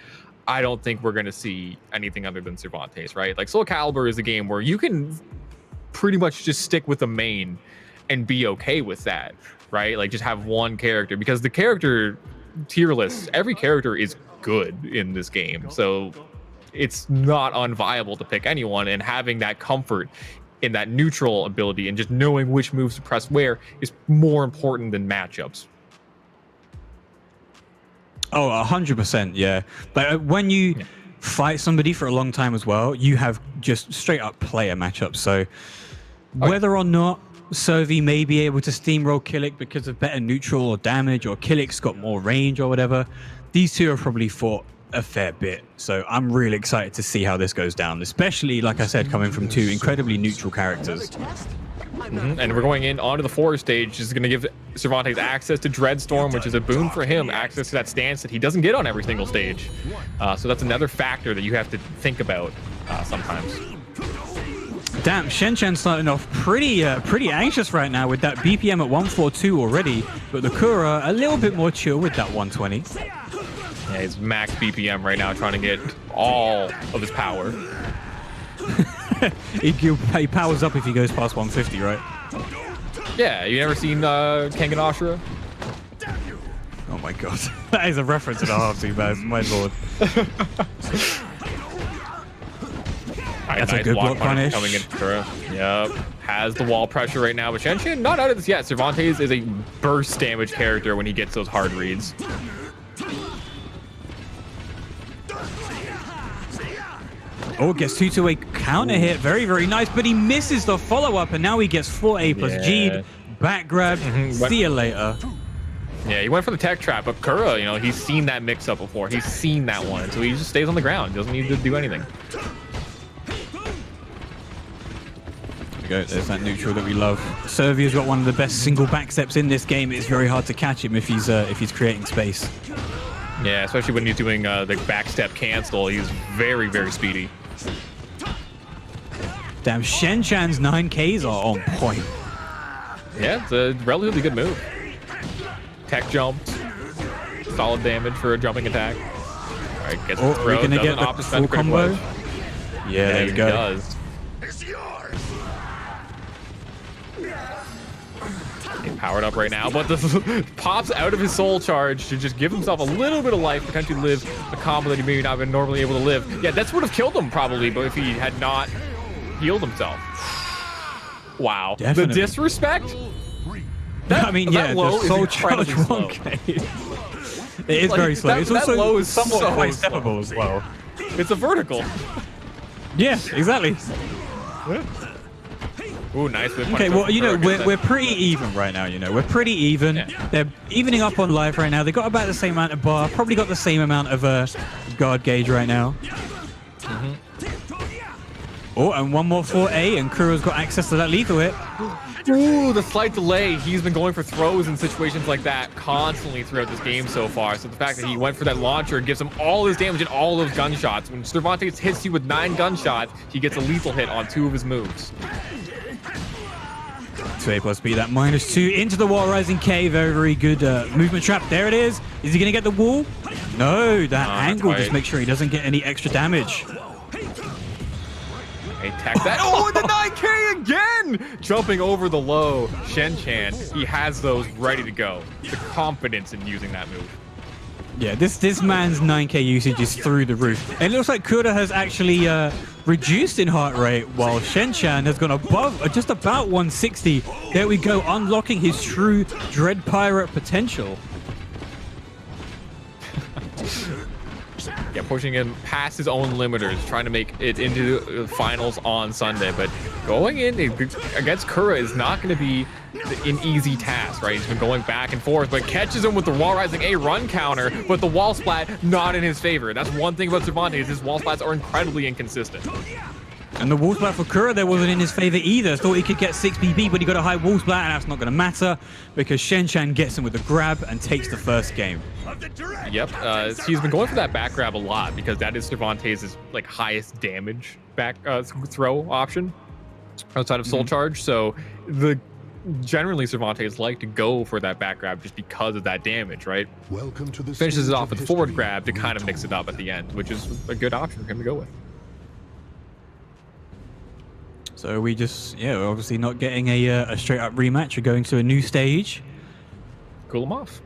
Speaker 10: I don't think we're going to see anything other than Cervantes, right? Like SOULCALIBUR is a game where you can pretty much just stick with the main and be okay with that, right? Like just have one character, because the character tier list, every character is good in this game. So it's not unviable to pick anyone, and having that comfort in that neutral ability and just knowing which moves to press where is more important than matchups.
Speaker 11: Oh, 100%, yeah. But when you fight somebody for a long time as well, you have just straight up player matchups. So whether or not Servi may be able to steamroll Killick because of better neutral or damage, or Killick's got more range or whatever, these two have probably fought a fair bit. So I'm really excited to see how this goes down, especially, like I said, coming from two incredibly neutral characters.
Speaker 10: And we're going in onto the forest stage. This is going to give Cervantes access to Dreadstorm, which is a boon for him, access to that stance that he doesn't get on every single stage. So that's another factor that you have to think about sometimes.
Speaker 11: Damn, Shen Chan's starting off pretty anxious right now with that BPM at 142 already, but the Kura a little bit more chill with that 120.
Speaker 10: Yeah, he's max BPM right now, trying to get all of his power.
Speaker 11: he powers up if he goes past 150, right?
Speaker 10: Yeah, you never seen Kengan Ashura?
Speaker 11: Oh my god, that is a reference to the half too bad, my lord. That's
Speaker 10: nice
Speaker 11: a good block punish.
Speaker 10: Coming in for Yep. Has the wall pressure right now, but Shen Chan not out of this yet. Cervantes is a burst damage character when he gets those hard reads.
Speaker 11: Oh, gets 2-2-A counter hit. Very, very nice, but he misses the follow-up, and now he gets 4A plus G. Back grab. See you later.
Speaker 10: Yeah, he went for the tech trap, but Kura, he's seen that mix-up before. He's seen that one, so he just stays on the ground. He doesn't need to do anything.
Speaker 11: There's that neutral that we love. Servia's got one of the best single back steps in this game. It's very hard to catch him if he's creating space.
Speaker 10: Yeah, especially when he's doing the back step cancel. He's very, very speedy.
Speaker 11: Damn, Shen Chan's 9Ks are on point.
Speaker 10: Yeah, it's a relatively good move. Tech jump, solid damage for a jumping attack. All right, gets the throw.
Speaker 11: We're gonna get the full combo. Yeah, there you go.
Speaker 10: Does. He's powered up right now, but this pops out of his soul charge to just give himself a little bit of life, potentially live a combo that he maybe not been normally able to live. Yeah, that's would have killed him probably, but if he had not healed himself. Wow.
Speaker 11: Definitely.
Speaker 10: The disrespect?
Speaker 11: I mean, yeah,
Speaker 10: low
Speaker 11: the soul
Speaker 10: is
Speaker 11: charge
Speaker 10: slow.
Speaker 11: 1K. It is very slow. It's also
Speaker 10: low is
Speaker 11: somewhat
Speaker 10: so
Speaker 11: quite
Speaker 10: slow.
Speaker 11: steppable as well.
Speaker 10: It's a vertical.
Speaker 11: Yeah, exactly.
Speaker 10: Ooh, nice whip.
Speaker 11: Okay, well, you know, we're pretty even right now, you know. We're pretty even. Yeah. They're evening up on life right now. They got about the same amount of bar, probably got the same amount of guard gauge right now. Oh, and one more for A, and Kuro's got access to that lethal hit.
Speaker 10: Ooh, the slight delay. He's been going for throws in situations like that constantly throughout this game so far. So the fact that he went for that launcher gives him all his damage and all those gunshots. When Cervantes hits you with 9 gunshots, he gets a lethal hit on 2 of his moves.
Speaker 11: 2A plus B, that -2 into the wall rising K. Very, very good movement trap. There it is. Is he going to get the wall? No, that angle just makes sure he doesn't get any extra damage.
Speaker 10: Attack that. Oh, the 9K again! Jumping over the low. Shen Chan, he has those ready to go. The confidence in using that move.
Speaker 11: Yeah, this man's 9K usage is through the roof. And it looks like Kura has actually reduced in heart rate, while Shen Chan has gone above, just about 160. There we go, unlocking his true Dread Pirate potential.
Speaker 10: Yeah, pushing him past his own limiters, trying to make it into the finals on Sunday. But going in against Kura is not going to be an easy task, right? He's been going back and forth, but catches him with the wall rising A run counter, but the wall splat not in his favor. That's one thing about Cervantes, his wall splats are incredibly inconsistent.
Speaker 11: And the wall splat for Kura there wasn't in his favor either. Thought he could get 6 BB, but he got a high wall splat, and that's not going to matter because Shen Chan gets him with a grab and takes the first game.
Speaker 10: Yep, he's been going for that back grab a lot because that is Cervantes' like highest damage back throw option outside of Soul Charge. So generally Cervantes like to go for that back grab just because of that damage, right?
Speaker 3: Welcome to the
Speaker 10: finishes it off with the forward grab to kind of mix it up at the end, which is a good option for him to go with.
Speaker 11: So we just, yeah, we're obviously not getting a straight up rematch. We're going to a new stage.
Speaker 10: Cool him off.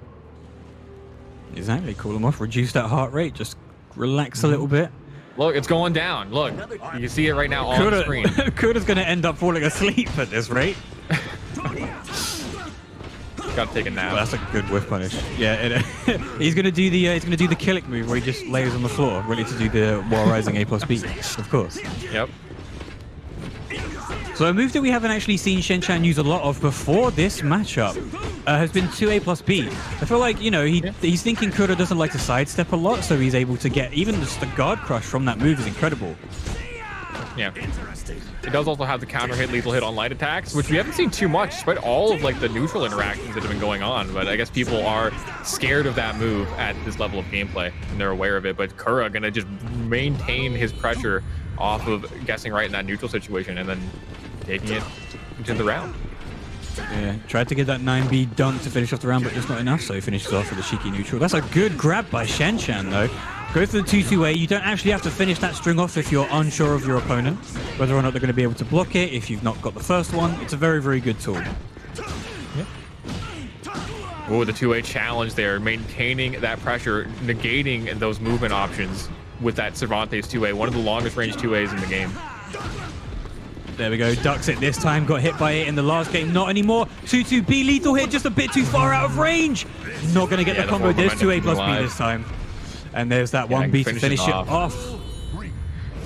Speaker 11: Exactly, cool him off. Reduce that heart rate. Just relax a little bit.
Speaker 10: Look, it's going down. Look, you can see it right now on the screen.
Speaker 11: Kura's going to end up falling asleep at this rate.
Speaker 10: Gotta take a nap.
Speaker 11: Well, that's a good whiff punish. Yeah, he's going to do the Killick move where he just lays on the floor, ready to do the wall rising A plus B, of course.
Speaker 10: Yep.
Speaker 11: So a move that we haven't actually seen Shen Chan use a lot of before this matchup has been 2A plus B. I feel like, you know, he's thinking Kura doesn't like to sidestep a lot, so he's able to get even just the guard crush from that move is incredible.
Speaker 10: Yeah. It does also have the counter hit, lethal hit on light attacks, which we haven't seen too much, despite all of like the neutral interactions that have been going on. But I guess people are scared of that move at this level of gameplay, and they're aware of it. But Kura gonna just maintain his pressure off of guessing right in that neutral situation, and then taking it into the round.
Speaker 11: Yeah, tried to get that 9B dunk to finish off the round, but just not enough, so he finishes off with a cheeky neutral. That's a good grab by Shen Chan, though. Go for the 2-2A. You don't actually have to finish that string off if you're unsure of your opponent, whether or not they're going to be able to block it. If you've not got the first one, it's a very, very good tool.
Speaker 10: Yeah. Oh, the 2A challenge there, maintaining that pressure, negating those movement options with that Cervantes 2A, one of the longest range 2As in the game.
Speaker 11: There we go, ducks it this time, got hit by it in the last game, not anymore. 2-2B lethal hit, just a bit too far out of range. Not going to get the combo, there's 2A plus B this time. And there's that 1B to finish it off.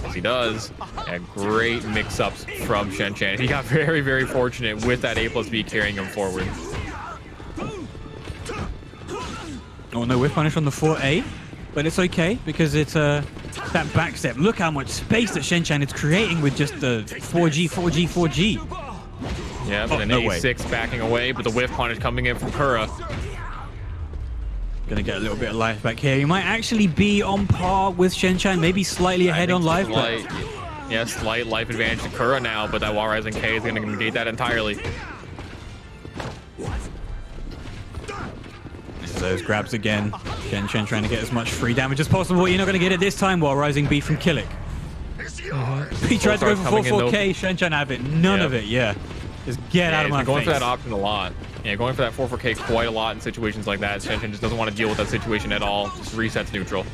Speaker 10: Yes, he does. And great mix-ups from Shen Chan. He got very, very fortunate with that A plus B carrying him forward.
Speaker 11: Oh no, whiff punish on the 4A. But it's okay because it's that back step. Look how much space that Shen Chan is creating with just the 4G, 4G, 4G.
Speaker 10: Yeah, but an A6 backing away, but the whiff punish coming in from Kura.
Speaker 11: Gonna get a little bit of life back here. He might actually be on par with Shen Chan, maybe slightly ahead on life.
Speaker 10: Yeah, slight life advantage to Kura now, but that wall rising K is gonna negate that entirely.
Speaker 11: Those grabs again. Shen Chan trying to get as much free damage as possible. You're not going to get it this time while rising B from Killick. He tried to go for 4-4K. Shen Chan have it. None of it, yeah. Just get out of my face.
Speaker 10: He's been going for that option a lot. Yeah, going for that 4-4K quite a lot in situations like that. Shen just doesn't want to deal with that situation at all. Just resets neutral.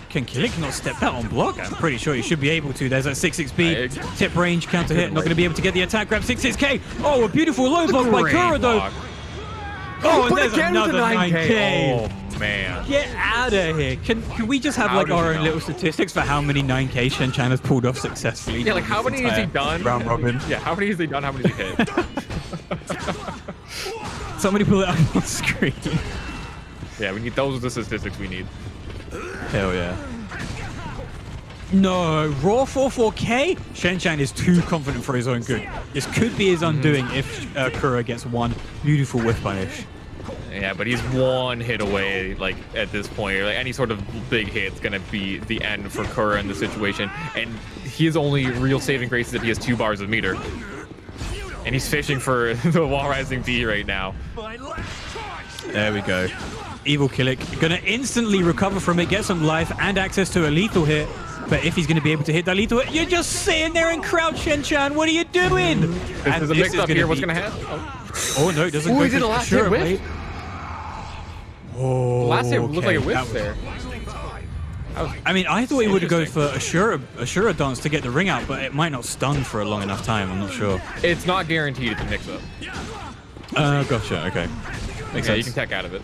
Speaker 11: Can Kilik not step out on block? I'm pretty sure he should be able to. There's that 6-6B. Tip range, counter hit. Not going to be able to get the attack grab. 6-6K. Oh, a beautiful low block by Kura, though. Oh, and there's another 9K.
Speaker 10: Oh, man.
Speaker 11: Get out of here. Can we just have like our own little statistics for how many 9K Shen Chan has pulled off successfully?
Speaker 10: Yeah, like how many has he done?
Speaker 11: Round robin.
Speaker 10: Yeah, how many has he done? How many has he hit?
Speaker 11: Somebody pull it up on screen.
Speaker 10: Yeah, we need those are the statistics we need.
Speaker 11: Hell yeah. No, raw 4-4K? Shen Chan is too confident for his own good. This could be his undoing if Kura gets one beautiful whiff punish.
Speaker 10: Yeah, but he's one hit away, like, at this point. Like, any sort of big hit's gonna be the end for Kura in the situation. And his only real saving grace is that he has 2 bars of meter. And he's fishing for the wall rising B right now.
Speaker 11: There we go. Evil Kilik gonna instantly recover from it, get some life and access to a lethal hit. But if he's gonna be able to hit that lethal hit, you're just sitting there and crouch, Shen Chan. What are you doing?
Speaker 10: This is a mix up here. What's gonna happen?
Speaker 11: Oh no, it doesn't go
Speaker 10: he did a last hit whiff.
Speaker 11: Oh,
Speaker 10: the last hit looked like a
Speaker 11: okay.
Speaker 10: whiff there.
Speaker 11: I mean, I thought he would go for Ashura dance to get the ring out, but it might not stun for a long enough time. I'm not sure.
Speaker 10: It's not guaranteed it's a mix up.
Speaker 11: Gotcha. Okay. Makes sense.
Speaker 10: You can tech out of it.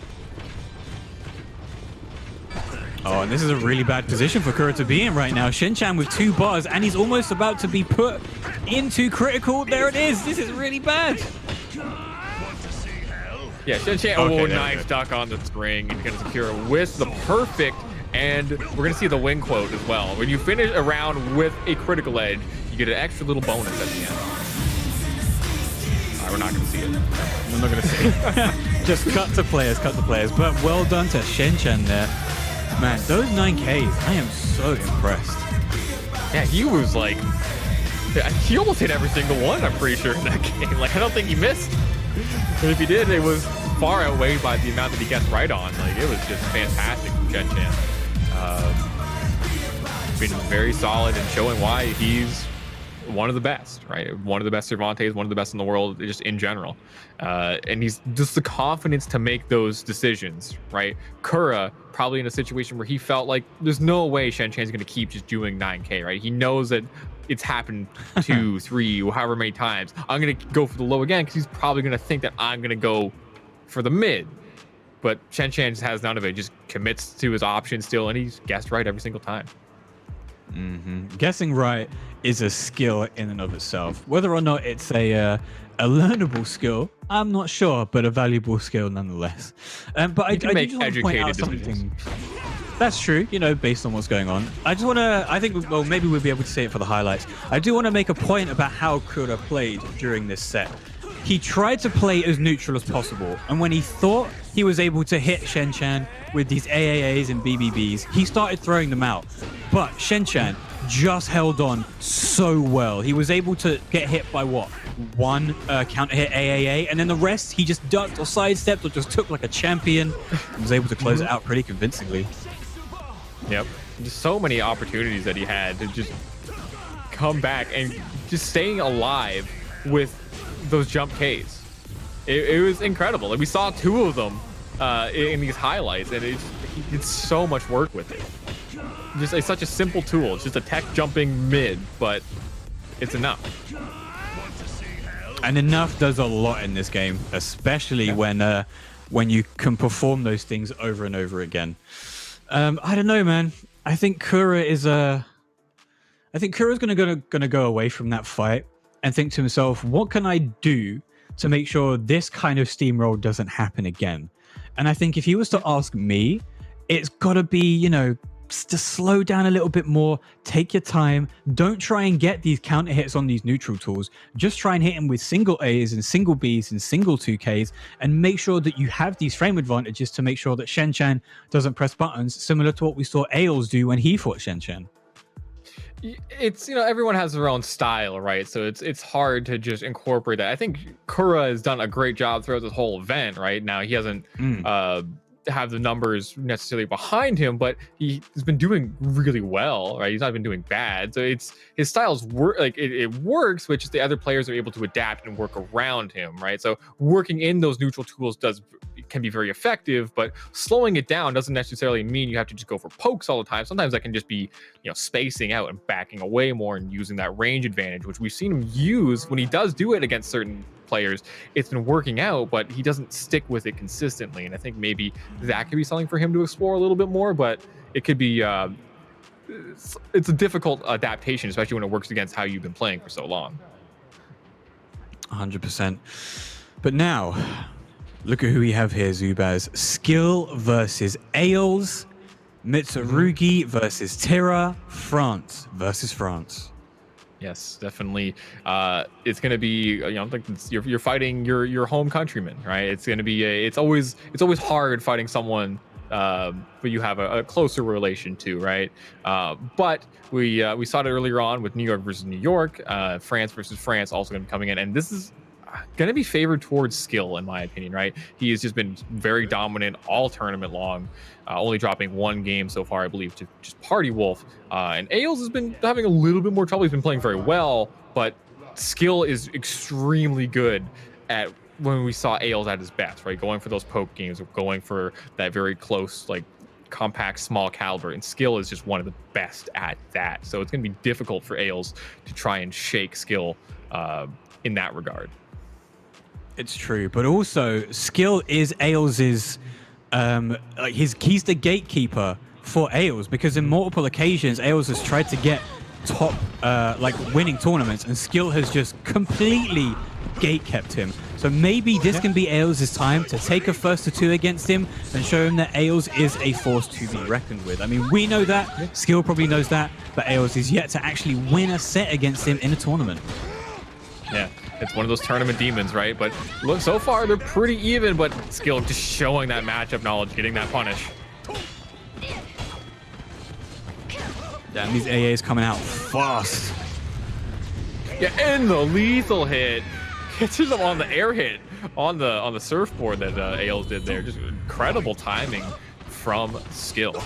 Speaker 11: Oh, and this is a really bad position for Kura to be in right now. Shen Chan with 2 bars, and he's almost about to be put into critical. There it is. This is really bad.
Speaker 10: Yeah, Shen Chan, nice duck on the spring. And you're going to secure with the perfect, and we're going to see the win quote as well. When you finish a round with a critical edge, you get an extra little bonus at the end. All right, we're not going to see it.
Speaker 11: We're not going to see it. Just cut to players. But well done to Shen Chan there. Man, those 9Ks, I am so impressed.
Speaker 10: Yeah, he was like, he almost hit every single one, I'm pretty sure, in that game. Like, I don't think he missed. And if he did, it was far outweighed by the amount that he gets right on. Like, it was just fantastic from Shen Chan. Been very solid and showing why he's one of the best, right? One of the best Cervantes, one of the best in the world, just in general. And he's just the confidence to make those decisions, right? Kura, probably in a situation where he felt like there's no way Shen Chan's going to keep just doing 9K, right? He knows that it's happened 2, 3, or however many times. I'm going to go for the low again because he's probably going to think that I'm going to go for the mid. But Shen Chan has none of it, just commits to his options still, and he's guessed right every single time.
Speaker 11: Guessing right is a skill in and of itself. Whether or not it's a learnable skill, I'm not sure, but a valuable skill nonetheless. But I do just want to point out something. That's true, you know, based on what's going on. I just want to, I think, well, maybe we'll be able to say it for the highlights. I do want to make a point about how Kura played during this set. He tried to play as neutral as possible, and when he thought he was able to hit Shen Chan with these AAAs and BBBs, he started throwing them out. But Shen Chan just held on so well. He was able to get hit by what? One counter hit AAA, and then the rest he just ducked or sidestepped or just took like a champion and was able to close it out pretty convincingly.
Speaker 10: Yep. Just so many opportunities that he had to just come back and just staying alive with those jump Ks. It was incredible. Like, we saw 2 of them in these highlights, and it's so much work with it. Just it's such a simple tool. It's just a tech jumping mid, but it's enough.
Speaker 11: And enough does a lot in this game, especially when you can perform those things over and over again. I don't know, man. I think Kura is I think Kura's gonna go away from that fight and think to himself, what can I do to make sure this kind of steamroll doesn't happen again? And I think if he was to ask me, it's got to be, you know, to slow down a little bit more, take your time, don't try and get these counter hits on these neutral tools, just try and hit him with single A's and single B's and single 2Ks, and make sure that you have these frame advantages to make sure that Shen Chan doesn't press buttons, similar to what we saw Ails do when he fought Shen Chan.
Speaker 10: It's, you know, everyone has their own style, right? So it's hard to just incorporate that. I think Kura has done a great job throughout this whole event, right? Now he hasn't have the numbers necessarily behind him, but he's been doing really well, right? He's not been doing bad. So it's his styles work, like it works, which is the other players are able to adapt and work around him, right? So working in those neutral tools can be very effective, but slowing it down doesn't necessarily mean you have to just go for pokes all the time. Sometimes that can just be, spacing out and backing away more and using that range advantage, which we've seen him use when he does do it against certain players. It's been working out, but he doesn't stick with it consistently. And I think maybe that could be something for him to explore a little bit more, but it could be, it's a difficult adaptation, especially when it works against how you've been playing for so long.
Speaker 11: 100%. But now, look at who we have here, Zubaz. Skill versus Ails. Mitsurugi versus Tira. France versus France.
Speaker 10: Yes, definitely. It's going to be, like you're fighting your home countrymen, right? It's going to be it's always hard fighting someone who you have a closer relation to, right? But we saw it earlier on with New York versus New York, France versus France also going to be coming in, and this is going to be favored towards skill, in my opinion, right? He has just been very dominant all tournament long, only dropping one game so far, I believe, to just Party Wolf. And Ails has been having a little bit more trouble. He's been playing very well, but skill is extremely good at when we saw Ails at his best, right? Going for those poke games, going for that very close, like compact, small caliber, and skill is just one of the best at that. So it's going to be difficult for Ails to try and shake skill in that regard.
Speaker 11: It's true, but also skill is Ails's he's the gatekeeper for Ails, because in multiple occasions Ails has tried to get top winning tournaments, and skill has just completely gatekept him. So maybe this can be Ails' time to take a first to two against him and show him that Ails is a force to be reckoned with. I mean, we know that, skill probably knows that, but Ails is yet to actually win a set against him in a tournament.
Speaker 10: Yeah, it's one of those tournament demons, right? But look, so far they're pretty even, but skill just showing that matchup knowledge, getting that punish.
Speaker 11: Damn, these AAs coming out fast.
Speaker 10: Yeah, and the lethal hit gets him on the air hit on the surfboard that Ails did there. Just incredible timing from skill.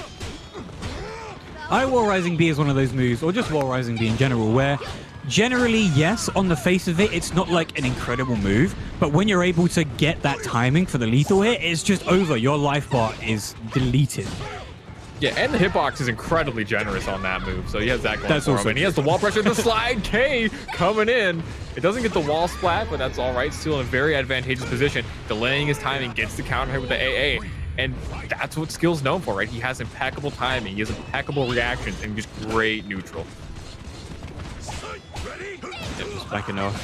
Speaker 11: Wall Rising B is one of those moves, or just Wall Rising B in general, where generally, yes, on the face of it, it's not like an incredible move, but when you're able to get that timing for the lethal hit, it's just over. Your life bar is deleted.
Speaker 10: Yeah, and the hitbox is incredibly generous on that move, so he has that going for him. And he has the
Speaker 11: true.
Speaker 10: wall pressure, the slide K coming in. It doesn't get the wall splat, but that's all right. Still in a very advantageous position. Delaying his timing, gets the counter hit with the AA. And that's what skill's known for, right? He has impeccable timing. He has impeccable reactions and just great neutral.
Speaker 11: Just backing off.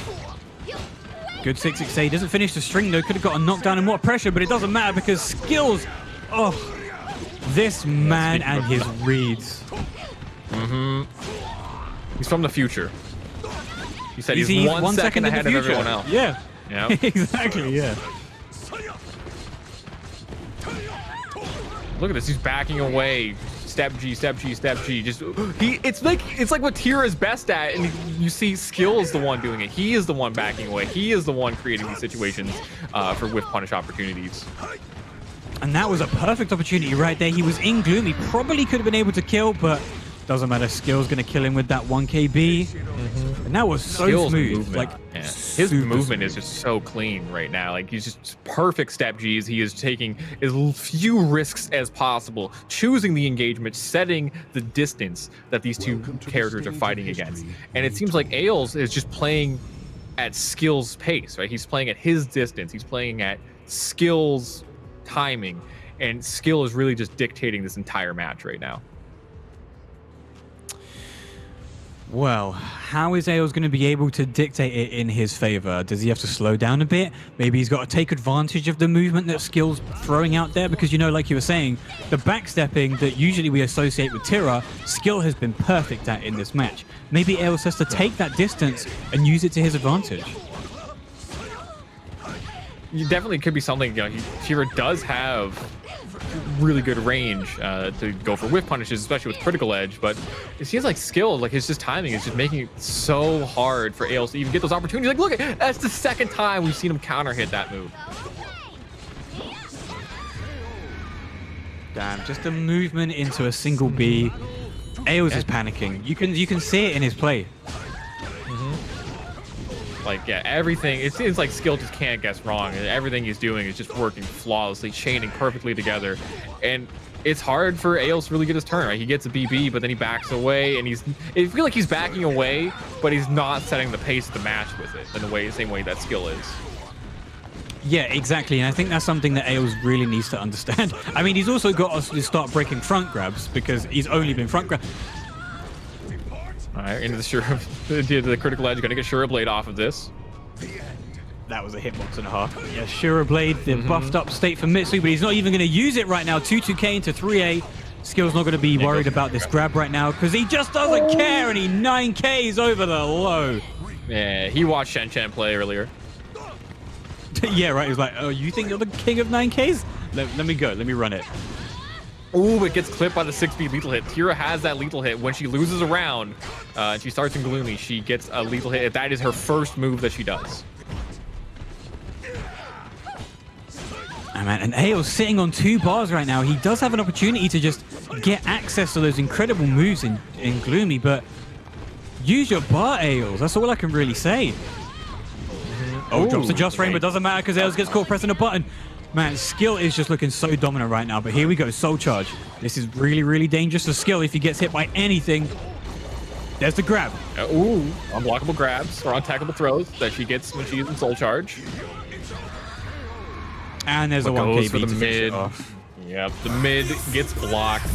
Speaker 11: Good 6-6-8. Doesn't finish the string though. Could have got a knockdown and more pressure, but it doesn't matter because skills. Oh, this man and his reads.
Speaker 10: He's from the future. He said he's 1 second ahead of everyone else.
Speaker 11: Yeah.
Speaker 10: Yep.
Speaker 11: Exactly. Yeah.
Speaker 10: Look at this. He's backing away. Step G, step G, step G. It's like what Tira is best at, and you see skill is the one doing it. He is the one backing away. He is the one creating these situations for whiff punish opportunities.
Speaker 11: And that was a perfect opportunity right there. He was in gloom. He probably could have been able to kill, but doesn't matter. Skill's gonna kill him with that 1KB. And that was so smooth.
Speaker 10: Movement.
Speaker 11: Like
Speaker 10: his movement is just so clean right now. Like he's just perfect step Gs. He is taking as few risks as possible, choosing the engagement, setting the distance that these two characters are fighting against. And it seems like Ails is just playing at skill's pace, right? He's playing at his distance. He's playing at skill's timing, and skill is really just dictating this entire match right now.
Speaker 11: Well, how is Ails going to be able to dictate it in his favor? Does he have to slow down a bit? Maybe he's got to take advantage of the movement that skill's throwing out there, because, you know, like you were saying, the backstepping that usually we associate with Tira, skill has been perfect at in this match. Maybe Ails has to take that distance and use it to his advantage.
Speaker 10: You definitely could be something, you know, Tira does have really good range to go for whiff punishes, especially with critical edge, but it seems like skill, like his just timing is just making it so hard for Ails to even get those opportunities. Like, look, that's the second time we've seen him counter hit that move.
Speaker 11: Damn, just a movement into a single B. Ails is panicking. You can see it in his play.
Speaker 10: Like, yeah, everything, it seems like Skill just can't guess wrong. And everything he's doing is just working flawlessly, chaining perfectly together. And it's hard for Ails to really get his turn, right? He gets a BB, but then he backs away, and I feel like he's backing away, but he's not setting the pace of the match with it in the same way that Skill is.
Speaker 11: Yeah, exactly. And I think that's something that Ails really needs to understand. I mean, he's also got to start breaking front grabs because he's only been front grab.
Speaker 10: All right, into the critical edge. Gonna get Shura Blade off of this.
Speaker 11: That was a hitbox and a half. Yeah, Shura Blade, the buffed up state for Mitsu, but he's not even going to use it right now. 2-2K into 3A. Skill's not going to be worried about this grab right now because he just doesn't care, and he 9Ks over the low.
Speaker 10: Yeah, he watched Shen Chen play earlier.
Speaker 11: Yeah, right. He was like, oh, you think you're the king of 9Ks? Let me go. Let me run it.
Speaker 10: Ooh, it gets clipped by the 6-speed lethal hit. Tira has that lethal hit. When she loses a round, and she starts in Gloomy, she gets a lethal hit. That is her first move that she does.
Speaker 11: Oh, man, and Ails sitting on 2 bars right now. He does have an opportunity to just get access to those incredible moves in Gloomy, but use your bar, Ails. That's all I can really say. Oh, drops the just frame, but doesn't matter because Ails gets caught pressing a button. Man, Skill is just looking so dominant right now, but here we go, Soul Charge. This is really, really dangerous for Skill if he gets hit by anything. There's the grab.
Speaker 10: Ooh, unblockable grabs or untackable throws that she gets when she's in Soul Charge.
Speaker 11: And there's a 1KB
Speaker 10: for the mid. Yep, the mid gets blocked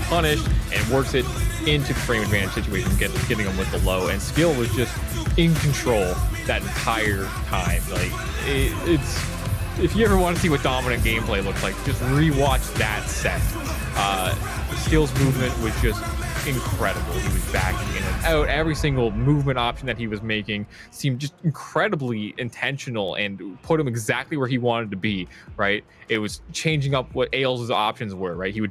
Speaker 10: punished, and works it into the frame advantage situation, getting him with the low. And Skill was just in control that entire time. Like, it's... If you ever want to see what dominant gameplay looks like, just rewatch that set. Skill's movement was just incredible. He was backing in and out. Every single movement option that he was making seemed just incredibly intentional and put him exactly where he wanted to be, right? It was changing up what Ails' options were, right? He would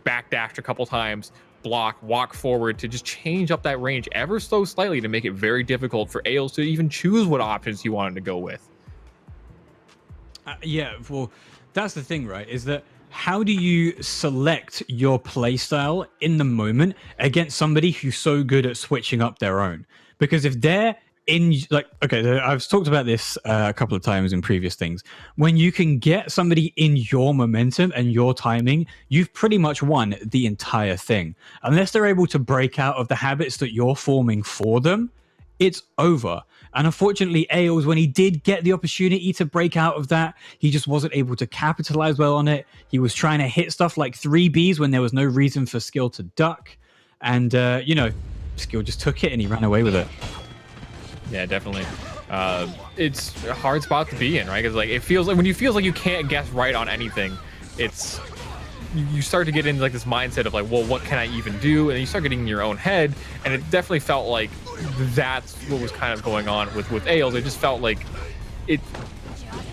Speaker 10: backdash a couple times, block, walk forward to just change up that range ever so slightly to make it very difficult for Ails to even choose what options he wanted to go with.
Speaker 11: Yeah, well, that's the thing, right? Is that how do you select your playstyle in the moment against somebody who's so good at switching up their own? Because if they're in, like, okay, I've talked about this a couple of times in previous things. When you can get somebody in your momentum and your timing, you've pretty much won the entire thing. Unless they're able to break out of the habits that you're forming for them, it's over. And unfortunately, Ails, when he did get the opportunity to break out of that, he just wasn't able to capitalize well on it. He was trying to hit stuff like 3Bs when there was no reason for Skill to duck. And, you know, Skill just took it and he ran away with it.
Speaker 10: Yeah, definitely. It's a hard spot to be in, right? Because like, it feels like when you feel like you can't guess right on anything, it's... you start to get into like this mindset of like, well, what can I even do? And you start getting in your own head, and it definitely felt like that's what was kind of going on with Ails. It just felt like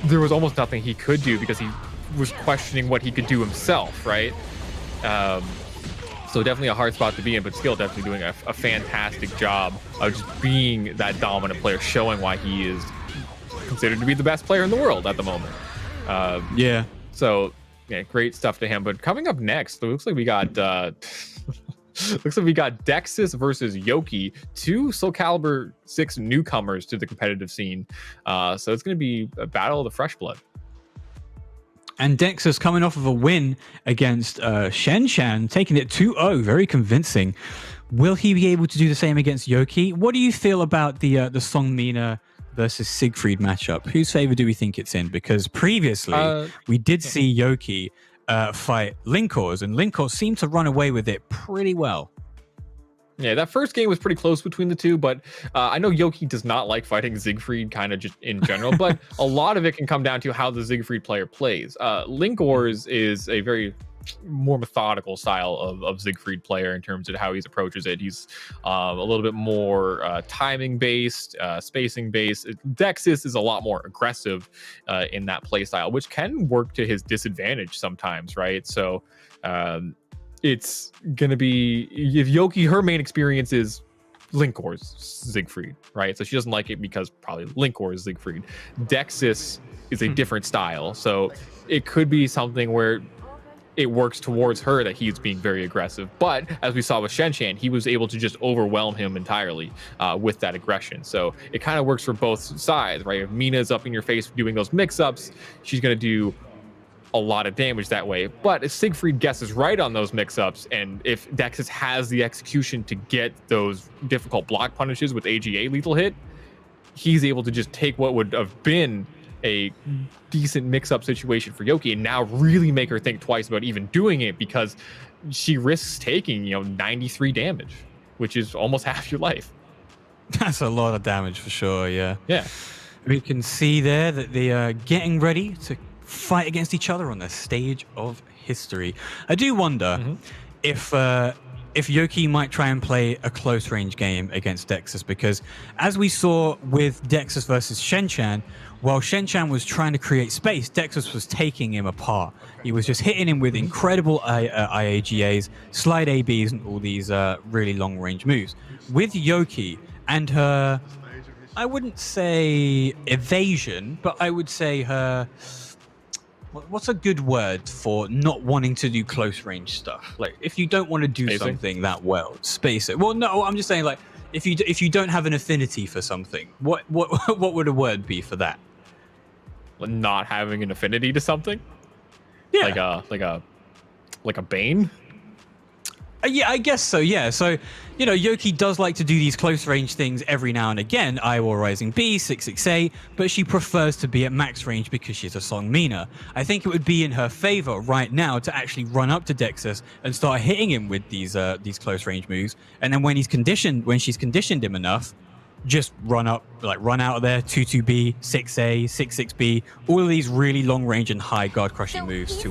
Speaker 10: there was almost nothing he could do because he was questioning what he could do himself, right? So definitely a hard spot to be in, but Skill definitely doing a fantastic job of just being that dominant player, showing why he is considered to be the best player in the world at the moment.
Speaker 11: Yeah.
Speaker 10: So yeah, great stuff to him. But coming up next, it looks like we got Dexys versus Yoki, 2 SOULCALIBUR 6 newcomers to the competitive scene. So it's going to be a battle of the fresh blood.
Speaker 11: And Dexys coming off of a win against Shen Chen, taking it 2-0, very convincing. Will he be able to do the same against Yoki? What do you feel about the Song Mina versus Siegfried matchup? Whose favor do we think it's in? Because previously we did see Yoki fight Linkors, and Linkors seemed to run away with it pretty well.
Speaker 10: Yeah, that first game was pretty close between the two, but I know Yoki does not like fighting Siegfried kind of just in general, but a lot of it can come down to how the Siegfried player plays. Linkors is a very more methodical style of Siegfried player in terms of how he approaches it. He's a little bit more timing based, spacing based. Dexys is a lot more aggressive in that play style, which can work to his disadvantage sometimes, right? So it's gonna be, if Yoki, her main experience is Linkor's Siegfried, right? So she doesn't like it because probably Linkor is Siegfried. Dexys is a different style, so it could be something where it works towards her that he's being very aggressive. But as we saw with Shen, he was able to just overwhelm him entirely with that aggression. So it kind of works for both sides, right? If Mina's up in your face doing those mix-ups, she's going to do a lot of damage that way. But if Siegfried guesses right on those mix-ups, and if Dexys has the execution to get those difficult block punishes with AGA lethal hit, he's able to just take what would have been a decent mix-up situation for Yoki and now really make her think twice about even doing it, because she risks taking, 93 damage, which is almost half your life.
Speaker 11: That's a lot of damage for sure, yeah.
Speaker 10: Yeah.
Speaker 11: We can see there that they are getting ready to fight against each other on the stage of history. I do wonder if Yoki might try and play a close range game against Dexys, because as we saw with Dexys versus Shen, while Shen was trying to create space, Dexys was taking him apart. He was just hitting him with incredible IAGAs, slide ABs, and all these really long range moves. With Yoki and her, I wouldn't say evasion, but I would say her, what's a good word for not wanting to do close range stuff? Like, if you don't want to do something that well, space it. Well, no, I'm just saying, like, if you don't have an affinity for something, what would a word be for that?
Speaker 10: Not having an affinity to something?
Speaker 11: Yeah.
Speaker 10: Like a Bane?
Speaker 11: Yeah, I guess so, yeah. So, Yoki does like to do these close range things every now and again, Iowa Rising B, 668, but she prefers to be at max range because she's a Song Mina. I think it would be in her favor right now to actually run up to Dexys and start hitting him with these close range moves, and then when she's conditioned him enough, just run out of there, 2-2B, 6A, 6-6B, all of these really long range and high guard crushing moves to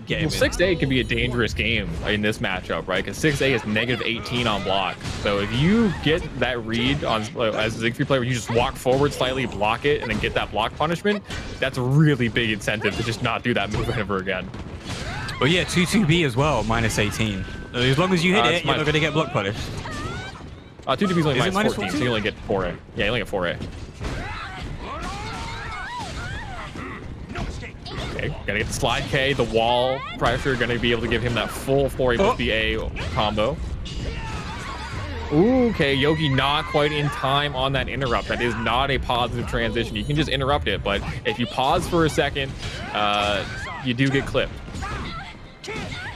Speaker 11: get him in.
Speaker 10: 6A can be a dangerous game in this matchup, right? Because 6A is negative 18 on block. So if you get that read on as a Siegfried player, where you just walk forward slightly, block it, and then get that block punishment, that's a really big incentive to just not do that move ever again.
Speaker 11: But yeah, 2-2B as well, minus 18. As long as you hit it, you're not going to get block punished.
Speaker 10: 2-2B is only minus 14, so you only get 4A. Yeah, you only get 4A. Okay, gotta get the slide K, the wall pressure, gonna be able to give him that full 4A plus BA combo. Ooh, okay, Yoki not quite in time on that interrupt. That is not a positive transition. You can just interrupt it, but if you pause for a second, you do get clipped.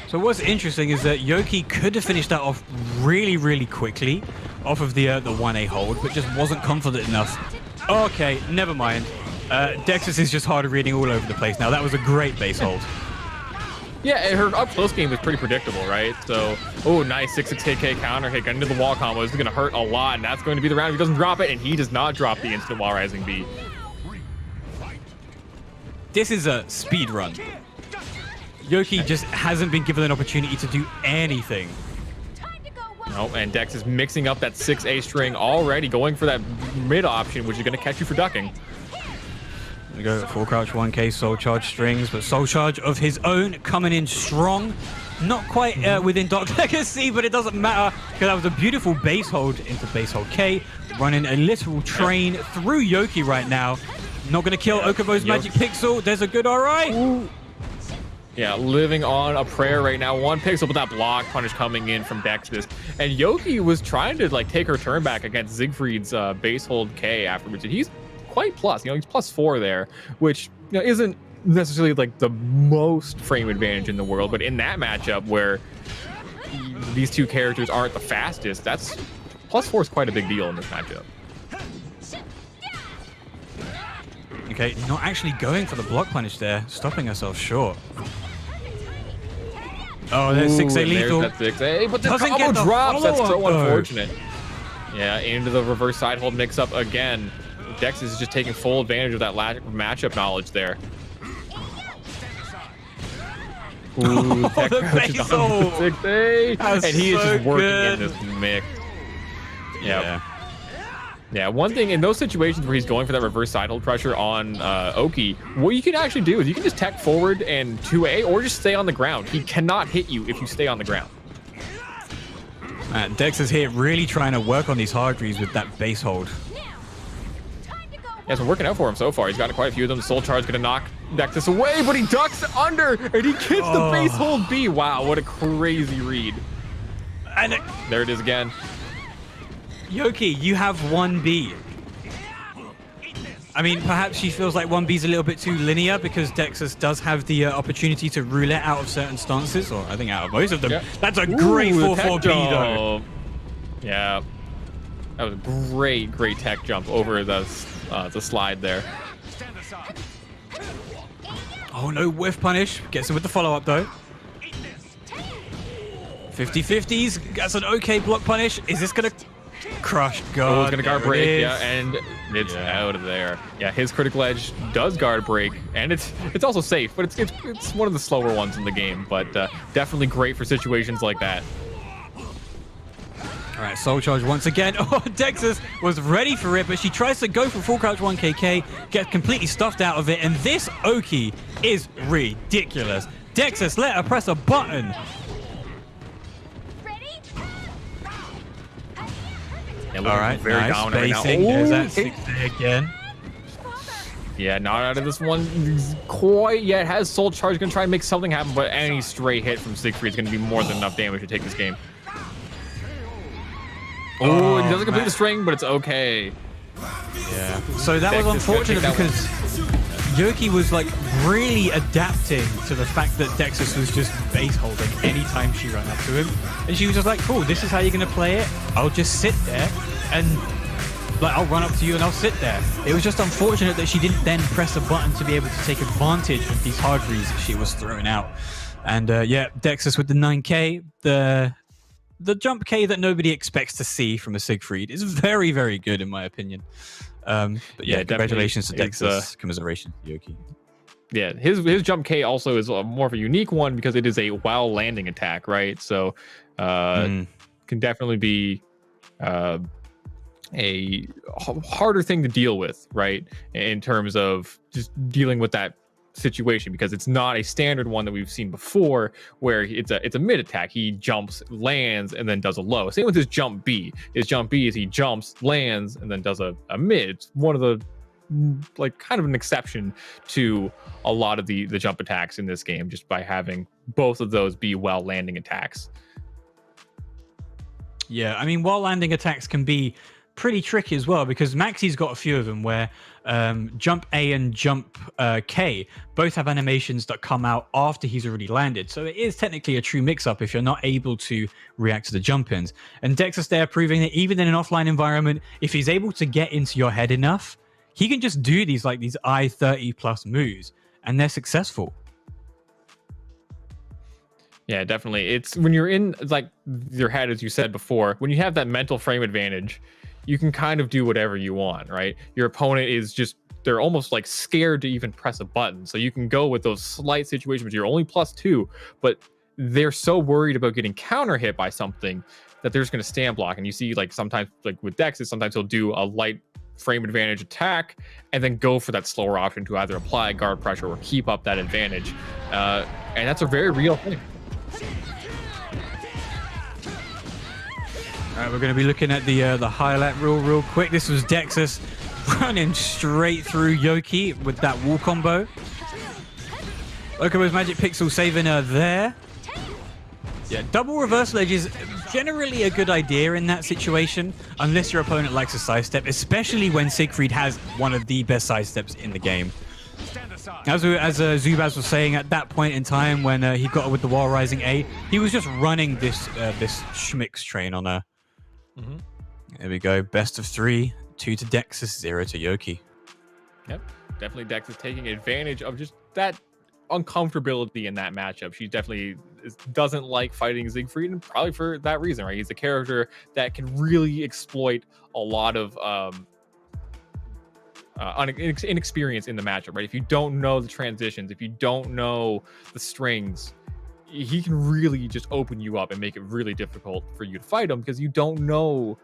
Speaker 11: So what's interesting is that Yoki could have finished that off really, really quickly off of the 1A hold, but just wasn't confident enough. Okay, never mind. Dexys is just hard reading all over the place now. That was a great base hold.
Speaker 10: Yeah, her up-close game was pretty predictable, right? So, oh, nice 6-6KK counter hit, into the wall combo. This is going to hurt a lot, and that's going to be the round. If he doesn't drop it, and he does not drop the instant wall rising B.
Speaker 11: This is a speed run. Yoki just hasn't been given an opportunity to do anything.
Speaker 10: No, and Dex is mixing up that 6A string already, going for that mid option, which is going to catch you for ducking.
Speaker 11: We go full crouch 1K soul charge strings, but soul charge of his own coming in strong. Not quite within Dark Legacy, but it doesn't matter because that was a beautiful base hold into base hold K, running a literal train through Yoki right now. Not going to kill Okubo's Magic Pixel. There's a good RI.
Speaker 10: Ooh. Yeah, living on a prayer right now. 1 pixel, but that block punish coming in from Dexys. And Yoki was trying to take her turn back against Siegfried's base hold K afterwards. And he's quite plus. He's +4 there, which isn't necessarily the most frame advantage in the world. But in that matchup where these two characters aren't the fastest, that's +4 is quite a big deal in this matchup.
Speaker 11: Okay, not actually going for the block punish there, stopping herself short. Oh, there's 6A lethal.
Speaker 10: That's 6A, but the combo drops. That's so unfortunate. Yeah, into the reverse side hold mix up again. Dexys is just taking full advantage of that matchup knowledge there. Ooh,
Speaker 11: the base hold.
Speaker 10: 6A. And he is just working in this mix. Yeah. Yeah, one thing in those situations where he's going for that reverse side hold pressure on Oki, what you can actually do is you can just tech forward and 2A or just stay on the ground. He cannot hit you if you stay on the ground.
Speaker 11: Dex is here really trying to work on these hard reads with that base hold.
Speaker 10: Yeah, it's been working out for him so far. He's got quite a few of them. Soul Charge gonna knock Nexus away, but he ducks under, and he gets the base hold B. Wow, what a crazy read.
Speaker 11: And
Speaker 10: there it is again.
Speaker 11: Yoki, you have 1B. I mean, perhaps she feels like 1B is a little bit too linear because Dexus does have the opportunity to roulette out of certain stances, or I think out of most of them. Yep. That's a great 4-4B though.
Speaker 10: Yeah, that was a great tech jump over the slide there.
Speaker 11: Oh no, whiff punish. Gets him with the follow-up though. 50-50s. That's an okay block punish. Is this gonna crush? God,
Speaker 10: it's gonna guard break. Yeah, and it's out of there. Yeah, his critical edge does guard break, and it's also safe, but it's one of the slower ones in the game. But definitely great for situations like that.
Speaker 11: All right, Soul Charge once again. Oh, Dexus was ready for it, but she tries to go for full crouch 1KK, gets completely stuffed out of it, and this Oki is ridiculous. Dexus let her press a button.
Speaker 10: Yeah,
Speaker 11: all right,
Speaker 10: very
Speaker 11: nice
Speaker 10: dominant
Speaker 11: spacing.
Speaker 10: Right now.
Speaker 11: There's that 6 again.
Speaker 10: Yeah, not out of this one quite yet. Has Soul Charge gonna try and make something happen, but any stray hit from Siegfried is gonna be more than enough damage to take this game. Oh, it doesn't complete the string, but it's okay.
Speaker 11: Yeah. So that was unfortunate because Yoki was like really adapting to the fact that Dexus was just base holding anytime she ran up to him. And she was just like, cool, this is how you're going to play it. I'll just sit there and like I'll run up to you and I'll sit there. It was just unfortunate that she didn't then press a button to be able to take advantage of these hard reads that she was throwing out. And yeah, Dexus with the 9K, the jump K that nobody expects to see from a Siegfried is very, very good in my opinion. But yeah, congratulations to Dexus. Commiseration, Yoki.
Speaker 10: Yeah, his jump K also is more of a unique one because it is a while landing attack, right? So can definitely be a harder thing to deal with, right? In terms of just dealing with that situation, because it's not a standard one that we've seen before where it's a mid attack. He jumps, lands, and then does a low. Same with his jump B. His jump B is he jumps, lands, and then does a mid. It's one of the like kind of an exception to a lot of the jump attacks in this game, just by having both of those be while landing attacks.
Speaker 11: Yeah, I mean, while landing attacks can be pretty tricky as well, because Maxi's got a few of them where jump A and jump K both have animations that come out after he's already landed. So it is technically a true mix-up if you're not able to react to the jump-ins. And Dexus there proving that even in an offline environment, if he's able to get into your head enough, he can just do these I-30 plus moves, and they're successful.
Speaker 10: Yeah, definitely. It's when you're in like your head, as you said before, when you have that mental frame advantage, you can kind of do whatever you want, right? Your opponent is just, they're almost like scared to even press a button. So you can go with those slight situations. You're only +2, but they're so worried about getting counter hit by something that they're just going to stand block. And you see like sometimes like with Dexus, sometimes he'll do a light frame advantage attack and then go for that slower option to either apply guard pressure or keep up that advantage. And that's a very real thing.
Speaker 11: All right, we're going to be looking at the highlight real quick. This was Dexus running straight through Yoki with that wall combo. Okamo's Magic Pixel saving her there. Yeah, double reversal edge is generally a good idea in that situation, unless your opponent likes a sidestep, especially when Siegfried has one of the best sidesteps in the game. As Zubaz was saying, at that point in time when he got with the Wall Rising A, he was just running this Schmix train on her. There we go. Best of 3. 2 to Dexus, 0 to Yoki.
Speaker 10: Yep, definitely Dexus taking advantage of just that uncomfortability in that matchup. She definitely doesn't like fighting Siegfried, and probably for that reason, right? He's a character that can really exploit a lot of inexperience in the matchup, right? If you don't know the transitions, if you don't know the strings, he can really just open you up and make it really difficult for you to fight him because you don't know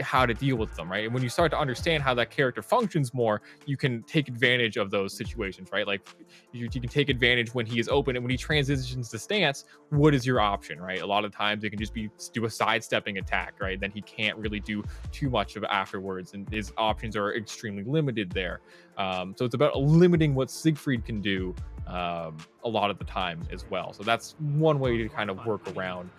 Speaker 10: how to deal with them, right? And when you start to understand how that character functions more, you can take advantage of those situations, right? Like you can take advantage when he is open, and when he transitions to stance, what is your option, right? A lot of times it can just be do a sidestepping attack, right? Then he can't really do too much of it afterwards, and his options are extremely limited there. So it's about limiting what Siegfried can do a lot of the time as well. So that's one way to kind of work around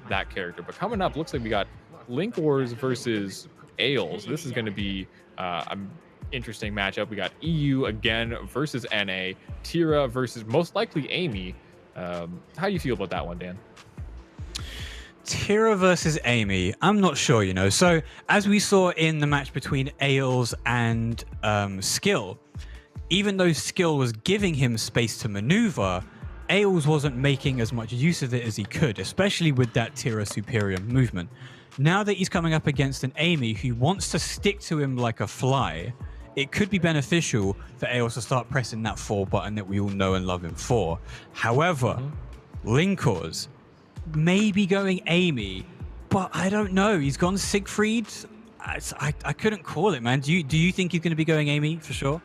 Speaker 10: that character. But coming up, looks like we got Linkors versus Ails. This is going to be an interesting matchup. We got EU again versus NA, Tira versus most likely Amy. How do you feel about that one, Dan?
Speaker 11: Tira versus Amy, I'm not sure, you know. So as we saw in the match between Ails and Skill, even though Skill was giving him space to maneuver, Ails wasn't making as much use of it as he could, especially with that Tira superior movement. Now that he's coming up against an Amy who wants to stick to him like a fly, it could be beneficial for Ails to start pressing that 4 button that we all know and love him for. However, Linkors may be going Amy, but I don't know. He's gone Siegfried. I couldn't call it, man. Do you think he's going to be going Amy for sure?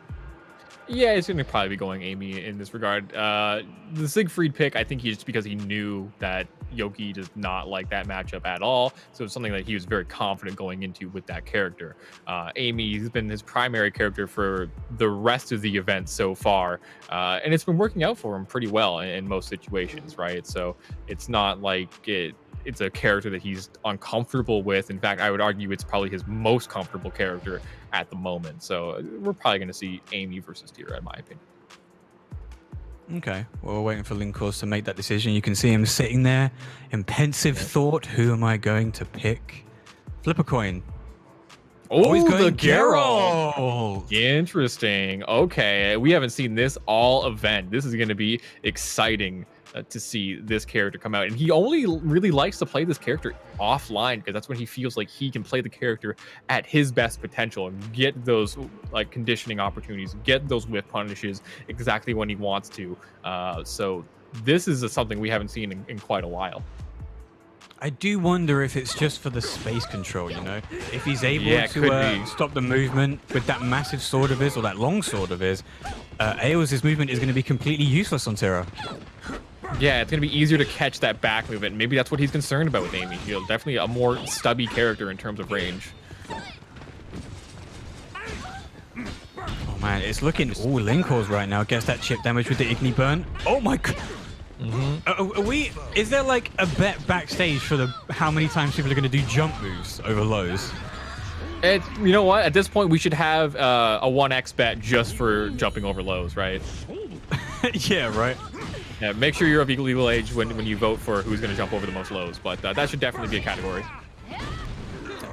Speaker 10: Yeah, it's going to probably be going Amy in this regard. The Siegfried pick, I think he's just because he knew that Yoki does not like that matchup at all. So it's something that he was very confident going into with that character. Amy has been his primary character for the rest of the event so far. And it's been working out for him pretty well in most situations, right? So it's not like it's a character that he's uncomfortable with. In fact, I would argue it's probably his most comfortable character at the moment. So we're probably going to see Amy versus Tira, in my opinion.
Speaker 11: Okay, well, we're waiting for Linkors to make that decision. You can see him sitting there in pensive thought. Who am I going to pick? Flip a coin.
Speaker 10: Oh,
Speaker 11: he's going
Speaker 10: the Geralt. Interesting. Okay, we haven't seen this all event. This is going to be exciting to see this character come out. And he only really likes to play this character offline because that's when he feels like he can play the character at his best potential and get those like conditioning opportunities, get those whiff punishes exactly when he wants to. So this is something we haven't seen in quite a while.
Speaker 11: I do wonder if it's just for the space control, you know? If he's able to stop the movement with that massive sword of his, or that long sword of his, Ails' movement is going to be completely useless on Tira.
Speaker 10: Yeah, it's going to be easier to catch that back movement. Maybe that's what he's concerned about with Amy. You know, definitely a more stubby character in terms of range.
Speaker 11: Oh man, it's looking... Oh, Linkors right now gets that chip damage with the Igni Burn. Oh my god! Is there like a bet backstage for how many times people are going to do jump moves over lows?
Speaker 10: You know what? At this point, we should have a 1x bet just for jumping over lows, right?
Speaker 11: Yeah, right.
Speaker 10: Yeah, make sure you're of legal age when you vote for who's going to jump over the most lows, but that should definitely be a category.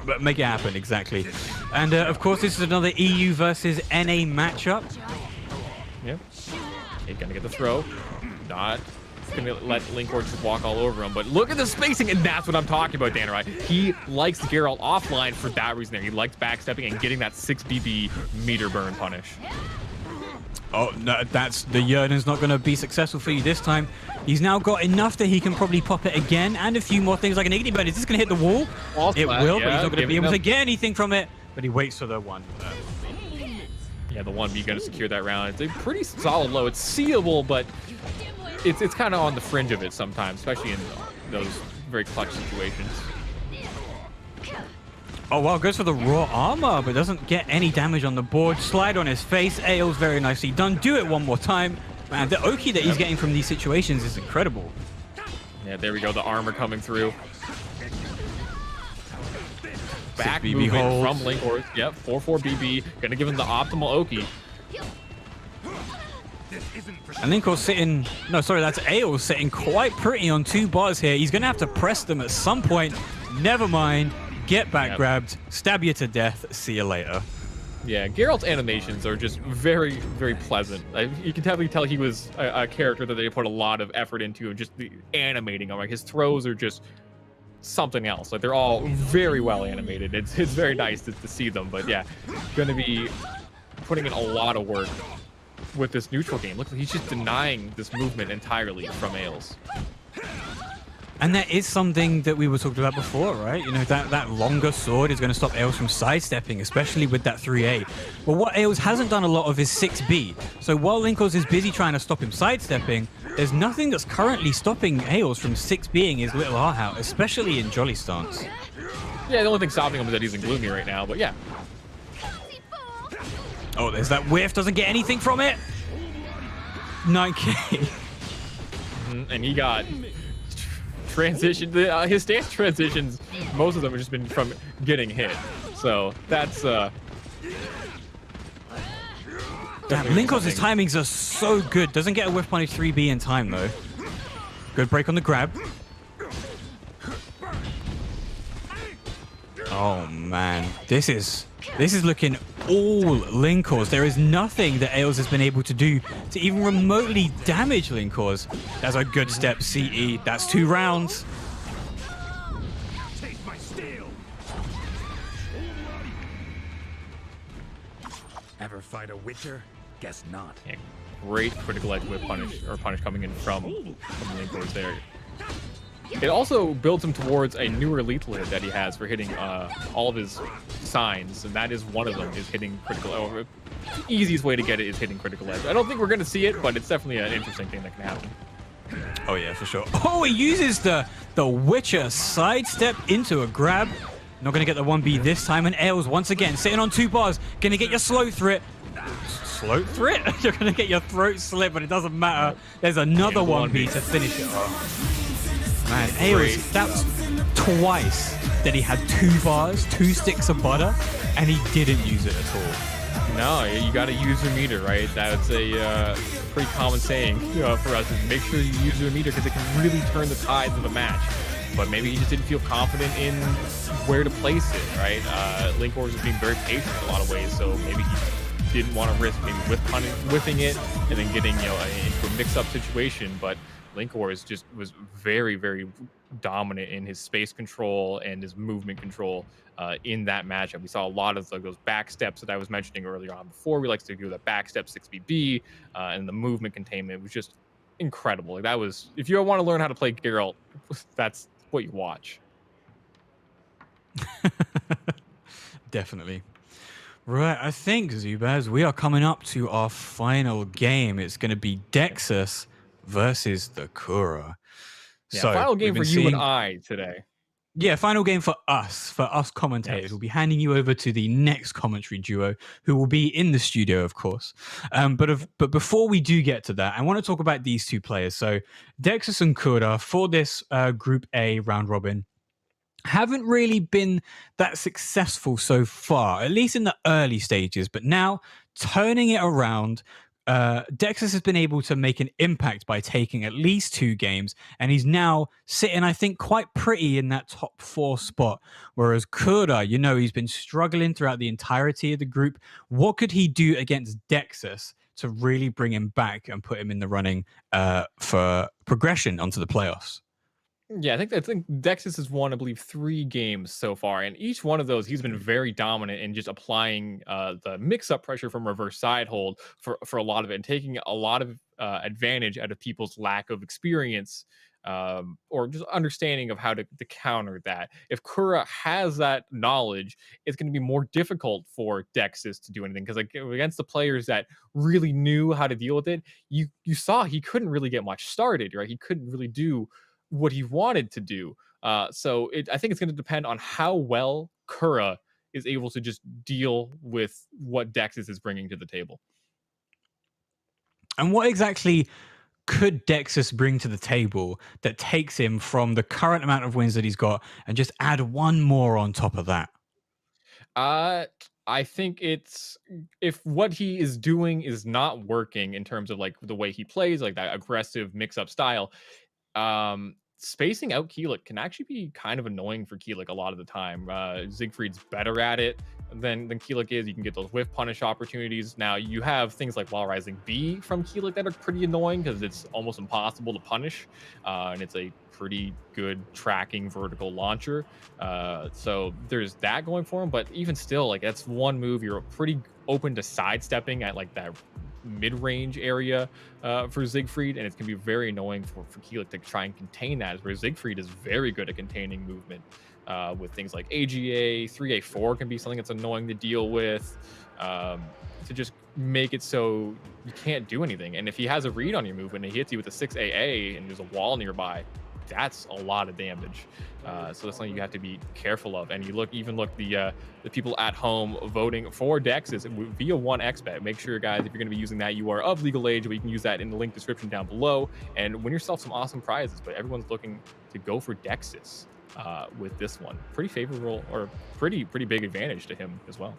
Speaker 11: But make it happen, exactly. And of course, this is another EU versus NA matchup.
Speaker 10: Yep. He's going to get the throw. Not going to let Linkors just walk all over him, but look at the spacing, and that's what I'm talking about, Danarai. He likes Geralt offline for that reason there. He likes backstepping and getting that 6 BB meter burn punish.
Speaker 11: Oh, no, that's the Yerden's not going to be successful for you this time. He's now got enough that he can probably pop it again, and a few more things like an Igni Burn. Is this going to hit the wall? It will, but he's not going to be able to get anything from it. But he waits for the one.
Speaker 10: Yeah, the 1B going to secure that round. It's a pretty solid low. It's seeable, but it's kind of on the fringe of it sometimes, especially in those very clutch situations.
Speaker 11: Oh, wow, goes for the raw armor, but doesn't get any damage on the board. Slide on his face. Ails very nicely done. Do it one more time. Man, the Oki that he's getting from these situations is incredible.
Speaker 10: Yeah, there we go. The armor coming through. Back
Speaker 11: BB
Speaker 10: movement
Speaker 11: holds.
Speaker 10: from Linkors. Yep, 4-4 BB. Gonna give him the optimal Oki.
Speaker 11: And Linkors sitting... No, sorry, that's Ails sitting quite pretty on 2 bars here. He's going to have to press them at some point. Never mind. Get back grabbed. Stab you to death. See you later.
Speaker 10: Yeah, Geralt's animations are just very, very pleasant. You can definitely tell he was a character that they put a lot of effort into, and just the animating him. Like, his throws are just something else. Like, they're all very well animated. It's very nice to see them. But yeah, going to be putting in a lot of work with this neutral game. Look, he's just denying this movement entirely from Ails.
Speaker 11: And that is something that we were talking about before, right? You know, that longer sword is going to stop Ails from sidestepping, especially with that 3A. But what Ails hasn't done a lot of is 6B. So while Linkos is busy trying to stop him sidestepping, there's nothing that's currently stopping Ails from 6B'ing his little R out, especially in Jolly stance.
Speaker 10: Yeah, the only thing stopping him is that he's in Gloomy right now, but yeah.
Speaker 11: Oh, there's that whiff. Doesn't get anything from it. 9K.
Speaker 10: And he got transition. His stance transitions, most of them have just been from getting hit. So that's
Speaker 11: Damn, Linkos' timings are so good. Doesn't get a whiff punish 3B in time though. Good break on the grab. Oh man, this is looking all Linkos. There is nothing that Ails has been able to do to even remotely damage Linkos. That's a good step, CE. That's 2 rounds.
Speaker 3: Ever fight a Witcher? Guess not.
Speaker 10: Yeah, great critical edge whip punish coming in from Linkos there. It also builds him towards a newer lethal hit that he has for hitting all of his signs, and that is one of them, is hitting critical edge. The easiest way to get it is hitting critical edge. I don't think we're going to see it, but it's definitely an interesting thing that can happen.
Speaker 11: Oh yeah, for sure. Oh, he uses the Witcher sidestep into a grab. Not going to get the 1B this time, and Ails once again sitting on 2 bars. Going to get your slow threat. Slow threat? You're going to get your throat slit, but it doesn't matter. There's another 1B to finish it off. Man, Ails, that was twice that he had 2 bars, 2 sticks of butter, and he didn't use it at all.
Speaker 10: No, you got to use your meter, right? That's a pretty common saying for us, is make sure you use your meter because it can really turn the tides of a match. But maybe he just didn't feel confident in where to place it, right? Linkos is being very patient in a lot of ways, so maybe he didn't want to risk maybe whiffing it and then getting into a mix-up situation, but Linkos just was very, very dominant in his space control and his movement control in that matchup. We saw a lot of those back steps that I was mentioning earlier on before. We like to do that back step 6BB and the movement containment was just incredible. Like, that was, if you want to learn how to play Geralt, that's what you watch.
Speaker 11: Definitely. Right, I think, Zubaz, we are coming up to our final game. It's going to be Dexus versus the Kura.
Speaker 10: Yeah,
Speaker 11: so
Speaker 10: final game for you and I today.
Speaker 11: Yeah, final game for us commentators. Yes. We'll be handing you over to the next commentary duo, who will be in the studio, of course. But before we do get to that, I want to talk about these 2 players. So Dexus and Kura for this Group A round robin haven't really been that successful so far, at least in the early stages. But now, turning it around, Dexus has been able to make an impact by taking at least 2 games, and he's now sitting, I think, quite pretty in that top 4 spot. Whereas Kura, he's been struggling throughout the entirety of the group. What could he do against Dexus to really bring him back and put him in the running for progression onto the playoffs?
Speaker 10: Yeah, I think Dexus has won, I believe, 3 games so far, and each one of those he's been very dominant in just applying the mix-up pressure from reverse side hold for a lot of it, and taking a lot of advantage out of people's lack of experience or just understanding of how to counter that. If Kura has that knowledge, it's going to be more difficult for Dexus to do anything, because like against the players that really knew how to deal with it, you saw he couldn't really get much started, right? He couldn't really do what he wanted to do. So I think it's going to depend on how well Kura is able to just deal with what Dexus is bringing to the table.
Speaker 11: And what exactly could Dexus bring to the table that takes him from the current amount of wins that he's got and just add 1 more on top of that?
Speaker 10: I think it's, if what he is doing is not working in terms of like the way he plays, like that aggressive mix-up style, spacing out Keelik can actually be kind of annoying for Keelik a lot of the time. Siegfried's better at it than Keelik is. You can get those whiff punish opportunities. Now you have things like Wall Rising B from Keelik that are pretty annoying because it's almost impossible to punish, and it's a pretty good tracking vertical launcher. So there's that going for him, but even still, like, that's 1 move you're pretty open to sidestepping at like that mid-range area for Siegfried, and it's going to be very annoying for Keelik to try and contain that, where Siegfried is very good at containing movement with things like AGA. 3A4 can be something that's annoying to deal with, to just make it so you can't do anything. And if he has a read on your movement and he hits you with a 6AA and there's a wall nearby, that's a lot of damage. So that's something you have to be careful of. And you look the people at home voting for Dexys via 1xBet. Make sure, guys, if you're going to be using that, you are of legal age. We can use that in the link description down below and win yourself some awesome prizes. But everyone's looking to go for Dexys with this one. Pretty favorable, or pretty big advantage to him as well.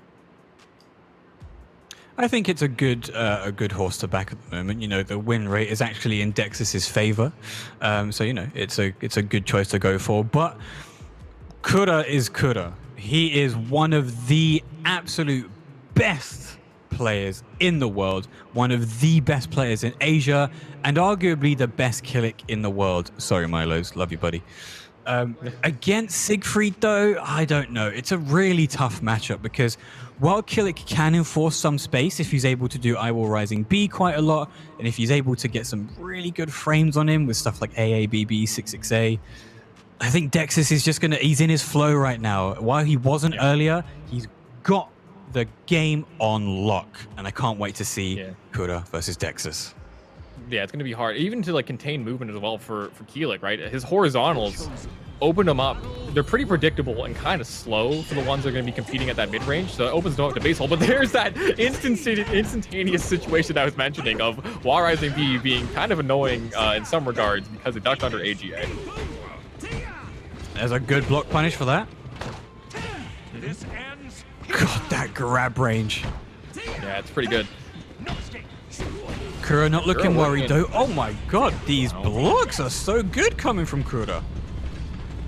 Speaker 11: I think it's a good horse to back at the moment. You know, the win rate is actually in Dexys's favor, so you know it's a good choice to go for. But Kura is Kura. He is one of the absolute best players in the world, one of the best players in Asia, and arguably the best Killick in the world. Sorry, Milos, love you, buddy. Against Siegfried, though, I don't know. It's a really tough matchup because while Killick can enforce some space if he's able to do I Will Rising B quite a lot, and if he's able to get some really good frames on him with stuff like AABB, 66A, I think Dexys is just he's in his flow right now. While he wasn't earlier, he's got the game on lock, and I can't wait to see Kura versus Dexys.
Speaker 10: Yeah, it's going to be hard, even to like contain movement as well for Keelik, right? His horizontals open him up. They're pretty predictable and kind of slow for the ones that are going to be competing at that mid-range, so it opens them up to base hole. But there's that instantaneous situation I was mentioning of Wall Rising B being kind of annoying in some regards because it ducked under AGA.
Speaker 11: There's a good block punish for that. God, that grab range.
Speaker 10: Yeah, it's pretty good.
Speaker 11: Kura not looking worried though. Oh my god, these blocks are so good coming from Kura.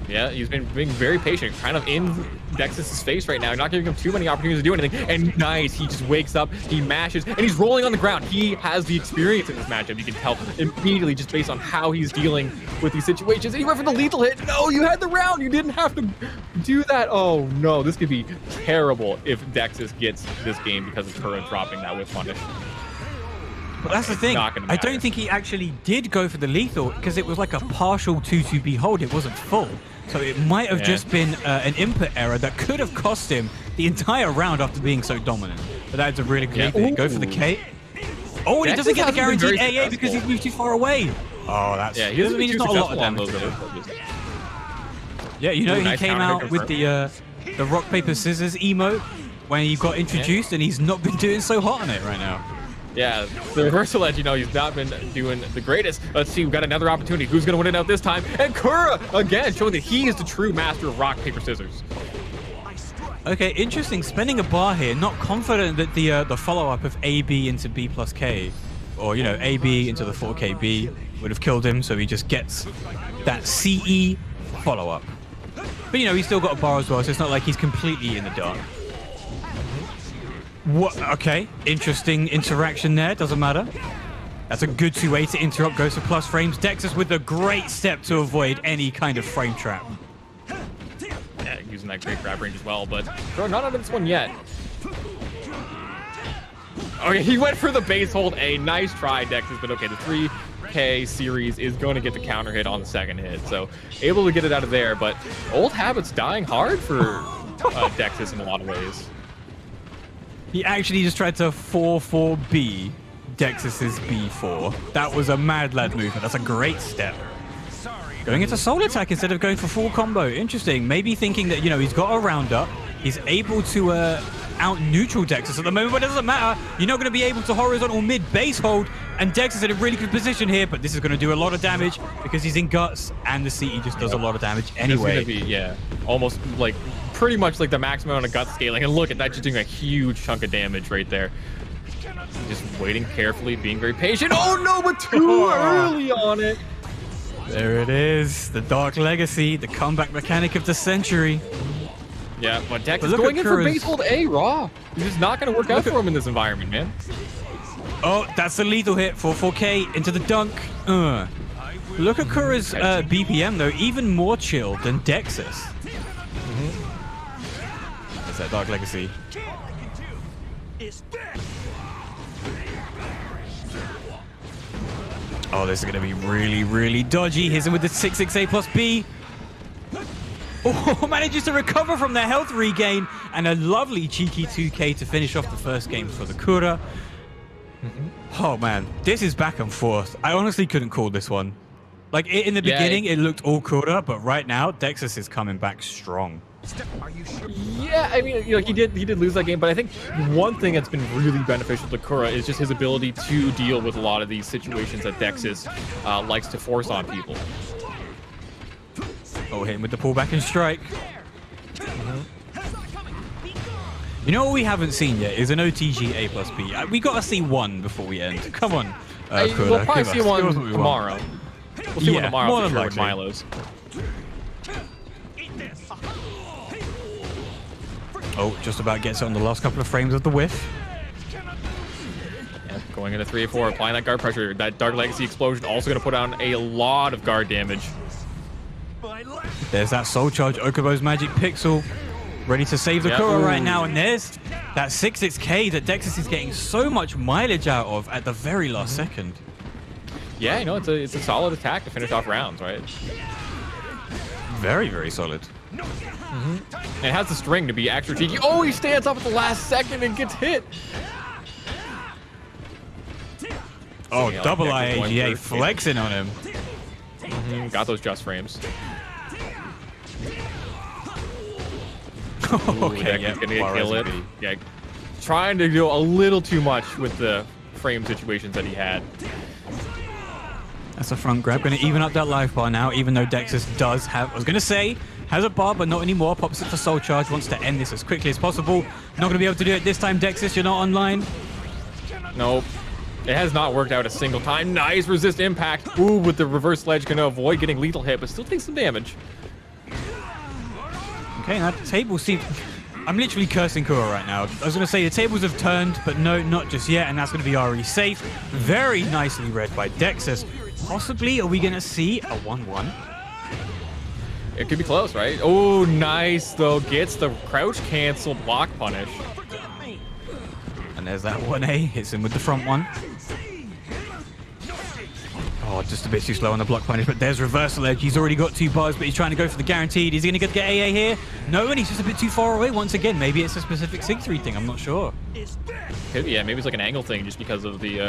Speaker 10: Yeah, he's been being very patient, kind of in Dexys' face right now, not giving him too many opportunities to do anything. And nice, he just wakes up, he mashes, and he's rolling on the ground. He has the experience in this matchup. You can tell immediately just based on how he's dealing with these situations. And he went for the lethal hit. No, you had the round. You didn't have to do that. Oh no, this could be terrible if Dexys gets this game because of Kura dropping that with punish.
Speaker 11: But that's the thing. I don't think he actually did go for the lethal because it was like a partial 2-2B hold. It wasn't full. So it might have just been an input error that could have cost him the entire round after being so dominant. But that's a really good thing. Go for the K. Oh, and he doesn't get the guaranteed AA because he's moved too far away. Oh, that's...
Speaker 10: Yeah, he doesn't mean he's not a lot of damage.
Speaker 11: Yeah, you know, he came out with the rock, paper, scissors emote when he got introduced, and he's not been doing so hot on it right now.
Speaker 10: Yeah, the reversal edge, you know, he's not been doing the greatest. Let's see, we've got another opportunity. Who's going to win it out this time? And Kura, again, showing that he is the true master of rock, paper, scissors.
Speaker 11: Okay, interesting. Spending a bar here. Not confident that the follow-up of AB into B plus K, or, you know, AB into the 4KB would have killed him, so he just gets that CE follow-up. But, you know, he's still got a bar as well, so it's not like he's completely in the dark. What? Okay, interesting interaction there. Doesn't matter. That's a good 2-way to interrupt. Goes for plus frames. Dexys with a great step to avoid any kind of frame trap.
Speaker 10: Yeah, using that great grab range as well, but not out of this one yet. Okay, he went for the base hold A. Nice try, Dexys, but okay, the 3K series is going to get the counter hit on the second hit, so able to get it out of there, but old habits dying hard for Dexys in a lot of ways.
Speaker 11: He actually just tried to 4-4B Dexys' B4. That was a mad lad movement. That's a great step. Going into soul attack instead of going for full combo. Interesting. Maybe thinking that, you know, he's got a round up. He's able to out neutral Dexys at the moment, but it doesn't matter. You're not going to be able to horizontal mid base hold, and Dexys in a really good position here, but this is going to do a lot of damage because he's in guts, and the CE just does a lot of damage anyway.
Speaker 10: It's going to be, yeah, almost like pretty much like the maximum amount of gut scaling, and look at that, just doing a huge chunk of damage right there. Just waiting carefully, being very patient. Oh no, but too early on it.
Speaker 11: There it is, the Dark Legacy, the comeback mechanic of the century.
Speaker 10: Yeah, but Dex is going in for base hold A raw. This is not going to work out for him in this environment, man.
Speaker 11: Oh, that's the lethal hit for 4K into the dunk. Look at Kura's BPM though, even more chill than Dexys. That's that Dark Legacy. Oh, this is going to be really, really dodgy. Here's him with the 6-6A plus B. Oh, manages to recover from the health regain. And a lovely cheeky 2K to finish off the first game for the Kura. Oh, man. This is back and forth. I honestly couldn't call this one. Like, in the beginning, it looked all Kura. But right now, Dexus is coming back strong.
Speaker 10: Yeah, I mean, you know, he did lose that game, but I think one thing that's been really beneficial to Kura is just his ability to deal with a lot of these situations that Dexus likes to force on people.
Speaker 11: Oh, hit him with the pullback and strike. You know what we haven't seen yet is an OTG A plus B. We got to see one before we end. Come on, Kura.
Speaker 10: We'll probably see one tomorrow. We'll see one tomorrow
Speaker 11: more
Speaker 10: for
Speaker 11: than
Speaker 10: sure with
Speaker 11: likely.
Speaker 10: Milo's.
Speaker 11: Oh, just about gets it on the last couple of frames of the whiff.
Speaker 10: Yeah, going into 3-4, applying that guard pressure. That Dark Legacy explosion also going to put on a lot of guard damage.
Speaker 11: There's that Soul Charge, Okubo's Magic Pixel, ready to save the Kura right now. And there's that 6-6K that Dexus is getting so much mileage out of at the very last second.
Speaker 10: Yeah, you know, it's a solid attack to finish off rounds, right?
Speaker 11: Very, very solid.
Speaker 10: And it has the string to be extra cheeky. Oh, he stands up at the last second and gets hit.
Speaker 11: Oh, double IAGA flexing on him.
Speaker 10: Got those just frames.
Speaker 11: Okay, yeah,
Speaker 10: gonna get killed. Yeah, trying to do a little too much with the frame situations that he had.
Speaker 11: That's a front grab. Going to even up that life bar now, even though Dexus does have, I was going to say, has a bar, but not anymore. Pops it for Soul Charge, wants to end this as quickly as possible. Not going to be able to do it this time, Dexus. You're not online.
Speaker 10: Nope. It has not worked out a single time. Nice resist impact. Ooh, with the reverse ledge, going to avoid getting lethal hit, but still takes some damage.
Speaker 11: Okay, now the table seems... I'm literally cursing Kura right now. I was going to say the tables have turned, but no, not just yet, and that's going to be RE safe. Very nicely read by Dexus. Possibly, are we going to see a 1-1?
Speaker 10: It could be close, right? Oh, nice, though. Gets the crouch cancel block punish.
Speaker 11: And there's that 1A. Hits him with the front one. Oh, just a bit too slow on the block punish, but there's reversal edge. He's already got 2 bars, but he's trying to go for the guaranteed. Is he going to get AA here? No, and he's just a bit too far away once again. Maybe it's a specific Sig-3 thing. I'm not sure.
Speaker 10: Could be, yeah, maybe it's like an angle thing just because of the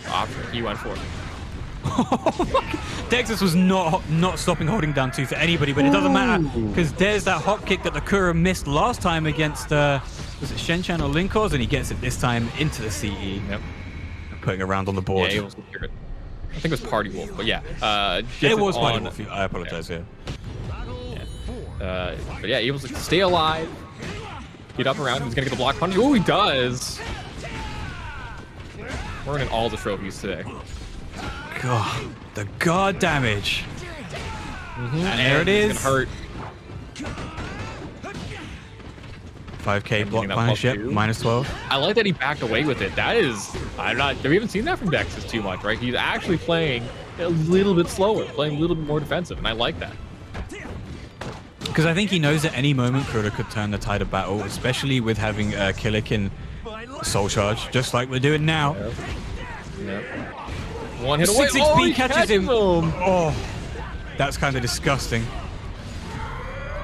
Speaker 10: option he went for.
Speaker 11: Dexus was not stopping holding down 2 for anybody, but it doesn't matter because there's that hop kick that the Kura missed last time against, was it Shenchan or Linkos? And he gets it this time into the CE.
Speaker 10: Yep.
Speaker 11: Putting a round on the board.
Speaker 10: Yeah, I think it was Party Wolf, but yeah.
Speaker 11: It was Party Wolf. I apologize, yeah.
Speaker 10: But yeah, able to stay alive, get up around. He's going to get the block punch. Oh, he does. We're winning all the trophies today.
Speaker 11: God, the guard damage. And there it is.
Speaker 10: It's gonna hurt.
Speaker 11: 5K block punish, yep, -12.
Speaker 10: I like that he backed away with it. That is, we haven't seen that from Dexus too much, right? He's actually playing a little bit slower, playing a little bit more defensive, and I like that.
Speaker 11: Because I think he knows at any moment Kura could turn the tide of battle, especially with having Killik in Soul Charge, just like we're doing now.
Speaker 10: Yep. One hit away.
Speaker 11: 6-6B catches him. Oh, that's kind of disgusting.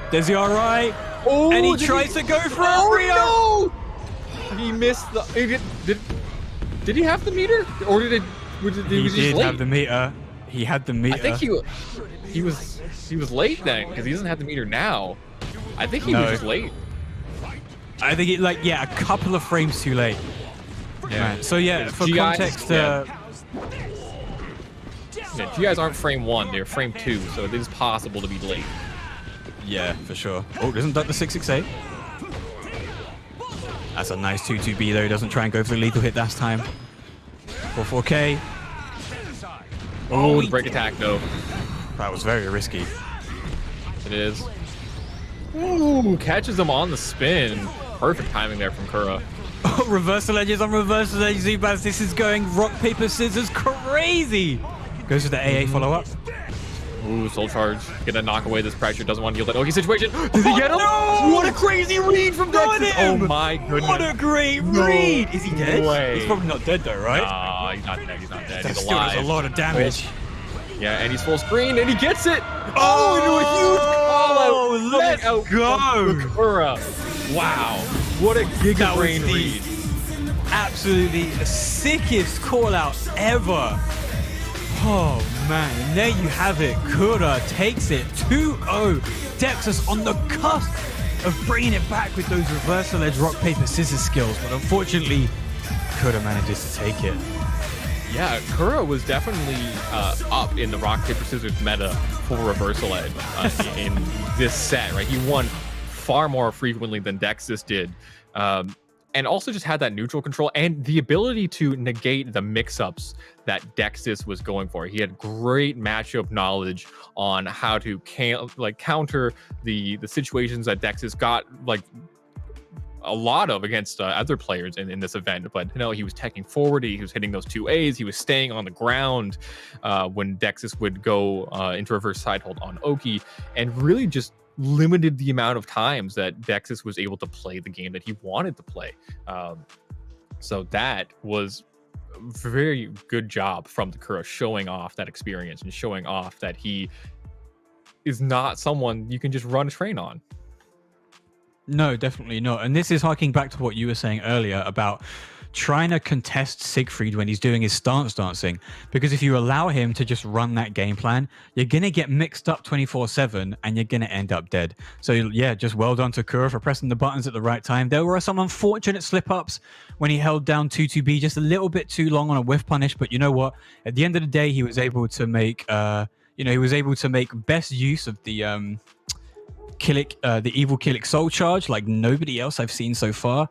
Speaker 11: There's the RI.
Speaker 10: Oh,
Speaker 11: and he tries to go for a
Speaker 10: Rio. No! He missed the. Did he have the meter, or did he
Speaker 11: did have the meter. He had the meter.
Speaker 10: I think he was late then because he doesn't have the meter now. I think he was just late.
Speaker 11: I think it a couple of frames too late. Yeah. Man. So yeah, for
Speaker 10: GIs,
Speaker 11: context.
Speaker 10: GIs aren't frame 1; they're frame 2, so it is possible to be late.
Speaker 11: Yeah, for sure. Oh, doesn't duck the 6-6A. That's a nice 2-2B though. He doesn't try and go for the lethal hit that time. 4-4K.
Speaker 10: Oh, the break attack though.
Speaker 11: That was very risky.
Speaker 10: It is. Ooh, catches him on the spin. Perfect timing there from Kura.
Speaker 11: Oh, reversal edges on reversal edges. Zubaz, this is going rock, paper, scissors crazy. Goes to the AA follow-up.
Speaker 10: Ooh, Soul Charge. Gonna knock away this pressure. Doesn't want to yield that Oki situation. Does he get him?
Speaker 11: No!
Speaker 10: What a crazy read from Dexys. Oh my goodness.
Speaker 11: What a great read. Is he dead?
Speaker 10: Way.
Speaker 11: He's probably not dead though, right?
Speaker 10: Nah, he's not dead. He's not dead.
Speaker 11: That
Speaker 10: He's
Speaker 11: still
Speaker 10: alive.
Speaker 11: does a lot of damage.
Speaker 10: Yeah, and he's full screen, and he gets it.
Speaker 11: Oh,
Speaker 10: into a huge call-out.
Speaker 11: let's go.
Speaker 10: Sakura. Wow. What a Giga Brain read.
Speaker 11: Absolutely the sickest call-out ever. Oh man, and there you have it. Kura takes it 2-0. Dexys on the cusp of bringing it back with those reversal edge rock, paper, scissors skills, but unfortunately, Kura manages to take it.
Speaker 10: Yeah, Kura was definitely up in the rock, paper, scissors meta for reversal edge in this set, right? He won far more frequently than Dexys did. And also just had that neutral control and the ability to negate the mix-ups that Dexys was going for. He had great matchup knowledge on how to counter the situations that Dexys got a lot of against other players in this event. But you know, he was teching forward, he was hitting those 2As, he was staying on the ground when Dexys would go into reverse side hold on Oki, and really just limited the amount of times that Dexys was able to play the game that he wanted to play. So that was a very good job from the Kura, showing off that experience and showing off that he is not someone you can just run a train on.
Speaker 11: No, definitely not. And this is harking back to what you were saying earlier about trying to contest Siegfried when he's doing his stance dancing, because if you allow him to just run that game plan, you're going to get mixed up 24/7 and you're going to end up dead. So yeah, just well done to Kura for pressing the buttons at the right time. There were some unfortunate slip-ups when he held down 2-2B just a little bit too long on a whiff punish, but you know what? At the end of the day, he was able to make best use of the evil Killick Soul Charge like nobody else I've seen so far.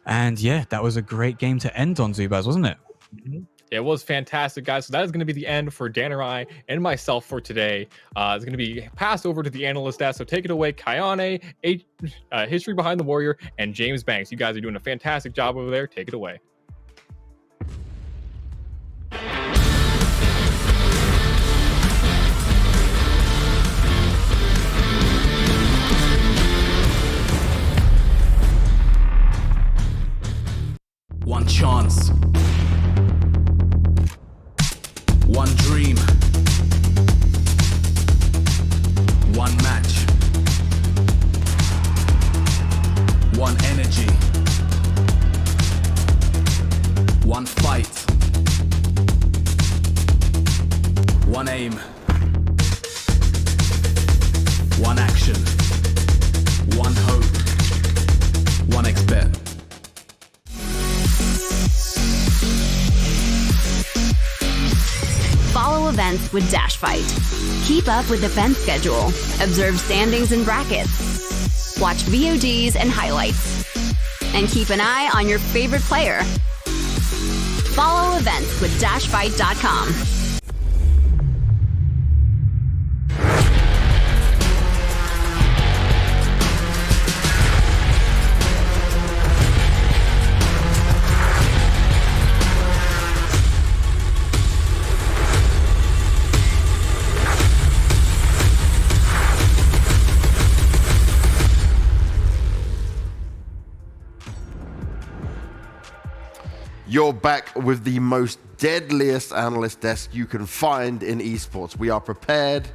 Speaker 11: And yeah, that was a great game to end on, Zubaz, wasn't it?
Speaker 10: It was fantastic, guys. So that is going to be the end for Danerai and myself for today. It's going to be passed over to the analyst desk. So take it away, Kayane, History Behind the Warrior, and James Banks. You guys are doing a fantastic job over there. Take it away.
Speaker 13: One chance. One dream. One match. One energy. One fight. One aim. One action. One hope. One expert.
Speaker 2: Follow events with Dash Fight. Keep up with the event schedule. Observe standings and brackets. Watch VODs and highlights. And keep an eye on your favorite player. Follow events with dashfight.com.
Speaker 6: You're back with the most deadliest analyst desk you can find in esports. We are prepared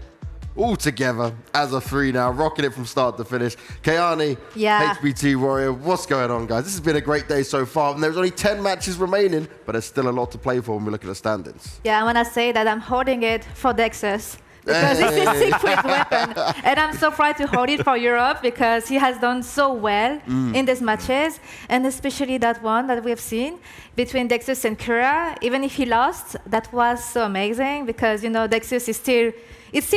Speaker 6: all together as a three now, rocking it from start to finish. Kayane, HBT Warrior, what's going on, guys? This has been a great day so far, and there's only 10 matches remaining, but there's still a lot to play for when we look at the standings.
Speaker 8: Yeah, I want to say that I'm holding it for Dexys, because this is Siegfried's weapon. And I'm so proud to hold it for Europe, because he has done so well in these matches, and especially that one that we have seen between Dexys and Kura. Even if he lost, that was so amazing, because, you know, Dexys is still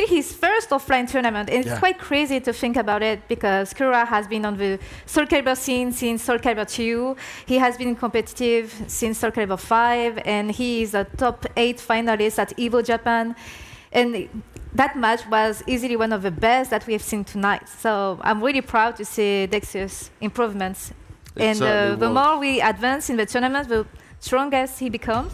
Speaker 8: his first offline tournament, and it's quite crazy to think about it, because Kura has been on the SOULCALIBUR scene since SOULCALIBUR 2. He has been competitive since SOULCALIBUR 5, and he is a top 8 finalist at EVO Japan. And that match was easily one of the best that we have seen tonight. So I'm really proud to see Dexys' improvements. And the more we advance in the tournament, the stronger he becomes.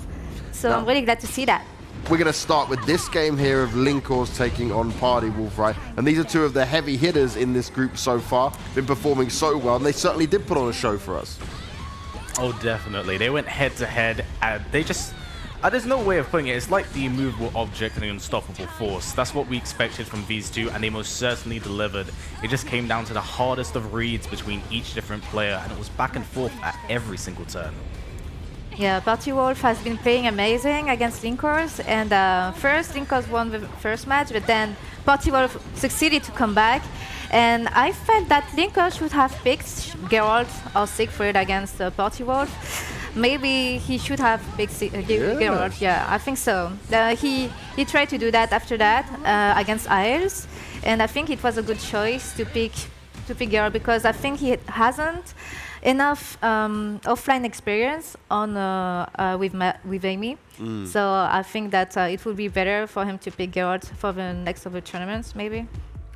Speaker 8: So I'm really glad to see that.
Speaker 6: we're going to start with this game here of Linkors taking on Party Wolf, right? And these are two of the heavy hitters in this group so far. Been performing so well, and they certainly did put on a show for us.
Speaker 9: Oh, definitely. They went head to head, and they just... there's no way of putting it. It's like the immovable object and the unstoppable force. That's what we expected from these two, and they most certainly delivered. It just came down to the hardest of reads between each different player, and it was back and forth at every single turn.
Speaker 8: Yeah, Party Wolf has been playing amazing against Linkors, and first Linkors won the first match, but then Party Wolf succeeded to come back, and I felt that Linkors should have picked Geralt or Siegfried against Party Wolf. Maybe he should have picked Geralt, yeah, I think so. He tried to do that after that against Isles, and I think it was a good choice to pick Geralt because I think he hasn't enough offline experience on with Amy. So I think that it would be better for him to pick Geralt for the next of the tournaments, maybe.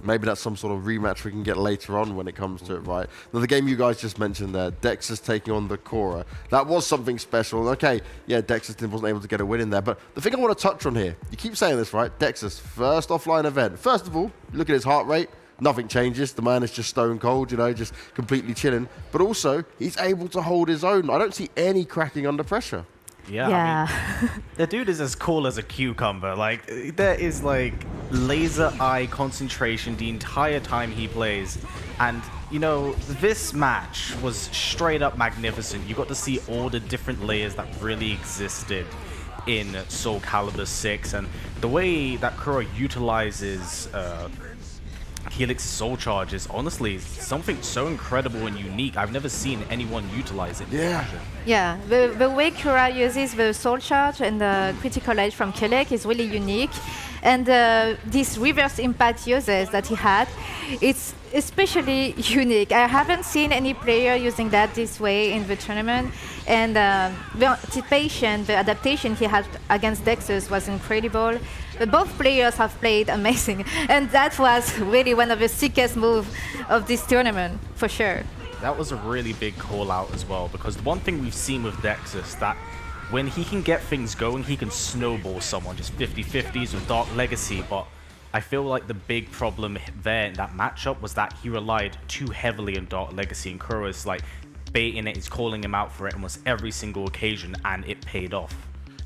Speaker 6: Maybe that's some sort of rematch we can get later on when it comes to it, right? Now, the game you guys just mentioned there, Dexus taking on the Cora. That was something special. Okay, yeah, Dexus wasn't able to get a win in there, but the thing I want to touch on here, you keep saying this, right? Dexus, first offline event. First of all, look at his heart rate. Nothing changes. The man is just stone cold, you know, just completely chilling. But also, he's able to hold his own. I don't see any cracking under pressure.
Speaker 9: Yeah. I mean, the dude is as cool as a cucumber. Like, there is like laser eye concentration the entire time he plays. And, you know, this match was straight up magnificent. You got to see all the different layers that really existed in SOULCALIBUR 6. And the way that Kuro utilizes Helix's soul charge is honestly something so incredible and unique. I've never seen anyone utilize it.
Speaker 8: Yeah, the way Kura uses the soul charge and the critical edge from Kelek is really unique. And this reverse impact uses that he had, it's especially unique. I haven't seen any player using that this way in the tournament. And the anticipation, the adaptation he had against Dexus was incredible. But both players have played amazing. And that was really one of the sickest moves of this tournament, for sure.
Speaker 9: That was a really big call out as well, because the one thing we've seen with Dexus, that when he can get things going, he can snowball someone, just 50-50s with Dark Legacy, but I feel like the big problem there in that matchup was that he relied too heavily on Dark Legacy, and Kuro's like baiting it, he's calling him out for it almost every single occasion, and it paid off.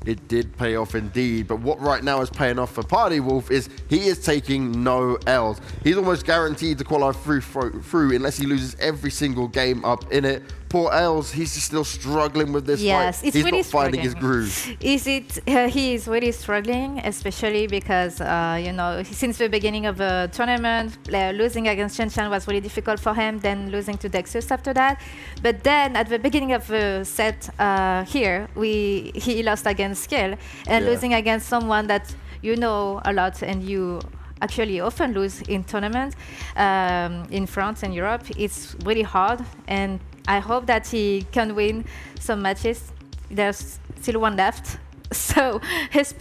Speaker 6: It did pay off indeed, but what right now is paying off for Party Wolf is he is taking no L's. He's almost guaranteed to qualify through unless he loses every single game up in it. Poor Els, he's just still struggling with this fight.
Speaker 8: It's
Speaker 6: he's
Speaker 8: really
Speaker 6: not finding his groove.
Speaker 8: He is really struggling, especially because, you know, since the beginning of the tournament, losing against Chen Chen was really difficult for him, then losing to Dexus after that. But then at the beginning of the set here, he lost against Skill, and losing against someone that you know a lot and you actually often lose in tournaments in France and Europe. It's really hard, and I hope that he can win some matches. There's still one left, so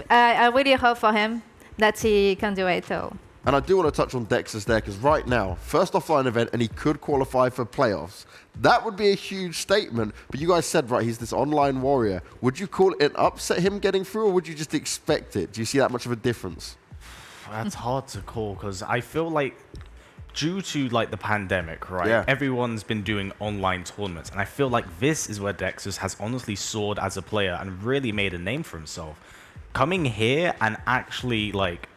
Speaker 8: I really hope for him that he can do it.
Speaker 6: And I do want to touch on Dexus there, because right now, first offline event, and he could qualify for playoffs. That would be a huge statement. But you guys said, right, he's this online warrior. Would you call it an upset, him getting through, or would you just expect it? Do you see that much of a difference?
Speaker 9: That's hard to call, because I feel like due to like the pandemic, right?
Speaker 6: Yeah.
Speaker 9: Everyone's been doing online tournaments, and I feel like this is where Dexus has honestly soared as a player and really made a name for himself. Coming here and actually like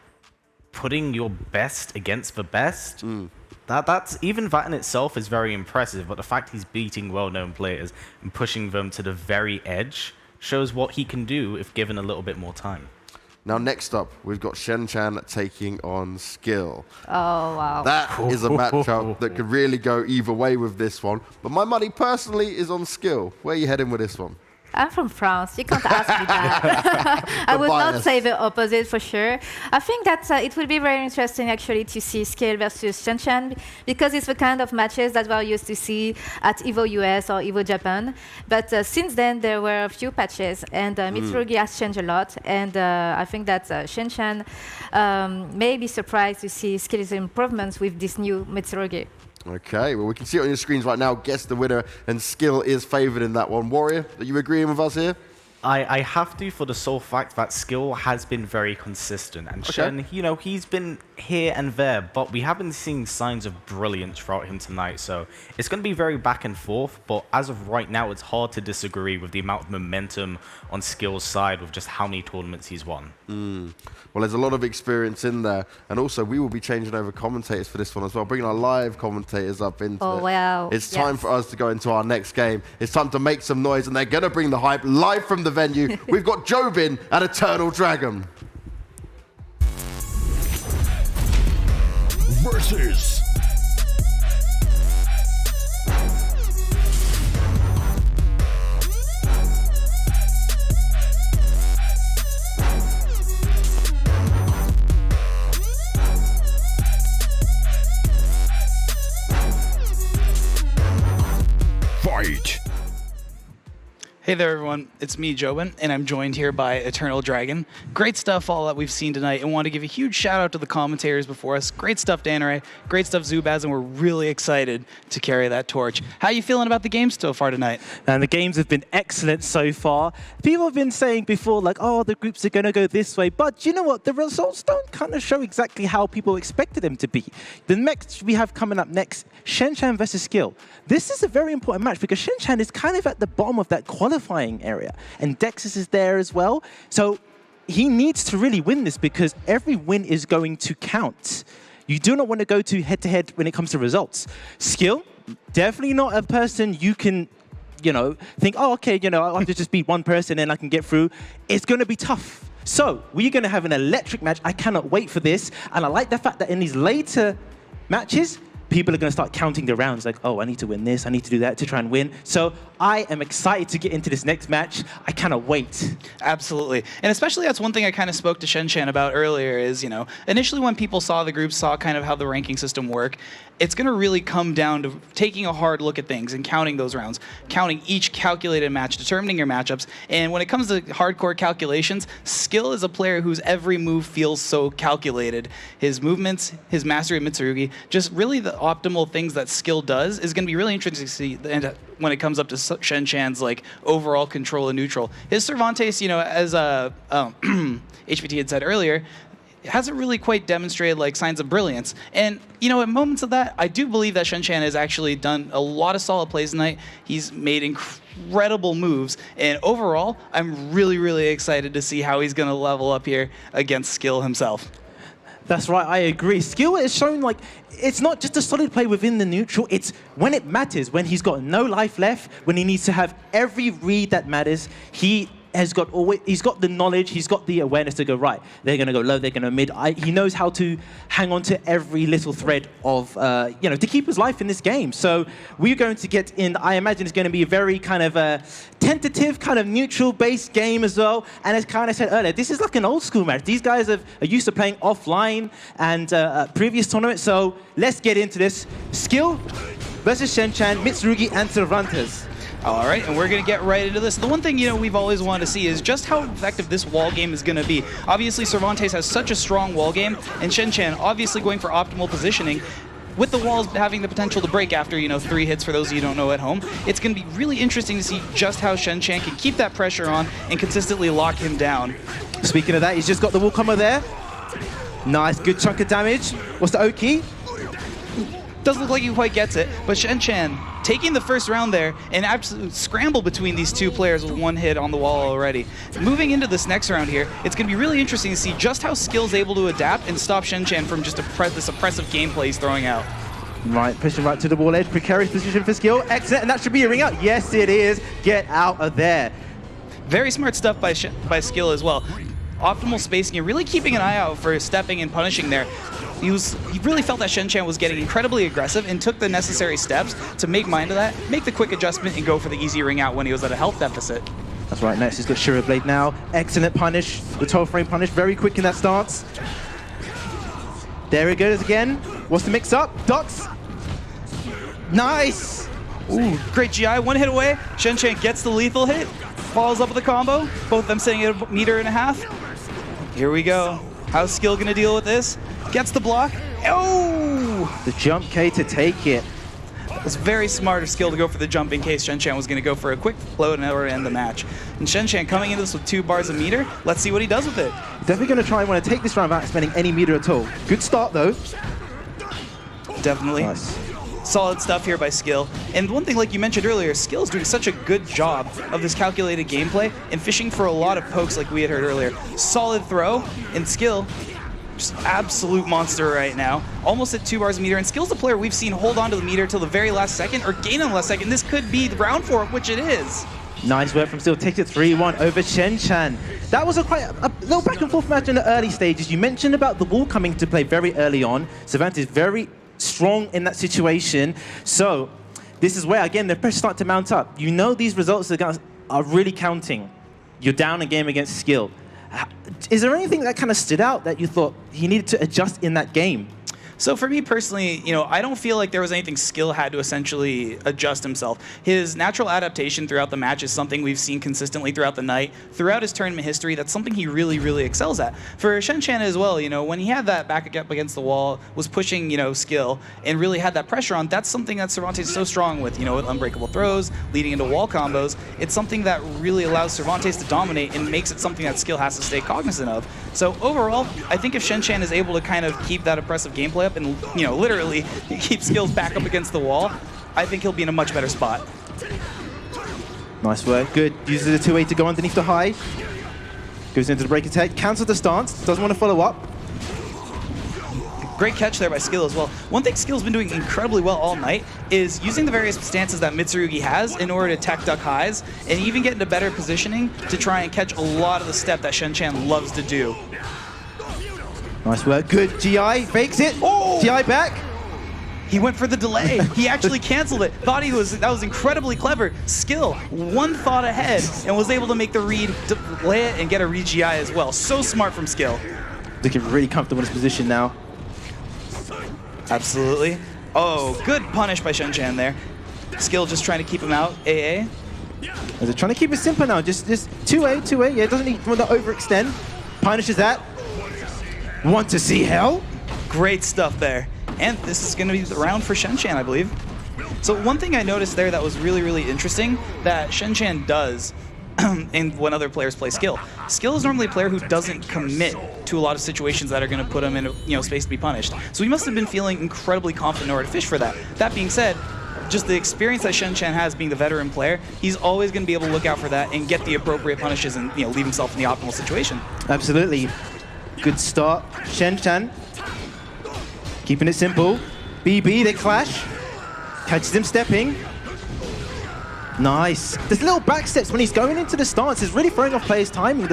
Speaker 9: putting your best against the best, that's even that in itself is very impressive. But the fact he's beating well-known players and pushing them to the very edge shows what he can do if given a little bit more time.
Speaker 6: Now, next up, we've got Shen Chan taking on Skill.
Speaker 8: Oh, wow.
Speaker 6: That is a matchup that could really go either way with this one. But my money personally is on Skill. Where are you heading with this one?
Speaker 8: I'm from France. You can't ask me that. I would not say the opposite for sure. I think that it will be very interesting actually to see Skill versus Chen Chen, because it's the kind of matches that we're used to see at EVO US or EVO Japan. But since then, there were a few patches, and Mitsurugi has changed a lot. And I think that Chen Chen may be surprised to see Skill's improvements with this new Mitsurugi.
Speaker 6: Okay, well, we can see it on your screens right now. Guess the winner, and Skill is favored in that one. Warrior, are you agreeing with us here?
Speaker 9: I have to, for the sole fact that Skill has been very consistent, and Shen, you know, he's been here and there, but we haven't seen signs of brilliance throughout him tonight, so it's going to be very back and forth, but as of right now, it's hard to disagree with the amount of momentum on Skill's side with just how many tournaments he's won.
Speaker 6: Well, there's a lot of experience in there, and also we will be changing over commentators for this one as well, bringing our live commentators up into it.
Speaker 8: Wow.
Speaker 6: It's time for us to go into our next game. It's time to make some noise, and they're going to bring the hype live from the venue. We've got Jobin and Eternal Dragon.
Speaker 3: Versus fight.
Speaker 14: Hey there, everyone. It's me, Jobin, and I'm joined here by Eternal Dragon. Great stuff, all that we've seen tonight, and want to give a huge shout out to the commentators before us. Great stuff, Danaray. Great stuff, Zubaz, and we're really excited to carry that torch. How are you feeling about the game so far tonight?
Speaker 15: And the games have been excellent so far. People have been saying before, like, oh, the groups are going to go this way, but you know what? The results don't kind of show exactly how people expected them to be. The match we have coming up next, Shenchan versus Skill. This is a very important match because Shenchan is kind of at the bottom of that qualifying area, and Dexys is there as well. So he needs to really win this because every win is going to count. You do not want to go to head-to-head when it comes to results. Skill, definitely not a person you can, you know, think, oh, okay, you know, I have to just beat one person and I can get through. It's going to be tough. So we're going to have an electric match. I cannot wait for this. And I like the fact that in these later matches, people are going to start counting the rounds like, oh, I need to win this, I need to do that to try and win. So I am excited to get into this next match. I cannot wait.
Speaker 14: Absolutely. And especially that's one thing I kind of spoke to Shenchan about earlier is, you know, initially when people saw the group, saw kind of how the ranking system work, it's going to really come down to taking a hard look at things and counting those rounds, counting each calculated match, determining your matchups. And when it comes to hardcore calculations, Skill is a player whose every move feels so calculated. His movements, his mastery of Mitsurugi, just really the optimal things that Skill does is going to be really interesting to see when it comes up to Shenchan's like overall control and neutral. His Cervantes, you know, as HPT had said earlier, hasn't really quite demonstrated like signs of brilliance. And, you know, at moments of that, I do believe that Shenchan has actually done a lot of solid plays tonight. He's made incredible moves. And overall, I'm really, really excited to see how he's going to level up here against Skill himself.
Speaker 15: That's right, I agree. Skill is shown like, it's not just a solid play within the neutral, it's when it matters, when he's got no life left, when he needs to have every read that matters, he's got the knowledge, he's got the awareness to go, right, they're going to go low, they're going to mid. He knows how to hang on to every little thread of, you know, to keep his life in this game. So we're going to get in, I imagine it's going to be a very kind of tentative, kind of neutral-based game as well. And as kind of said earlier, this is like an old school match. These guys are used to playing offline and previous tournaments. So let's get into this. Skill versus Shenchan, Mitsurugi, and Cervantes.
Speaker 14: All right, and we're going to get right into this. The one thing, you know, we've always wanted to see is just how effective this wall game is going to be. Obviously, Cervantes has such a strong wall game, and Shenchan obviously going for optimal positioning. With the walls having the potential to break after, you know, 3 hits for those of you who don't know at home, it's going to be really interesting to see just how Shenchan can keep that pressure on and consistently lock him down.
Speaker 15: Speaking of that, he's just got the wall combo there. Nice, good chunk of damage. What's the Oki?
Speaker 14: Doesn't look like he quite gets it, but Shenchan taking the first round there, an absolute scramble between these two players with 1 hit on the wall already. Moving into this next round here, it's going to be really interesting to see just how Skill's able to adapt and stop Shenchan from just this oppressive gameplay he's throwing out.
Speaker 15: Right, pushing right to the wall edge, precarious position for Skill. Excellent, and that should be a ring out. Yes, it is. Get out of there.
Speaker 14: Very smart stuff by Skill as well. Optimal spacing and really keeping an eye out for stepping and punishing there. He really felt that Shenchan was getting incredibly aggressive and took the necessary steps to make mind of that, make the quick adjustment, and go for the easy ring out when he was at a health deficit.
Speaker 15: That's right, next he's got Shira Blade now. Excellent punish, the 12-frame punish, very quick in that stance. There it goes again. What's the mix-up? Dots. Nice!
Speaker 14: Ooh, great GI, 1 hit away. Shenchan gets the lethal hit, follows up with a combo, both of them sitting at 1.5 meters. Here we go. How's Skill gonna deal with this? Gets the block. Oh!
Speaker 15: The jump K to take it.
Speaker 14: It was very smart of Skill to go for the jump in case Shen-Chan was going to go for a quick float in order to end the match. And Shen-Chan coming into this with 2 bars of meter. Let's see what he does with it.
Speaker 15: Definitely going to try and want to take this round without spending any meter at all. Good start, though.
Speaker 14: Definitely.
Speaker 15: Nice.
Speaker 14: Solid stuff here by Skill. And one thing, like you mentioned earlier, Skill is doing such a good job of this calculated gameplay and fishing for a lot of pokes like we had heard earlier. Solid throw, and Skill, just absolute monster right now. Almost at 2 bars of meter, and Skill's the player we've seen hold on to the meter till the very last second, or gain on the last second. This could be the round 4, which it is.
Speaker 15: Nice work from Skill. Takes it 3-1 over Shen-Chan. That was a little back and forth match in the early stages. You mentioned about the wall coming to play very early on. Savant is very strong in that situation. So this is where, again, the pressure starts to mount up. You know these results are really counting. You're down a game against Skill. Is there anything that kind of stood out that you thought he needed to adjust in that game?
Speaker 14: So for me personally, I don't feel like there was anything Skill had to essentially adjust himself. His natural adaptation throughout the match is something we've seen consistently throughout the night. Throughout his tournament history, that's something he really, really excels at. For Shen-Chan as well, when he had that back up against the wall, was pushing, Skill, and really had that pressure on, that's something that Cervantes is so strong with, with unbreakable throws, leading into wall combos. It's something that really allows Cervantes to dominate and makes it something that Skill has to stay cognizant of. So overall, I think if Shen-Chan is able to kind of keep that oppressive gameplay up and, literally keep Skills back up against the wall, I think he'll be in a much better spot.
Speaker 15: Nice work. Good. Uses the 2-8 to go underneath the high. Goes into the break attack. Cancels the stance. Doesn't want to follow up.
Speaker 14: Great catch there by Skill as well. One thing Skill's been doing incredibly well all night is using the various stances that Mitsurugi has in order to tech duck highs and even get into better positioning to try and catch a lot of the step that Shen-Chan loves to do.
Speaker 15: Nice work. Good. GI fakes it. Oh! GI back.
Speaker 14: He went for the delay. He actually canceled it. Thought that was incredibly clever. Skill, one thought ahead, and was able to make the read, delay it, and get a re-GI as well. So smart from Skill.
Speaker 15: Looking really comfortable in his position now.
Speaker 14: Absolutely. Oh, good punish by Shen-Chan there. Skill just trying to keep him out. AA.
Speaker 15: Is it trying to keep it simple now? Just 2A, 2A. Yeah, doesn't need to overextend. Punishes that. Want to see hell?
Speaker 14: Great stuff there. And this is going to be the round for Shen-Chan, I believe. So one thing I noticed there that was really, really interesting that Shen-Chan does and when other players play Skill. Skill is normally a player who doesn't commit to a lot of situations that are going to put him in a space to be punished. So he must have been feeling incredibly confident in order to fish for that. That being said, just the experience that Shen-Chan has being the veteran player, he's always going to be able to look out for that and get the appropriate punishes and leave himself in the optimal situation.
Speaker 15: Absolutely. Good start. Shen-Chan keeping it simple. BB, they clash. Catches him stepping. Nice. There's little back steps when he's going into the stance. Is really throwing off players' timing.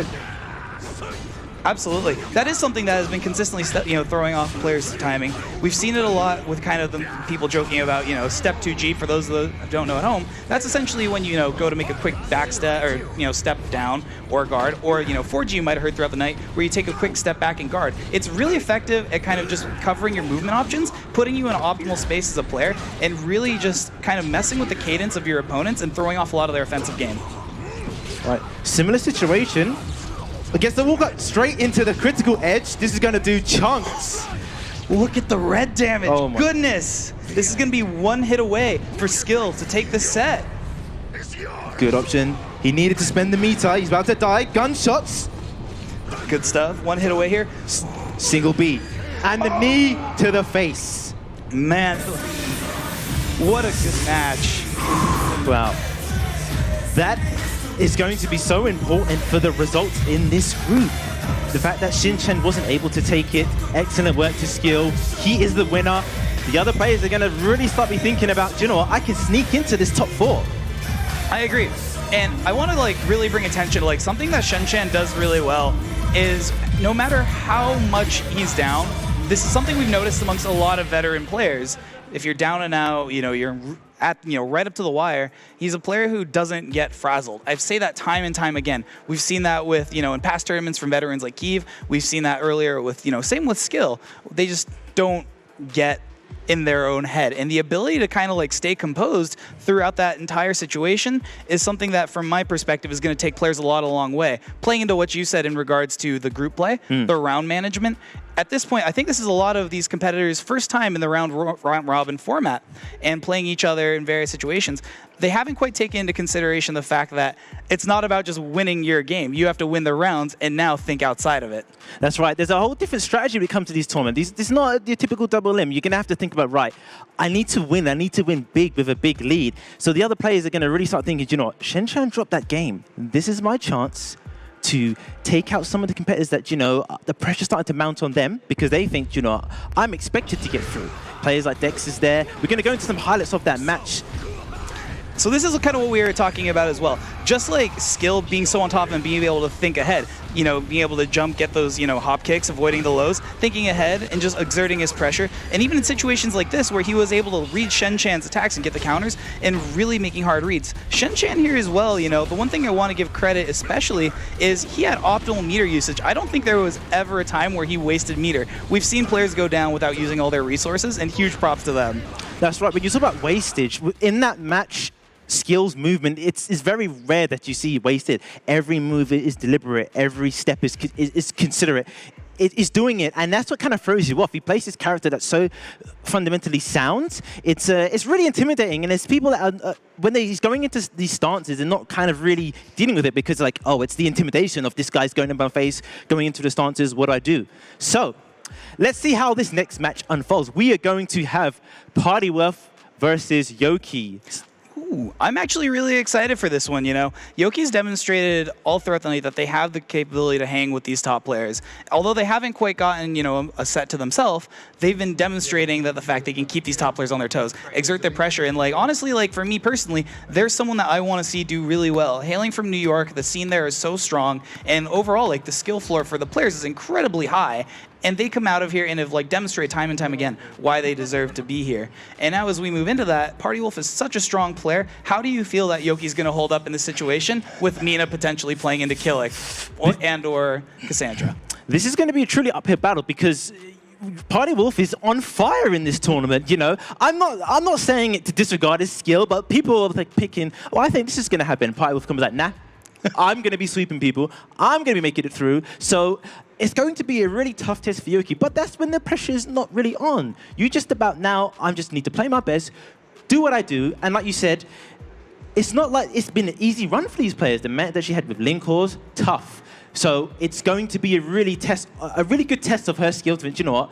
Speaker 14: Absolutely. That is something that has been consistently throwing off players' timing. We've seen it a lot with kind of the people joking about, step 2G for those who don't know at home. That's essentially when you go to make a quick back step or step down or guard, or 4G you might have heard throughout the night where you take a quick step back and guard. It's really effective at kind of just covering your movement options, putting you in an optimal space as a player, and really just kind of messing with the cadence of your opponents and throwing off a lot of their offensive game.
Speaker 15: Right. Similar situation. Against the wall cut straight into the critical edge. This is going to do chunks.
Speaker 14: Look at the red damage.
Speaker 15: Oh my
Speaker 14: goodness. This is going to be one hit away for Skill to take the set.
Speaker 15: Good option. He needed to spend the meter. He's about to die. Gunshots.
Speaker 14: Good stuff. One hit away here.
Speaker 15: Single B. And the knee to the face.
Speaker 14: Man, what a good match.
Speaker 15: Wow. That is going to be so important for the results in this group. The fact that Shen-Chan wasn't able to take it, excellent work to Skill. He is the winner. The other players are going to really start be thinking about, do you know what, I can sneak into this top 4.
Speaker 14: I agree. And I want to really bring attention to something that Shen-Chan does really well is no matter how much he's down, this is something we've noticed amongst a lot of veteran players. If you're down and out, you're at right up to the wire, he's a player who doesn't get frazzled. I say that time and time again. We've seen that with, in past tournaments from veterans like Kyiv. We've seen that earlier with, same with Skill. They just don't get in their own head. And the ability to kind of stay composed throughout that entire situation is something that, from my perspective, is going to take players a long way. Playing into what you said in regards to the group play, the round management, at this point, I think this is a lot of these competitors' first time in the round robin format and playing each other in various situations. They haven't quite taken into consideration the fact that it's not about just winning your game. You have to win the rounds and now think outside of it.
Speaker 15: That's right. There's a whole different strategy when it comes to these tournaments. This is not your typical double limb. You're going to have to think about, right, I need to win. I need to win big with a big lead. So the other players are going to really start thinking, you know what, Shen-Chan dropped that game. This is my chance to take out some of the competitors that, you know, the pressure's starting to mount on them because they think, you know, I'm expected to get through. Players like Dex is there. We're going to go into some highlights of that match.
Speaker 14: So this is kind of what we were talking about as well. Just like skill being so on top and being able to think ahead, you know, being able to jump, get those, you know, hop kicks, avoiding the lows, thinking ahead and just exerting his pressure. And even in situations like this where he was able to read Shen-Chan's attacks and get the counters and really making hard reads. Shen-Chan here as well, you know, the one thing I want to give credit especially is he had optimal meter usage. I don't think there was ever a time where he wasted meter. We've seen players go down without using all their resources, and huge props to them.
Speaker 15: That's right. When you talk about wastage, in that match, skills, movement, it's very rare that you see wasted. Every move is deliberate. Every step is considerate. It is doing it, and that's what kind of throws you off. He plays this character that's so fundamentally sound. It's really intimidating, and there's people that are, when he's going into these stances and not kind of really dealing with it because like, oh, it's the intimidation of this guy's going in my face, going into the stances, what do I do? So, let's see how this next match unfolds. We are going to have PartyWolf versus Yoki.
Speaker 14: Ooh, I'm actually really excited for this one, you know. Yoki's demonstrated all throughout the night that they have the capability to hang with these top players. Although they haven't quite gotten, you know, a set to themselves, they've been demonstrating that the fact they can keep these top players on their toes, exert their pressure, and like, honestly, like for me personally, there's someone that I want to see do really well. Hailing from New York, the scene there is so strong, and overall, like the skill floor for the players is incredibly high. And they come out of here and have like demonstrated time and time again why they deserve to be here. And now as we move into that, PartyWolf is such a strong player. How do you feel that Yoki's going to hold up in this situation with Mina potentially playing into Killick or Cassandra?
Speaker 15: This is going to be a truly uphill battle because PartyWolf is on fire in this tournament. You know, I'm not saying it to disregard his skill, but people are like picking. Oh, I think this is going to happen. PartyWolf comes like, nah, I'm going to be sweeping people. I'm going to be making it through. So it's going to be a really tough test for Yoki, but that's when the pressure is not really on. You just about now, I just need to play my best, do what I do, and like you said, it's not like it's been an easy run for these players. The match that she had with Linkors, tough. So it's going to be a really good test of her skills. You know what?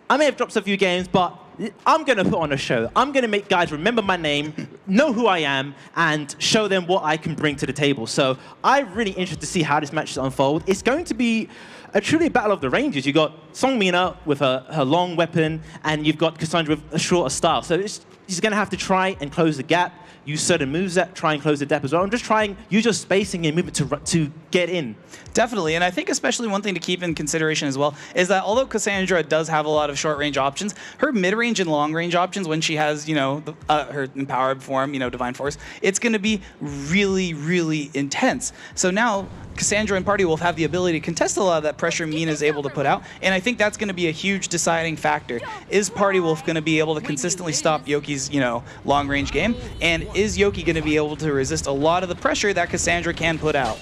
Speaker 15: I may have dropped a few games, but I'm going to put on a show. I'm going to make guys remember my name, know who I am, and show them what I can bring to the table. So I'm really interested to see how this match unfolds. It's going to be a truly battle of the ranges. You've got Songmina with her long weapon, and you've got Cassandra with a shorter style. So she's going to have to try and close the gap, use certain moves that try and close the gap as well, and just try and use your spacing and movement to get in.
Speaker 14: Definitely, and I think especially one thing to keep in consideration as well is that although Cassandra does have a lot of short-range options, her mid-range and long-range options when she has, you know, her empowered form, you know, Divine Force, it's going to be really, really intense. So now Cassandra and PartyWolf have the ability to contest a lot of that pressure Mina is able to put out, and I think that's going to be a huge deciding factor. Is PartyWolf going to be able to consistently stop Yoki's, you know, long-range game, and is Yoki going to be able to resist a lot of the pressure that Cassandra can put out?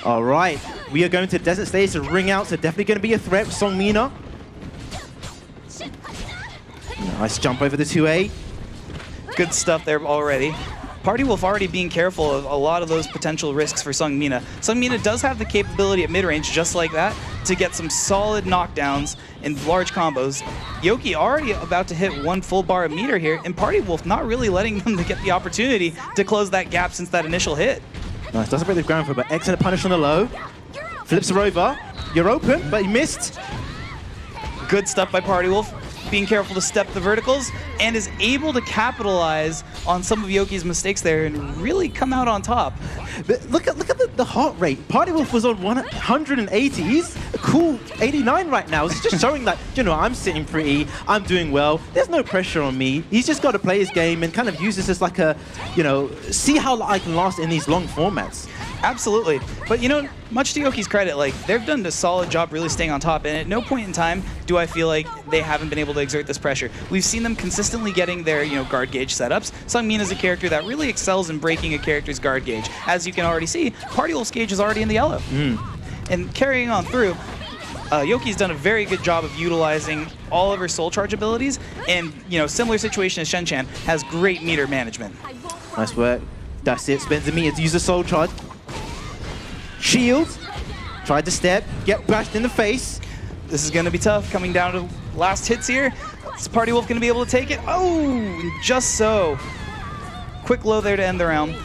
Speaker 15: All right, we are going to Desert Stage to ring out, so definitely going to be a threat with Songmina. Nice jump over the 2A.
Speaker 14: Good stuff there already. PartyWolf already being careful of a lot of those potential risks for Songmina. Songmina does have the capability at mid-range, just like that, to get some solid knockdowns and large combos. Yoki already about to hit one full bar of meter here, and PartyWolf not really letting them to get the opportunity to close that gap since that initial hit.
Speaker 15: Nice, doesn't break the ground for, but excellent punish on the low. Flips her over. You're open, but he missed.
Speaker 14: Good stuff by PartyWolf. Being careful to step the verticals, and is able to capitalize on some of Yoki's mistakes there and really come out on top.
Speaker 15: Look at the heart rate. PartyWolf was on 180. He's a cool 89 right now. It's just showing that, you know, I'm sitting pretty, I'm doing well. There's no pressure on me. He's just got to play his game and kind of use this as like a, you know, see how I can last in these long formats.
Speaker 14: Absolutely. But, you know, much to Yoki's credit, like, they've done a solid job really staying on top, and at no point in time do I feel like they haven't been able to exert this pressure. We've seen them consistently getting their, you know, guard gauge setups. Sungmin is a character that really excels in breaking a character's guard gauge. As you can already see, PartyWolf's gauge is already in the yellow. And carrying on through, Yoki's done a very good job of utilizing all of her soul charge abilities, and similar situation as Shen-Chan, has great meter management.
Speaker 15: Nice work. That's it. Spends the meter to use the soul charge. Shield. Tried to step. Get bashed in the face.
Speaker 14: This is going to be tough. Coming down to last hits here. Is Party Wolf going to be able to take it? Oh, just so. Quick low there to end the round.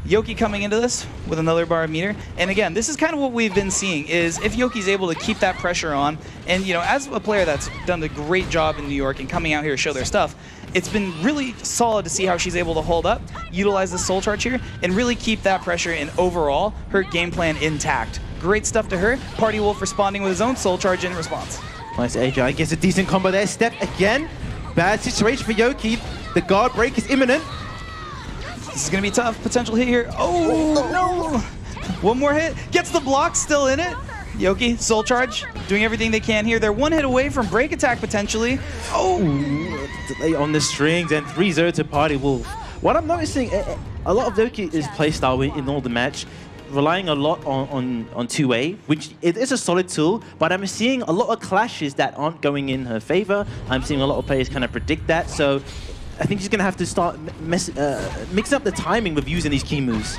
Speaker 14: Yoki coming into this with another bar of meter. And again, this is kind of what we've been seeing, is if Yoki's able to keep that pressure on, and as a player that's done a great job in New York and coming out here to show their stuff, it's been really solid to see how she's able to hold up, utilize the soul charge here, and really keep that pressure and overall her game plan intact. Great stuff to her. Party Wolf responding with his own soul charge in response.
Speaker 15: Nice AJ gets a decent combo there. Step again. Bad situation for Yoki. The guard break is imminent.
Speaker 14: This is going to be tough. Potential hit here. Oh, no. One more hit. Gets the block, still in it. Yoki, soul charge, doing everything they can here. They're one hit away from break attack, potentially. Oh.
Speaker 15: Delay on the strings and 3-0 to Party Wolf. What I'm noticing, a lot of Yoki's playstyle in all the match, relying a lot on 2A, which it is a solid tool, but I'm seeing a lot of clashes that aren't going in her favor. I'm seeing a lot of players kind of predict that, so I think she's going to have to start mixing up the timing with using these key moves.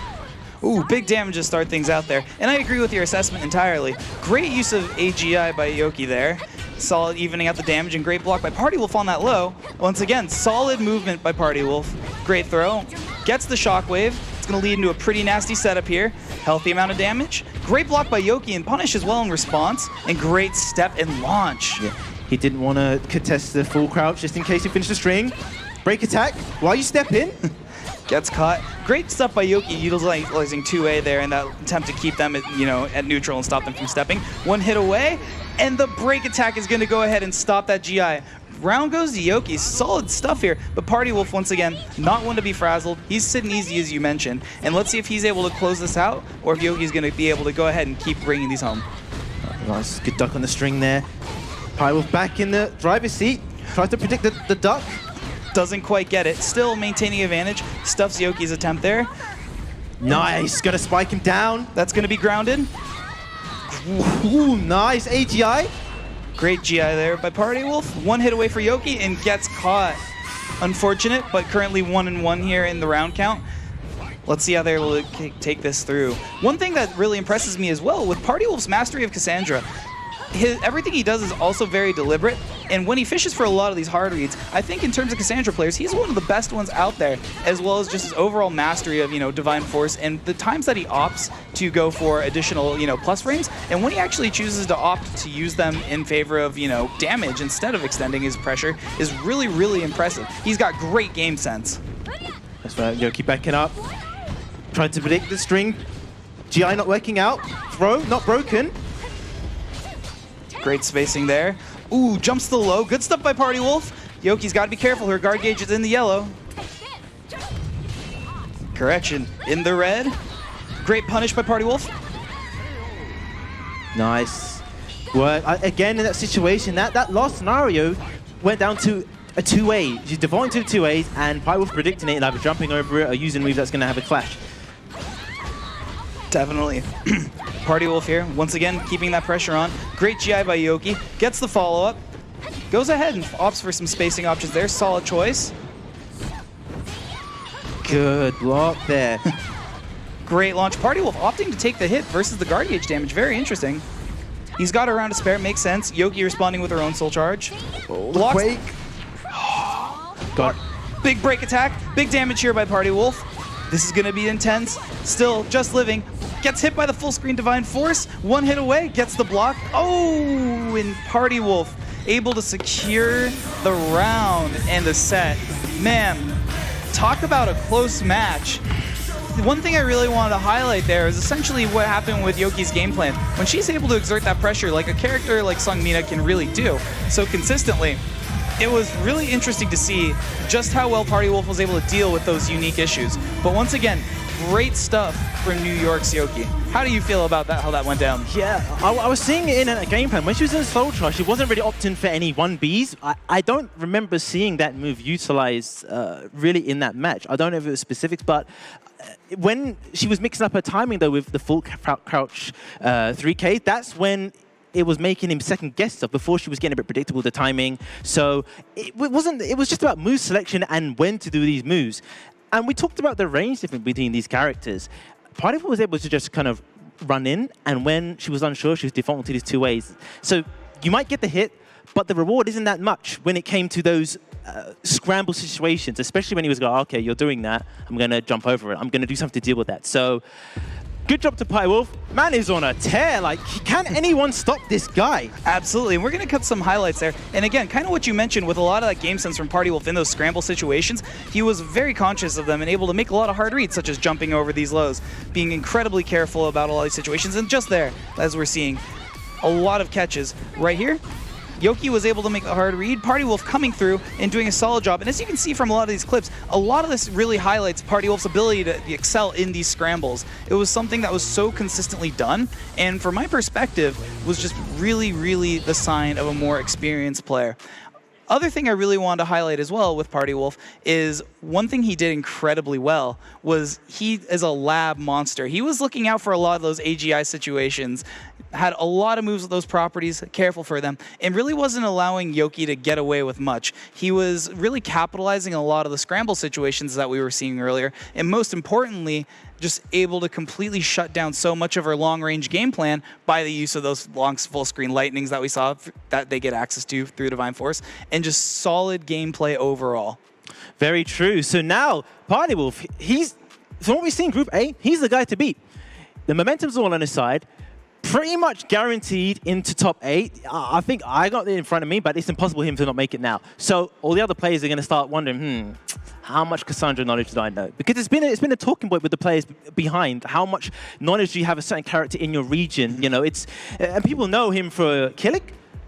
Speaker 14: Ooh, big damage to start things out there. And I agree with your assessment entirely. Great use of AGI by Yoki there. Solid evening out the damage, and great block by Party Wolf on that low. Once again, solid movement by Party Wolf. Great throw. Gets the shockwave. It's going to lead into a pretty nasty setup here. Healthy amount of damage. Great block by Yoki and punish as well in response. And great step and launch.
Speaker 15: Yeah. He didn't want to contest the full crouch just in case he finished the string. Break attack while you step in.
Speaker 14: Gets caught. Great stuff by Yoki, utilizing 2A there in that attempt to keep them at neutral and stop them from stepping. One hit away, and the break attack is going to go ahead and stop that GI. Round goes to Yoki. Solid stuff here, but Party Wolf, once again, not one to be frazzled. He's sitting easy, as you mentioned, and let's see if he's able to close this out, or if Yoki's going to be able to go ahead and keep bringing these home.
Speaker 15: Nice, good duck on the string there. Party Wolf back in the driver's seat. Tries to predict the duck.
Speaker 14: Doesn't quite get it. Still maintaining advantage. Stuffs Yoki's attempt there.
Speaker 15: Nice. Gonna spike him down.
Speaker 14: That's gonna be grounded.
Speaker 15: Ooh, nice. AGI.
Speaker 14: Great GI there by Party Wolf. One hit away for Yoki and gets caught. Unfortunate, but currently 1-1 here in the round count. Let's see how they're able to take this through. One thing that really impresses me as well, with Party Wolf's mastery of Cassandra, everything he does is also very deliberate, and when he fishes for a lot of these hard reads, I think in terms of Cassandra players, he's one of the best ones out there, as well as just his overall mastery of, Divine Force, and the times that he opts to go for additional, plus frames, and when he actually chooses to opt to use them in favor of, damage instead of extending his pressure is really, really impressive. He's got great game sense.
Speaker 15: That's right, Yoki backing up. Trying to predict the string. GI not working out. Throw, not broken.
Speaker 14: Great spacing there. Ooh, jumps to the low. Good stuff by Party Wolf. Yoki's got to be careful. Her guard gauge is in the yellow. Correction, in the red. Great punish by Party Wolf.
Speaker 15: Nice. Well, again, in that situation, that last scenario went down to a 2A. She's defaulting to 2As, and Party Wolf predicting it and either jumping over it or using a move that's going to have a clash.
Speaker 14: Definitely. Party Wolf here, once again, keeping that pressure on. Great GI by Yoki. Gets the follow-up. Goes ahead and opts for some spacing options there. Solid choice.
Speaker 15: Good block there.
Speaker 14: Great launch. Party Wolf opting to take the hit versus the guard gauge damage. Very interesting. He's got a round to spare. Makes sense. Yoki responding with her own soul charge. Blocks.
Speaker 15: Quake.
Speaker 14: God. Big break attack. Big damage here by Party Wolf. This is going to be intense. Still just living. Gets hit by the full screen Divine Force. One hit away. Gets the block. Oh, and Party Wolf able to secure the round and the set. Man, talk about a close match. One thing I really wanted to highlight there is essentially what happened with Yoki's game plan. When she's able to exert that pressure like a character like Seungmina can really do so consistently, it was really interesting to see just how well Party Wolf was able to deal with those unique issues. But once again, great stuff from New York's Yoki. How do you feel about that, how that went down?
Speaker 15: Yeah, I was seeing it in a game plan. When she was in Soul Charge, she wasn't really opting for any 1Bs. I don't remember seeing that move utilized really in that match. I don't know if it was specifics, but when she was mixing up her timing, though, with the full crouch 3K, that's when it was making him second guess stuff. Before, she was getting a bit predictable, the timing. So it was just about move selection and when to do these moves. And we talked about the range difference between these characters. Party was able to just kind of run in, and when she was unsure, she was defaulting to these 2 ways. So you might get the hit, but the reward isn't that much when it came to those scramble situations, especially when he was going, okay, you're doing that, I'm going to jump over it. I'm going to do something to deal with that. So good job to Party Wolf. Man is on a tear. Like, can anyone stop this guy?
Speaker 14: Absolutely. And we're going to cut some highlights there. And again, kind of what you mentioned with a lot of that game sense from Party Wolf in those scramble situations, he was very conscious of them and able to make a lot of hard reads, such as jumping over these lows, being incredibly careful about a lot of these situations. And just there, as we're seeing, a lot of catches right here. Yoki was able to make the hard read. Party Wolf coming through and doing a solid job. And as you can see from a lot of these clips, a lot of this really highlights Party Wolf's ability to excel in these scrambles. It was something that was so consistently done, and from my perspective, was just really, really the sign of a more experienced player. Other thing I really wanted to highlight as well with Party Wolf is one thing he did incredibly well was he is a lab monster. He was looking out for a lot of those AGI situations, had a lot of moves with those properties, careful for them, and really wasn't allowing Yoki to get away with much. He was really capitalizing on a lot of the scramble situations that we were seeing earlier, and most importantly, just able to completely shut down so much of our long-range game plan by the use of those long full-screen lightnings that we saw that they get access to through Divine Force, and just solid gameplay overall.
Speaker 15: Very true. So now, Party Wolf, from what we've seen Group A, he's the guy to beat. The momentum's all on his side. Pretty much guaranteed into top 8. I think I got it in front of me, but it's impossible for him to not make it now. So all the other players are going to start wondering, how much Cassandra knowledge do I know? Because it's been a talking point with the players behind. How much knowledge do you have a certain character in your region? You know, and people know him for Killick,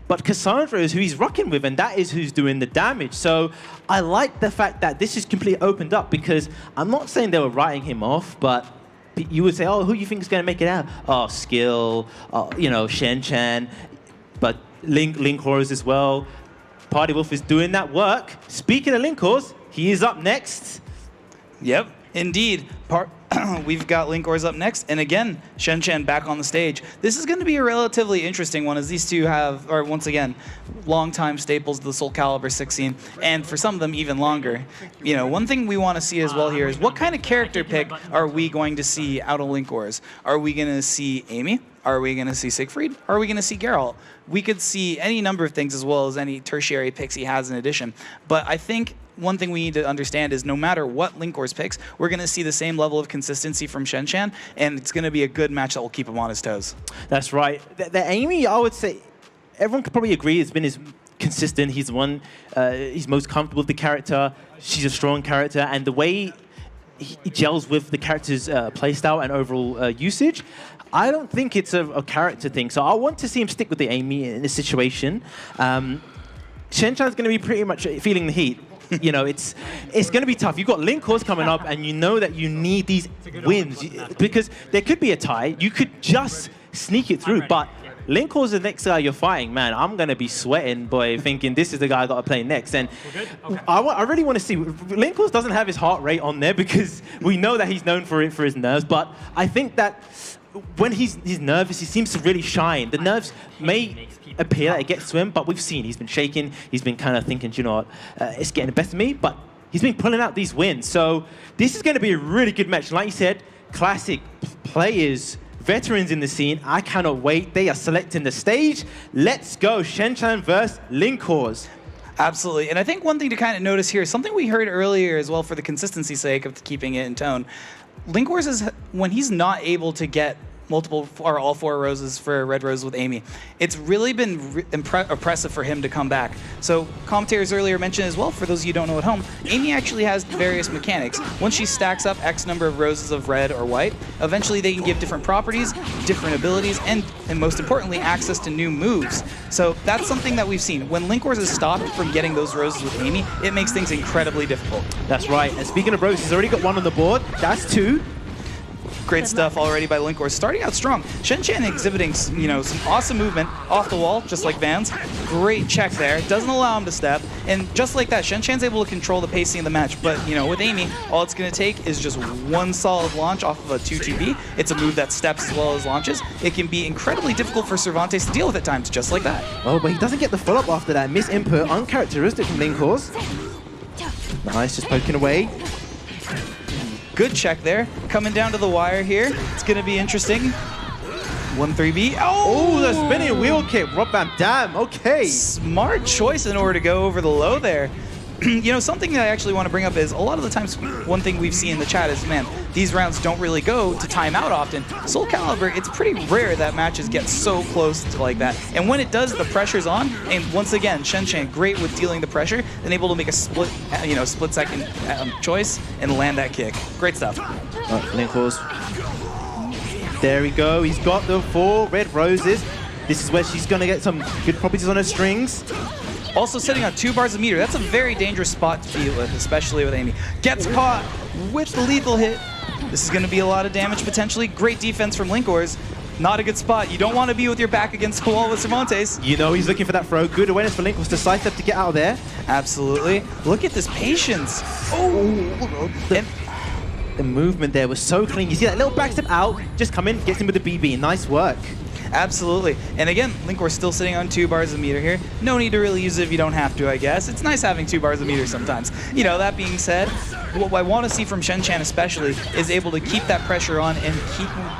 Speaker 15: but Cassandra is who he's rocking with, and that is who's doing the damage. So I like the fact that this is completely opened up, because I'm not saying they were writing him off, but you would say, oh, who do you think is going to make it out? Oh, Skill, you know, Shen-Chan, but Linkors as well. Party Wolf is doing that work. Speaking of Linkors, he is up next.
Speaker 14: Yep, indeed. We've got Linkors up next, and again, Shen-Chan back on the stage. This is going to be a relatively interesting one, as these two are once again, long-time staples of the SOULCALIBUR 6 scene, and for some of them, even longer. You know, one thing we want to see as well here is what kind of character pick are we going to see out of Linkors? Are we going to see Amy? Are we going to see Siegfried? Are we going to see Geralt? We could see any number of things, as well as any tertiary picks he has in addition. But I think one thing we need to understand is no matter what Linkors picks, we're going to see the same level of consistency from Shen-Chan, and it's going to be a good match that will keep him on his toes.
Speaker 15: That's right. The Amy, I would say, everyone could probably agree, has been his consistent. He's the one, he's most comfortable with the character. She's a strong character, and the way he gels with the character's playstyle and overall usage, I don't think it's a character thing. So I want to see him stick with the Amy in this situation. Shen-Chan's going to be pretty much feeling the heat. You know, it's going to be tough. You've got Linkors coming up, and you know that you need these wins, because there could be a tie. You could just sneak it through, but Linkors is the next guy you're fighting. Man, I'm going to be sweating, boy, thinking this is the guy I got to play next. And I really want to see. Linkors doesn't have his heart rate on there, because we know that he's known for his nerves, but I think that when he's nervous, he seems to really shine. The nerves may appear that it gets to him, but we've seen he's been shaking. He's been kind of thinking, you know what, it's getting the best of me, but he's been pulling out these wins. So this is going to be a really good match. Like you said, classic players, veterans in the scene. I cannot wait. They are selecting the stage. Let's go. Shen-Chan versus Linkors.
Speaker 14: Absolutely. And I think one thing to kind of notice here is something we heard earlier as well, for the consistency's sake of keeping it in tone. Linkors is, when he's not able to get multiple or all 4 roses for Red Rose with Amy, it's really been oppressive for him to come back. So commentators earlier mentioned as well, for those of you who don't know at home, Amy actually has various mechanics. Once she stacks up X number of roses of red or white, eventually they can give different properties, different abilities, and most importantly, access to new moves. So that's something that we've seen. When Linkors is stopped from getting those roses with Amy, it makes things incredibly difficult.
Speaker 15: That's right. And speaking of roses, he's already got 1 on the board. That's 2.
Speaker 14: Great stuff already by Linkor. Starting out strong. Shen-Chan exhibiting, you know, some awesome movement off the wall, just like Vans. Great check there. Doesn't allow him to step. And just like that, Shen-Chan's able to control the pacing of the match. But, you know, with Amy, all it's going to take is just one solid launch off of a 2-2B. It's a move that steps as well as launches. It can be incredibly difficult for Cervantes to deal with at times, just like that.
Speaker 15: Oh, but he doesn't get the follow-up after that. Misinput, uncharacteristic from Linkor's. Nice, just poking away.
Speaker 14: Good check there. Coming down to the wire here. It's going to be interesting. 1-3B. Oh,
Speaker 15: the spinning wheel kick. Rob Bam, damn, okay.
Speaker 14: Smart choice in order to go over the low there. You know, something that I actually want to bring up is a lot of the times, one thing we've seen in the chat is, man, these rounds don't really go to timeout often. SoulCalibur, it's pretty rare that matches get so close to like that. And when it does, the pressure's on. And once again, Shen-Chan, great with dealing the pressure, then able to make a split, you know, split-second choice and land that kick. Great stuff.
Speaker 15: Linkor's. There we go. He's got the 4 red roses. This is where she's going to get some good properties on her strings.
Speaker 14: Also sitting on 2 bars of meter. That's a very dangerous spot to be with, especially with Amy. Gets caught with the lethal hit. This is going to be a lot of damage potentially. Great defense from Linkor's. Not a good spot. You don't want to be with your back against the wall with Cervantes.
Speaker 15: You know he's looking for that throw. Good awareness for Linkor's to sidestep to get out of there.
Speaker 14: Absolutely. Look at this patience. Oh!
Speaker 15: The movement there was so clean. You see that little backstep out, just come in, gets him with the BB. Nice work.
Speaker 14: Absolutely. And again, Linkor's still sitting on 2 bars of meter here. No need to really use it if you don't have to, I guess. It's nice having 2 bars of meter sometimes. You know, that being said, what I want to see from Shen-Chan especially is able to keep that pressure on and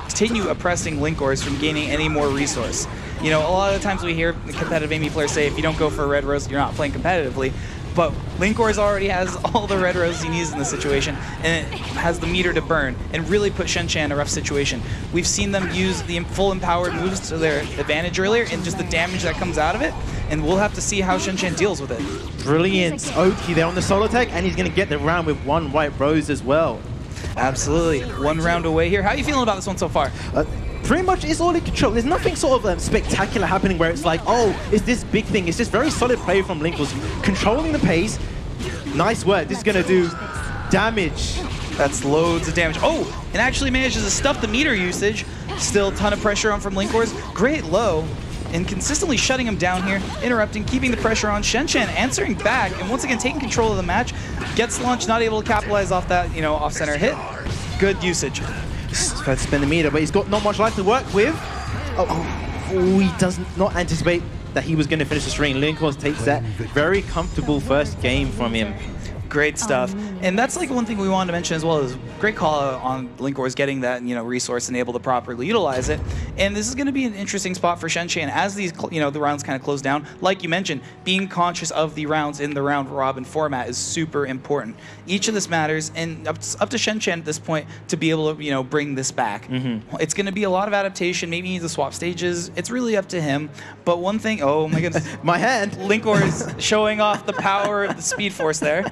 Speaker 14: continue oppressing Linkor's from gaining any more resource. You know, a lot of the times we hear competitive Amy players say, if you don't go for a red rose, you're not playing competitively. But Linkor's already has all the red roses he needs in this situation, and it has the meter to burn and really put Shen-Chan in a rough situation. We've seen them use the full empowered moves to their advantage earlier and just the damage that comes out of it, and we'll have to see how Shen-Chan deals with it.
Speaker 15: Brilliant. Oki there on the solo tech, and he's going to get the round with 1 white rose as well.
Speaker 14: Absolutely. 1 round away here. How are you feeling about this one so far?
Speaker 15: Pretty much it's all in control. There's nothing sort of spectacular happening where it's like, oh, it's this big thing. It's just very solid play from Linkor's, controlling the pace. Nice work. This is going to do damage.
Speaker 14: That's loads of damage. Oh, and actually manages to stuff the meter usage. Still a ton of pressure on from Linkor's. Great low. And consistently shutting him down here, interrupting, keeping the pressure on. Shen-Chan answering back, and once again taking control of the match. Gets launched, not able to capitalize off that, you know, off-center hit. Good usage.
Speaker 15: Tried to spend the meter, but he's got not much life to work with. He does not anticipate that he was going to finish the string. Linkor takes that very comfortable first game from him.
Speaker 14: Great stuff. And that's like one thing we wanted to mention as well is great call out on Linkor's getting that, you know, resource and able to properly utilize it. And this is going to be an interesting spot for Shen-Chan as these, you know, the rounds kind of close down. Like you mentioned, being conscious of the rounds in the round robin format is super important. Each of this matters, and up to Shen-Chan at this point to be able to, you know, bring this back. It's going to be a lot of adaptation. Maybe he needs to swap stages. It's really up to him. But one thing, oh my goodness.
Speaker 15: My hand.
Speaker 14: Linkor is showing off the power of the speed force there.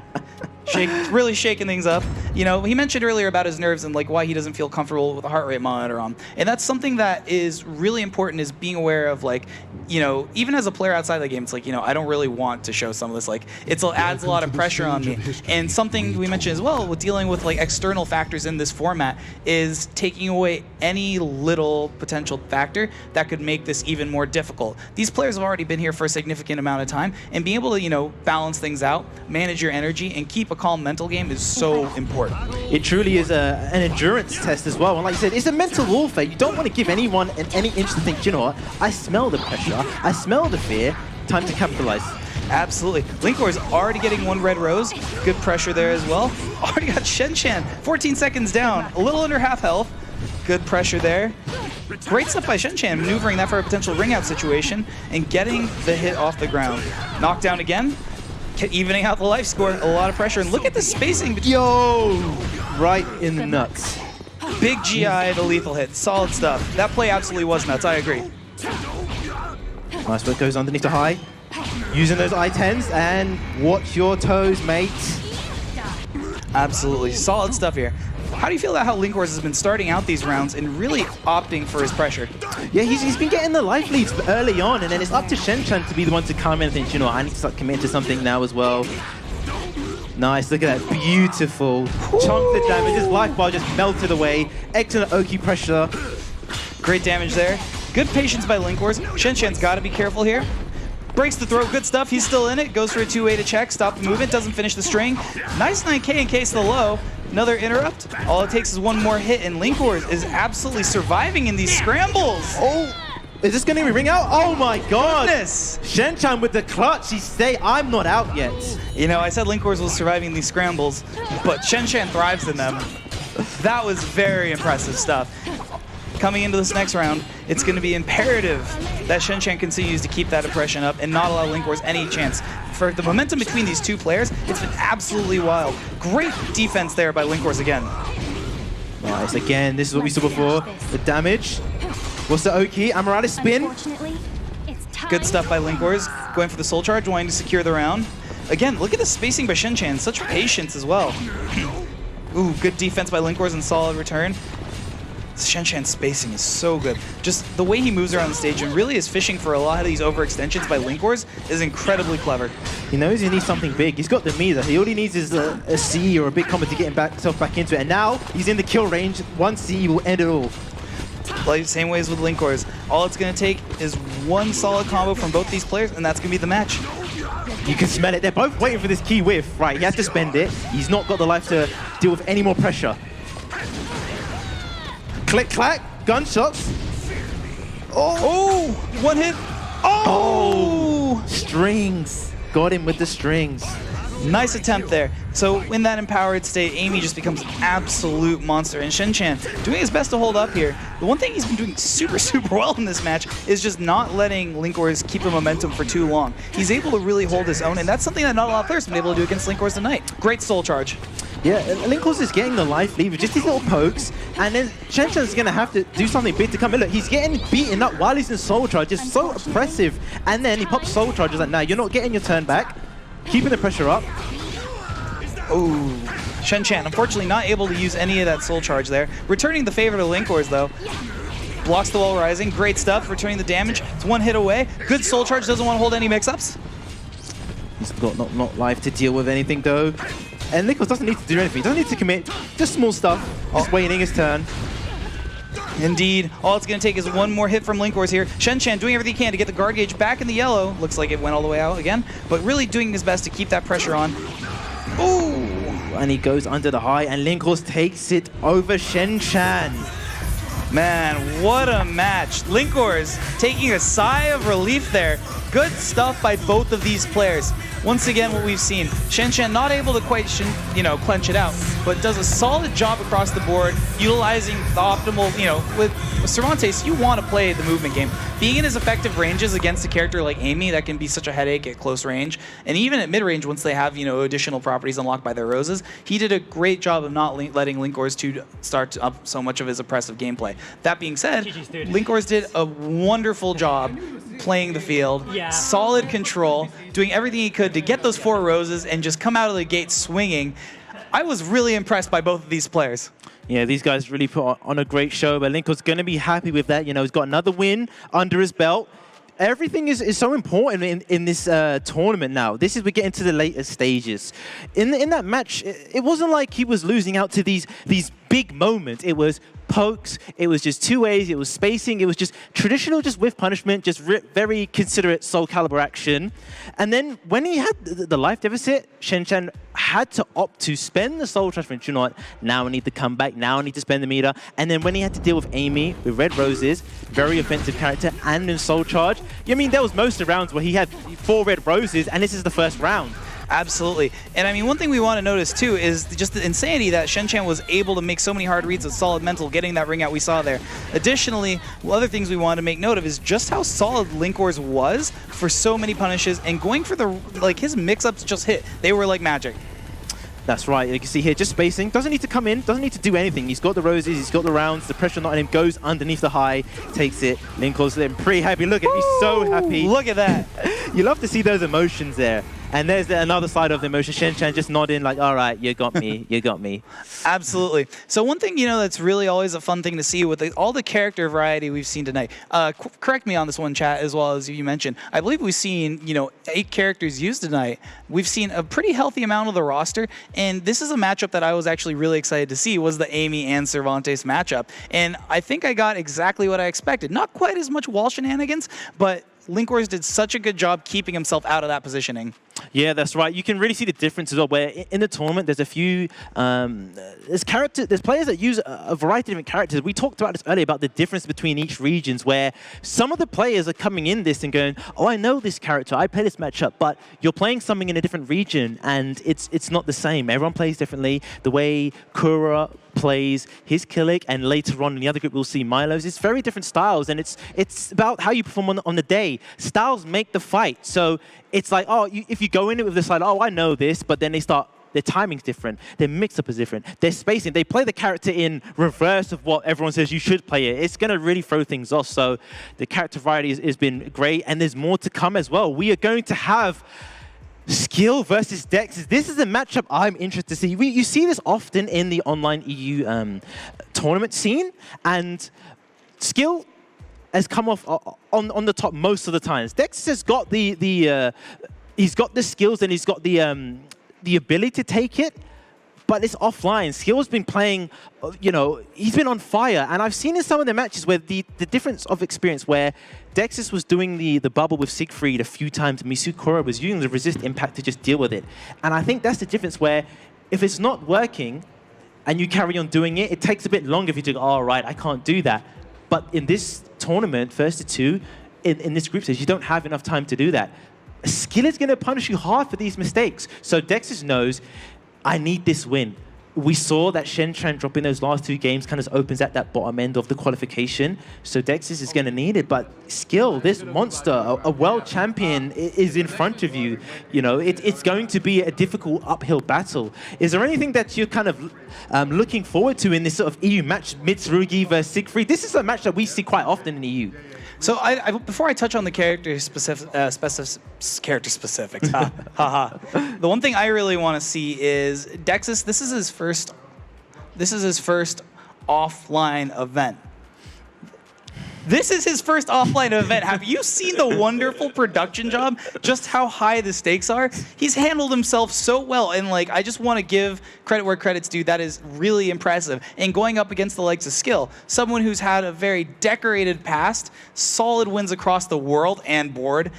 Speaker 14: Really shaking things up. You know, he mentioned earlier about his nerves and like why he doesn't feel comfortable with a heart rate monitor on. And that's something that is really important, is being aware of, like, you know, even as a player outside the game, it's like, you know, I don't really want to show some of this. Like, it adds a lot of pressure on me. And something we mentioned as well with dealing with like external factors in this format is taking away any little potential factor that could make this even more difficult. These players have already been here for a significant amount of time, and being able to, you know, balance things out, manage your energy, and keep a calm mental game is so important.
Speaker 15: It truly is an endurance test as well. And like you said, it's a mental warfare. You don't want to give anyone any inch to think, you know what, I smell the pressure, I smell the fear, time to capitalize.
Speaker 14: Absolutely. Linkor's already getting 1 red rose. Good pressure there as well. Already got Shen-Chan, 14 seconds down, a little under half health. Good pressure there. Great stuff by Shen-Chan, maneuvering that for a potential ring out situation and getting the hit off the ground. Knockdown again. Evening out the life score, a lot of pressure, and look at the spacing between.
Speaker 15: Yo! Right in the nuts.
Speaker 14: Big GI, the lethal hit, solid stuff. That play absolutely was nuts, I agree.
Speaker 15: Nice work, goes underneath the high. Using those I-10s, and watch your toes, mate.
Speaker 14: Absolutely, solid stuff here. How do you feel about how Linkor has been starting out these rounds and really opting for his pressure?
Speaker 15: Yeah, he's been getting the life leads early on, and then it's up to Shen-Chan to be the one to come in and think, you know, I need to start committing to something now as well. Nice, look at that, beautiful. Chunks of damage, his life bar just melted away. Excellent Oki pressure.
Speaker 14: Great damage there. Good patience by Linkwars. Shen-Shan's got to be careful here. Breaks the throw, good stuff, he's still in it. Goes for a 2-way to check, stop the movement, doesn't finish the string. Nice 9K in case of the low. Another interrupt. All it takes is one more hit, and Linkwars is absolutely surviving in these scrambles.
Speaker 15: Oh, is this going to ring out? Oh my god!
Speaker 14: Goodness.
Speaker 15: Shen-Shan with the clutch, he say, I'm not out yet.
Speaker 14: You know, I said Linkwars was surviving these scrambles, but Shen-Shan thrives in them. That was very impressive stuff. Coming into this next round, it's going to be imperative that Shen-Shan continues to keep that impression up and not allow Linkwars any chance. For the momentum between these two players, it's been absolutely wild. Great defense there by Linkwars again.
Speaker 15: Nice, again, this is what we saw before. The damage. What's the Oki? Amorales spin.
Speaker 14: Good stuff by Linkwars, going for the soul charge, wanting to secure the round. Again, look at the spacing by Shen-Shan, such patience as well. Ooh, good defense by Linkwars and solid return. Shen-Shan's spacing is so good. Just the way he moves around the stage and really is fishing for a lot of these overextensions by Linkwars is incredibly clever.
Speaker 15: He knows he needs something big. He's got the meter. All he needs is a C or a big combo to get himself back into it. And now he's in the kill range. One C will end it all.
Speaker 14: Like same ways with Linkwars. All it's going to take is one solid combo from both these players, and that's going to be the match.
Speaker 15: You can smell it. They're both waiting for this key whiff. Right, he has to spend it. He's not got the life to deal with any more pressure. Click, clack, gunshots.
Speaker 14: Oh, one hit. Oh!
Speaker 15: Strings. Got him with the strings.
Speaker 14: Nice attempt there. So in that empowered state, Amy just becomes an absolute monster. And Shen-Shan doing his best to hold up here. The one thing he's been doing super well in this match is just not letting Linkwars keep the momentum for too long. He's able to really hold his own, and that's something that not a lot of players have been able to do against Linkwars tonight. Great soul charge.
Speaker 15: Yeah, Linkwars is getting the life lead with just these little pokes, and then Shen-Shan's going to have to do something big to come in. Look, he's getting beaten up while he's in soul charge, just so oppressive. And then he pops soul charges like, nah, you're not getting your turn back. Keeping the pressure up.
Speaker 14: Oh, Shen-Shan unfortunately not able to use any of that soul charge there. Returning the favor to Linkwars though. Blocks the wall rising, great stuff, returning the damage. It's one hit away. Good soul charge, doesn't want to hold any mix-ups.
Speaker 15: He's got not life to deal with anything though. And Linkwars doesn't need to do anything, he doesn't need to commit, just small stuff, just waiting his turn.
Speaker 14: Indeed, all it's going to take is one more hit from Linkwars here. Shen-Shan doing everything he can to get the guard gauge back in the yellow. Looks like it went all the way out again, but really doing his best to keep that pressure on. Ooh!
Speaker 15: And he goes under the high, and Linkwars takes it over Shen-Shan.
Speaker 14: Man, what a match. Linkwars taking a sigh of relief there. Good stuff by both of these players. Once again, what we've seen, Shen-Shan not able to quite, clench it out, but does a solid job across the board, utilizing the optimal, with Cervantes, you want to play the movement game. Being in his effective ranges against a character like Amy, that can be such a headache at close range, and even at mid-range, once they have, additional properties unlocked by their roses, he did a great job of not letting Linkwars to start up so much of his oppressive gameplay. That being said, Linkwars did a wonderful job playing the field, solid control, doing everything he could to get those 4 roses and just come out of the gate swinging. I was really impressed by both of these players.
Speaker 15: Yeah, these guys really put on a great show, but Linkwars going to be happy with that. He's got another win under his belt. Everything is so important in this tournament now. We're getting to the later stages. In that match, it wasn't like he was losing out to these big moments. It was pokes, it was just 2As, it was spacing, it was just traditional, just with punishment, just very considerate SOULCALIBUR action. And then when he had the life deficit, Shen-Shan had to opt to spend the soul charge. You know what? Now I need to come back, now I need to spend the meter. And then when he had to deal with Amy with red roses, very offensive character, and in soul charge, there was most of the rounds where he had 4 red roses, and this is the first round.
Speaker 14: Absolutely. And one thing we want to notice too is just the insanity that Shen-Shan was able to make so many hard reads with solid mental, getting that ring out we saw there. Additionally, other things we want to make note of is just how solid Linkwars was for so many punishes, and going for his mix-ups just hit. They were like magic.
Speaker 15: That's right, you can see here, just spacing, doesn't need to come in, doesn't need to do anything. He's got the roses, he's got the rounds, the pressure not on him, goes underneath the high, takes it. Linkwars pretty happy, look at him, he's so happy.
Speaker 14: Look at that.
Speaker 15: You love to see those emotions there. And there's another side of the emotion. Shen-Chan just nodding like, all right, you got me, you got me.
Speaker 14: Absolutely. So one thing, that's really always a fun thing to see with all the character variety we've seen tonight. Correct me on this one, chat, as well as you mentioned. I believe we've seen, 8 characters used tonight. We've seen a pretty healthy amount of the roster, and this is a matchup that I was actually really excited to see, was the Amy and Cervantes matchup. And I think I got exactly what I expected. Not quite as much wall shenanigans, but Linkwars did such a good job keeping himself out of that positioning.
Speaker 15: Yeah, that's right. You can really see the difference as well, where in the tournament there's a few there's players that use a variety of different characters. We talked about this earlier about the difference between each regions, where some of the players are coming in this and going, oh, I know this character, I play this matchup, but you're playing something in a different region and it's not the same. Everyone plays differently. The way Kura plays his Killick, and later on in the other group we'll see Milo's. It's very different styles, and it's about how you perform on the day. Styles make the fight. So it's like, oh, if you go in it with this like, oh, I know this, but then their timing's different, their mix-up is different, their spacing, they play the character in reverse of what everyone says you should play it. It's going to really throw things off. So the character variety has been great, and there's more to come as well. We are going to have Skill versus Dexys. This is a matchup I'm interested to see. You see this often in the online EU tournament scene, and Skill has come off on the top most of the times. Dexys has got he's got the skills and he's got the ability to take it, but it's offline. Skill's been playing, he's been on fire, and I've seen in some of the matches where the difference of experience, where Dexys was doing the bubble with Siegfried a few times, Misukura was using the resist impact to just deal with it. And I think that's the difference, where if it's not working and you carry on doing it, it takes a bit longer if you think, oh, right, I can't do that. But in this tournament, first to 2, in this group stage, you don't have enough time to do that. Skill is going to punish you hard for these mistakes. So Dexys knows, I need this win. We saw that Shen-Chan dropping those last 2 games kind of opens at that bottom end of the qualification. So Dexys is going to need it. But Skill, this monster, a world champion, is in front of you. It's going to be a difficult uphill battle. Is there anything that you're kind of looking forward to in this sort of EU match, Mitsurugi versus Siegfried? This is a match that we see quite often in the EU.
Speaker 14: So before I touch on the character specifics, the one thing I really want to see is Dexys. This is his first offline event. This is his first offline event. Have you seen the wonderful production job? Just how high the stakes are? He's handled himself so well, and I just want to give credit where credit's due. That is really impressive. And going up against the likes of Skill, someone who's had a very decorated past, solid wins across the world and board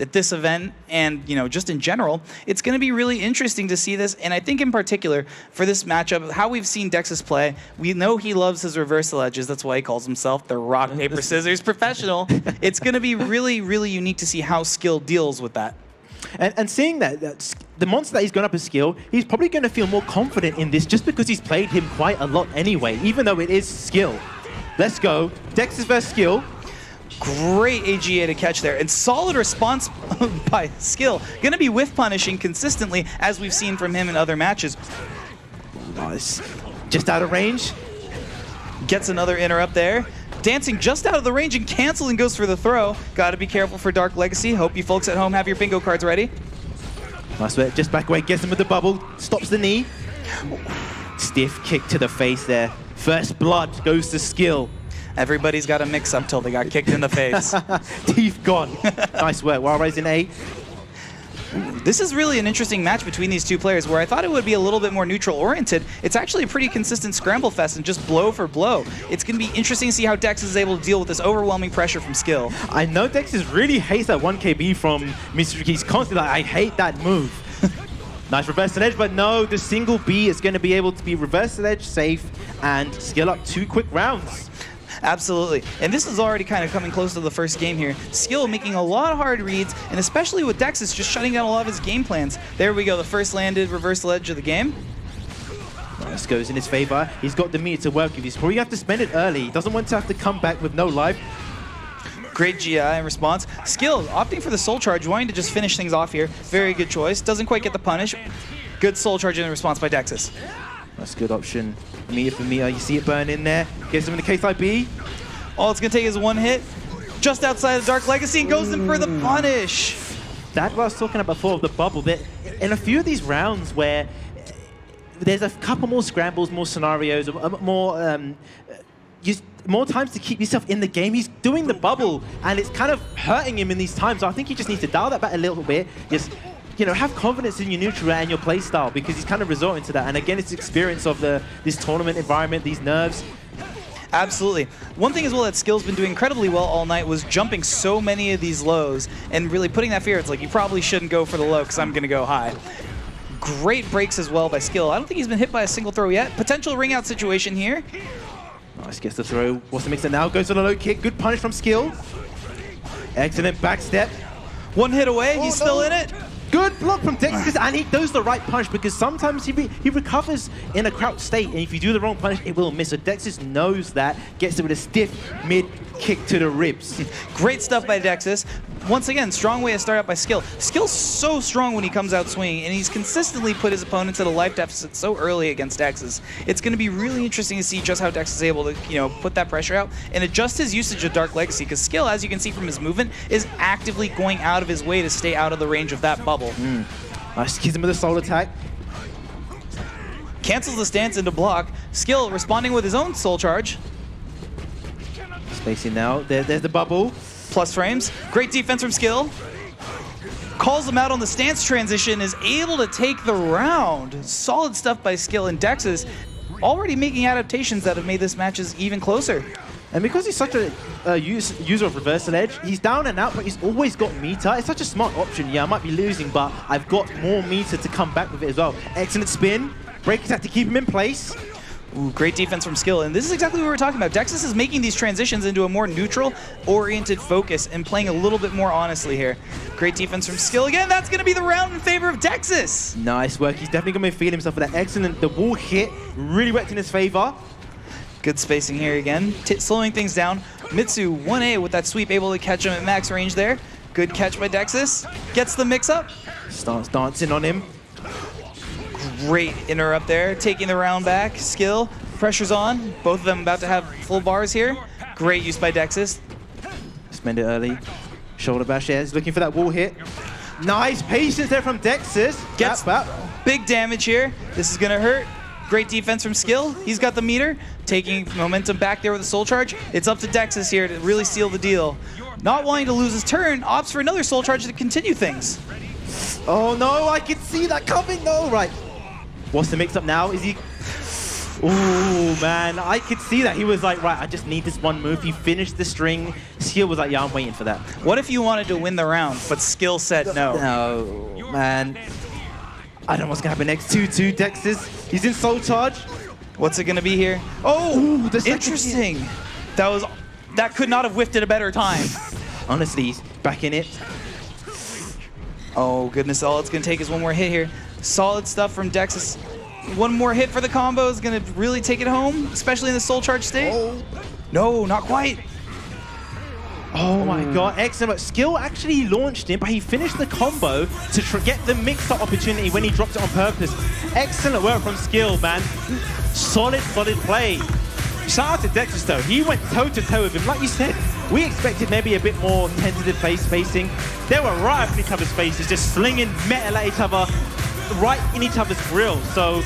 Speaker 14: at this event, and just in general, it's going to be really interesting to see this. And I think in particular for this matchup, how we've seen Dexys play, we know he loves his reversal edges. That's why he calls himself the rock paper scissors professional. It's going to be really, really unique to see how Skill deals with that.
Speaker 15: And seeing that the monster that he's gone up as Skill, he's probably going to feel more confident in this just because he's played him quite a lot anyway, even though it is Skill. Let's go. Dexys versus Skill.
Speaker 14: Great AGA to catch there, and solid response by Skill. Going to be whiff punishing consistently, as we've seen from him in other matches.
Speaker 15: Nice. Just out of range.
Speaker 14: Gets another interrupt there. Dancing just out of the range and canceling, goes for the throw. Got to be careful for Dark Legacy. Hope you folks at home have your bingo cards ready.
Speaker 15: Nice way. Just back away, gets him with the bubble, stops the knee. Stiff kick to the face there. First blood goes to Skill.
Speaker 14: Everybody's got a mix-up till they got kicked in the face.
Speaker 15: Teeth gone. Nice work. While raising 8.
Speaker 14: This is really an interesting match between these two players, where I thought it would be a little bit more neutral-oriented. It's actually a pretty consistent scramble fest and just blow for blow. It's going to be interesting to see how Dex is able to deal with this overwhelming pressure from Skill.
Speaker 15: I know Dexys really hates that 1KB from Mr. He's constantly like, I hate that move. Nice reverse edge, but no, the single B is going to be able to be reverse edge safe and Skill up 2 quick rounds.
Speaker 14: Absolutely. And this is already kind of coming close to the first game here. Skill making a lot of hard reads, and especially with Dexys just shutting down a lot of his game plans. There we go, the first landed reversal edge of the game.
Speaker 15: Nice, goes in his favor. He's got the meter to work with. He's probably have to spend it early. He doesn't want to have to come back with no life.
Speaker 14: Great GI in response. Skill opting for the soul charge, wanting to just finish things off here. Very good choice. Doesn't quite get the punish. Good soul charge in response by Dexys.
Speaker 15: That's a good option. Meter for meter, you see it burn in there. Gets him in the case IB.
Speaker 14: All it's going to take is one hit. Just outside of Dark Legacy, and goes in for the punish.
Speaker 15: That's what I was talking about before, the bubble. In a few of these rounds where there's a couple more scrambles, more scenarios, more times to keep yourself in the game. He's doing the bubble, and it's kind of hurting him in these times. So I think he just needs to dial that back a little bit. Just, have confidence in your neutral and your play style, because he's kind of resorting to that. And again, it's experience of this tournament environment, these nerves.
Speaker 14: Absolutely. One thing as well that Skill's been doing incredibly well all night was jumping so many of these lows and really putting that fear. It's like, you probably shouldn't go for the low because I'm going to go high. Great breaks as well by Skill. I don't think he's been hit by a single throw yet. Potential ring out situation here.
Speaker 15: Nice, gets the throw. What's the mix now? Goes for the low kick. Good punish from Skill. Excellent back step.
Speaker 14: One hit away. He's still in it.
Speaker 15: Good block from Dexus, and he does the right punch, because sometimes he recovers in a crouched state, and if you do the wrong punch, it will miss. So Dexus knows that, gets it with a stiff mid kick to the ribs.
Speaker 14: Great stuff by Dexus. Once again, strong way to start out by Skill. Skill's so strong when he comes out swinging, and he's consistently put his opponents at a life deficit so early against Dexus. It's going to be really interesting to see just how Dexus is able to, put that pressure out and adjust his usage of Dark Legacy, because Skill, as you can see from his movement, is actively going out of his way to stay out of the range of that bubble.
Speaker 15: Nice, hits him with a soul attack.
Speaker 14: Cancels the stance into block. Skill responding with his own soul charge.
Speaker 15: Spacing now. There's the bubble.
Speaker 14: Plus frames. Great defense from Skill. Calls him out on the stance transition, is able to take the round. Solid stuff by Skill, and Dexus already making adaptations that have made this matches even closer.
Speaker 15: And because he's such a user of reversal edge, he's down and out, but he's always got meter. It's such a smart option. Yeah, I might be losing, but I've got more meter to come back with it as well. Excellent spin. Break attack to keep him in place.
Speaker 14: Ooh, great defense from Skill, and this is exactly what we were talking about. Dexus is making these transitions into a more neutral-oriented focus and playing a little bit more honestly here. Great defense from Skill again. That's going to be the round in favor of Dexus.
Speaker 15: Nice work. He's definitely going to be feeling himself with that. Excellent. The wall hit really worked in his favor.
Speaker 14: Good spacing here again, slowing things down. Mitsu 1A with that sweep, able to catch him at max range there. Good catch by Dexus. Gets the mix up.
Speaker 15: Starts dancing on him.
Speaker 14: Great interrupt there, taking the round back. Skill, pressure's on. Both of them about to have full bars here. Great use by Dexus.
Speaker 15: Spend it early. Shoulder bash, yeah, he's looking for that wall hit. Nice patience there from Dexus.
Speaker 14: Gets big damage here. This is gonna hurt. Great defense from Skill. He's got the meter, taking momentum back there with a soul charge. It's up to Dexus here to really seal the deal. Not wanting to lose his turn, opts for another soul charge to continue things.
Speaker 15: Oh no, I can see that coming though. Right. What's the mix up now? Is he... Ooh, man, I could see that. He was like, right, I just need this one move. He finished the string. Skill was like, yeah, I'm waiting for that.
Speaker 14: What if you wanted to win the round, but Skill said no?
Speaker 15: No, man. I don't know what's going to happen next. 2-2, Dexus. He's in soul charge.
Speaker 14: What's it going to be here? Oh, ooh, interesting. That could not have whiffed at a better time.
Speaker 15: Honestly, he's back in it.
Speaker 14: Oh, goodness. All it's going to take is one more hit here. Solid stuff from Dexus. One more hit for the combo is going to really take it home, especially in the soul charge state. Oh. No, not quite.
Speaker 15: Oh my god, excellent. Skill actually launched him, but he finished the combo to get the mix-up opportunity when he dropped it on purpose. Excellent work from Skill, man. Solid play. Shout out to Dexus though. He went toe-to-toe with him. Like you said, we expected maybe a bit more tentative face spacing. They were right up in each other's faces, just slinging metal at each other, right in each other's grill. So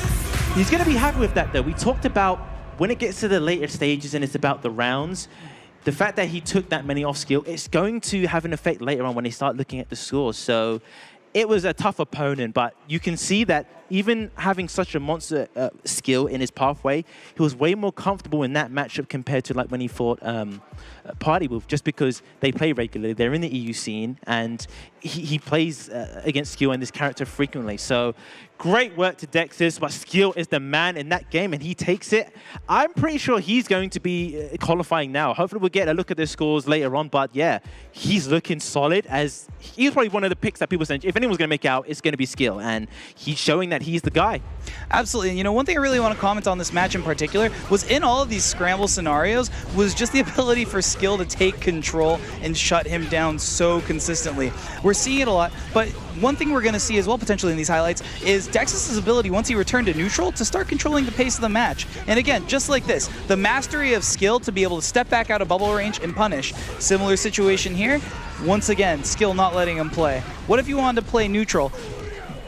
Speaker 15: he's going to be happy with that though. We talked about when it gets to the later stages and it's about the rounds, the fact that he took that many off Skill, it's going to have an effect later on when they start looking at the scores. So it was a tough opponent, but you can see that even having such a monster Skill in his pathway, he was way more comfortable in that matchup compared to like when he fought Party Wolf, just because they play regularly. They're in the EU scene, and he plays against Skill and this character frequently. So great work to Dexus, but Skill is the man in that game, and he takes it. I'm pretty sure he's going to be qualifying now. Hopefully we'll get a look at the scores later on, but yeah, he's looking solid, as he's probably one of the picks that people saying, if anyone's going to make out, it's going to be Skill, and he's showing that he's the guy.
Speaker 14: Absolutely, and you know, one thing I really want to comment on this match in particular was in all of these scramble scenarios was just the ability for Skill skill to take control and shut him down so consistently. We're seeing it a lot, but one thing we're going to see as well potentially in these highlights is Dex's ability, once he returned to neutral, to start controlling the pace of the match. And again, just like this, the mastery of skill to be able to step back out of bubble range and punish. Similar situation here. Once again, skill not letting him play. What if you wanted to play neutral,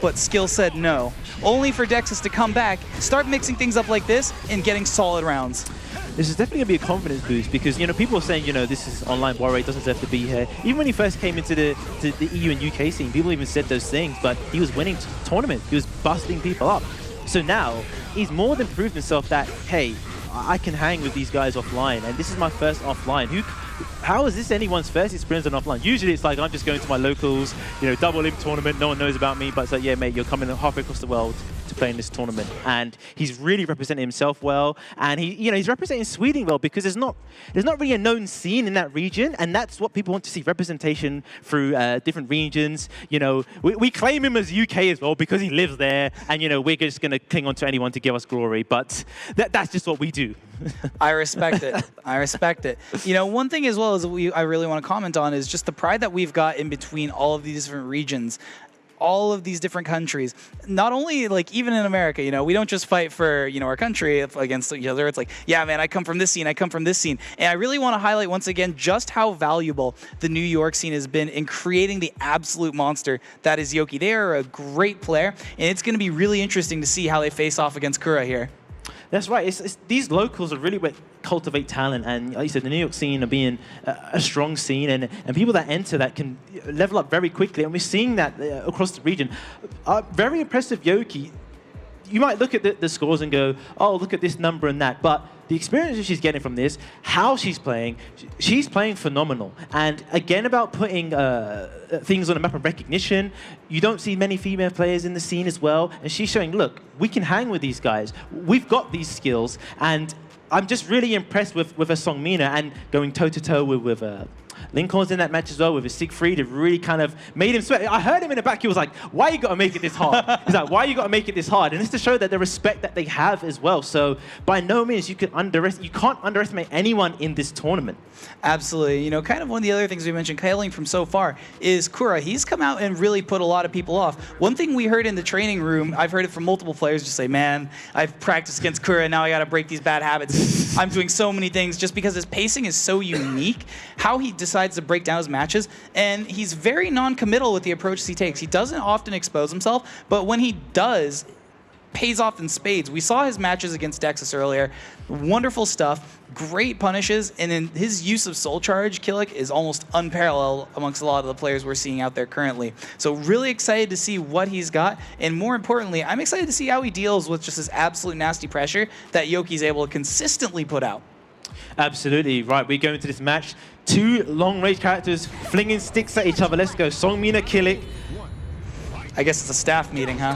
Speaker 14: but skill said no? Only for Dexus to come back, start mixing things up like this, and getting solid rounds.
Speaker 15: This is definitely going to be a confidence boost because, you know, people are saying, you know, this is online warrior, doesn't deserve to be here. Even when he first came into the EU and UK scene, people even said those things, but he was winning tournaments. He was busting people up. So now, he's more than proved himself that, hey, I can hang with these guys offline, and this is my first offline. How is this anyone's first experience on offline? Usually it's like, I'm just going to my locals, you know, double imp tournament, no one knows about me, but it's like, yeah, mate, you're coming halfway across the world to play in this tournament. And he's really representing himself well, and he's representing Sweden well because there's not really a known scene in that region, and that's what people want to see, representation through different regions. You know, we claim him as UK as well because he lives there, and, you know, we're just going to cling on to anyone to give us glory, but that's just what we do.
Speaker 14: I respect it. I respect it. You know, one thing as well as I really want to comment on is just the pride that we've got in between all of these different regions, all of these different countries. Not only, like, even in America, you know, we don't just fight for, you know, our country against each other. It's like, yeah, man, I come from this scene, I come from this scene. And I really want to highlight once again just how valuable the New York scene has been in creating the absolute monster that is Yoki. They are a great player, and it's going to be really interesting to see how they face off against Kura here.
Speaker 15: That's right. These locals are really what cultivate talent, and like you said, the New York scene are being a strong scene, and people that enter that can level up very quickly, and we're seeing that across the region. Very impressive Yoki. You might look at the scores and go, oh, look at this number and that, but the experience that she's getting from this, how she's playing phenomenal. And again, about putting things on a map of recognition, you don't see many female players in the scene as well, and she's showing, look, we can hang with these guys. We've got these skills, and I'm just really impressed with a Songmina and going toe-to-toe with Lincoln's in that match as well with a Siegfried. It really kind of made him sweat. I heard him in the back. He was like, why you got to make it this hard? He's like, why you got to make it this hard? And it's to show that the respect that they have as well. So by no means you can't underestimate anyone in this tournament.
Speaker 14: Absolutely. You know, kind of one of the other things we mentioned, hailing from so far, is Kura. He's come out and really put a lot of people off. One thing we heard in the training room, I've heard it from multiple players, just say, man, I've practiced against Kura, now I got to break these bad habits. I'm doing so many things just because his pacing is so unique, how he decides to break down his matches, and he's very non-committal with the approaches he takes. He doesn't often expose himself, but when he does, pays off in spades. We saw his matches against Dexus earlier. Wonderful stuff, great punishes, and in his use of Soul Charge, Killick is almost unparalleled amongst a lot of the players we're seeing out there currently. So really excited to see what he's got, and more importantly, I'm excited to see how he deals with just this absolute nasty pressure that Yoki's able to consistently put out.
Speaker 15: Absolutely. Right, we go into this match. Two long-range characters flinging sticks at each other. Let's go. Songmina, Killick.
Speaker 14: I guess it's a staff meeting, huh?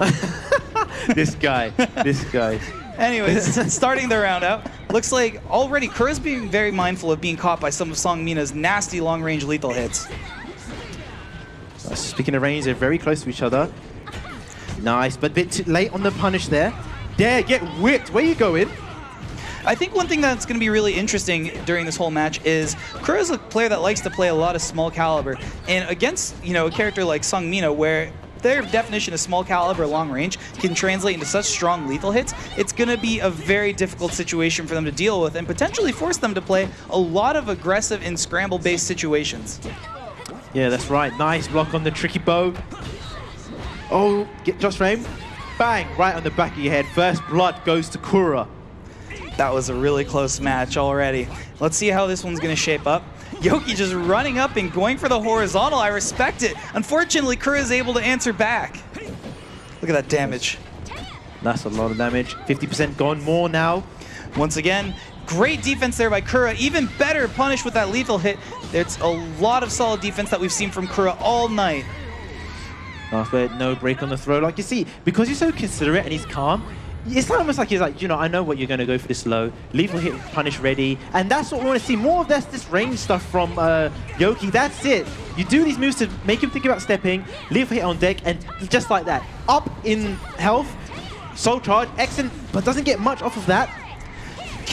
Speaker 15: This guy.
Speaker 14: Anyways, starting the round out, looks like already Kura's being very mindful of being caught by some of Songmina's nasty long-range lethal hits.
Speaker 15: Speaking of range, they're very close to each other. Nice, but a bit too late on the punish there. There, get whipped. Where you going?
Speaker 14: I think one thing that's going to be really interesting during this whole match is Kura's a player that likes to play a lot of small caliber, and against, you know, a character like Songmina, where their definition of small caliber long range can translate into such strong lethal hits, it's going to be a very difficult situation for them to deal with and potentially force them to play a lot of aggressive and scramble-based situations.
Speaker 15: Yeah, that's right. Nice block on the tricky bow. Oh, get Josh frame. Bang, right on the back of your head. First blood goes to Kura.
Speaker 14: That was a really close match already. Let's see how this one's going to shape up. Yoki just running up and going for the horizontal. I respect it. Unfortunately, Kura is able to answer back. Look at that damage.
Speaker 15: That's a lot of damage. 50% gone, more now.
Speaker 14: Once again, great defense there by Kura. Even better punish with that lethal hit. It's a lot of solid defense that we've seen from Kura all night.
Speaker 15: No break on the throw. Like you see, because he's so considerate and he's calm, it's almost like he's like, you know, I know what you're going to go for this low. Lethal hit, punish ready. And that's what we want to see. More of this range stuff from Yoki. That's it. You do these moves to make him think about stepping. Lethal hit on deck, and just like that. Up in health. Soul Charge. Excellent, but doesn't get much off of that.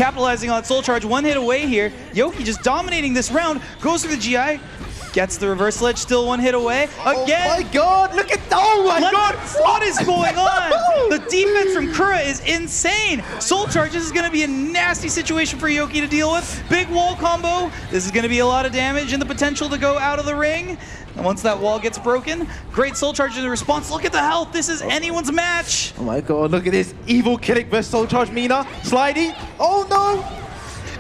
Speaker 14: capitalizing on Soul Charge, one hit away here. Yoki just dominating this round, goes for the GI, gets the reverse ledge, still one hit away. Again!
Speaker 15: Oh my god, look at, oh my god!
Speaker 14: What is going on? The defense from Kura is insane. Soul Charge, this is going to be a nasty situation for Yoki to deal with. Big wall combo. This is going to be a lot of damage and the potential to go out of the ring. And once that wall gets broken, great Soul Charge in the response. Look at the health. This is anyone's match.
Speaker 15: Oh my god, look at this. Evil Killick versus Soul Charge Mina. Slidey. Oh no!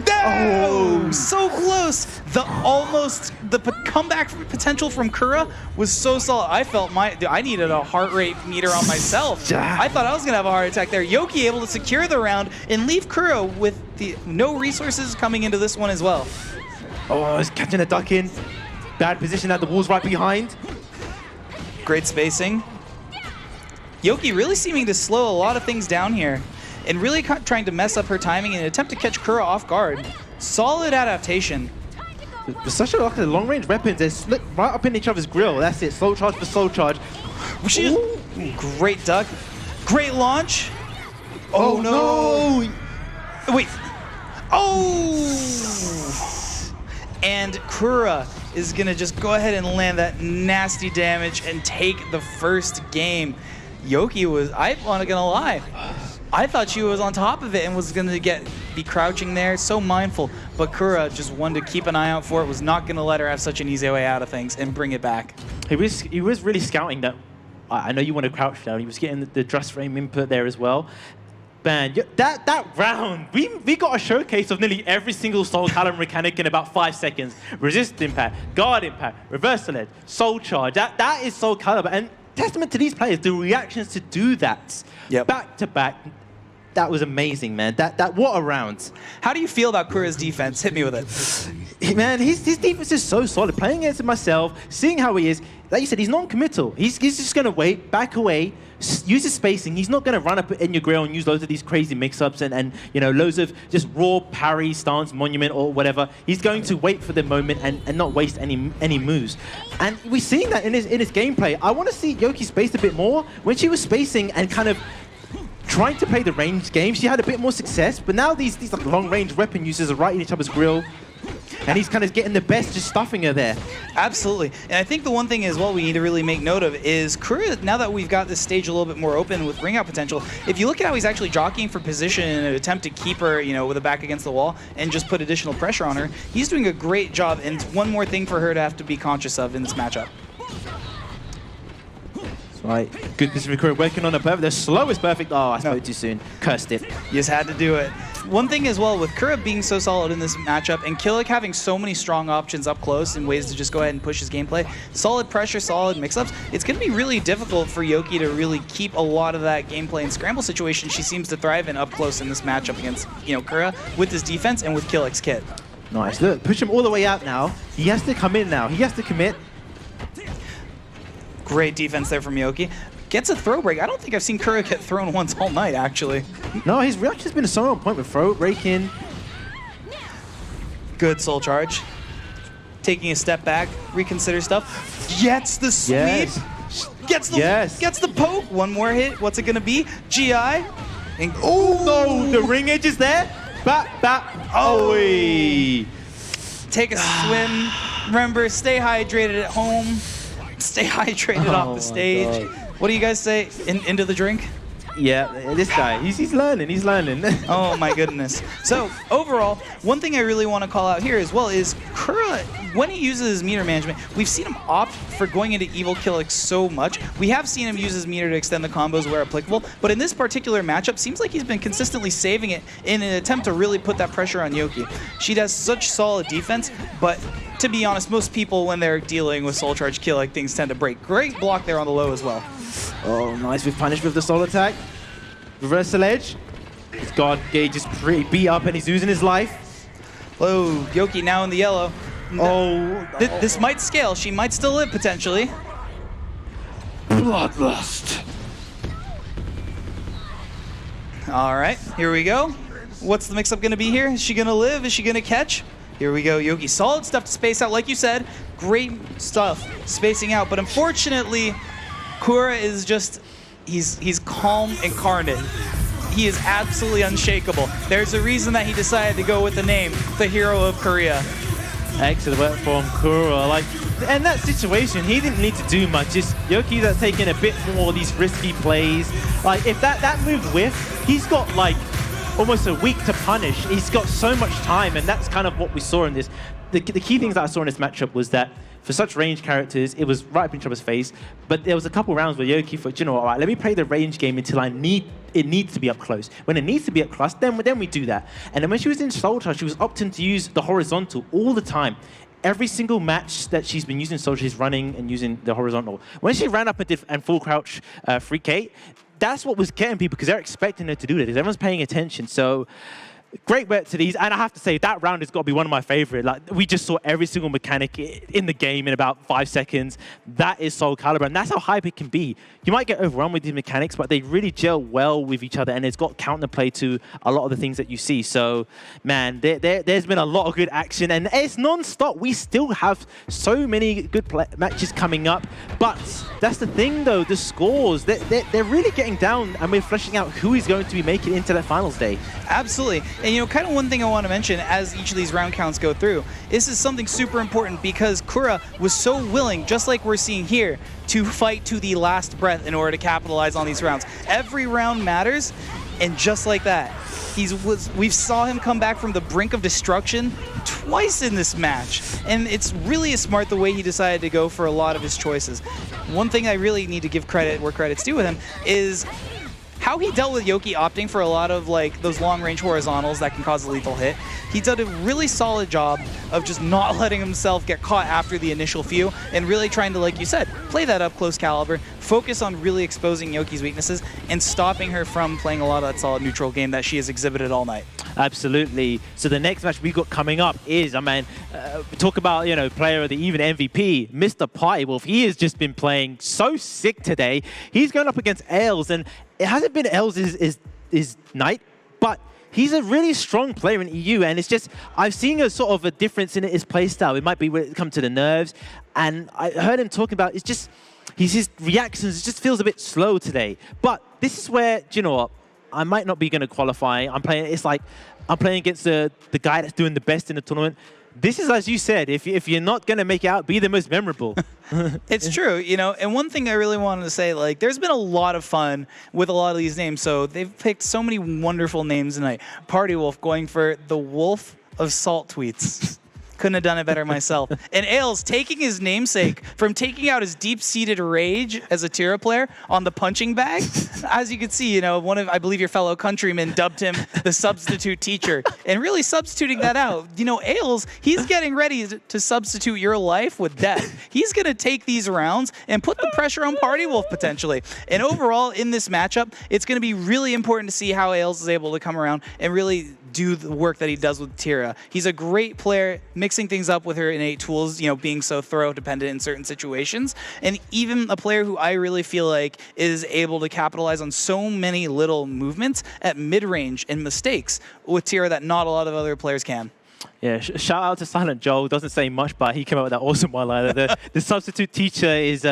Speaker 14: No! So close. The comeback potential from Kura was so solid. I felt I needed a heart rate meter on myself. I thought I was gonna have a heart attack there. Yoki able to secure the round and leave Kura with no resources coming into this one as well.
Speaker 15: Oh, he's catching a duck in. Bad position at the walls right behind.
Speaker 14: Great spacing. Yoki really seeming to slow a lot of things down here and really trying to mess up her timing in an attempt to catch Kura off guard. Solid adaptation.
Speaker 15: There's such a long-range weapons. They slip right up in each other's grill. That's it. Soul Charge for Soul Charge.
Speaker 14: Great duck. Great launch. Oh no! Wait. Oh! And Kura is gonna just go ahead and land that nasty damage and take the first game. Yoki was, I'm not gonna lie, I thought she was on top of it and was gonna be crouching there, so mindful, but Kura just wanted to keep an eye out for it, was not gonna let her have such an easy way out of things and bring it back.
Speaker 15: He was really scouting that. I know you want to crouch down. He was getting the thrust frame input there as well. Man, that round, we got a showcase of nearly every single Soul Calibur mechanic in about 5 seconds. Resist impact, guard impact, reversal edge, Soul Charge. That is Soul Calibur. And testament to these players, the reactions to do that back to back. That was amazing, man. What a round.
Speaker 14: How do you feel about Kura's defense? Hit me with it.
Speaker 15: Man, his defense is so solid. Playing against him myself, seeing how he is, like you said, he's non-committal. He's just going to wait, back away, use his spacing. He's not going to run up in your grill and use loads of these crazy mix-ups and loads of just raw parry, stance, monument, or whatever. He's going to wait for the moment and not waste any moves. And we're seeing that in his gameplay. I want to see Yoki space a bit more. When she was spacing and kind of trying to play the range game, she had a bit more success, but now these like long-range weapon users are right in each other's grill, and he's kind of getting the best, just stuffing her there.
Speaker 14: Absolutely. And I think the one thing as well we need to really make note of is Kura, now that we've got this stage a little bit more open with ring out potential, if you look at how he's actually jockeying for position in an attempt to keep her, with her back against the wall and just put additional pressure on her, he's doing a great job, and it's one more thing for her to have to be conscious of in this matchup.
Speaker 15: Right, good position for Kura, working on a perfect. The slowest perfect. Oh, I spoke too soon. Cursed it.
Speaker 14: You just had to do it. One thing as well, with Kura being so solid in this matchup and Killick having so many strong options up close and ways to just go ahead and push his gameplay, solid pressure, solid mix-ups, it's going to be really difficult for Yoki to really keep a lot of that gameplay and scramble situation she seems to thrive in up close in this matchup against Kura with his defense and with Killick's kit.
Speaker 15: Nice. Look, push him all the way out now. He has to come in now. He has to commit.
Speaker 14: Great defense there from Yoki. Gets a throw break. I don't think I've seen Kura get thrown once all night, actually.
Speaker 15: No, his reaction's been so on point with throw break in.
Speaker 14: Good Soul Charge. Taking a step back, reconsider stuff. Gets the sweep.
Speaker 15: Yes.
Speaker 14: Gets the poke. One more hit. What's it gonna be? GI. And
Speaker 15: oh no, the ring edge is there. Back. Oh.
Speaker 14: Take a swim. Remember, stay hydrated at home. Stay hydrated off the stage. God. What do you guys say? Into the drink?
Speaker 15: Yeah, this guy, he's learning,
Speaker 14: Oh my goodness. So overall, one thing I really want to call out here as well is Kura, when he uses his meter management, we've seen him opt for going into Evil Killick so much. We have seen him use his meter to extend the combos where applicable, but in this particular matchup, seems like he's been consistently saving it in an attempt to really put that pressure on Yoki. She does such solid defense, but to be honest, most people, when they're dealing with Soul Charge Killick, things tend to break. Great block there on the low as well.
Speaker 15: Oh, nice. We've punished with the soul attack. Reversal edge. His guard gauge is pretty beat up and he's losing his life.
Speaker 14: Oh, Yoki now in the yellow. This might scale. She might still live, potentially.
Speaker 15: Bloodlust.
Speaker 14: All right, here we go. What's the mix-up going to be here? Is she going to live? Is she going to catch? Here we go, Yoki. Solid stuff to space out. Like you said, great stuff spacing out. But unfortunately, Kura is just, he's calm incarnate. he is absolutely unshakable. There's a reason that he decided to go with the name, the hero of Korea.
Speaker 15: Excellent work from Kura. Like, in that situation, he didn't need to do much. Just Yoki that's taking a bit more of these risky plays. Like, if that move whiff, he's got like almost a week to punish. He's got so much time, and that's kind of what we saw in this. The key things that I saw in this matchup was that for such range characters, it was right up in each other's face. But there was a couple rounds where Yoki thought, you know what, all right, let me play the range game until it needs to be up close. When it needs to be up close, then we do that. And then when she was in Soldier, she was opting to use the horizontal all the time. Every single match that she's been using Soldier, she's running and using the horizontal. When she ran up and did and full crouch 3K, that's what was getting people because they're expecting her to do this. Everyone's paying attention. So great work to these, and I have to say that round has got to be one of my favorite. Like, we just saw every single mechanic in the game in about 5 seconds. That is SOULCALIBUR, and that's how hype it can be. You might get overrun with these mechanics, but they really gel well with each other, and it's got counterplay to a lot of the things that you see. So, man, there's been a lot of good action, and it's non-stop. We still have so many good matches coming up, but that's the thing, though. The scores, they're really getting down, and we're fleshing out who is going to be making it into that finals day.
Speaker 14: Absolutely. And, you know, kind of one thing I want to mention as each of these round counts go through, this is something super important because Kura was so willing, just like we're seeing here, to fight to the last breath in order to capitalize on these rounds. Every round matters, and just like that, we saw him come back from the brink of destruction twice in this match. And it's really smart the way he decided to go for a lot of his choices. One thing I really need to give credit where credit's due with him is how he dealt with Yoki opting for a lot of like those long-range horizontals that can cause a lethal hit. He did a really solid job of just not letting himself get caught after the initial few and really trying to, like you said, play that up close caliber, focus on really exposing Yoki's weaknesses and stopping her from playing a lot of that solid neutral game that she has exhibited all night.
Speaker 15: Absolutely. So the next match we got coming up is, talk about, you know, player of the even MVP, Mr. PartyWolf. He has just been playing so sick today. He's going up against Ailes, and it hasn't been Ailes' his night, but he's a really strong player in EU, and it's just, I've seen a sort of a difference in his play style. It might be when it comes to the nerves, and I heard him talking about, it's just, his reactions, it just feels a bit slow today. But this is where, do you know what, I might not be going to qualify. I'm playing against the guy that's doing the best in the tournament. This is, as you said, if you're not going to make it out, be the most memorable.
Speaker 14: It's true, you know, and one thing I really wanted to say, like, there's been a lot of fun with a lot of these names. So they've picked so many wonderful names tonight. PartyWolf going for the Wolf of Salt Tweets. Couldn't have done it better myself. And Ailes taking his namesake from taking out his deep-seated rage as a Tira player on the punching bag. As you can see, you know, I believe your fellow countrymen dubbed him the substitute teacher, and really substituting that out. You know, Ailes, he's getting ready to substitute your life with death. He's going to take these rounds and put the pressure on PartyWolf potentially. And overall, in this matchup, it's going to be really important to see how Ailes is able to come around and really do the work that he does with Tira. He's a great player, mixing things up with her innate tools, you know, being so throw dependent in certain situations, and even a player who I really feel like is able to capitalize on so many little movements at mid-range and mistakes with Tira that not a lot of other players can.
Speaker 15: Yeah, shout out to Silent Joel. Doesn't say much, but he came up with that awesome one-liner. The substitute teacher is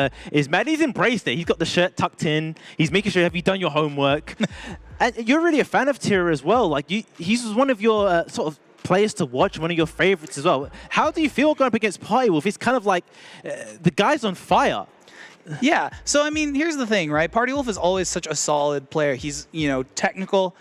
Speaker 15: mad. He's embraced it. He's got the shirt tucked in. He's making sure, have you done your homework? And you're really a fan of Tira as well. Like, he's one of your sort of players to watch, one of your favorites as well. How do you feel going up against PartyWolf? It's kind of like the guy's on fire.
Speaker 14: Yeah. So, I mean, here's the thing, right? PartyWolf is always such a solid player. He's, you know, technical.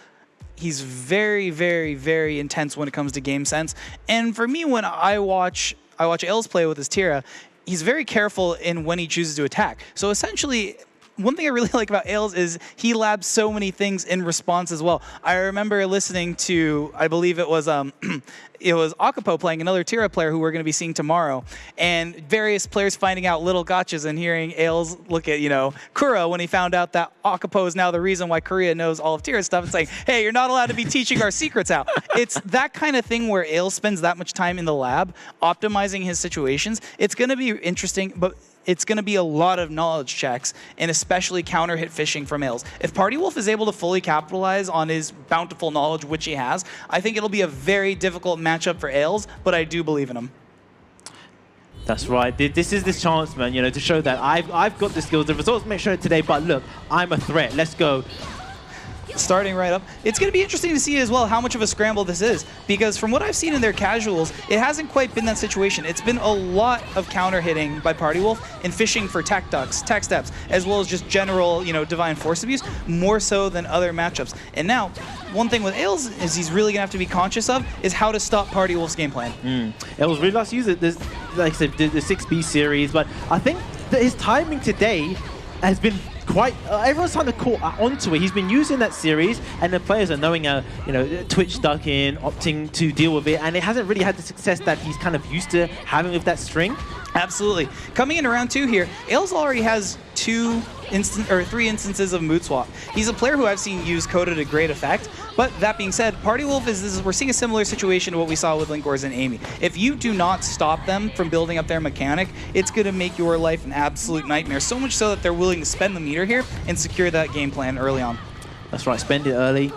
Speaker 14: He's very, very, very intense when it comes to game sense. And for me, when I watch Ailes play with his Tira, he's very careful in when he chooses to attack. So essentially, one thing I really like about Ailes is he labs so many things in response as well. I remember listening to, I believe it was Akapo playing another Tira player who we're going to be seeing tomorrow, and various players finding out little gotchas and hearing Ailes look at, you know, Kura when he found out that Akapo is now the reason why Korea knows all of Tira stuff and saying, hey, you're not allowed to be teaching our secrets out. It's that kind of thing where Ailes spends that much time in the lab optimizing his situations. It's going to be interesting, but it's going to be a lot of knowledge checks, and especially counter hit fishing from Ailes. If PartyWolf is able to fully capitalize on his bountiful knowledge, which he has, I think it'll be a very difficult matchup for Ailes, but I do believe in him.
Speaker 15: That's right. This is this chance, man, you know, to show that I've got the skills. The results may show it today, but look, I'm a threat. Let's go.
Speaker 14: starting right up. It's going to be interesting to see as well how much of a scramble this is, because from what I've seen in their casuals, it hasn't quite been that situation. It's been a lot of counter hitting by Party Wolf and fishing for tech ducks, tech steps, as well as just general, divine force abuse, more so than other matchups. And now, one thing with Ails is he's really going to have to be conscious of is how to stop Party Wolf's game plan.
Speaker 15: Ails really likes to use it, like I said, the 6B series, but I think that his timing today has been quite, everyone's trying to caught onto it. He's been using that series, and the players are knowing, Twitch duck in, opting to deal with it, and it hasn't really had the success that he's kind of used to having with that string.
Speaker 14: Absolutely. Coming into round 2 here, Ails already has 3 instances of mood swap. He's a player who I've seen use Coda to great effect, but that being said, Party Wolf we're seeing a similar situation to what we saw with Linkors and Amy. If you do not stop them from building up their mechanic, it's going to make your life an absolute nightmare, so much so that they're willing to spend the meter here and secure that game plan early on.
Speaker 15: That's right, spend it early.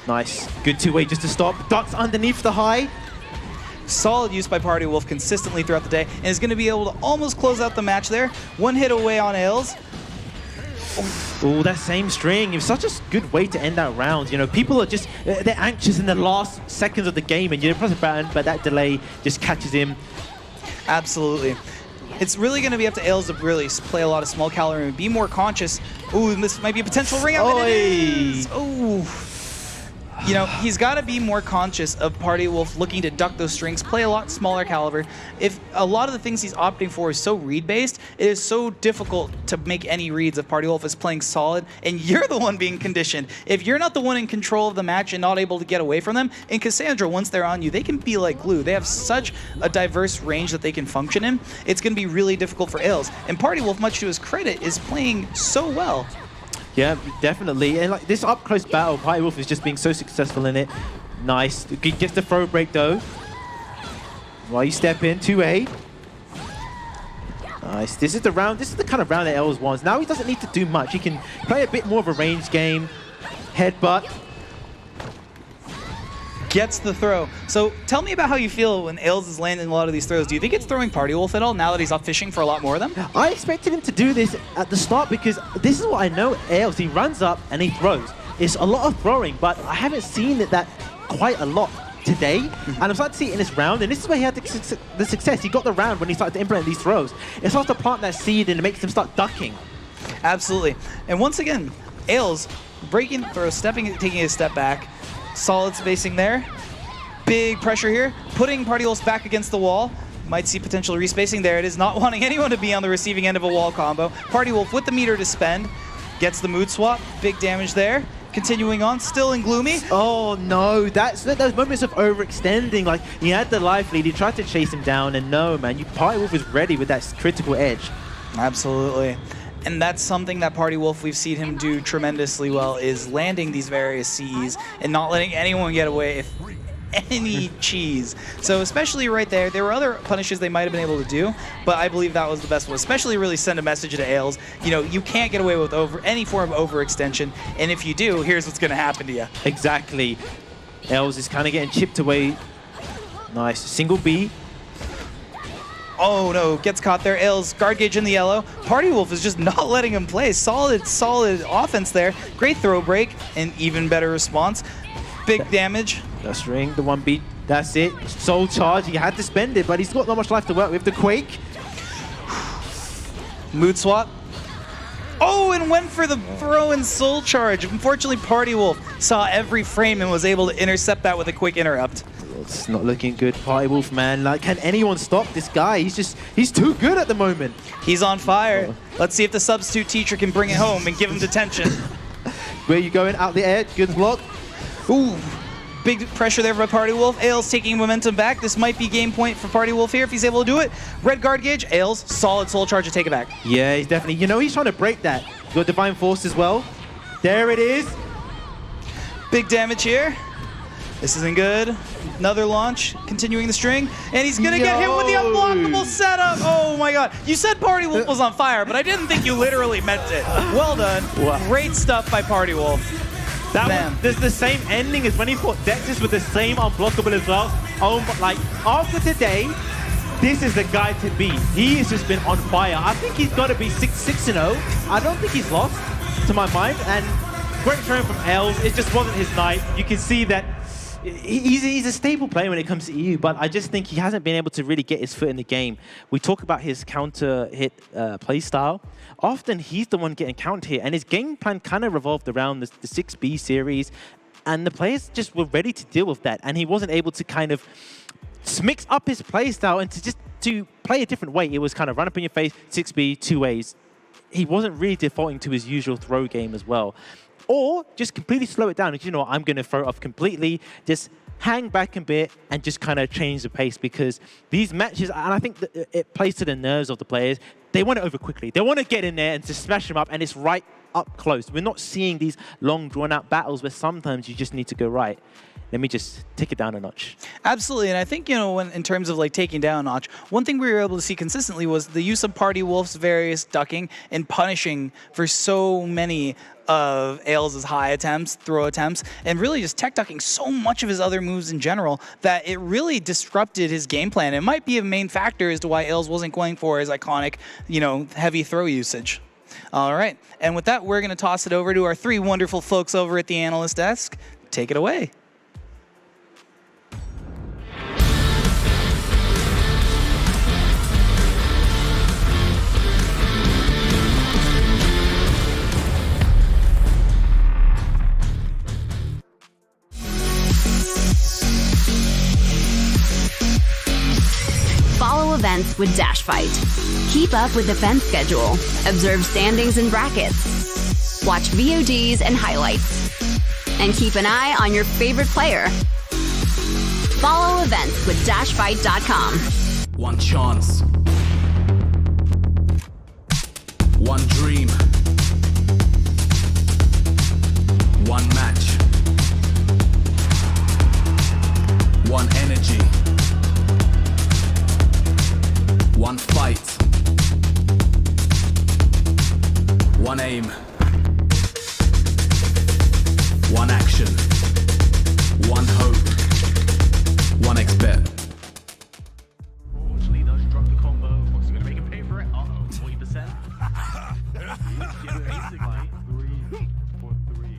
Speaker 15: Nice. Good two-way just to stop. Ducks underneath the high.
Speaker 14: Solid use by Party Wolf consistently throughout the day, and is going to be able to almost close out the match there. One hit away on Ails.
Speaker 15: Oh, that same string. It's such a good way to end that round. People are just, they're anxious in the last seconds of the game, and you're pressing button, but that delay just catches him.
Speaker 14: Absolutely. It's really going to be up to Ails to really play a lot of small calorie and be more conscious. Ooh, this might be a potential ring out. And it is. Ooh. He's got to be more conscious of Party Wolf looking to duck those strings, play a lot smaller caliber. If a lot of the things he's opting for is so read-based, it is so difficult to make any reads if Party Wolf is playing solid, and you're the one being conditioned. If you're not the one in control of the match and not able to get away from them, and Cassandra, once they're on you, they can be like glue. They have such a diverse range that they can function in. It's going to be really difficult for Ails. And Party Wolf, much to his credit, is playing so well.
Speaker 15: Yeah, definitely. And like this up-close battle, Party Wolf is just being so successful in it. Nice. Gets the throw break though. While you step in, 2A. Nice. This is the kind of round that Ails wants. Now he doesn't need to do much. He can play a bit more of a range game. Headbutt.
Speaker 14: Gets the throw. So tell me about how you feel when Ails is landing a lot of these throws. Do you think it's throwing Party Wolf at all now that he's off fishing for a lot more of them?
Speaker 15: I expected him to do this at the start because this is what I know Ails. He runs up and he throws. It's a lot of throwing, but I haven't seen it that quite a lot today. And I'm starting to see it in this round, and this is where he had the success. He got the round when he started to implement these throws. It starts to plant that seed and it makes him start ducking.
Speaker 14: Absolutely. And once again, Ails breaking throws, taking a step back. Solid spacing there. Big pressure here. Putting Party Wolf back against the wall. Might see potential respacing there. It is not wanting anyone to be on the receiving end of a wall combo. Party Wolf with the meter to spend. Gets the mood swap. Big damage there. Continuing on, still in Gloomy.
Speaker 15: Oh no, that's those moments of overextending. Like, he had the life lead, he tried to chase him down, and no, man, Party Wolf is ready with that critical edge.
Speaker 14: Absolutely. And that's something that Party Wolf, we've seen him do tremendously well, is landing these various Cs and not letting anyone get away with any cheese. So especially right there were other punishes they might have been able to do, but I believe that was the best one. Especially really send a message to Ails. You can't get away with any form of overextension, and if you do, here's what's going to happen to you.
Speaker 15: Exactly. Ails is kind of getting chipped away. Nice. Single B.
Speaker 14: Oh no, gets caught there. Ails, guard gauge in the yellow. Party Wolf is just not letting him play. Solid offense there. Great throw break, and even better response. Big damage.
Speaker 15: The string, the 1B, that's it. Soul charge, he had to spend it, but he's got not much life to work with. The Quake.
Speaker 14: Mood swap. Oh, and went for the throw and soul charge. Unfortunately, Party Wolf saw every frame and was able to intercept that with a quick interrupt.
Speaker 15: It's not looking good, Party Wolf, man. Like, can anyone stop this guy? He's too good at the moment.
Speaker 14: He's on fire. Let's see if the substitute teacher can bring it home and give him detention.
Speaker 15: Where you going? Out the air, good block.
Speaker 14: Ooh, big pressure there by Party Wolf. Ails taking momentum back. This might be game point for Party Wolf here if he's able to do it. Red guard gauge, Ails, solid soul charge to take it back.
Speaker 15: Yeah, he's definitely, he's trying to break that. Got Divine Force as well. There it is.
Speaker 14: Big damage here. This isn't good. Another launch, continuing the string, and he's gonna get hit with the unblockable setup. Oh my god. You said Party Wolf was on fire, but I didn't think you literally meant it. Well done. Wow. Great stuff by Party Wolf.
Speaker 15: There's the same ending as when he fought Dexys with the same unblockable as well. Oh, like, after today, this is the guy to beat. He has just been on fire. I think he's got to be 6-0. I don't think he's lost, to my mind, and Great triumph from Els. It just wasn't his night. You can see that he's a stable player when it comes to EU, but I just think he hasn't been able to really get his foot in the game. We talk about his counter-hit play style. Often he's the one getting counter-hit, and his game plan kind of revolved around the 6B series, and the players just were ready to deal with that, and he wasn't able to kind of mix up his play style and to play a different way. It was kind of run up in your face, 6B, 2 ways. He wasn't really defaulting to his usual throw game as well. Or just completely slow it down. And you know what, I'm going to throw it off completely, just hang back a bit and just kind of change the pace, because these matches, and I think that it plays to the nerves of the players, they want it over quickly. They want to get in there and just smash them up, and it's right up close. We're not seeing these long, drawn-out battles where sometimes you just need to go right. Let me just take it down a notch.
Speaker 14: Absolutely, and I think, you know, when in terms of like taking down a notch, one thing we were able to see consistently was the use of Party Wolf's various ducking and punishing for so many of Ail's high attempts, throw attempts, and really just tech ducking so much of his other moves in general that it really disrupted his game plan. It might be a main factor as to why Ail's wasn't going for his iconic, you know, heavy throw usage. All right, and with that, we're going to toss it over to our three wonderful folks over at the analyst desk. Take it away.
Speaker 2: Follow events with Dash Fight. Keep up with the fan schedule. Observe standings and brackets. Watch VODs and highlights. And keep an eye on your favorite player. Follow events with dashfight.com.
Speaker 13: One chance. One dream. One match. One energy. One fight. One aim. One action. One hope. One expert.
Speaker 9: Unfortunately, does drop the combo. What's going to make him pay for it? 40%. Basically, 3 for 3.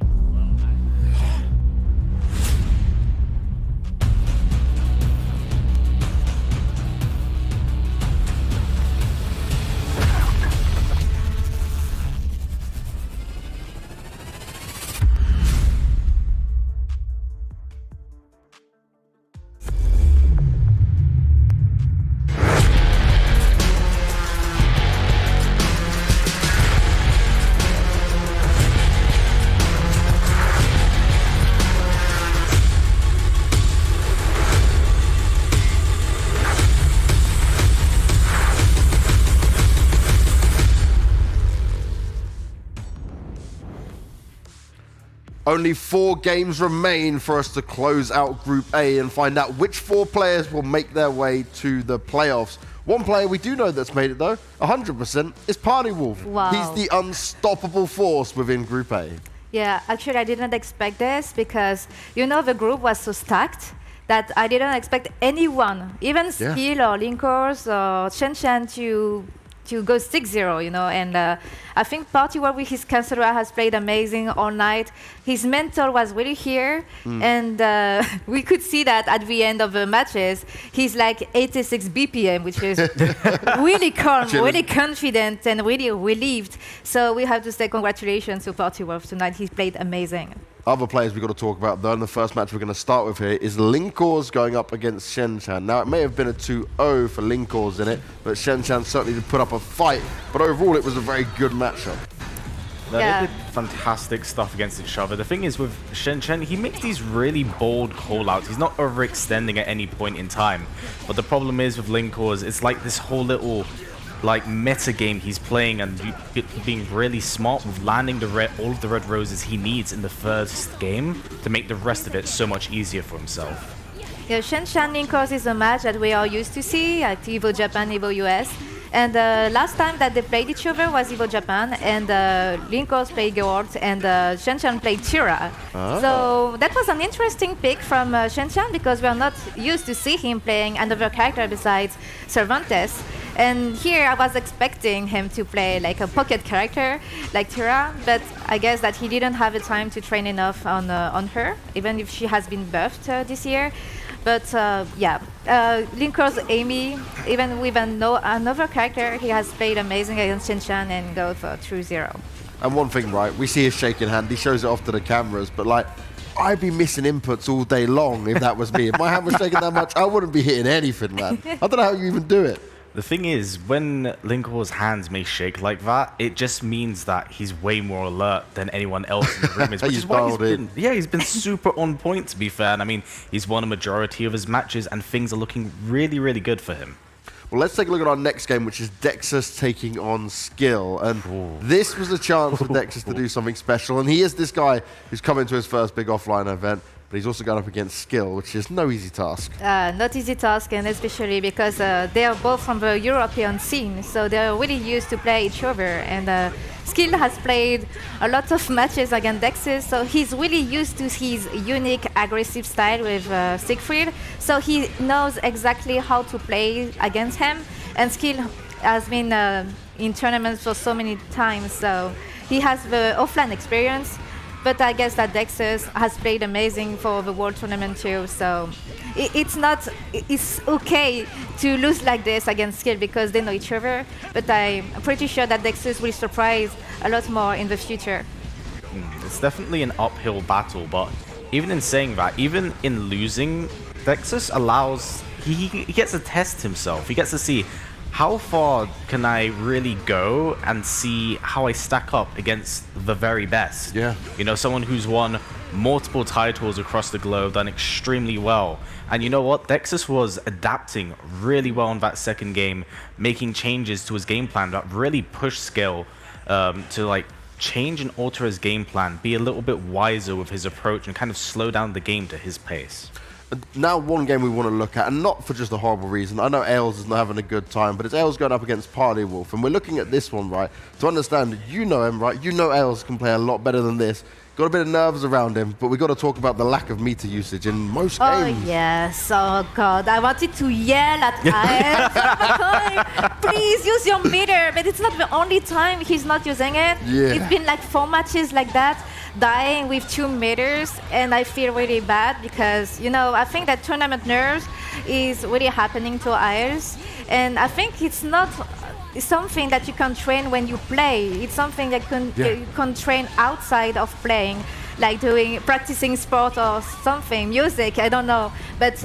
Speaker 6: Only 4 games remain for us to close out Group A and find out which 4 players will make their way to the playoffs. One player we do know that's made it, though, 100%, is Party Wolf.
Speaker 8: Wow.
Speaker 6: He's the unstoppable force within Group A.
Speaker 8: Yeah, actually, I didn't expect this because, you know, the group was so stacked that I didn't expect anyone, even Skill or Linkors or Chen to go 6-0, you know, and I think Party Wolf with his Cancela has played amazing all night. His mental was really here, and we could see that at the end of the matches, he's like 86 BPM, which is really calm, really confident, and really relieved. So we have to say congratulations to Party Wolf tonight. He's played amazing.
Speaker 6: Other players we've got to talk about, though, and the first match we're going to start with here is Linkors going up against Shenchan. Now, it may have been a 2-0 for Linkors in it, but Shenchan certainly did put up a fight. But overall, it was a very good matchup.
Speaker 9: They did fantastic stuff against each other. The thing is with Shenchan, he makes these really bold call-outs. He's not overextending at any point in time. But the problem is with Linkors, it's like this whole little meta game he's playing and being really smart with landing all of the red roses he needs in the first game to make the rest of it so much easier for himself.
Speaker 8: Yeah, Shenchan Linkors is a match that we are used to see at EVO Japan, EVO US. And last time that they played each other was EVO Japan, and Linkors played Geralt, and Shenchan played Tira. So that was an interesting pick from Shenchan because we are not used to see him playing another character besides Cervantes. And here I was expecting him to play like a pocket character like Tira, but I guess that he didn't have the time to train enough on her, even if she has been buffed this year. But Linker's Amy, even with another character, he has played amazing against Shin-Chan and go for 2-0.
Speaker 6: And one thing, right, we see his shaking hand, he shows it off to the cameras, but like, I'd be missing inputs all day long if that was me. If my hand was shaking that much, I wouldn't be hitting anything, man. I don't know how you even do it.
Speaker 9: The thing is, when Linkor's hands may shake like that, it just means that he's way more alert than anyone else in the room is. Which is why he's been super on point, to be fair. And I mean, he's won a majority of his matches, and things are looking really, really good for him.
Speaker 6: Well, let's take a look at our next game, which is Dexus taking on Skill. And this was a chance for Dexus to do something special. And he is this guy who's come into his first big offline event. But he's also going up against Skill, which is no easy task.
Speaker 8: Not easy task, and especially because they are both from the European scene, so they're really used to play each other. And Skill has played a lot of matches against Dexus, so he's really used to his unique aggressive style with Siegfried. So he knows exactly how to play against him. And Skill has been in tournaments for so many times, so he has the offline experience. But I guess that Dexus has played amazing for the World Tournament too, so it's okay to lose like this against Skill because they know each other, but I'm pretty sure that Dexus will surprise a lot more in the future.
Speaker 9: It's definitely an uphill battle, but even in saying that, even in losing, Dexus allows, he gets to test himself, he gets to see how far can I really go and see how I stack up against the very best?
Speaker 6: Yeah.
Speaker 9: You know, someone who's won multiple titles across the globe, done extremely well. And you know what? Dexus was adapting really well in that second game, making changes to his game plan that really pushed Skill to like change and alter his game plan, be a little bit wiser with his approach and kind of slow down the game to his pace.
Speaker 6: Now one game we want to look at, and not for just a horrible reason. I know Ails is not having a good time, but it's Ails going up against Party Wolf, and we're looking at this one, right? To understand, you know him, right? You know Ails can play a lot better than this. Got a bit of nerves around him, but we got to talk about the lack of meter usage in most games.
Speaker 8: Oh yes, oh god, I wanted to yell at Ails. Please use your meter, but it's not the only time he's not using it.
Speaker 6: Yeah.
Speaker 8: It's been like 4 matches like that, dying with 2 meters, and I feel really bad because, you know, I think that tournament nerves is really happening to Ails, and I think it's not something that you can train when you play. It's something that you can train outside of playing, like practicing sport or something, music, I don't know. But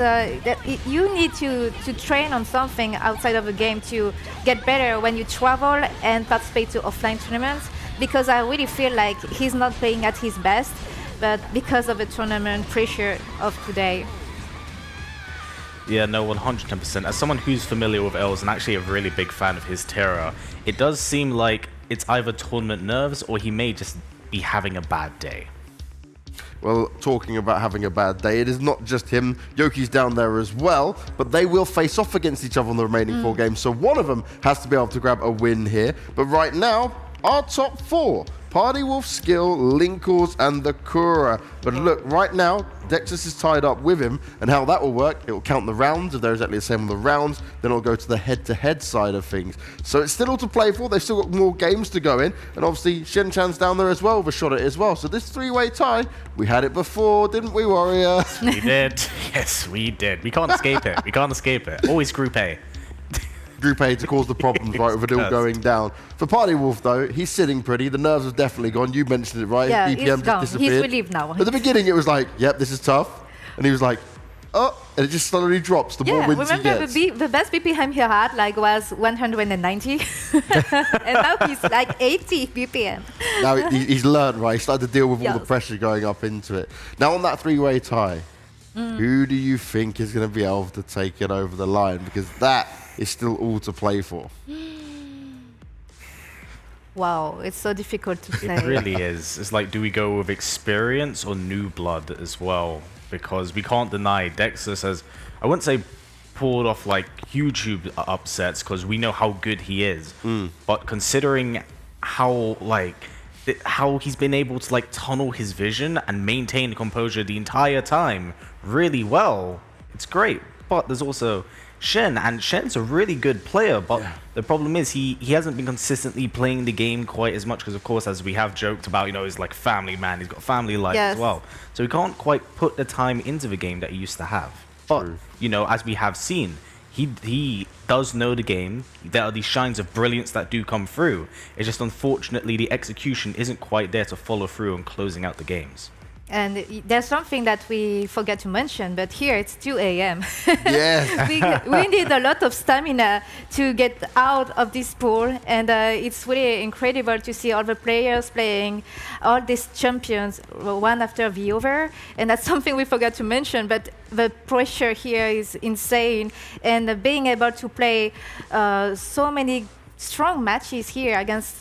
Speaker 8: you need to train on something outside of the game to get better when you travel and participate to offline tournaments, because I really feel like he's not playing at his best, but because of the tournament pressure of today.
Speaker 9: Yeah, no, 110%. As someone who's familiar with Els and actually a really big fan of his terror, it does seem like it's either tournament nerves or he may just be having a bad day.
Speaker 6: Well, talking about having a bad day, it is not just him. Yoki's down there as well, but they will face off against each other on the remaining 4 games, so one of them has to be able to grab a win here. But right now, our top 4. Party Wolf, Skill, Linkors, and the Kura. But look, right now, Dexus is tied up with him, and how that will work, it will count the rounds, if they're exactly the same on the rounds, then it'll go to the head-to-head side of things. So it's still all to play for, they've still got more games to go in, and obviously Shin-Chan's down there as well with a shot at it as well. So this 3-way tie, we had it before, didn't we, Warrior?
Speaker 9: We did. Yes, we did. We can't escape it. We can't escape it. Always Group A.
Speaker 6: Group A to cause the problems, right, with it all going down. For Party Wolf, though, he's sitting pretty. The nerves have definitely gone. You mentioned it, right?
Speaker 8: Yeah,
Speaker 6: BPM
Speaker 8: he's
Speaker 6: just
Speaker 8: gone.
Speaker 6: disappeared.
Speaker 8: He's relieved now.
Speaker 6: At the beginning, it was like, yep, this is tough. And he was like, oh, and it just slowly drops. The more wins he gets.
Speaker 8: The best BPM he had was 190. And now he's like 80 BPM.
Speaker 6: Now he's learned, right? He started to deal with all the pressure going up into it. Now on that 3-way tie, who do you think is going to be able to take it over the line? Because that is still all to play for.
Speaker 8: Wow, it's so difficult to say.
Speaker 9: It really is. It's like, do we go with experience or new blood as well? Because we can't deny Dexus has, I wouldn't say pulled off like huge upsets because we know how good he is. But considering how he's been able to like tunnel his vision and maintain composure the entire time really well, it's great. But there's also Shen, and Shen's a really good player, but the problem is he hasn't been consistently playing the game quite as much because, of course, as we have joked about, he's like family man, he's got family life as well. So he can't quite put the time into the game that he used to have. But, as we have seen, he does know the game. There are these shines of brilliance that do come through. It's just unfortunately the execution isn't quite there to follow through and closing out the games.
Speaker 8: And there's something that we forgot to mention, but here it's 2 a.m.
Speaker 6: Yeah.
Speaker 8: we need a lot of stamina to get out of this pool, and it's really incredible to see all the players playing, all these champions, one after the other, and that's something we forgot to mention, but the pressure here is insane, and being able to play so many strong matches here against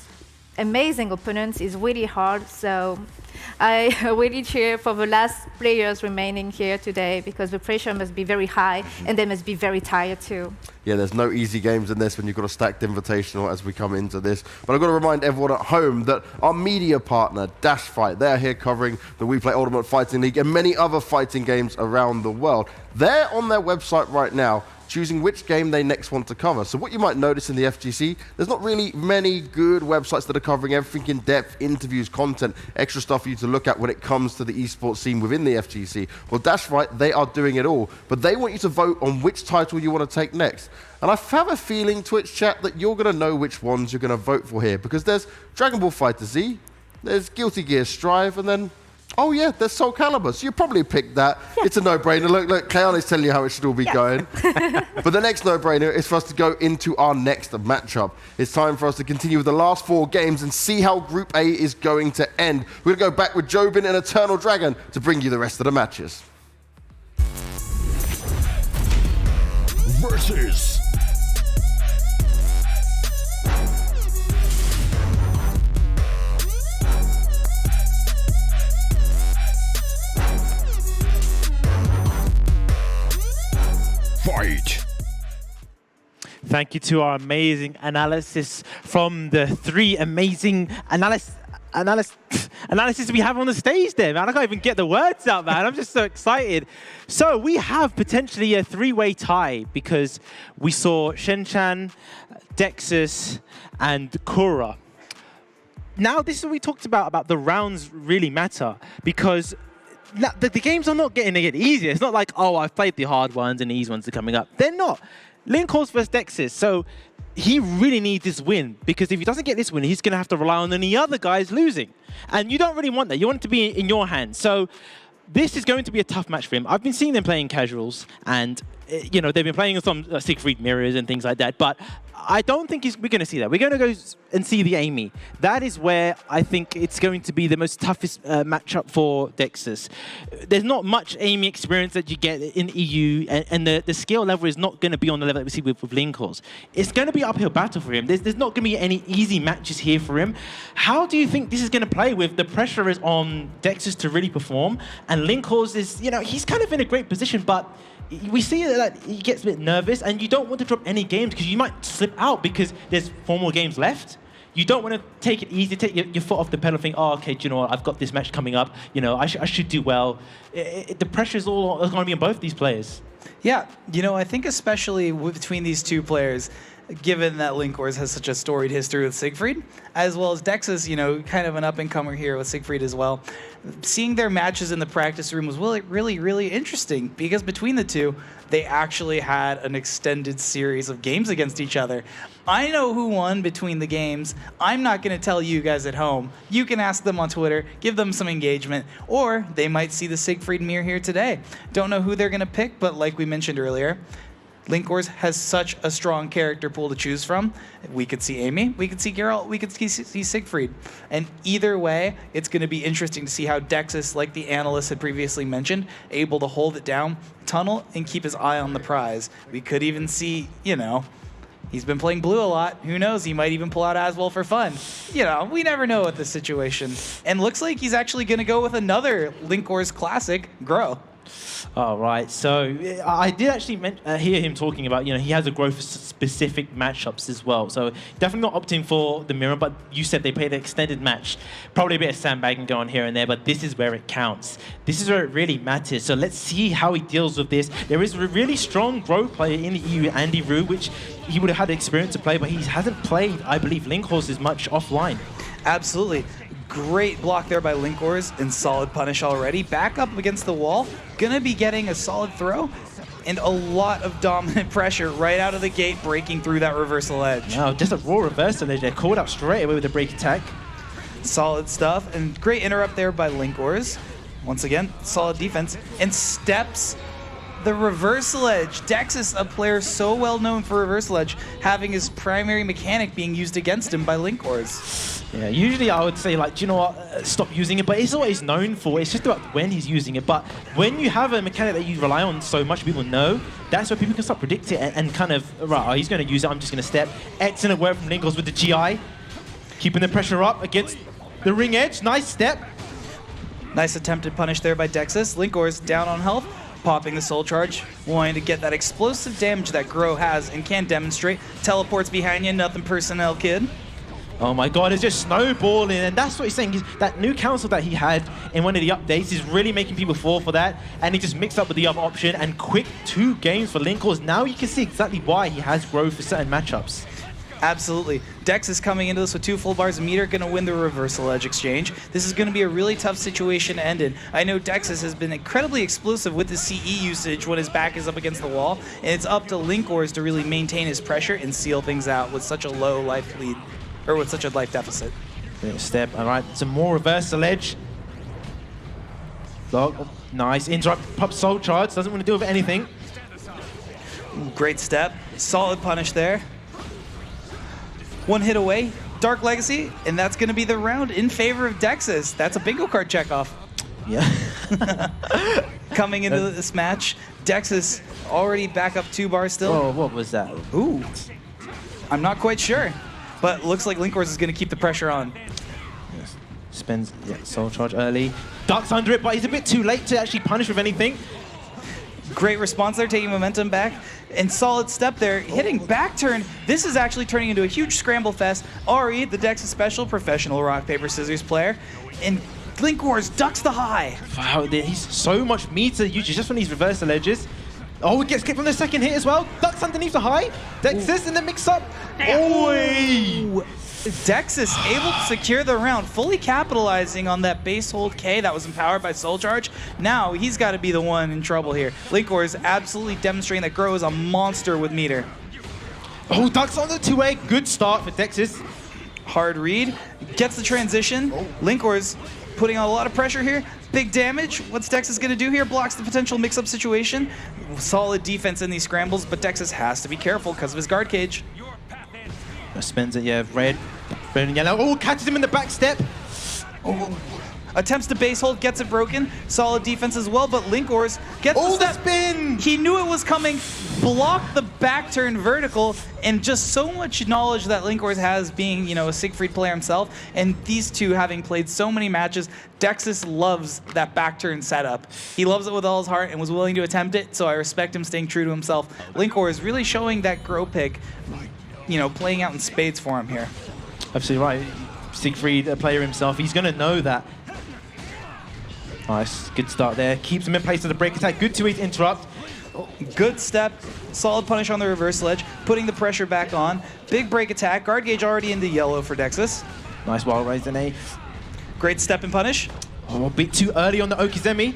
Speaker 8: amazing opponents is really hard, so I really cheer for the last players remaining here today because the pressure must be very high and they must be very tired too.
Speaker 6: Yeah, there's no easy games in this when you've got a stacked invitational as we come into this. But I've got to remind everyone at home that our media partner, Dash Fight, they're here covering the WePlay Ultimate Fighting League and many other fighting games around the world. They're on their website right now choosing which game they next want to cover. So what you might notice in the FGC, there's not really many good websites that are covering everything in depth, interviews, content, extra stuff for you to look at when it comes to the esports scene within the FGC. Well, Dash Fight, they are doing it all, but they want you to vote on which title you want to take next. And I have a feeling, Twitch chat, that you're going to know which ones you're going to vote for here, because there's Dragon Ball FighterZ, there's Guilty Gear Strive, and then oh yeah, there's SOULCALIBUR, so you probably picked that. Yeah. It's a no-brainer. Look, Kayane's telling you how it should all be going. But the next no-brainer is for us to go into our next matchup. It's time for us to continue with the last 4 games and see how Group A is going to end. We're going to go back with Jobin and Eternal Dragon to bring you the rest of the matches.
Speaker 3: Versus Fight.
Speaker 15: Thank you to our amazing analysis from the 3 amazing analysis we have on the stage there, man. I can't even get the words out, man. I'm just so excited. So we have potentially a 3-way tie because we saw Shenchan, Dexus, and Kura. Now, this is what we talked about the rounds really matter because the games are not getting easier. It's not like, oh, I've played the hard ones and the easy ones are coming up. They're not. Linkhorst versus Dexus. So he really needs this win because if he doesn't get this win, he's going to have to rely on any other guys losing. And you don't really want that. You want it to be in your hands. So this is going to be a tough match for him. I've been seeing them playing casuals and, they've been playing some Siegfried mirrors and things like that. But I don't think we're going to see that. We're going to go and see the Amy. That is where I think it's going to be the most toughest matchup for Dexus. There's not much Amy experience that you get in EU, and the skill level is not going to be on the level that we see with Linkhorst. It's going to be an uphill battle for him. There's not going to be any easy matches here for him. How do you think this is going to play with the pressure is on Dexus to really perform? And Linkhorst is, he's kind of in a great position, but we see that he gets a bit nervous, and you don't want to drop any games because you might slip out because there's 4 more games left. You don't want to take it easy, take your foot off the pedal, think, oh, okay, do you know what? I've got this match coming up. I should do well. The pressure is all going to be on both these players.
Speaker 14: Yeah, I think especially between these 2 players, given that Linkhorst has such a storied history with Siegfried, as well as Dexus, kind of an up-and-comer here with Siegfried as well. Seeing their matches in the practice room was really, really interesting because between the 2, they actually had an extended series of games against each other. I know who won between the games. I'm not going to tell you guys at home. You can ask them on Twitter, give them some engagement, or they might see the Siegfried mirror here today. Don't know who they're going to pick, but like we mentioned earlier, Linkhorst has such a strong character pool to choose from. We could see Amy, we could see Geralt, we could see Siegfried. And either way, it's going to be interesting to see how Dexus, like the analyst had previously mentioned, able to hold it down, tunnel, and keep his eye on the prize. We could even see, he's been playing blue a lot. Who knows? He might even pull out Aswell for fun. We never know with this situation. And looks like he's actually going to go with another Linkhorst classic, Grow.
Speaker 15: All right, so I did actually hear him talking about, he has a growth for specific matchups as well. So definitely not opting for the mirror, but you said they played an extended match. Probably a bit of sandbagging going here and there, but this is where it counts. This is where it really matters. So let's see how he deals with this. There is a really strong growth player in the EU, Andy Rue, which he would have had the experience to play, but he hasn't played, I believe, Linkhorst as much offline.
Speaker 14: Absolutely. Great block there by Linkhorst and solid punish already. Back up against the wall. Gonna be getting a solid throw and a lot of dominant pressure right out of the gate, breaking through that reversal edge.
Speaker 15: Wow, just a raw reversal edge. They're called out straight away with a break attack.
Speaker 14: Solid stuff and great interrupt there by Linkhorst. Once again, solid defense and steps the reversal edge. Dexys, a player so well known for reversal edge, having his primary mechanic being used against him by Linkhorst.
Speaker 15: Yeah, usually I would say, like, do you know what, stop using it, but it's always known for, it's just about when he's using it. But when you have a mechanic that you rely on so much, people know, that's where people can start predicting it and kind of, right, oh, he's going to use it, I'm just going to step. Excellent work from Linkhorst with the GI, keeping the pressure up against the ring edge. Nice step.
Speaker 14: Nice attempted punish there by Dexys. Linkhorst down on health, popping the soul charge, wanting to get that explosive damage that Grow has and can demonstrate. Teleports behind you, nothing personnel, kid.
Speaker 15: Oh my god, it's just snowballing, and that's what he's saying. That new council that he had in one of the updates is really making people fall for that, and he just mixed up with the other option, and quick 2 games for Linkhorst. Now you can see exactly why he has growth for certain matchups.
Speaker 14: Absolutely. Dex is coming into this with 2 full bars of meter, going to win the reversal edge exchange. This is going to be a really tough situation to end in. I know Dexys has been incredibly explosive with his CE usage when his back is up against the wall, and it's up to Linkhorst to really maintain his pressure and seal things out with such a low life lead, or with such a life deficit.
Speaker 15: Great step. All right, some more reversal edge. Block. Oh, nice. Interrupt. Pop soul charge. Doesn't want to do with anything.
Speaker 14: Great step. Solid punish there. 1 hit away. Dark Legacy, and that's going to be the round in favor of Dexys. That's a bingo card checkoff.
Speaker 15: Yeah.
Speaker 14: Coming into this match, Dexys already back up 2 bars still.
Speaker 15: Oh, what was that?
Speaker 14: Ooh. I'm not quite sure. But looks like Linkhorst is going to keep the pressure on.
Speaker 15: Yes. Spends soul charge early. Ducks under it, but he's a bit too late to actually punish with anything.
Speaker 14: Great response there, taking momentum back. And solid step there, hitting back turn. This is actually turning into a huge scramble fest. Ari, the Dexys special professional rock, paper, scissors player. And Linkhorst ducks the high.
Speaker 15: Wow, he's so much meter usage just from these reversal edges. Oh, it gets kicked from the second hit as well. Ducks underneath the high. Dexys in the mix-up. Oh!
Speaker 14: Dexys able to secure the round, fully capitalizing on that base hold K that was empowered by Soul Charge. Now he's got to be the one in trouble here. Linkhorst is absolutely demonstrating that Grow is a monster with meter.
Speaker 15: Oh, Ducks on the 2A. Good start for Dexys.
Speaker 14: Hard read. Gets the transition. Linkhorst putting on a lot of pressure here. Big damage. What's Dexys going to do here? Blocks the potential mix-up situation. Solid defense in these scrambles, but Dexys has to be careful because of his guard cage.
Speaker 15: Spends it, yeah, red and yellow. Oh, catches him in the back step.
Speaker 14: Oh. Attempts to base hold, gets it broken. Solid defense as well, but Linkhorst gets the
Speaker 15: spin.
Speaker 14: He knew it was coming, blocked the back turn vertical, and just so much knowledge that Linkhorst has being, a Siegfried player himself, and these two having played so many matches, Dexys loves that back turn setup. He loves it with all his heart and was willing to attempt it, so I respect him staying true to himself. Linkhorst really showing that Grow pick, playing out in spades for him here.
Speaker 15: Absolutely right. Siegfried, a player himself, he's going to know that. Nice, good start there. Keeps him in place with the break attack. Good 2-8 interrupt.
Speaker 14: Good step, solid punish on the reversal edge, putting the pressure back on. Big break attack, guard gauge already into yellow for Dexys.
Speaker 15: Nice wall raise in A.
Speaker 14: Great step and punish.
Speaker 15: Oh, a bit too early on the Okizemi.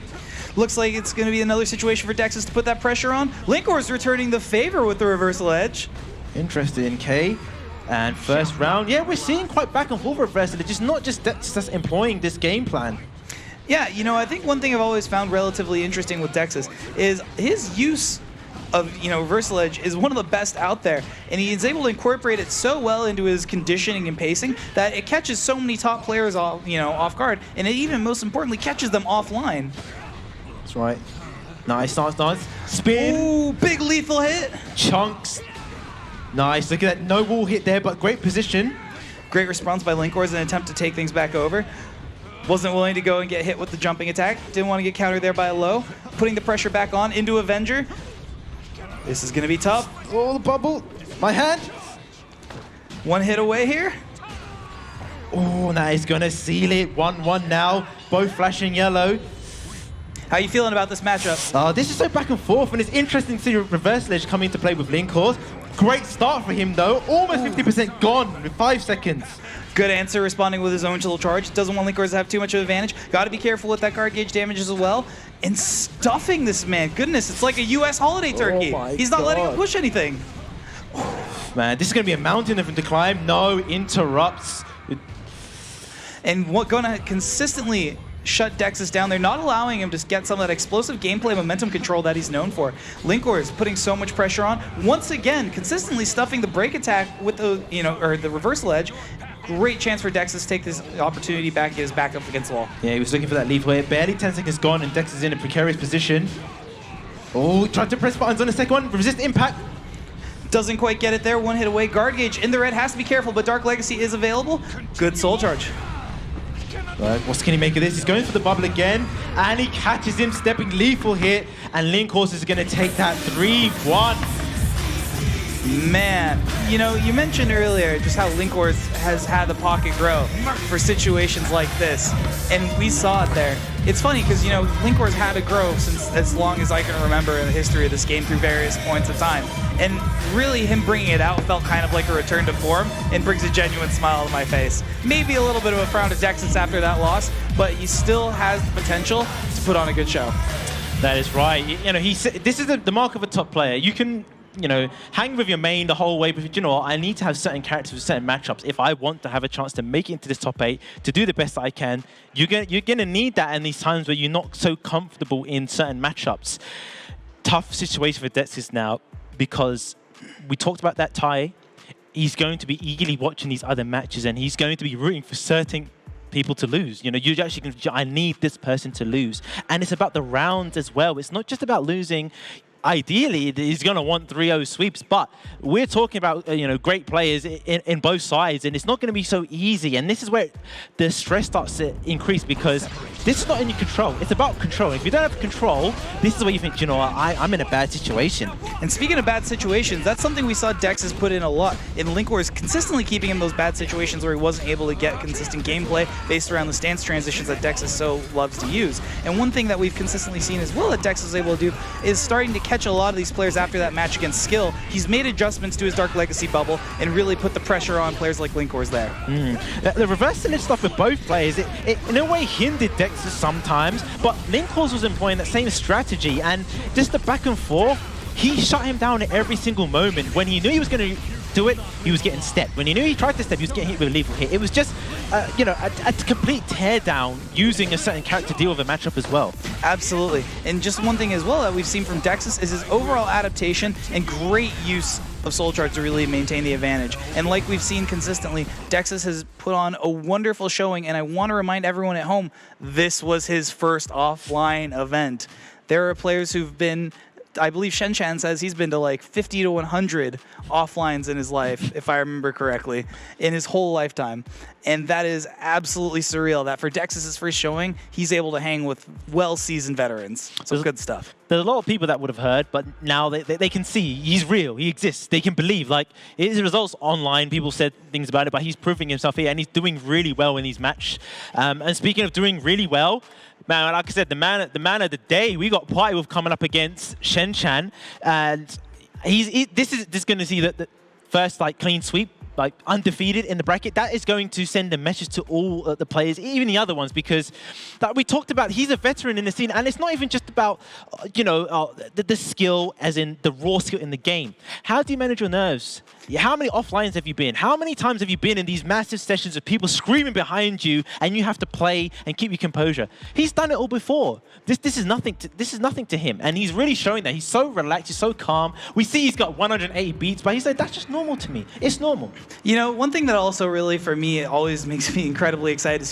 Speaker 14: Looks like it's going to be another situation for Dexys to put that pressure on. Linkhorst returning the favor with the reversal edge.
Speaker 15: Interested in K. And first round, yeah, we're seeing quite back and forth reversal. It's just not just Dexys employing this game plan.
Speaker 14: Yeah, I think one thing I've always found relatively interesting with Dexys is his use of, reversal edge is one of the best out there. And he is able to incorporate it so well into his conditioning and pacing that it catches so many top players off, off guard. And it even, most importantly, catches them offline.
Speaker 15: That's right. Nice, nice, nice. Spin.
Speaker 14: Ooh, big lethal hit.
Speaker 15: Chunks. Nice, look at that. No wall hit there, but great position.
Speaker 14: Great response by Linkhorst in an attempt to take things back over. Wasn't willing to go and get hit with the jumping attack. Didn't want to get countered there by a low. Putting the pressure back on into Avenger. This is going to be tough.
Speaker 15: Oh, the bubble. My hand.
Speaker 14: One hit away here.
Speaker 15: Oh, that is going to seal it. 1-1 now. Both flashing yellow.
Speaker 14: How you feeling about this matchup?
Speaker 15: This is so back and forth, and it's interesting to see Reverse Ledge come into play with Linkhorse. Great start for him, though. Almost 50% gone with 5 seconds.
Speaker 14: Good answer, responding with his own little charge. Doesn't want Linkhorse to have too much of an advantage. Got to be careful with that guard gauge damage as well. And stuffing this man. Goodness, it's like a US holiday turkey. He's not letting him push anything.
Speaker 15: Man, this is going to be a mountain of him to climb. No, interrupts.
Speaker 14: And what going to consistently shut Dexys down. They're not allowing him to get some of that explosive gameplay momentum control that he's known for. Linkhorse putting so much pressure on. Once again, consistently stuffing the break attack with the, or the reversal edge. Great chance for Dexys to take this opportunity back, get his back up against the wall.
Speaker 15: Yeah, he was looking for that lethal hit. Barely 10 seconds gone, and Dexys is in a precarious position. Oh, tried to press buttons on the second one. Resist impact.
Speaker 14: Doesn't quite get it there. One hit away. Guard gauge in the red. Has to be careful, but Dark Legacy is available. Good soul charge.
Speaker 15: Right, what can he make of this? He's going for the bubble again, and he catches him, stepping lethal hit, and Linkhorse is going to take that 3-1.
Speaker 14: Man, you mentioned earlier just how Linkhorse has had the pocket grow for situations like this, and we saw it there. It's funny because, Linkhorse had to grow since as long as I can remember in the history of this game through various points of time. And really, him bringing it out felt kind of like a return to form and brings a genuine smile to my face. Maybe a little bit of a frown to Dexys after that loss, but he still has the potential to put on a good show.
Speaker 15: That is right. This is the mark of a top player. You can hang with your main the whole way, but I need to have certain characters with certain matchups. If I want to have a chance to make it into this top 8, to do the best that I can, you're going to need that in these times where you're not so comfortable in certain matchups. Tough situation for Dexys now, because we talked about that tie. He's going to be eagerly watching these other matches, and he's going to be rooting for certain people to lose. You actually can, I need this person to lose. And it's about the rounds as well. It's not just about losing. Ideally, he's going to want 3-0 sweeps, but we're talking about great players in both sides, and it's not going to be so easy. And this is where the stress starts to increase, because this is not in your control. It's about control. If you don't have control, this is where you think, I'm in a bad situation.
Speaker 14: And speaking of bad situations, that's something we saw Dexys put in a lot. In Linkhorse consistently keeping him in those bad situations where he wasn't able to get consistent gameplay based around the stance transitions that Dexys so loves to use. And one thing that we've consistently seen as well that Dexys is able to do is starting to catch a lot of these players after that match against Skill. He's made adjustments to his Dark Legacy bubble and really put the pressure on players like Linkhorse there.
Speaker 15: The reverse ledge stuff with both players, it in a way hindered Dexys sometimes, but Linkhorse was employing that same strategy, and just the back and forth, he shut him down at every single moment. When he knew he was going to do it, he was getting stepped. When he knew he tried to step, he was getting hit with a lethal hit. It was just, a complete teardown using a certain character to deal with a matchup as well.
Speaker 14: Absolutely. And just one thing as well that we've seen from Dexys is his overall adaptation and great use of Soul Charge to really maintain the advantage. And like we've seen consistently, Dexys has put on a wonderful showing, and I want to remind everyone at home, this was his first offline event. There are players who've been, I believe Shen-Chan says he's been to like 50 to 100 offlines in his life, if I remember correctly, in his whole lifetime. And that is absolutely surreal that for Dexys' first showing, he's able to hang with well-seasoned veterans. So good stuff.
Speaker 15: There's a lot of people that would have heard, but now they can see he's real, he exists. They can believe. Like, his results online, people said things about it, but he's proving himself here, and he's doing really well in these matches. And speaking of doing really well, man, like I said, the man of the day, we got Party Wolf coming up against Shen-Chan, and this is going to see the first clean sweep, undefeated in the bracket. That is going to send a message to all the players, even the other ones, because we talked about, he's a veteran in the scene, and it's not even just about the skill, as in the raw skill in the game. How do you manage your nerves? How many offlines have you been? How many times have you been in these massive sessions of people screaming behind you, and you have to play and keep your composure? He's done it all before. This is nothing to him, and he's really showing that. He's so relaxed, he's so calm. We see he's got 180 beats, but he's like, that's just normal to me. It's normal.
Speaker 14: One thing that also really, for me, always makes me incredibly excited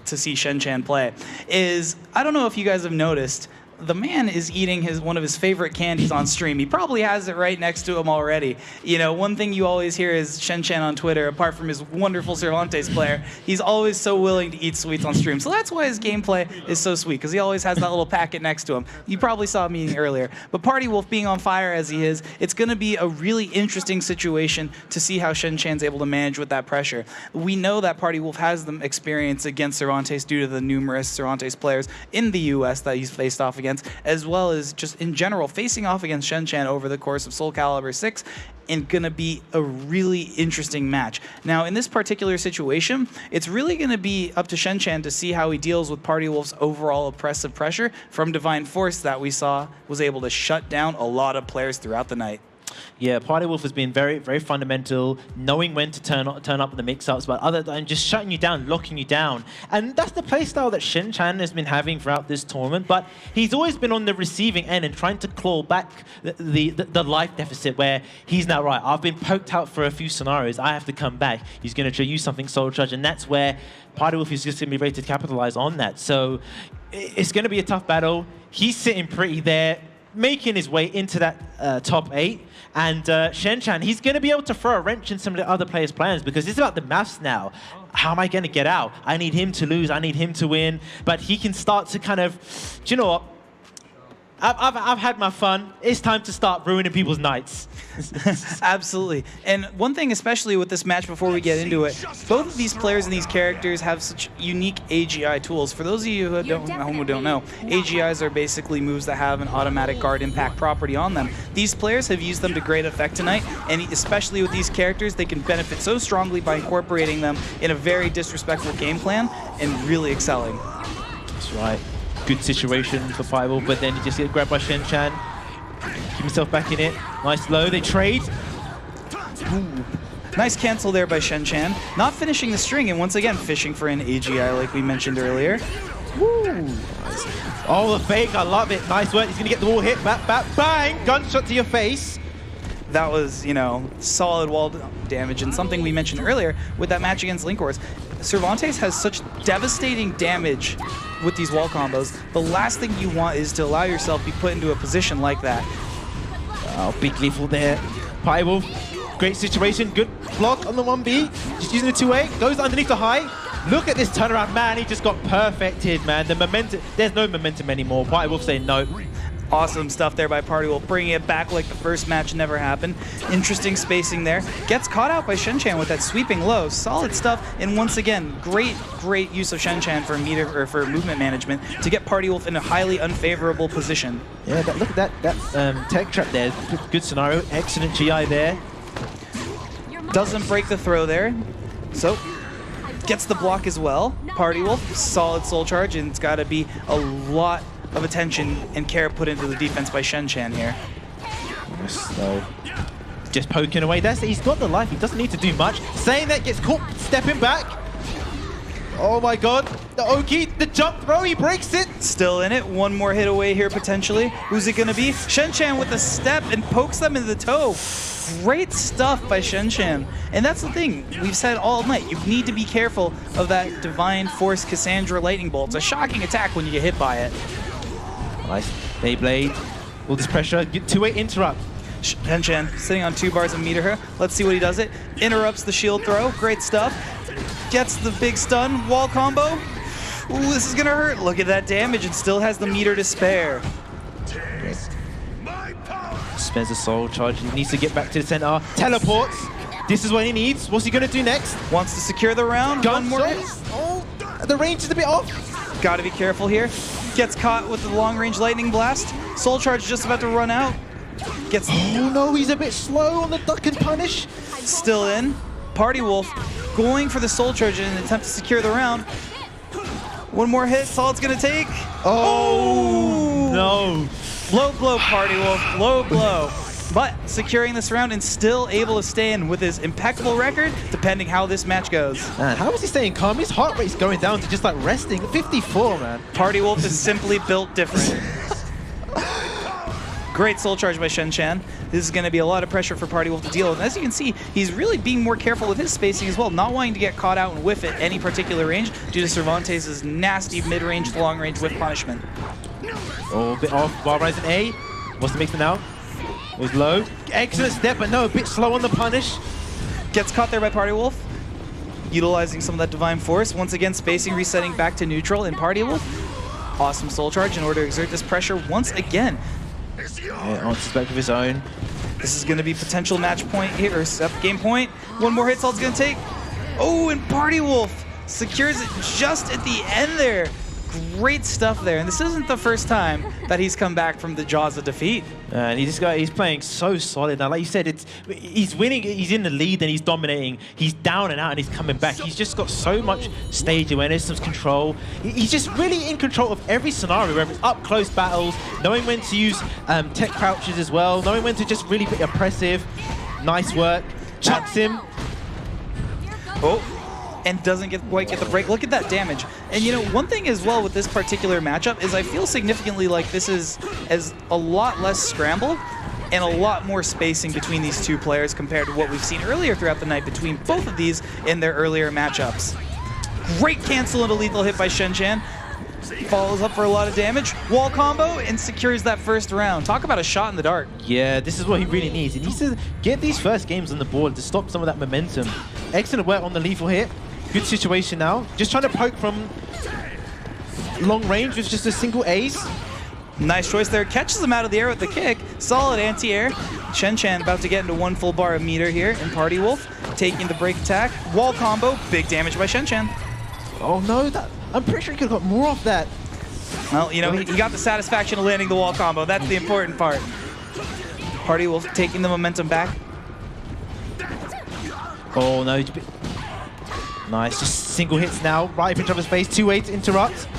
Speaker 14: to see Shen-Chan play is, I don't know if you guys have noticed, the man is eating one of his favorite candies on stream. He probably has it right next to him already. You know, one thing you always hear is Shen on Twitter, apart from his wonderful Cervantes player, he's always so willing to eat sweets on stream. So that's why his gameplay is so sweet, because he always has that little packet next to him. You probably saw him eating earlier. But Party Wolf being on fire as he is, it's going to be a really interesting situation to see how Shen-Chan's able to manage with that pressure. We know that Party Wolf has the experience against Cervantes due to the numerous Cervantes players in the US that he's faced off against, as well as just in general facing off against Shen-Chan over the course of Soul Calibur 6, and going to be a really interesting match. Now, in this particular situation, it's really going to be up to Shen-Chan to see how he deals with Party Wolf's overall oppressive pressure from Divine Force that we saw was able to shut down a lot of players throughout the night.
Speaker 15: Yeah, Party Wolf has been very, very fundamental, knowing when to turn up with the mix-ups, but other than just shutting you down, locking you down. And that's the playstyle that Shen-Chan has been having throughout this tournament, but he's always been on the receiving end and trying to claw back the life deficit where he's now, right, I've been poked out for a few scenarios, I have to come back. He's going to use something Soul Charge, and that's where Party Wolf is just going to be ready to capitalize on that. So it's going to be a tough battle. He's sitting pretty there, making his way into that top 8. And Shen-Chan, he's going to be able to throw a wrench in some of the other players' plans because it's about the maths now. How am I going to get out? I need him to lose. I need him to win. But he can start to kind of, do you know what? I've had my fun. It's time to start ruining people's nights.
Speaker 14: Absolutely. And one thing, especially with this match before we get into it, both of these players and these characters have such unique AGI tools. For those of you who don't know, AGIs are basically moves that have an automatic guard impact property on them. These players have used them to great effect tonight, and especially with these characters, they can benefit so strongly by incorporating them in a very disrespectful game plan and really excelling.
Speaker 15: That's right. Good situation for Fireball, but then he just gets grabbed by Shen-Chan. Keep himself back in it. Nice low, they trade.
Speaker 14: Ooh. Nice cancel there by Shen-Chan. Not finishing the string, and once again fishing for an AGI like we mentioned earlier. Woo.
Speaker 15: Oh, the fake, I love it. Nice work, he's gonna get the wall hit. Bap, bap, bang! Gunshot to your face.
Speaker 14: That was, you know, solid wall damage, and something we mentioned earlier with that match against Linkors. Cervantes has such devastating damage with these wall combos. The last thing you want is to allow yourself to be put into a position like that.
Speaker 15: Oh, big lethal there. Party Wolf, great situation, good block on the 1B. Just using the 2A, goes underneath the high. Look at this turnaround, man, he just got perfected, man. The momentum, there's no momentum anymore. Party Wolf saying no.
Speaker 14: Awesome stuff there by Party Wolf, bringing it back like the first match never happened. Interesting spacing there. Gets caught out by Shen-Chan with that sweeping low. Solid stuff, and once again, great use of Shen-Chan for for movement management to get Party Wolf in a highly unfavorable position.
Speaker 15: Yeah, look at that tech trap there. Good scenario, excellent GI there.
Speaker 14: Doesn't break the throw there, so gets the block as well. Party Wolf, solid soul charge, and it's got to be a lot of attention and care put into the defense by Shen-Chan here.
Speaker 15: So, just poking away. He's got the life. He doesn't need to do much. Saying that gets caught stepping back. Oh my god. The Oki, the jump throw, he breaks it.
Speaker 14: Still in it. One more hit away here potentially. Who's it going to be? Shen-Chan with a step and pokes them in the toe. Great stuff by Shen-Chan. And that's the thing we've said all night. You need to be careful of that Divine Force Cassandra Lightning Bolt. It's a shocking attack when you get hit by it.
Speaker 15: Nice. Beyblade. All this pressure. 2-8 interrupt.
Speaker 14: Shen-Chan sitting on 2 bars of meter here. Let's see what he does it. Interrupts the shield throw. Great stuff. Gets the big stun. Wall combo. Ooh, this is going to hurt. Look at that damage. It still has the meter to spare.
Speaker 15: Spends a soul charge. He needs to get back to the center. Teleports. This is what he needs. What's he going to do next?
Speaker 14: Wants to secure the round.
Speaker 15: One more hit. Oh, the range is a bit off.
Speaker 14: Got to be careful here. Gets caught with the long-range lightning blast. Soul charge just about to run out. Gets.
Speaker 15: Oh no, he's a bit slow on the duck and punish.
Speaker 14: Still in. Party Wolf going for the soul charge in an attempt to secure the round. One more hit. That's all it's gonna take.
Speaker 15: Oh no!
Speaker 14: Low blow, Party Wolf. Low blow. But securing this round and still able to stay in with his impeccable record, depending how this match goes.
Speaker 15: Man, how is he staying calm? His heart rate's going down to just like resting. 54, man.
Speaker 14: Party Wolf is simply built different. Great soul charge by Shen-Chan. This is going to be a lot of pressure for Party Wolf to deal with. And as you can see, he's really being more careful with his spacing as well, not wanting to get caught out and whiff at any particular range due to Cervantes' nasty mid-range to long-range whiff punishment.
Speaker 15: Oh, a bit off. While rising A. What's the mix now? It was low. Excellent step, but no, a bit slow on the punish.
Speaker 14: Gets caught there by Party Wolf. Utilizing some of that Divine Force. Once again, spacing, resetting back to neutral in Party Wolf. Awesome Soul Charge in order to exert this pressure once again.
Speaker 15: Yeah, answers back with his own.
Speaker 14: This is going to be potential match point here, or game point. One more hit Salt's going to take. Oh, and Party Wolf secures it just at the end there. Great stuff there, and this isn't the first time that he's come back from the jaws of defeat.
Speaker 15: And he's playing so solid now. Like you said, he's winning. He's in the lead and he's dominating. He's down and out and he's coming back. He's just got so much stage awareness, some control. He's just really in control of every scenario, whether it's up close battles, knowing when to use tech crouches as well, knowing when to just really be oppressive. Nice work. Chucks him.
Speaker 14: Oh. And doesn't quite get the break. Look at that damage. And you know, one thing as well with this particular matchup is I feel significantly like this is a lot less scramble and a lot more spacing between these two players compared to what we've seen earlier throughout the night between both of these in their earlier matchups. Great cancel and a lethal hit by Shen. Follows up for a lot of damage. Wall combo and secures that first round. Talk about a shot in the dark.
Speaker 15: Yeah, this is what he really needs. He needs to get these first games on the board to stop some of that momentum. Excellent work on the lethal hit. Good situation now. Just trying to poke from long range with just a single ace.
Speaker 14: Nice choice there. Catches him out of the air with the kick. Solid anti-air. Shen about to get into one full bar of meter here in Party Wolf. Taking the break attack. Wall combo. Big damage by Shen.
Speaker 15: Oh no, I'm pretty sure he could have got more off that.
Speaker 14: Well, you know, he got the satisfaction of landing the wall combo. That's the important part. Party Wolf taking the momentum back.
Speaker 15: Oh no. Nice, just single hits now, right in each other's face, 2-8 to interrupt.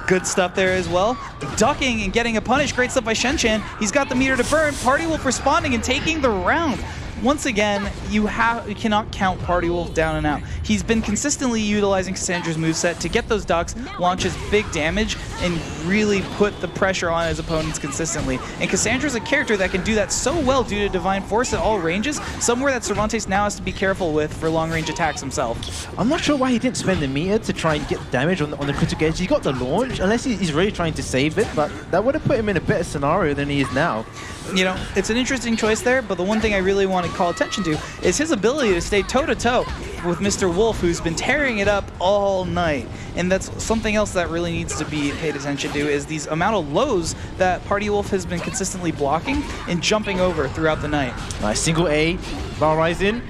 Speaker 14: Good stuff there as well. Ducking and getting a punish, great stuff by Shen. He's got the meter to burn, Party Wolf responding and taking the round. Once again, you cannot count Party Wolf down and out. He's been consistently utilizing Cassandra's moveset to get those ducks, launches big damage, and really put the pressure on his opponents consistently. And Cassandra's a character that can do that so well due to Divine Force at all ranges, somewhere that Cervantes now has to be careful with for long-range attacks himself.
Speaker 15: I'm not sure why he didn't spend the meter to try and get damage on the critical edge. He got the launch, unless he's really trying to save it, but that would have put him in a better scenario than he is now.
Speaker 14: You know, it's an interesting choice there, but the one thing I really want to call attention to is his ability to stay toe-to-toe with Mr. Wolf, who's been tearing it up all night. And that's something else that really needs to be paid attention to, is these amount of lows that Party Wolf has been consistently blocking and jumping over throughout the night.
Speaker 15: Nice, single A, bar rising.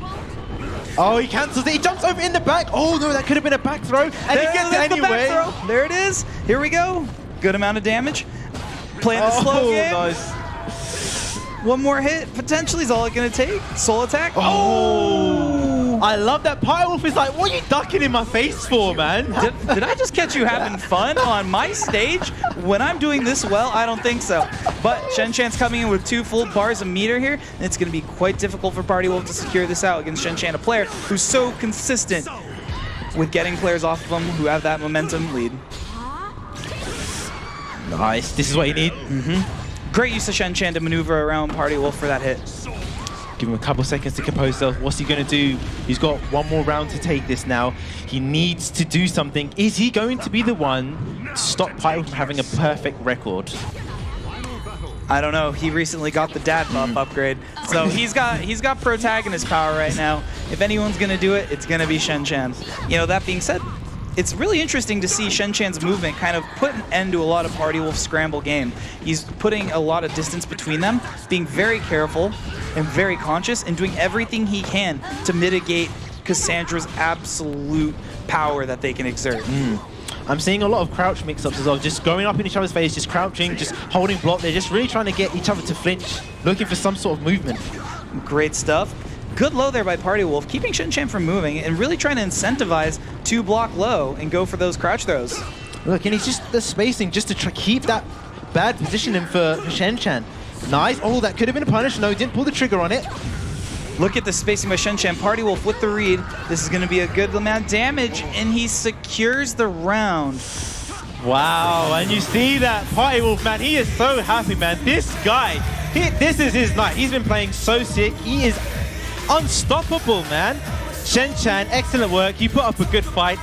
Speaker 15: Oh, he cancels it, he jumps over in the back. Oh no, that could have been a back throw, and he gets it anyway.
Speaker 14: There it is, here we go. Good amount of damage. Playing the slow game.
Speaker 15: Nice.
Speaker 14: One more hit, potentially, is all it's going to take. Soul attack.
Speaker 15: Oh! I love that. Party Wolf is like, what are you ducking in my face for, man?
Speaker 14: Did I just catch you having fun on my stage? When I'm doing this well, I don't think so. But Shen-Chan's coming in with 2 full bars of meter here, and it's going to be quite difficult for Party Wolf to secure this out against Shen-Chan, a player who's so consistent with getting players off of him who have that momentum lead.
Speaker 15: Nice. This is what you need.
Speaker 14: Great use of Shen-Chan to maneuver around Party Wolf for that hit.
Speaker 15: Give him a couple seconds to compose himself. What's he going to do? He's got one more round to take this now. He needs to do something. Is he going to be the one to stop Party Wolf from having a perfect record?
Speaker 14: I don't know. He recently got the dad buff upgrade, so he's got protagonist power right now. If anyone's going to do it, it's going to be Shen-Chan. You know, that being said, it's really interesting to see Shen-Chan's movement kind of put an end to a lot of Party Wolf's scramble game. He's putting a lot of distance between them, being very careful and very conscious, and doing everything he can to mitigate Cassandra's absolute power that they can exert.
Speaker 15: I'm seeing a lot of crouch mix-ups as well, just going up in each other's face, just crouching, just holding block. They're just really trying to get each other to flinch, looking for some sort of movement.
Speaker 14: Great stuff. Good low there by Party Wolf, keeping Shen-Chan from moving and really trying to incentivize to block low and go for those crouch throws.
Speaker 15: Look, and he's just the spacing just to try keep that bad positioning for Shen-Chan. Nice. Oh, that could have been a punish. No, he didn't pull the trigger on it.
Speaker 14: Look at the spacing by Shen-Chan. Party Wolf with the read. This is going to be a good amount of damage, and he secures the round.
Speaker 15: Wow, and you see that Party Wolf, man, he is so happy, man. This guy, this is his night. He's been playing so sick. He is unstoppable, man. Shen-chan, excellent work. You put up a good fight.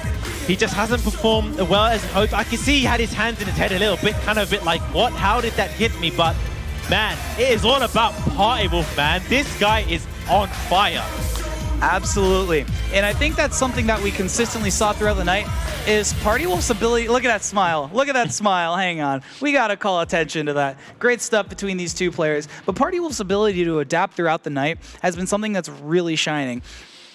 Speaker 15: He just hasn't performed well as hoped. I can see he had his hands in his head a little bit, kind of a bit like, what? How did that hit me? But man, it is all about Party Wolf, man. This guy is on fire.
Speaker 14: Absolutely. And I think that's something that we consistently saw throughout the night is Party Wolf's ability. Look at that smile. Look at that smile. Hang on. We got to call attention to that. Great stuff between these two players. But Party Wolf's ability to adapt throughout the night has been something that's really shining.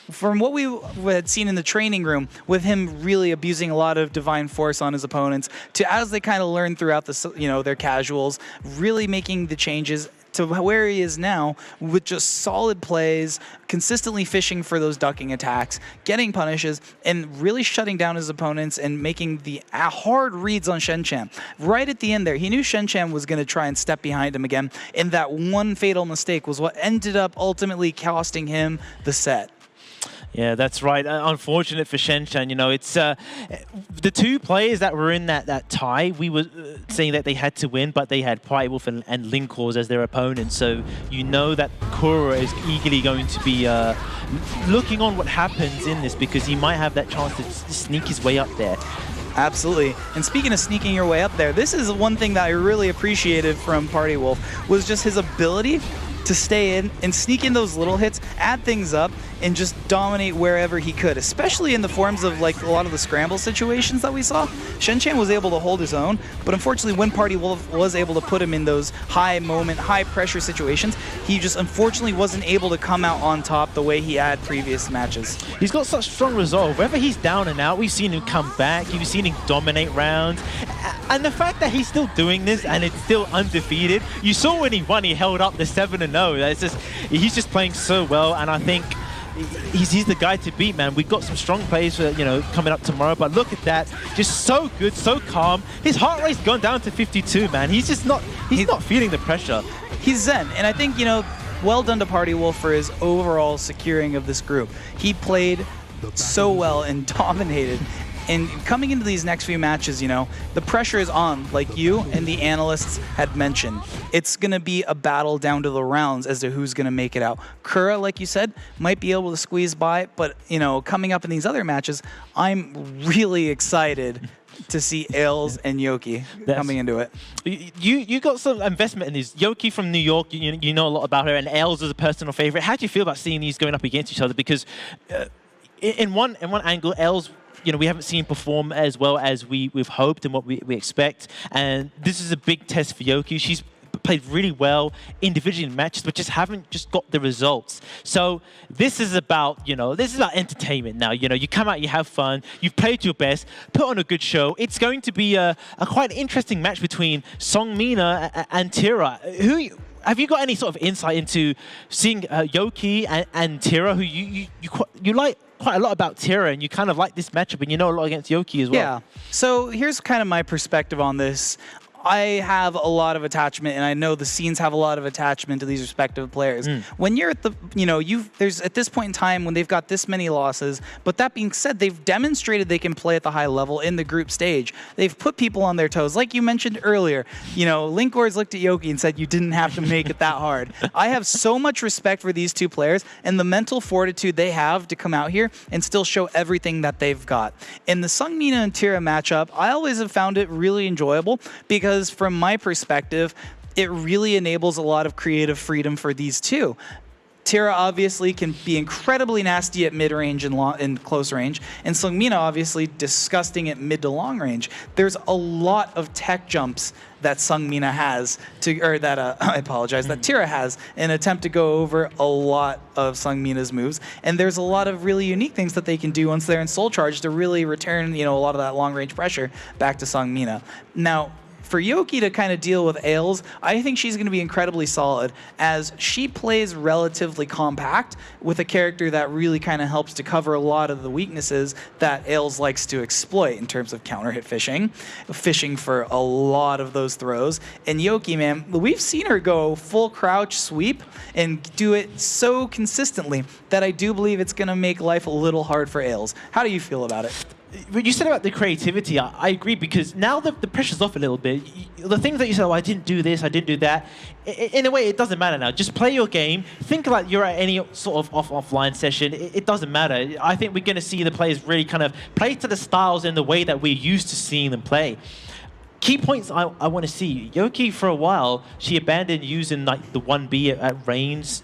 Speaker 14: From what we had seen in the training room, with him really abusing a lot of divine force on his opponents, to as they kind of learn throughout the, their casuals, really making the changes to where he is now with just solid plays, consistently fishing for those ducking attacks, getting punishes, and really shutting down his opponents and making the hard reads on Shen-chan. Right at the end there, he knew Shen-chan was going to try and step behind him again, and that one fatal mistake was what ended up ultimately costing him the set.
Speaker 15: Yeah, that's right. Unfortunate for Shen-chan, it's the two players that were in that tie, we were saying that they had to win, but they had Party Wolf and Linkors as their opponents. So you know that Kura is eagerly going to be looking on what happens in this, because he might have that chance to sneak his way up there.
Speaker 14: Absolutely. And speaking of sneaking your way up there, this is one thing that I really appreciated from Party Wolf, was just his ability to stay in and sneak in those little hits, add things up, and just dominate wherever he could, especially in the forms of like a lot of the scramble situations that we saw. Shen-chan was able to hold his own, but unfortunately when Party Wolf was able to put him in those high moment, high pressure situations, he just unfortunately wasn't able to come out on top the way he had previous matches.
Speaker 15: He's got such strong resolve. Whenever he's down and out, we've seen him come back, you've seen him dominate rounds. And the fact that he's still doing this and it's still undefeated, you saw when he won, he held up the 7-0. He's just playing so well, and I think he's the guy to beat, man. We've got some strong plays, coming up tomorrow, but look at that. Just so good, so calm. His heart rate's gone down to 52, man. He's just not, he's not feeling the pressure.
Speaker 14: He's zen, and I think, well done to Party Wolf for his overall securing of this group. He played so well and dominated. And coming into these next few matches, the pressure is on, like you and the analysts had mentioned. It's going to be a battle down to the rounds as to who's going to make it out. Kura, like you said, might be able to squeeze by, but, coming up in these other matches, I'm really excited to see Ailes and Yoki coming into it.
Speaker 15: You got some investment in these. Yoki from New York, you know a lot about her, and Ailes is a personal favorite. How do you feel about seeing these going up against each other? Because in one angle, Ailes, we haven't seen perform as well as we've hoped and what we expect. And this is a big test for Yoki. She's played really well individually in matches, but just haven't got the results. So this is about, entertainment now. You come out, you have fun, you've played your best, put on a good show. It's going to be a quite interesting match between Seongmina and Tira. Have you got any sort of insight into seeing Yoki and Tira, who you like quite a lot about Tira, and you kind of like this matchup, and you know a lot against Yoki as well?
Speaker 14: Yeah. So here's kind of my perspective on this. I have a lot of attachment, and I know the scenes have a lot of attachment to these respective players. When you're at the, there's at this point in time when they've got this many losses, but that being said, they've demonstrated they can play at the high level in the group stage. They've put people on their toes. Like you mentioned earlier, Linkors looked at Yoki and said, you didn't have to make it that hard. I have so much respect for these two players and the mental fortitude they have to come out here and still show everything that they've got. In the Seongmina and Tira matchup, I always have found it really enjoyable because from my perspective, it really enables a lot of creative freedom for these two. Tira obviously can be incredibly nasty at mid-range and close range, and Seongmina obviously disgusting at mid to long range. There's a lot of tech jumps that Seongmina has that Tira has in an attempt to go over a lot of Seongmina's moves. And there's a lot of really unique things that they can do once they're in Soul Charge to really return, a lot of that long range pressure back to Seongmina. Now, for Yoki to kind of deal with Ailes, I think she's going to be incredibly solid as she plays relatively compact with a character that really kind of helps to cover a lot of the weaknesses that Ailes likes to exploit in terms of counter hit fishing for a lot of those throws. And Yoki, man, we've seen her go full crouch sweep and do it so consistently that I do believe it's going to make life a little hard for Ailes. How do you feel about it?
Speaker 15: What you said about the creativity, I agree, because now the pressure's off a little bit. The things that you said, oh, I didn't do this, I didn't do that, in a way, it doesn't matter now. Just play your game. Think like you're at any sort of offline session. It doesn't matter. I think we're going to see the players really kind of play to the styles in the way that we're used to seeing them play. Key points I want to see. Yoki, for a while, she abandoned using like the 1B at range,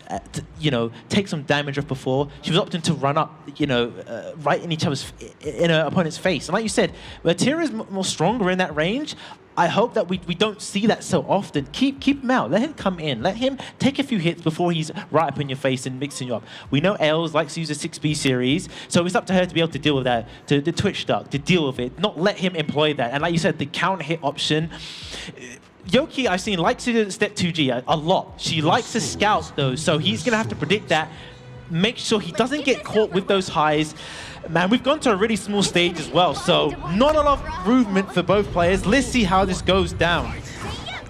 Speaker 15: take some damage off before. She was opting to run up, right in her opponent's face. And like you said, Tira's more stronger in that range. I hope that we don't see that so often. Keep him out. Let him come in. Let him take a few hits before he's right up in your face and mixing you up. We know Els likes to use a 6B series, so it's up to her to be able to deal with that, to the Twitch duck, to deal with it, not let him employ that. And like you said, the counter hit option. Yoki, I've seen, likes to do step 2G a lot. She likes to scout those, so he's going to have to predict that, make sure he doesn't get caught with those highs. Man, we've gone to a really small stage as well, so not a lot of movement for both players. Let's see how this goes down.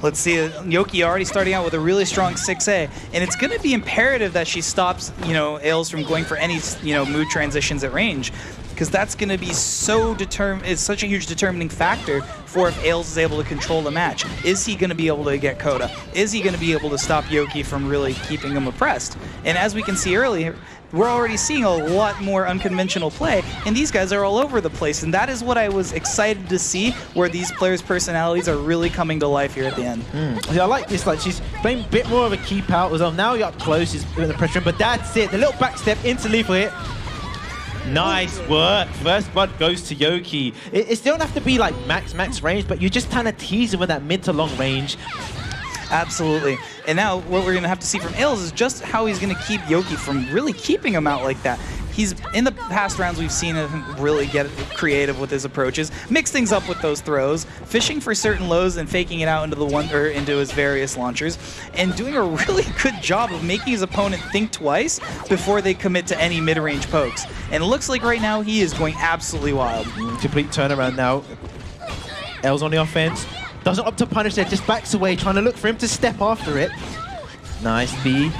Speaker 14: Let's see, Yoki already starting out with a really strong 6A, and it's going to be imperative that she stops, Els from going for any, mood transitions at range, because that's going to be so it's such a huge determining factor for if Els is able to control the match. Is he going to be able to get Coda? Is he going to be able to stop Yoki from really keeping him oppressed? And as we can see earlier, we're already seeing a lot more unconventional play, and these guys are all over the place, and that is what I was excited to see, where these players' personalities are really coming to life here at the end.
Speaker 15: Yeah, I like this, like she's playing a bit more of a keep out as well. Now you're up close, she's putting the pressure in, but that's it. The little back step into lethal hit. Nice work. First blood goes to Yoki. It still don't have to be like max range, but you're just kind of teasing with that mid to long range.
Speaker 14: Absolutely. And now what we're going to have to see from Els is just how he's going to keep Yoki from really keeping him out like that. He's, in the past rounds, we've seen him really get creative with his approaches, mix things up with those throws, fishing for certain lows and faking it out into his various launchers, and doing a really good job of making his opponent think twice before they commit to any mid-range pokes. And it looks like right now he is going absolutely wild.
Speaker 15: Complete turnaround now. Els on the offense. Doesn't opt to punish there, just backs away, trying to look for him to step after it. Nice B.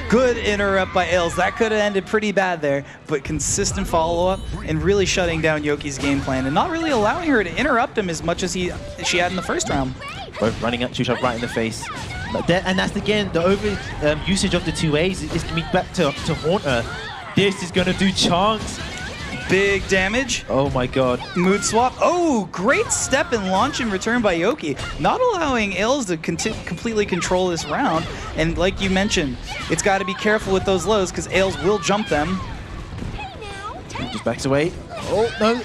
Speaker 14: Good interrupt by Els. That could have ended pretty bad there, but consistent follow-up and really shutting down Yoki's game plan and not really allowing her to interrupt him as much as she had in the first round.
Speaker 15: Both running up to right in the face. But and that's, again, the over usage of the 2As is coming back to haunt her. This is going to do chunks.
Speaker 14: Big damage.
Speaker 15: Oh my god.
Speaker 14: Mood swap. Oh, great step and launch in return by Yoki. Not allowing Els to completely control this round. And like you mentioned, it's got to be careful with those lows because Els will jump them.
Speaker 15: Just backs away. Oh, no.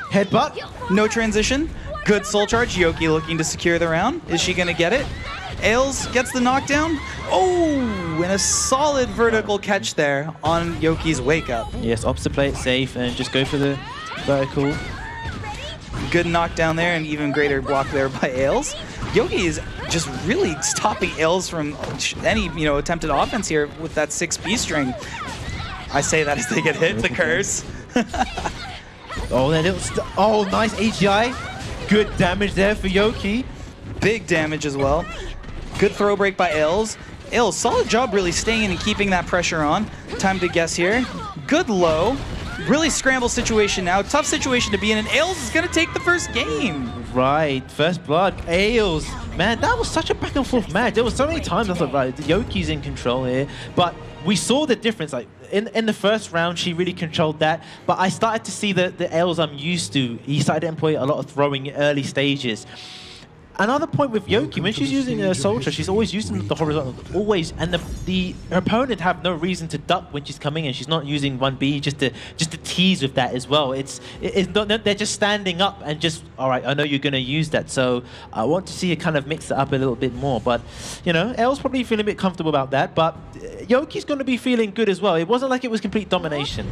Speaker 15: Headbutt.
Speaker 14: No transition. Good soul charge. Yoki looking to secure the round. Is she going to get it? Els gets the knockdown. Oh, and a solid vertical catch there on Yoki's wake up.
Speaker 15: Yes, opts to play it safe and just go for the vertical.
Speaker 14: Good knockdown there and even greater block there by Els. Yoki is just really stopping Els from any attempted offense here with that 6B string. I say that as they get hit, the curse.
Speaker 15: Oh, that little nice AGI. Good damage there for Yoki.
Speaker 14: Big damage as well. Good throw break by Els. Els, solid job really staying in and keeping that pressure on. Time to guess here. Good low. Really scramble situation now. Tough situation to be in, and Els is going to take the first game.
Speaker 15: Right, first blood. Els. Man, that was such a back and forth match. There were so many times I thought, right, Yoki's in control here. But we saw the difference. Like in the first round, she really controlled that. But I started to see the Els I'm used to. He started to employ a lot of throwing in early stages. Another point with Yoki, when she's using her Soldier, she's always using the horizontal, always, and her opponent have no reason to duck when she's coming in. She's not using 1B just to tease with that as well. It's not, they're just standing up and just, all right, I know you're going to use that, so I want to see her kind of mix it up a little bit more. But Elle's probably feeling a bit comfortable about that, but Yoki's going to be feeling good as well. It wasn't like it was complete domination.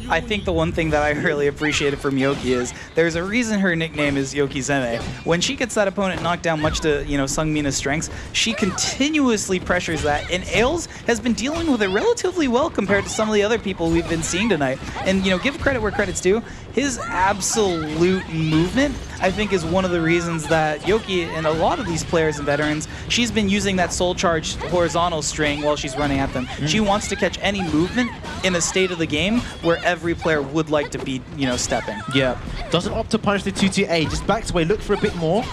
Speaker 14: I think the one thing that I really appreciated from Yoki is there's a reason her nickname is Yoki Zene. When she gets that opponent knocked down, much to Sungmina's strengths, she continuously pressures that, and Els has been dealing with it relatively well compared to some of the other people we've been seeing tonight. And give credit where credit's due. His absolute movement I think is one of the reasons that Yoki and a lot of these players and veterans, she's been using that soul charge horizontal string while she's running at them. She wants to catch any movement in a state of the game where every player would like to be, you know, stepping.
Speaker 15: Yeah. Doesn't opt to punish the 2-2-A, just backs away, look for a bit more.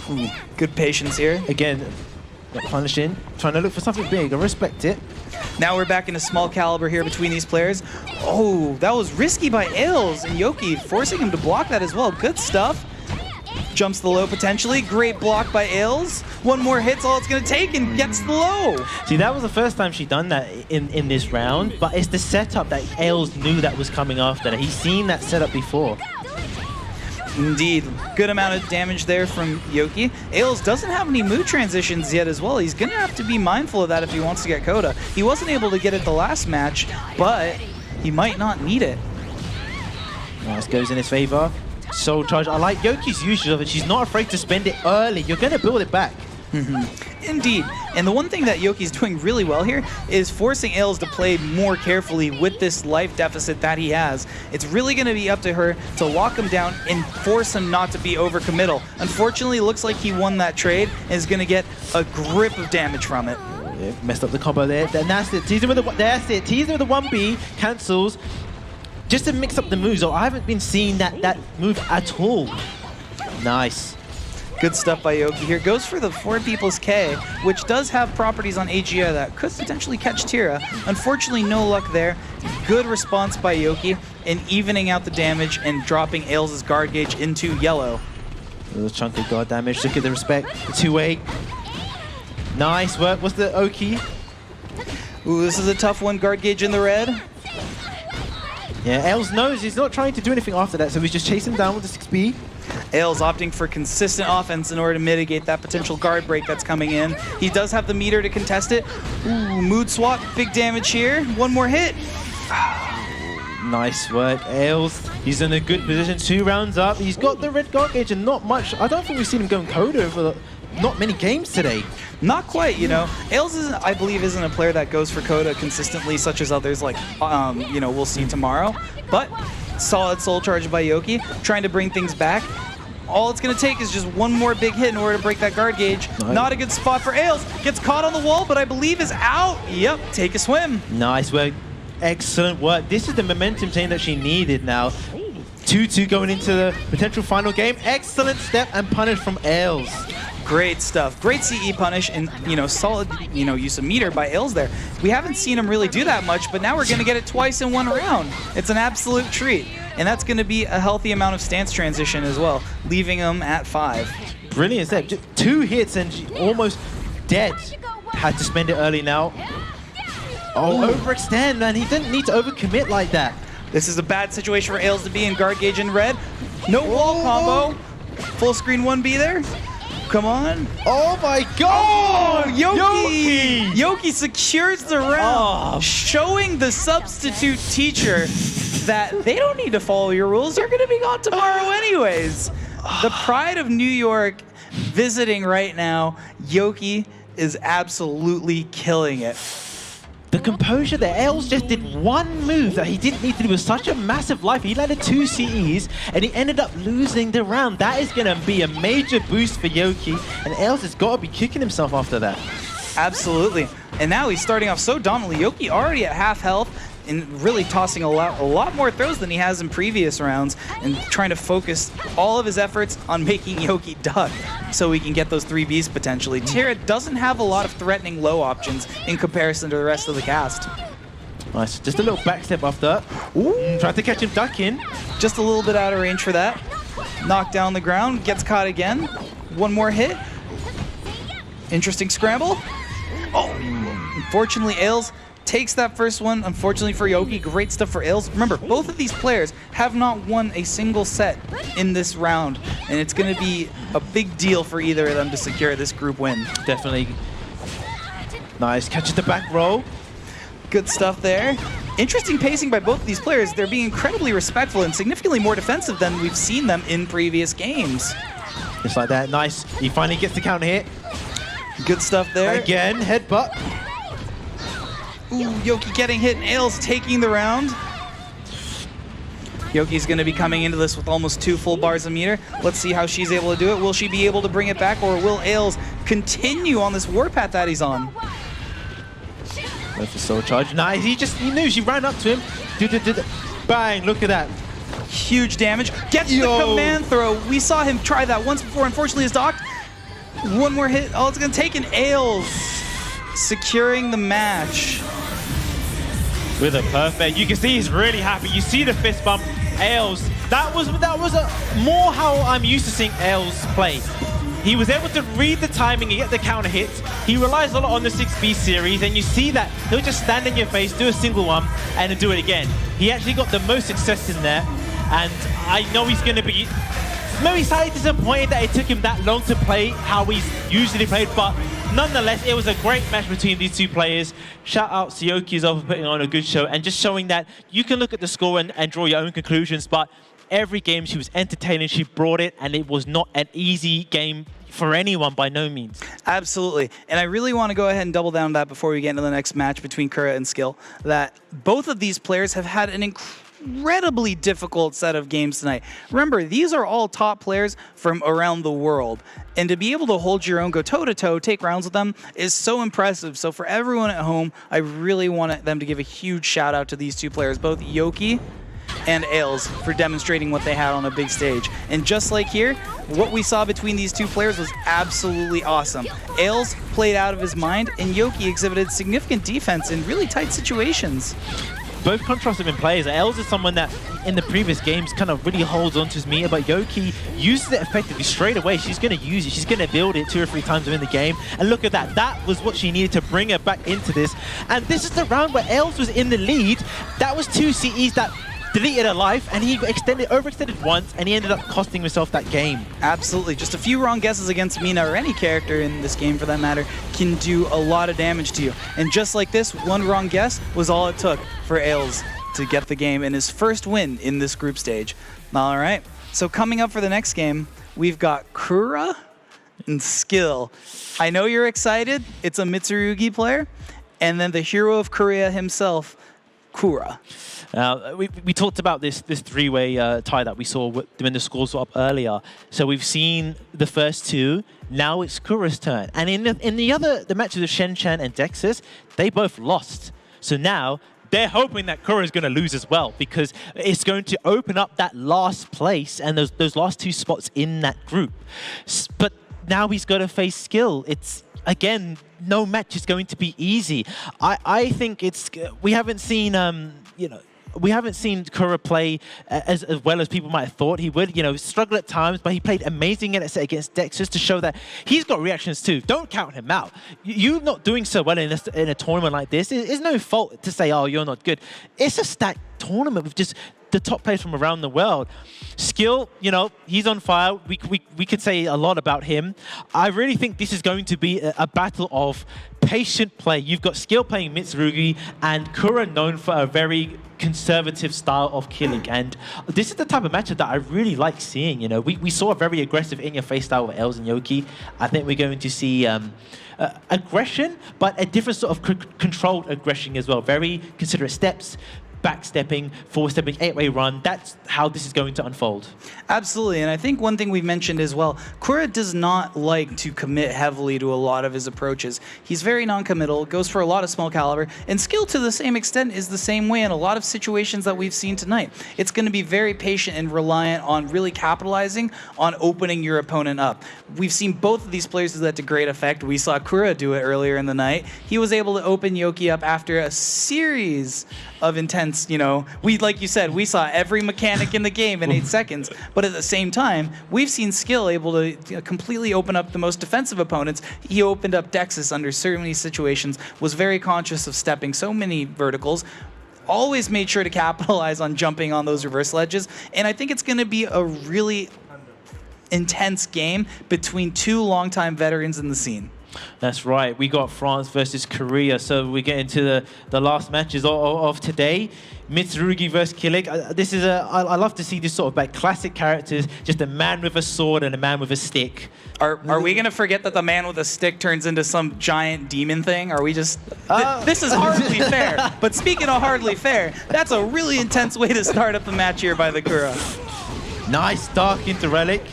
Speaker 14: Ooh, good patience here.
Speaker 15: Again, punishing, trying to look for something big. I respect it.
Speaker 14: Now we're back in a small caliber here between these players. Oh, that was risky by Ails, and Yoki forcing him to block that as well. Good stuff. Jumps the low potentially. Great block by Ails. One more hit's all it's going to take and gets the low.
Speaker 15: See, that was the first time she done that in this round, but it's the setup that Ails knew that was coming after that. He's seen that setup before.
Speaker 14: Indeed. Good amount of damage there from Yoki. Ails doesn't have any mood transitions yet as well. He's going to have to be mindful of that if he wants to get Coda. He wasn't able to get it the last match, but he might not need it.
Speaker 15: Nice, goes in his favor. Soul charge. I like Yoki's usage of it. She's not afraid to spend it early. You're going to build it back.
Speaker 14: Indeed. And the one thing that Yoki's doing really well here is forcing Ails to play more carefully with this life deficit that he has. It's really going to be up to her to lock him down and force him not to be overcommittal. Unfortunately, it looks like he won that trade and is going to get a grip of damage from it.
Speaker 15: Yeah, messed up the combo there. Then that's it. Teaser with the, that's it. Teaser with the 1B. Cancels. Just to mix up the moves. I haven't been seeing that move at all. Nice.
Speaker 14: Good stuff by Yoki here. Goes for the forward people's K, which does have properties on AGO that could potentially catch Tira. Unfortunately, no luck there. Good response by Yoki in evening out the damage and dropping Ails' guard gauge into yellow.
Speaker 15: A little chunk of guard damage. Look at the respect. The 2-8. Nice work. What's the Oki?
Speaker 14: Ooh, this is a tough one. Guard gauge in the red.
Speaker 15: Yeah, Ails knows he's not trying to do anything after that, so he's just chasing him down with the 6B.
Speaker 14: Ails opting for consistent offense in order to mitigate that potential guard break that's coming in. He does have the meter to contest it. Ooh, mood swap, big damage here. One more hit.
Speaker 15: Nice work, Ails. He's in a good position, 2 rounds up. He's got the red guard gauge and not much. I don't think we've seen him going Coda for not many games today.
Speaker 14: Not quite, you know. Ails, I believe, isn't a player that goes for Coda consistently, such as others like, you know, we'll see tomorrow. But solid soul charge by Yoki, trying to bring things back. All it's going to take is just one more big hit in order to break that guard gauge.
Speaker 15: Nice.
Speaker 14: Not a good spot for Ails. Gets caught on the wall, but I believe is out. Yep, take a swim.
Speaker 15: Nice work. Excellent work. This is the momentum chain that she needed now. 2-2 going into the potential final game. Excellent step and punish from Ails.
Speaker 14: Great stuff. Great CE punish and, you know, solid, you know, use of meter by Ails there. We haven't seen him really do that much, but now we're going to get it twice in one round. It's an absolute treat. And that's going to be a healthy amount of stance transition as well, leaving him at 5.
Speaker 15: Brilliant step. 2 hits and she almost dead. Had to spend it early now. Oh, overextend, man. He didn't need to overcommit like that.
Speaker 14: This is a bad situation for Ails to be in. Guard gauge in red. No wall combo. Full screen 1B there. Come on.
Speaker 15: Oh my god!
Speaker 14: Oh, Yoki! Yoki secures the round,
Speaker 15: Oh.
Speaker 14: showing the substitute teacher that they don't need to follow your rules. You're going to be gone tomorrow anyways. The pride of New York visiting right now. Yoki is absolutely killing it.
Speaker 15: The composure that Ails just did one move that he didn't need to do with such a massive life. He landed 2 CEs and he ended up losing the round. That is going to be a major boost for Yoki, and Ails has got to be kicking himself after that.
Speaker 14: Absolutely. And now he's starting off so dominantly. Yoki already at half health and really tossing a lot more throws than he has in previous rounds and trying to focus all of his efforts on making Yoki duck so he can get those 3Bs potentially. Tira doesn't have a lot of threatening low options in comparison to the rest of the cast.
Speaker 15: Nice, just a little back step after. Ooh, tried to catch him ducking.
Speaker 14: Just a little bit out of range for that. Knocked down the ground, gets caught again. One more hit. Interesting scramble. Oh, unfortunately, Ails takes that first one. Unfortunately for Yoki, great stuff for Ails. Remember, both of these players have not won a single set in this round, and it's going to be a big deal for either of them to secure this group win.
Speaker 15: Definitely. Nice, catches the back row.
Speaker 14: Good stuff there. Interesting pacing by both of these players. They're being incredibly respectful and significantly more defensive than we've seen them in previous games.
Speaker 15: Just like that, nice. He finally gets the counter hit.
Speaker 14: Good stuff there.
Speaker 15: Again, headbutt.
Speaker 14: Ooh, Yoki getting hit and Ails taking the round. Yoki's going to be coming into this with almost 2 full bars of meter. Let's see how she's able to do it. Will she be able to bring it back, or will Ailes continue on this warpath that he's on?
Speaker 15: Go for soul charge. Nice. He knew. She ran up to him. Bang! Look at that.
Speaker 14: Huge damage. Gets the command throw. We saw him try that once before. Unfortunately, it's docked. One more hit. Oh, it's going to take an Ailes. Securing the match.
Speaker 15: With a perfect. You can see he's really happy. You see the fist bump. Ailes. That was more how I'm used to seeing Ailes play. He was able to read the timing and get the counter hits. He relies a lot on the 6B series, and you see that he'll just stand in your face, do a single one, and then do it again. He actually got the most success in there, and I know he's going to be maybe slightly disappointed that it took him that long to play how he's usually played, but nonetheless, it was a great match between these two players. Shout out Sioki as well for putting on a good show, and just showing that you can look at the score and draw your own conclusions, but every game she was entertaining, she brought it, and it was not an easy game for anyone by no means.
Speaker 14: Absolutely. And I really want to go ahead and double down on that before we get into the next match between Kura and Skill, that both of these players have had an incredibly difficult set of games tonight. Remember, these are all top players from around the world. And to be able to hold your own, go toe-to-toe, take rounds with them is so impressive. So for everyone at home, I really want them to give a huge shout out to these two players, both Yoki and Ailes, for demonstrating what they had on a big stage. And just like here, what we saw between these two players was absolutely awesome. Ailes played out of his mind, and Yoki exhibited significant defense in really tight situations.
Speaker 15: Both contrasting players. Ailes is someone that in the previous games kind of really holds on to his meter, but Yoki uses it effectively straight away. She's going to use it. She's going to build it 2 or 3 times within the game. And look at that. That was what she needed to bring her back into this. And this is the round where Ailes was in the lead. That was 2 CEs that deleted her life, and he overextended once, and he ended up costing himself that game.
Speaker 14: Absolutely. Just a few wrong guesses against Mina, or any character in this game for that matter, can do a lot of damage to you. And just like this, one wrong guess was all it took for Ailes to get the game and his first win in this group stage. All right. So coming up for the next game, we've got Kura and Skill. I know you're excited. It's a Mitsurugi player. And then the hero of Korea himself, Kura.
Speaker 15: We talked about this three-way tie that we saw when the scores were up earlier. So we've seen the first 2. Now it's Kura's turn. And in the matches of Shen Chan and Dexus, they both lost. So now they're hoping that Kura is going to lose as well, because it's going to open up that last place and those last 2 spots in that group. But now he's got to face Skill. It's, again, no match is going to be easy. I think we haven't seen we haven't seen Kura play as well as people might have thought he would. Struggle at times, but he played amazing in a set against Dexus to show that he's got reactions too. Don't count him out. You not doing so well in a tournament like this is no fault to say, oh, you're not good. It's a stacked tournament with just the top players from around the world. Skill, he's on fire. We could say a lot about him. I really think this is going to be a battle of patient play. You've got Skill playing Mitsurugi, and Kura known for a very conservative style of killing. And this is the type of matchup that I really like seeing. We saw a very aggressive in-your-face style with Ailes and Yoki. I think we're going to see aggression, but a different sort of controlled aggression as well. Very considerate steps, backstepping, forward-stepping, 8-way run. That's how this is going to unfold.
Speaker 14: Absolutely, and I think one thing we've mentioned as well, Kura does not like to commit heavily to a lot of his approaches. He's very non-committal, goes for a lot of small caliber, and Skill to the same extent is the same way in a lot of situations that we've seen tonight. It's going to be very patient and reliant on really capitalizing on opening your opponent up. We've seen both of these players do that to great effect. We saw Kura do it earlier in the night. He was able to open Yoki up after a series of intense, like you said, we saw every mechanic in the game in 8 seconds, but at the same time, we've seen Skill able to completely open up the most defensive opponents. He opened up Dexus under so many situations, was very conscious of stepping so many verticals, always made sure to capitalize on jumping on those reverse ledges, and I think it's going to be a really intense game between 2 longtime veterans in the scene.
Speaker 15: That's right. We got France versus Korea, so we get into the last matches of today. Mitsurugi versus Killick. This is I love to see this sort of like classic characters, just a man with a sword and a man with a stick.
Speaker 14: Are we gonna forget that the man with a stick turns into some giant demon thing? Are we just? This is hardly fair. But speaking of hardly fair, that's a really intense way to start up the match here by the Kura.
Speaker 15: Nice dark into Relic.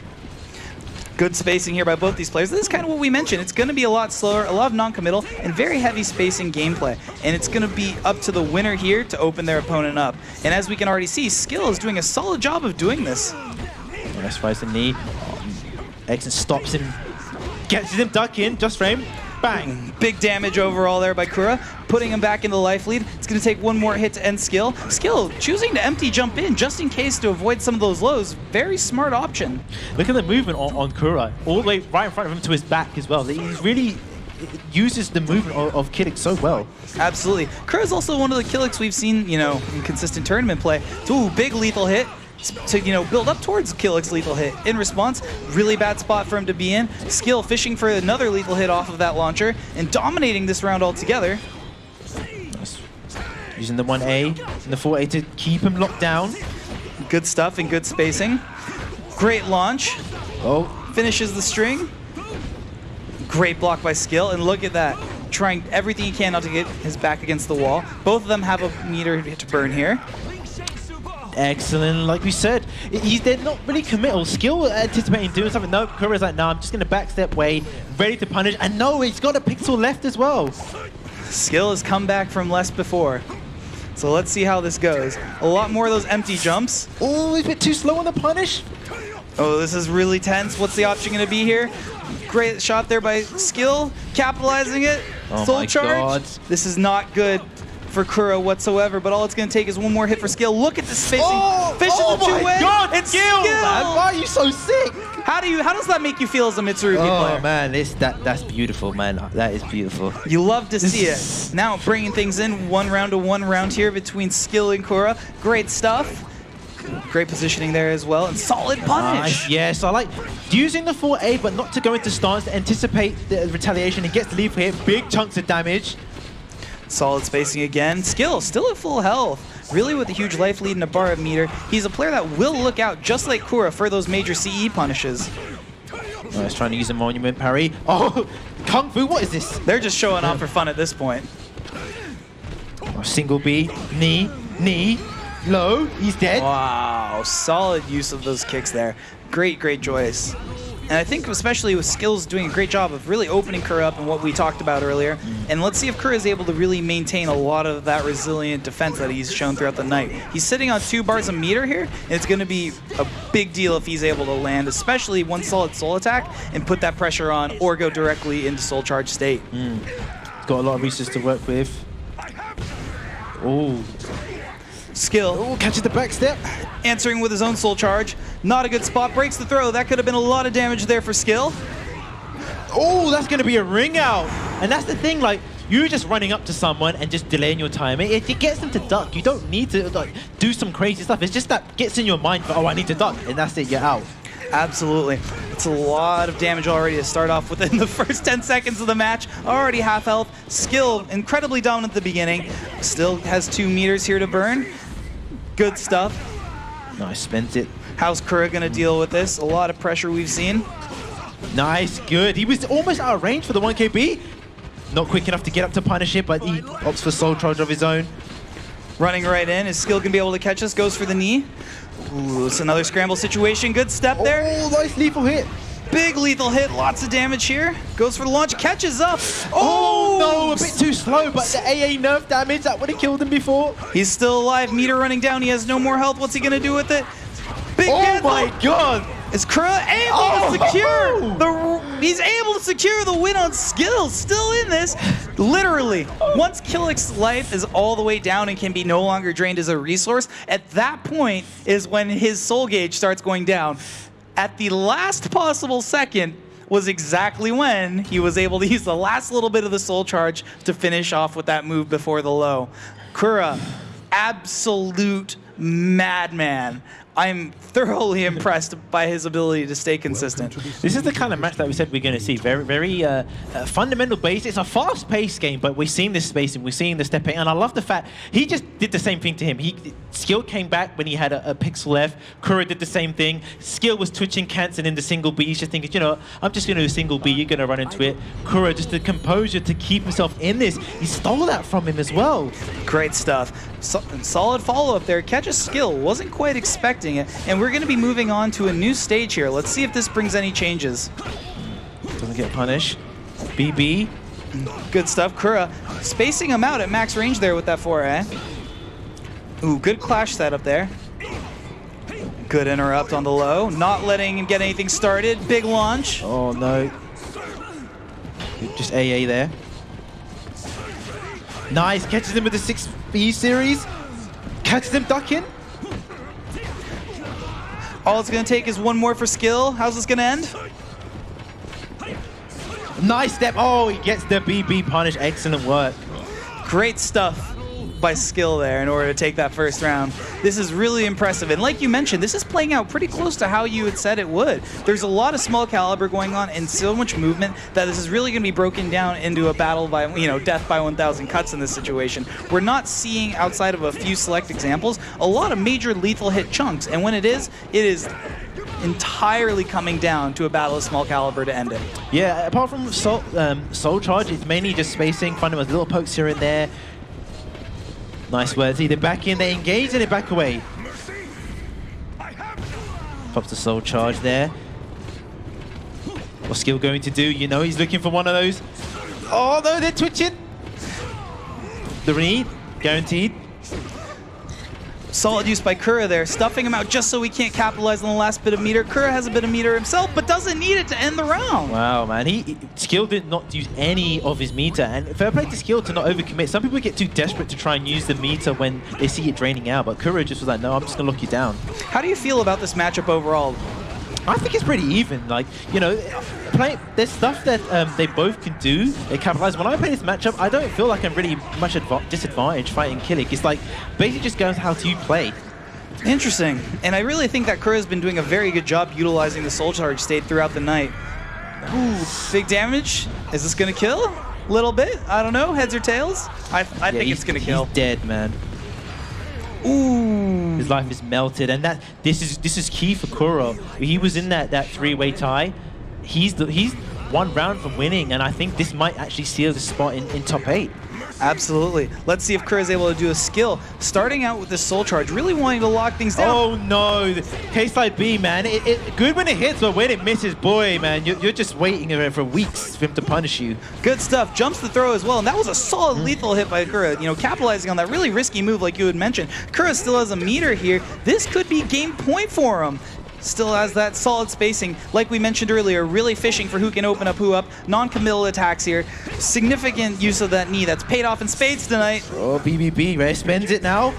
Speaker 14: Good spacing here by both these players. This is kind of what we mentioned. It's going to be a lot slower, a lot of non-committal, and very heavy spacing gameplay. And it's going to be up to the winner here to open their opponent up. And as we can already see, Skill is doing a solid job of doing this.
Speaker 15: Nice rise the knee. Exon stops him, gets him duck in, just frame. Bang!
Speaker 14: Big damage overall there by Kura, putting him back in the life lead. It's going to take one more hit to end Skill. Skill choosing to empty jump in just in case to avoid some of those lows. Very smart option.
Speaker 15: Look at the movement on Kura, all the way right in front of him to his back as well. He really uses the movement of Killick so well.
Speaker 14: Absolutely. Kura's also one of the Killicks we've seen, you know, in consistent tournament play. Ooh, big lethal hit to, you know, build up towards Killick's lethal hit. In response, really bad spot for him to be in. Skill fishing for another lethal hit off of that launcher and dominating this round altogether.
Speaker 15: Nice. Using the 1A and the 4A to keep him locked down.
Speaker 14: Good stuff and good spacing. Great launch.
Speaker 15: Oh.
Speaker 14: Finishes the string. Great block by Skill, and look at that. Trying everything he can not to get his back against the wall. Both of them have a meter to burn here.
Speaker 15: Excellent, like we said, they're not really committal. Skill anticipating doing something. No, Kura's like, no, I'm just going to backstep way, ready to punish. And no, he's got a pixel left as well.
Speaker 14: Skill has come back from less before. So let's see how this goes. A lot more of those empty jumps.
Speaker 15: Oh, he's a bit too slow on the punish.
Speaker 14: Oh, this is really tense. What's the option going to be here? Great shot there by Skill, capitalizing it.
Speaker 15: Oh
Speaker 14: Soul
Speaker 15: my
Speaker 14: charge.
Speaker 15: God.
Speaker 14: This is not good for Kura whatsoever, but all it's going to take is one more hit for Skill. Look at the spacing. Fishes the two-way.
Speaker 15: God,
Speaker 14: it's
Speaker 15: Skill, man. Why are you so sick?
Speaker 14: How does that make you feel as a Mitsurugi player?
Speaker 15: Oh man, that's beautiful, man. That is beautiful.
Speaker 14: You love to see it. Now bringing things in 1 round to 1 round here between Skill and Kura. Great stuff. Great positioning there as well, and solid punish.
Speaker 15: Nice. Yes, I like using the 4A, but not to go into stance to anticipate the retaliation and gets the lead for hit. Big chunks of damage.
Speaker 14: Solid spacing again. Skill still at full health. Really with a huge life lead and a bar of meter. He's a player that will look out, just like Kura, for those major CE punishes.
Speaker 15: Nice, trying to use a monument parry. Oh, Kung Fu, what is this?
Speaker 14: They're just showing off for fun at this point.
Speaker 15: Oh, single B, knee, low, he's dead.
Speaker 14: Wow, solid use of those kicks there. Great choice. And I think especially with Skills doing a great job of really opening Kura up and what we talked about earlier. And let's see if Kura is able to really maintain a lot of that resilient defense that he's shown throughout the night. He's sitting on 2 bars a meter here, and it's going to be a big deal if he's able to land, especially one solid soul attack and put that pressure on or go directly into soul charge state.
Speaker 15: He's got a lot of resources to work with. Oh.
Speaker 14: Skill.
Speaker 15: Oh, catches the back step.
Speaker 14: Answering with his own soul charge. Not a good spot. Breaks the throw. That could have been a lot of damage there for Skill.
Speaker 15: Oh, that's going to be a ring out. And that's the thing, like, you're just running up to someone and just delaying your time. It gets them to duck. You don't need to like do some crazy stuff. It's just that gets in your mind for, oh, I need to duck. And that's it, you're out.
Speaker 14: Absolutely. It's a lot of damage already to start off within the first 10 seconds of the match. Already half health. Skill incredibly dominant at the beginning. Still has 2 meters here to burn. Good stuff.
Speaker 15: Nice, spends it.
Speaker 14: How's Kura going to deal with this? A lot of pressure we've seen.
Speaker 15: Nice, good. He was almost out of range for the 1KB. Not quick enough to get up to punish it, but he opts for soul charge of his own.
Speaker 14: Running right in. Is Skill going to be able to catch us? Goes for the knee. Ooh, it's another scramble situation. Good step there.
Speaker 15: Oh, nice lethal hit.
Speaker 14: Big lethal hit. Lots of damage here. Goes for the launch. Catches up.
Speaker 15: Oh, no. A bit too slow, but the AA nerf damage, that would have killed him before.
Speaker 14: He's still alive. Meter running down. He has no more health. What's he going to do with it? Big cancel.
Speaker 15: My God.
Speaker 14: Is Kura able to secure he's able to secure the win on Skill, still in this. Literally, once Killick's life is all the way down and can be no longer drained as a resource, at that point is when his soul gauge starts going down. At the last possible second was exactly when he was able to use the last little bit of the soul charge to finish off with that move before the low. Kura, absolute madman. I'm thoroughly impressed by his ability to stay consistent.
Speaker 15: This is the kind of match that we said we're going to see. Very fundamental base. It's a fast-paced game, but we're seeing this spacing, we're seeing the stepping, and I love the fact he just did the same thing to him. Skill came back when he had a pixel left. Kura did the same thing. Skill was twitching, cancelling into single B. He's just thinking, you know, I'm just going to do single B. You're going to run into it. Kura, just the composure to keep himself in this. He stole that from him as well.
Speaker 14: Great stuff. Solid follow-up there. Catches Skill. Wasn't quite expecting it. And we're going to be moving on to a new stage here. Let's see if this brings any changes.
Speaker 15: Doesn't get punished. BB.
Speaker 14: Good stuff. Kura spacing him out at max range there with that foray. Ooh, good clash setup there. Good interrupt on the low. Not letting him get anything started. Big launch.
Speaker 15: Oh, no. Just AA there. Nice. Catches him with the 6B series. Catches him ducking.
Speaker 14: All it's going to take is one more for Skill. How's this going to end?
Speaker 15: Nice step. Oh, he gets the BB punish. Excellent work.
Speaker 14: Great stuff by Skill there in order to take that first round. This is really impressive. And like you mentioned, this is playing out pretty close to how you had said it would. There's a lot of small caliber going on and so much movement that this is really going to be broken down into a battle by, you know, death by 1,000 cuts in this situation. We're not seeing, outside of a few select examples, a lot of major lethal hit chunks. And when it is entirely coming down to a battle of small caliber to end it.
Speaker 15: Yeah, apart from Soul Charge, it's mainly just spacing, fundamental little pokes here and there. Nice words. Either back in, they engage, and they back away. Pops the Soul Charge there. What's Skill going to do? You know he's looking for one of those. Oh no, they're twitching. The read, guaranteed.
Speaker 14: Solid use by Kura there, stuffing him out just so he can't capitalize on the last bit of meter. Kura has a bit of meter himself, but doesn't need it to end the round.
Speaker 15: Wow, man. Skill did not use any of his meter, and fair play to Skill to not overcommit. Some people get too desperate to try and use the meter when they see it draining out, but Kura just was like, no, I'm just going to lock you down.
Speaker 14: How do you feel about this matchup overall?
Speaker 15: I think it's pretty even. Like, you know, there's stuff that they both can do. They capitalize. When I play this matchup, I don't feel like I'm really much disadvantaged fighting Killick. It's like basically just goes how you play.
Speaker 14: Interesting. And I really think that Kura has been doing a very good job utilizing the Soul Charge state throughout the night. Ooh, big damage. Is this going to kill? Little bit? I don't know. Heads or tails? I think it's going to kill.
Speaker 15: He's dead, man.
Speaker 14: Ooh.
Speaker 15: His life is melted, and this is key for Kuro. He was in that three-way tie. He's one round from winning, and I think this might actually seal the spot in top 8.
Speaker 14: Absolutely. Let's see if Kura is able to do a skill. Starting out with this Soul Charge, really wanting to lock things down.
Speaker 15: Oh no, K-Side B, man. It good when it hits, but when it misses, boy, man, you're just waiting for weeks for him to punish you.
Speaker 14: Good stuff. Jumps the throw as well, and that was a solid lethal hit by Kura. You know, capitalizing on that really risky move like you had mentioned. Kura still has a meter here. This could be game point for him. Still has that solid spacing. Like we mentioned earlier, really fishing for who can open up who up. Non-committal attacks here. Significant use of that knee. That's paid off in spades tonight.
Speaker 15: Oh, BBB, right? Spends it now.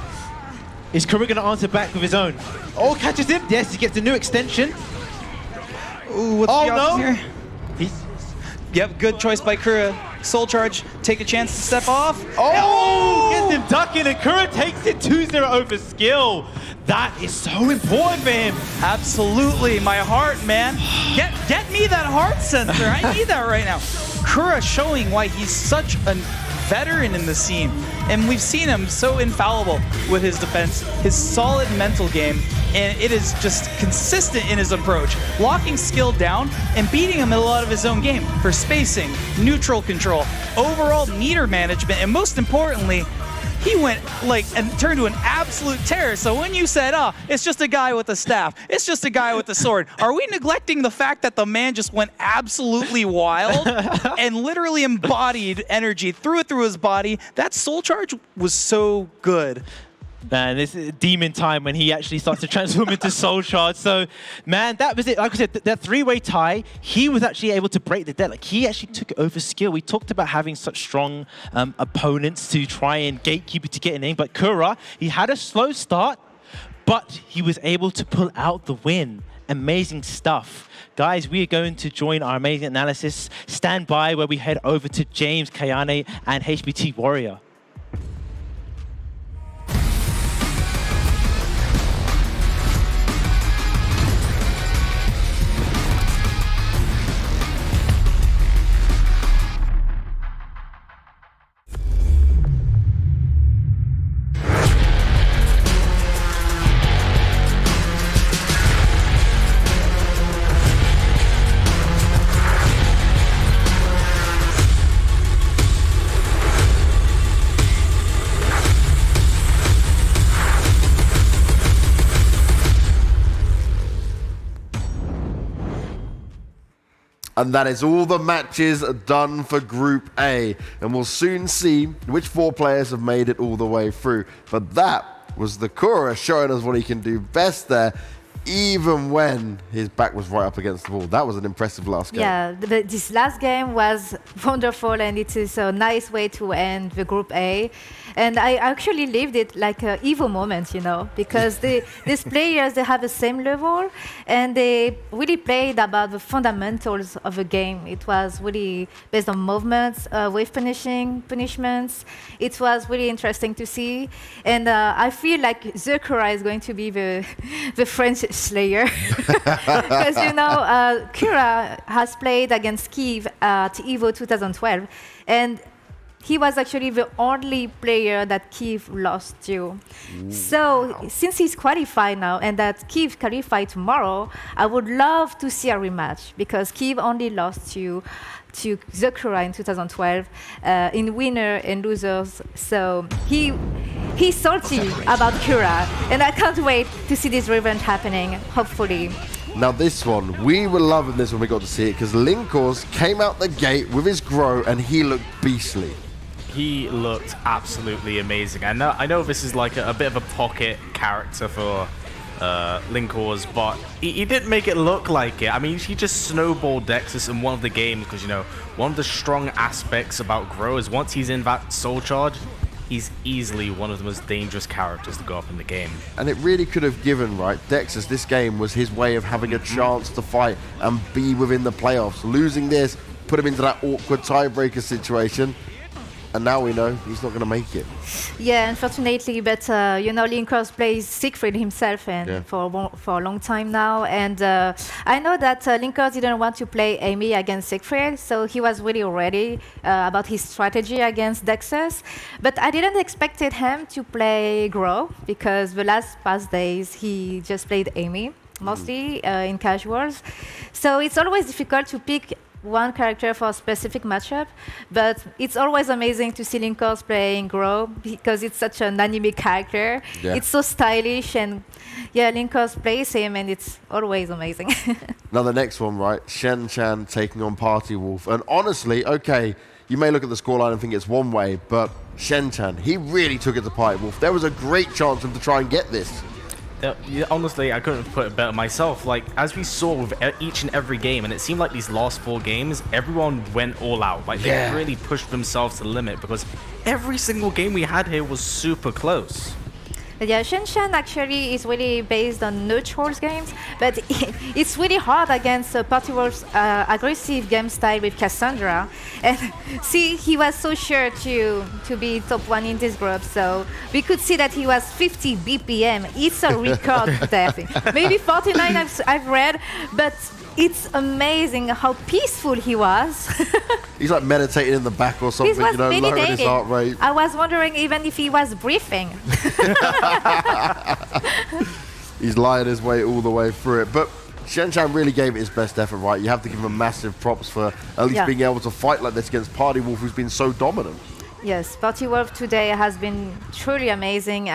Speaker 15: Is Kura going to answer back with his own? Oh, catches him. Yes, he gets a new extension.
Speaker 14: Ooh, what's the option here? Yep, good choice by Kura. Soul Charge, take a chance to step off.
Speaker 15: Oh! Gets him ducking, and Kura takes it 2-0 over skill. That is so important for him.
Speaker 14: Absolutely, my heart, man. Get me that heart sensor. I need that right now. Kura showing why he's such a veteran in the scene. And we've seen him so infallible with his defense, his solid mental game, and it is just consistent in his approach, locking skill down and beating him in a lot of his own game for spacing, neutral control, overall meter management, and most importantly, he went and turned to an absolute terror. So when you said, oh, it's just a guy with a staff, it's just a guy with a sword, are we neglecting the fact that the man just went absolutely wild and literally embodied energy through his body? That Soul Charge was so good.
Speaker 15: Man, this is demon time when he actually starts to transform into Soul Charge. So, man, that was it. Like I said, that three-way tie, he was actually able to break the dead. Like, he actually took it over skill. We talked about having such strong opponents to try and gatekeep it to get an in. But Kura, he had a slow start, but he was able to pull out the win. Amazing stuff. Guys, we are going to join our amazing analysis. Stand by where we head over to James, Kayane, and HBT Warrior.
Speaker 6: And that is all the matches done for Group A. And we'll soon see which 4 players have made it all the way through. But that was the Kura showing us what he can do best there, even when his back was right up against the wall. That was an impressive last game.
Speaker 8: Yeah, this last game was wonderful, and it is a nice way to end the Group A. And I actually lived it like an Evo moment, you know, because these players, they have the same level, and they really played about the fundamentals of the game. It was really based on movements, wave punishments. It was really interesting to see. And I feel like Kura is going to be the French Slayer. Because, you know, Kura has played against Kyiv at Evo 2012. And he was actually the only player that Kyiv lost to. So since he's qualified now and that Kyiv qualified tomorrow, I would love to see a rematch because Kyiv only lost to Kura in 2012 in winner and losers. So he's salty about Kura, and I can't wait to see this revenge happening, hopefully.
Speaker 6: Now this one, we were loving this when we got to see it because Linkors came out the gate with his grow and he looked beastly.
Speaker 9: He looked absolutely amazing. I know this is like a bit of a pocket character for Linkors, but he didn't make it look like it. I mean, he just snowballed Dexus in one of the games because, you know, one of the strong aspects about Grow is once he's in that soul charge, he's easily one of the most dangerous characters to go up in the game.
Speaker 6: And it really could have given, right, Dexus, this game was his way of having a chance to fight and be within the playoffs. Losing this put him into that awkward tiebreaker situation. And now we know he's not going to make it.
Speaker 8: Yeah, unfortunately, but you know, Linkors plays Siegfried himself and for a long time now. And I know that Linkors didn't want to play Amy against Siegfried, so he was really ready about his strategy against Dexus. But I didn't expect him to play Grow because the last past days he just played Amy, mostly in casuals. So it's always difficult to pick one character for a specific matchup, but it's always amazing to see Linkors playing Grow because it's such an anime character. Yeah. It's so stylish, and yeah, Linkors plays him, and it's always amazing.
Speaker 6: Now the next one, right? Shen Chan taking on Party Wolf, and honestly, okay, you may look at the scoreline and think it's one way, but Shen Chan, he really took it to Party Wolf. There was a great chance for him to try and get this.
Speaker 9: Yeah, honestly, I couldn't have put it better myself. Like, as we saw with each and every game, and it seemed like these last 4 games, everyone went all out. Like, they really pushed themselves to the limit because every single game we had here was super close.
Speaker 8: Yeah, Shen Chan actually is really based on neutrals games, but it's really hard against Party Wolf's aggressive game style with Cassandra. And see, he was so sure to be top 1 in this group, so we could see that he was 50 BPM. It's a record there. Maybe 49 I've read, but it's amazing how peaceful he was.
Speaker 6: He's like meditating in the back or something, you know, lowering his heart rate.
Speaker 8: I was wondering even if he was breathing.
Speaker 6: He's lying his way all the way through it. But Shen Chan really gave it his best effort, right? You have to give him massive props for at least being able to fight like this against Party Wolf, who's been so dominant.
Speaker 8: Yes, Party Wolf today has been truly amazing.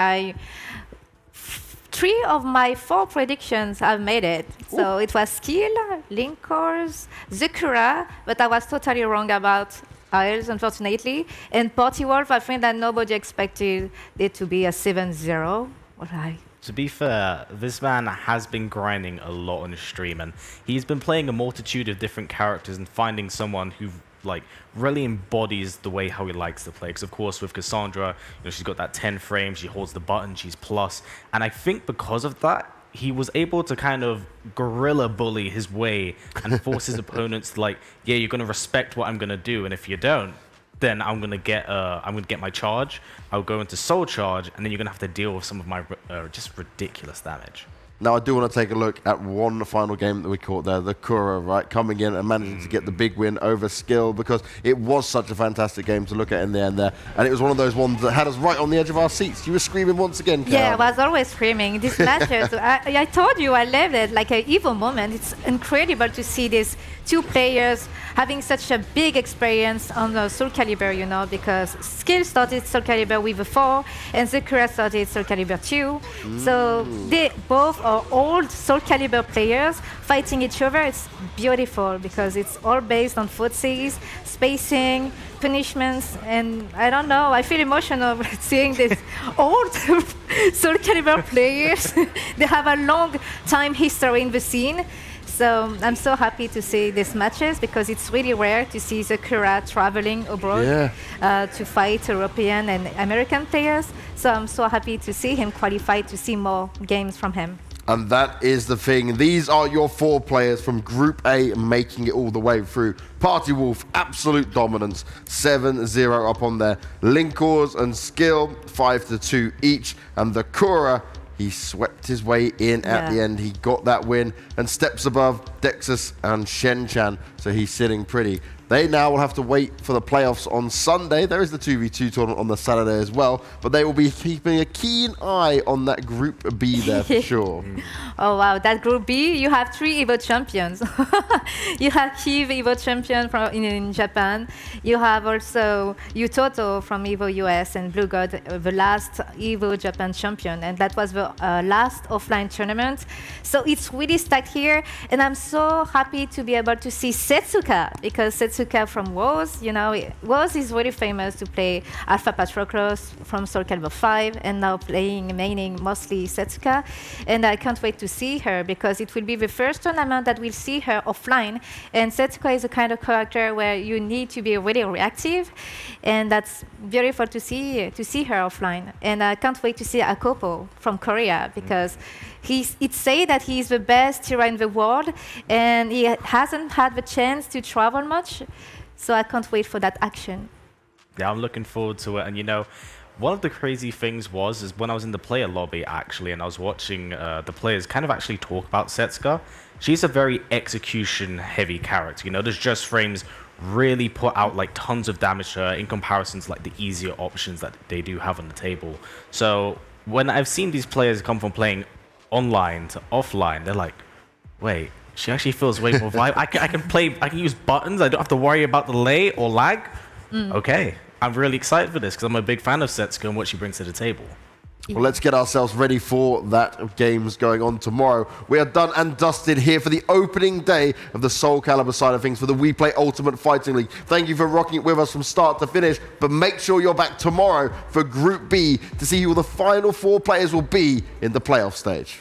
Speaker 8: 3 of my 4 predictions have made it. So it was Skill, Linkors, Kura, but I was totally wrong about Isles, unfortunately. And Party Wolf, I think that nobody expected it to be a 7-0. Right.
Speaker 9: To be fair, this man has been grinding a lot on his stream, and he's been playing a multitude of different characters and finding someone who like really embodies the way how he likes to play. Because of course with Cassandra, you know, she's got that 10 frames, she holds the button, she's plus, and I think because of that he was able to kind of guerrilla bully his way and force his opponents to like, yeah, you're gonna respect what I'm gonna do, and if you don't, then I'm gonna get my charge, I'll go into soul charge, and then you're gonna have to deal with some of my just ridiculous damage.
Speaker 6: Now, I do want to take a look at one final game that we caught there, the Kura, right, coming in and managing to get the big win over Skill, because it was such a fantastic game to look at in the end there. And it was one of those ones that had us right on the edge of our seats. You were screaming once again, Karen.
Speaker 8: Yeah, I was always screaming. These matches, I told you I loved it, like an Evo moment. It's incredible to see these 2 players having such a big experience on SOULCALIBUR, you know, because Skill started SOULCALIBUR with a 4, and Kura started SOULCALIBUR 2. So they both old SOULCALIBUR players fighting each other. It's beautiful because it's all based on footsies, spacing, punishments, and I don't know, I feel emotional seeing these old SOULCALIBUR players. They have a long time history in the scene. So I'm so happy to see these matches because it's really rare to see Sakura traveling abroad to fight European and American players. So I'm so happy to see him qualify, to see more games from him.
Speaker 6: And that is the thing. These are your 4 players from Group A making it all the way through. Party Wolf, absolute dominance, 7-0 up on there. Linkors and Skill, 5-2 each. And the Kura, he swept his way in at the end. He got that win and steps above Dexus and Shenchan. So he's sitting pretty. They now will have to wait for the playoffs on Sunday. There is the 2v2 tournament on the Saturday as well, but they will be keeping a keen eye on that Group B there for sure.
Speaker 8: Oh wow, that Group B, you have 3 EVO champions. You have Kyiv EVO champion from in Japan. You have also Utoto from EVO US and Blue God, the last EVO Japan champion, and that was the last offline tournament. So it's really stacked here, and I'm so happy to be able to see Setsuka, because Setsuka from WOZ, you know, WOZ is really famous to play Alpha Patroclus from SOULCALIBUR 5 and now maining mostly Setsuka. And I can't wait to see her because it will be the first tournament that we'll see her offline. And Setsuka is a kind of character where you need to be really reactive. And that's beautiful to see her offline. And I can't wait to see Akopo from Korea because it's said that he's the best hero in the world, and he hasn't had the chance to travel much, so I can't wait for that action.
Speaker 9: Yeah, I'm looking forward to it. And you know, one of the crazy things is when I was in the player lobby actually, and I was watching the players kind of actually talk about Setsuka. She's a very execution-heavy character. You know, there's just frames really put out like tons of damage to her in comparison to like the easier options that they do have on the table. So when I've seen these players come from playing online to offline, they're like, wait, she actually feels way more vibe. I can use buttons. I don't have to worry about delay or lag. Okay, I'm really excited for this because I'm a big fan of Setsuka and what she brings to the table.
Speaker 6: Well, let's get ourselves ready for that games going on tomorrow. We are done and dusted here for the opening day of the SOULCALIBUR side of things for the WePlay Ultimate Fighting League. Thank you for rocking it with us from start to finish, but make sure you're back tomorrow for Group B to see who the final 4 players will be in the playoff stage.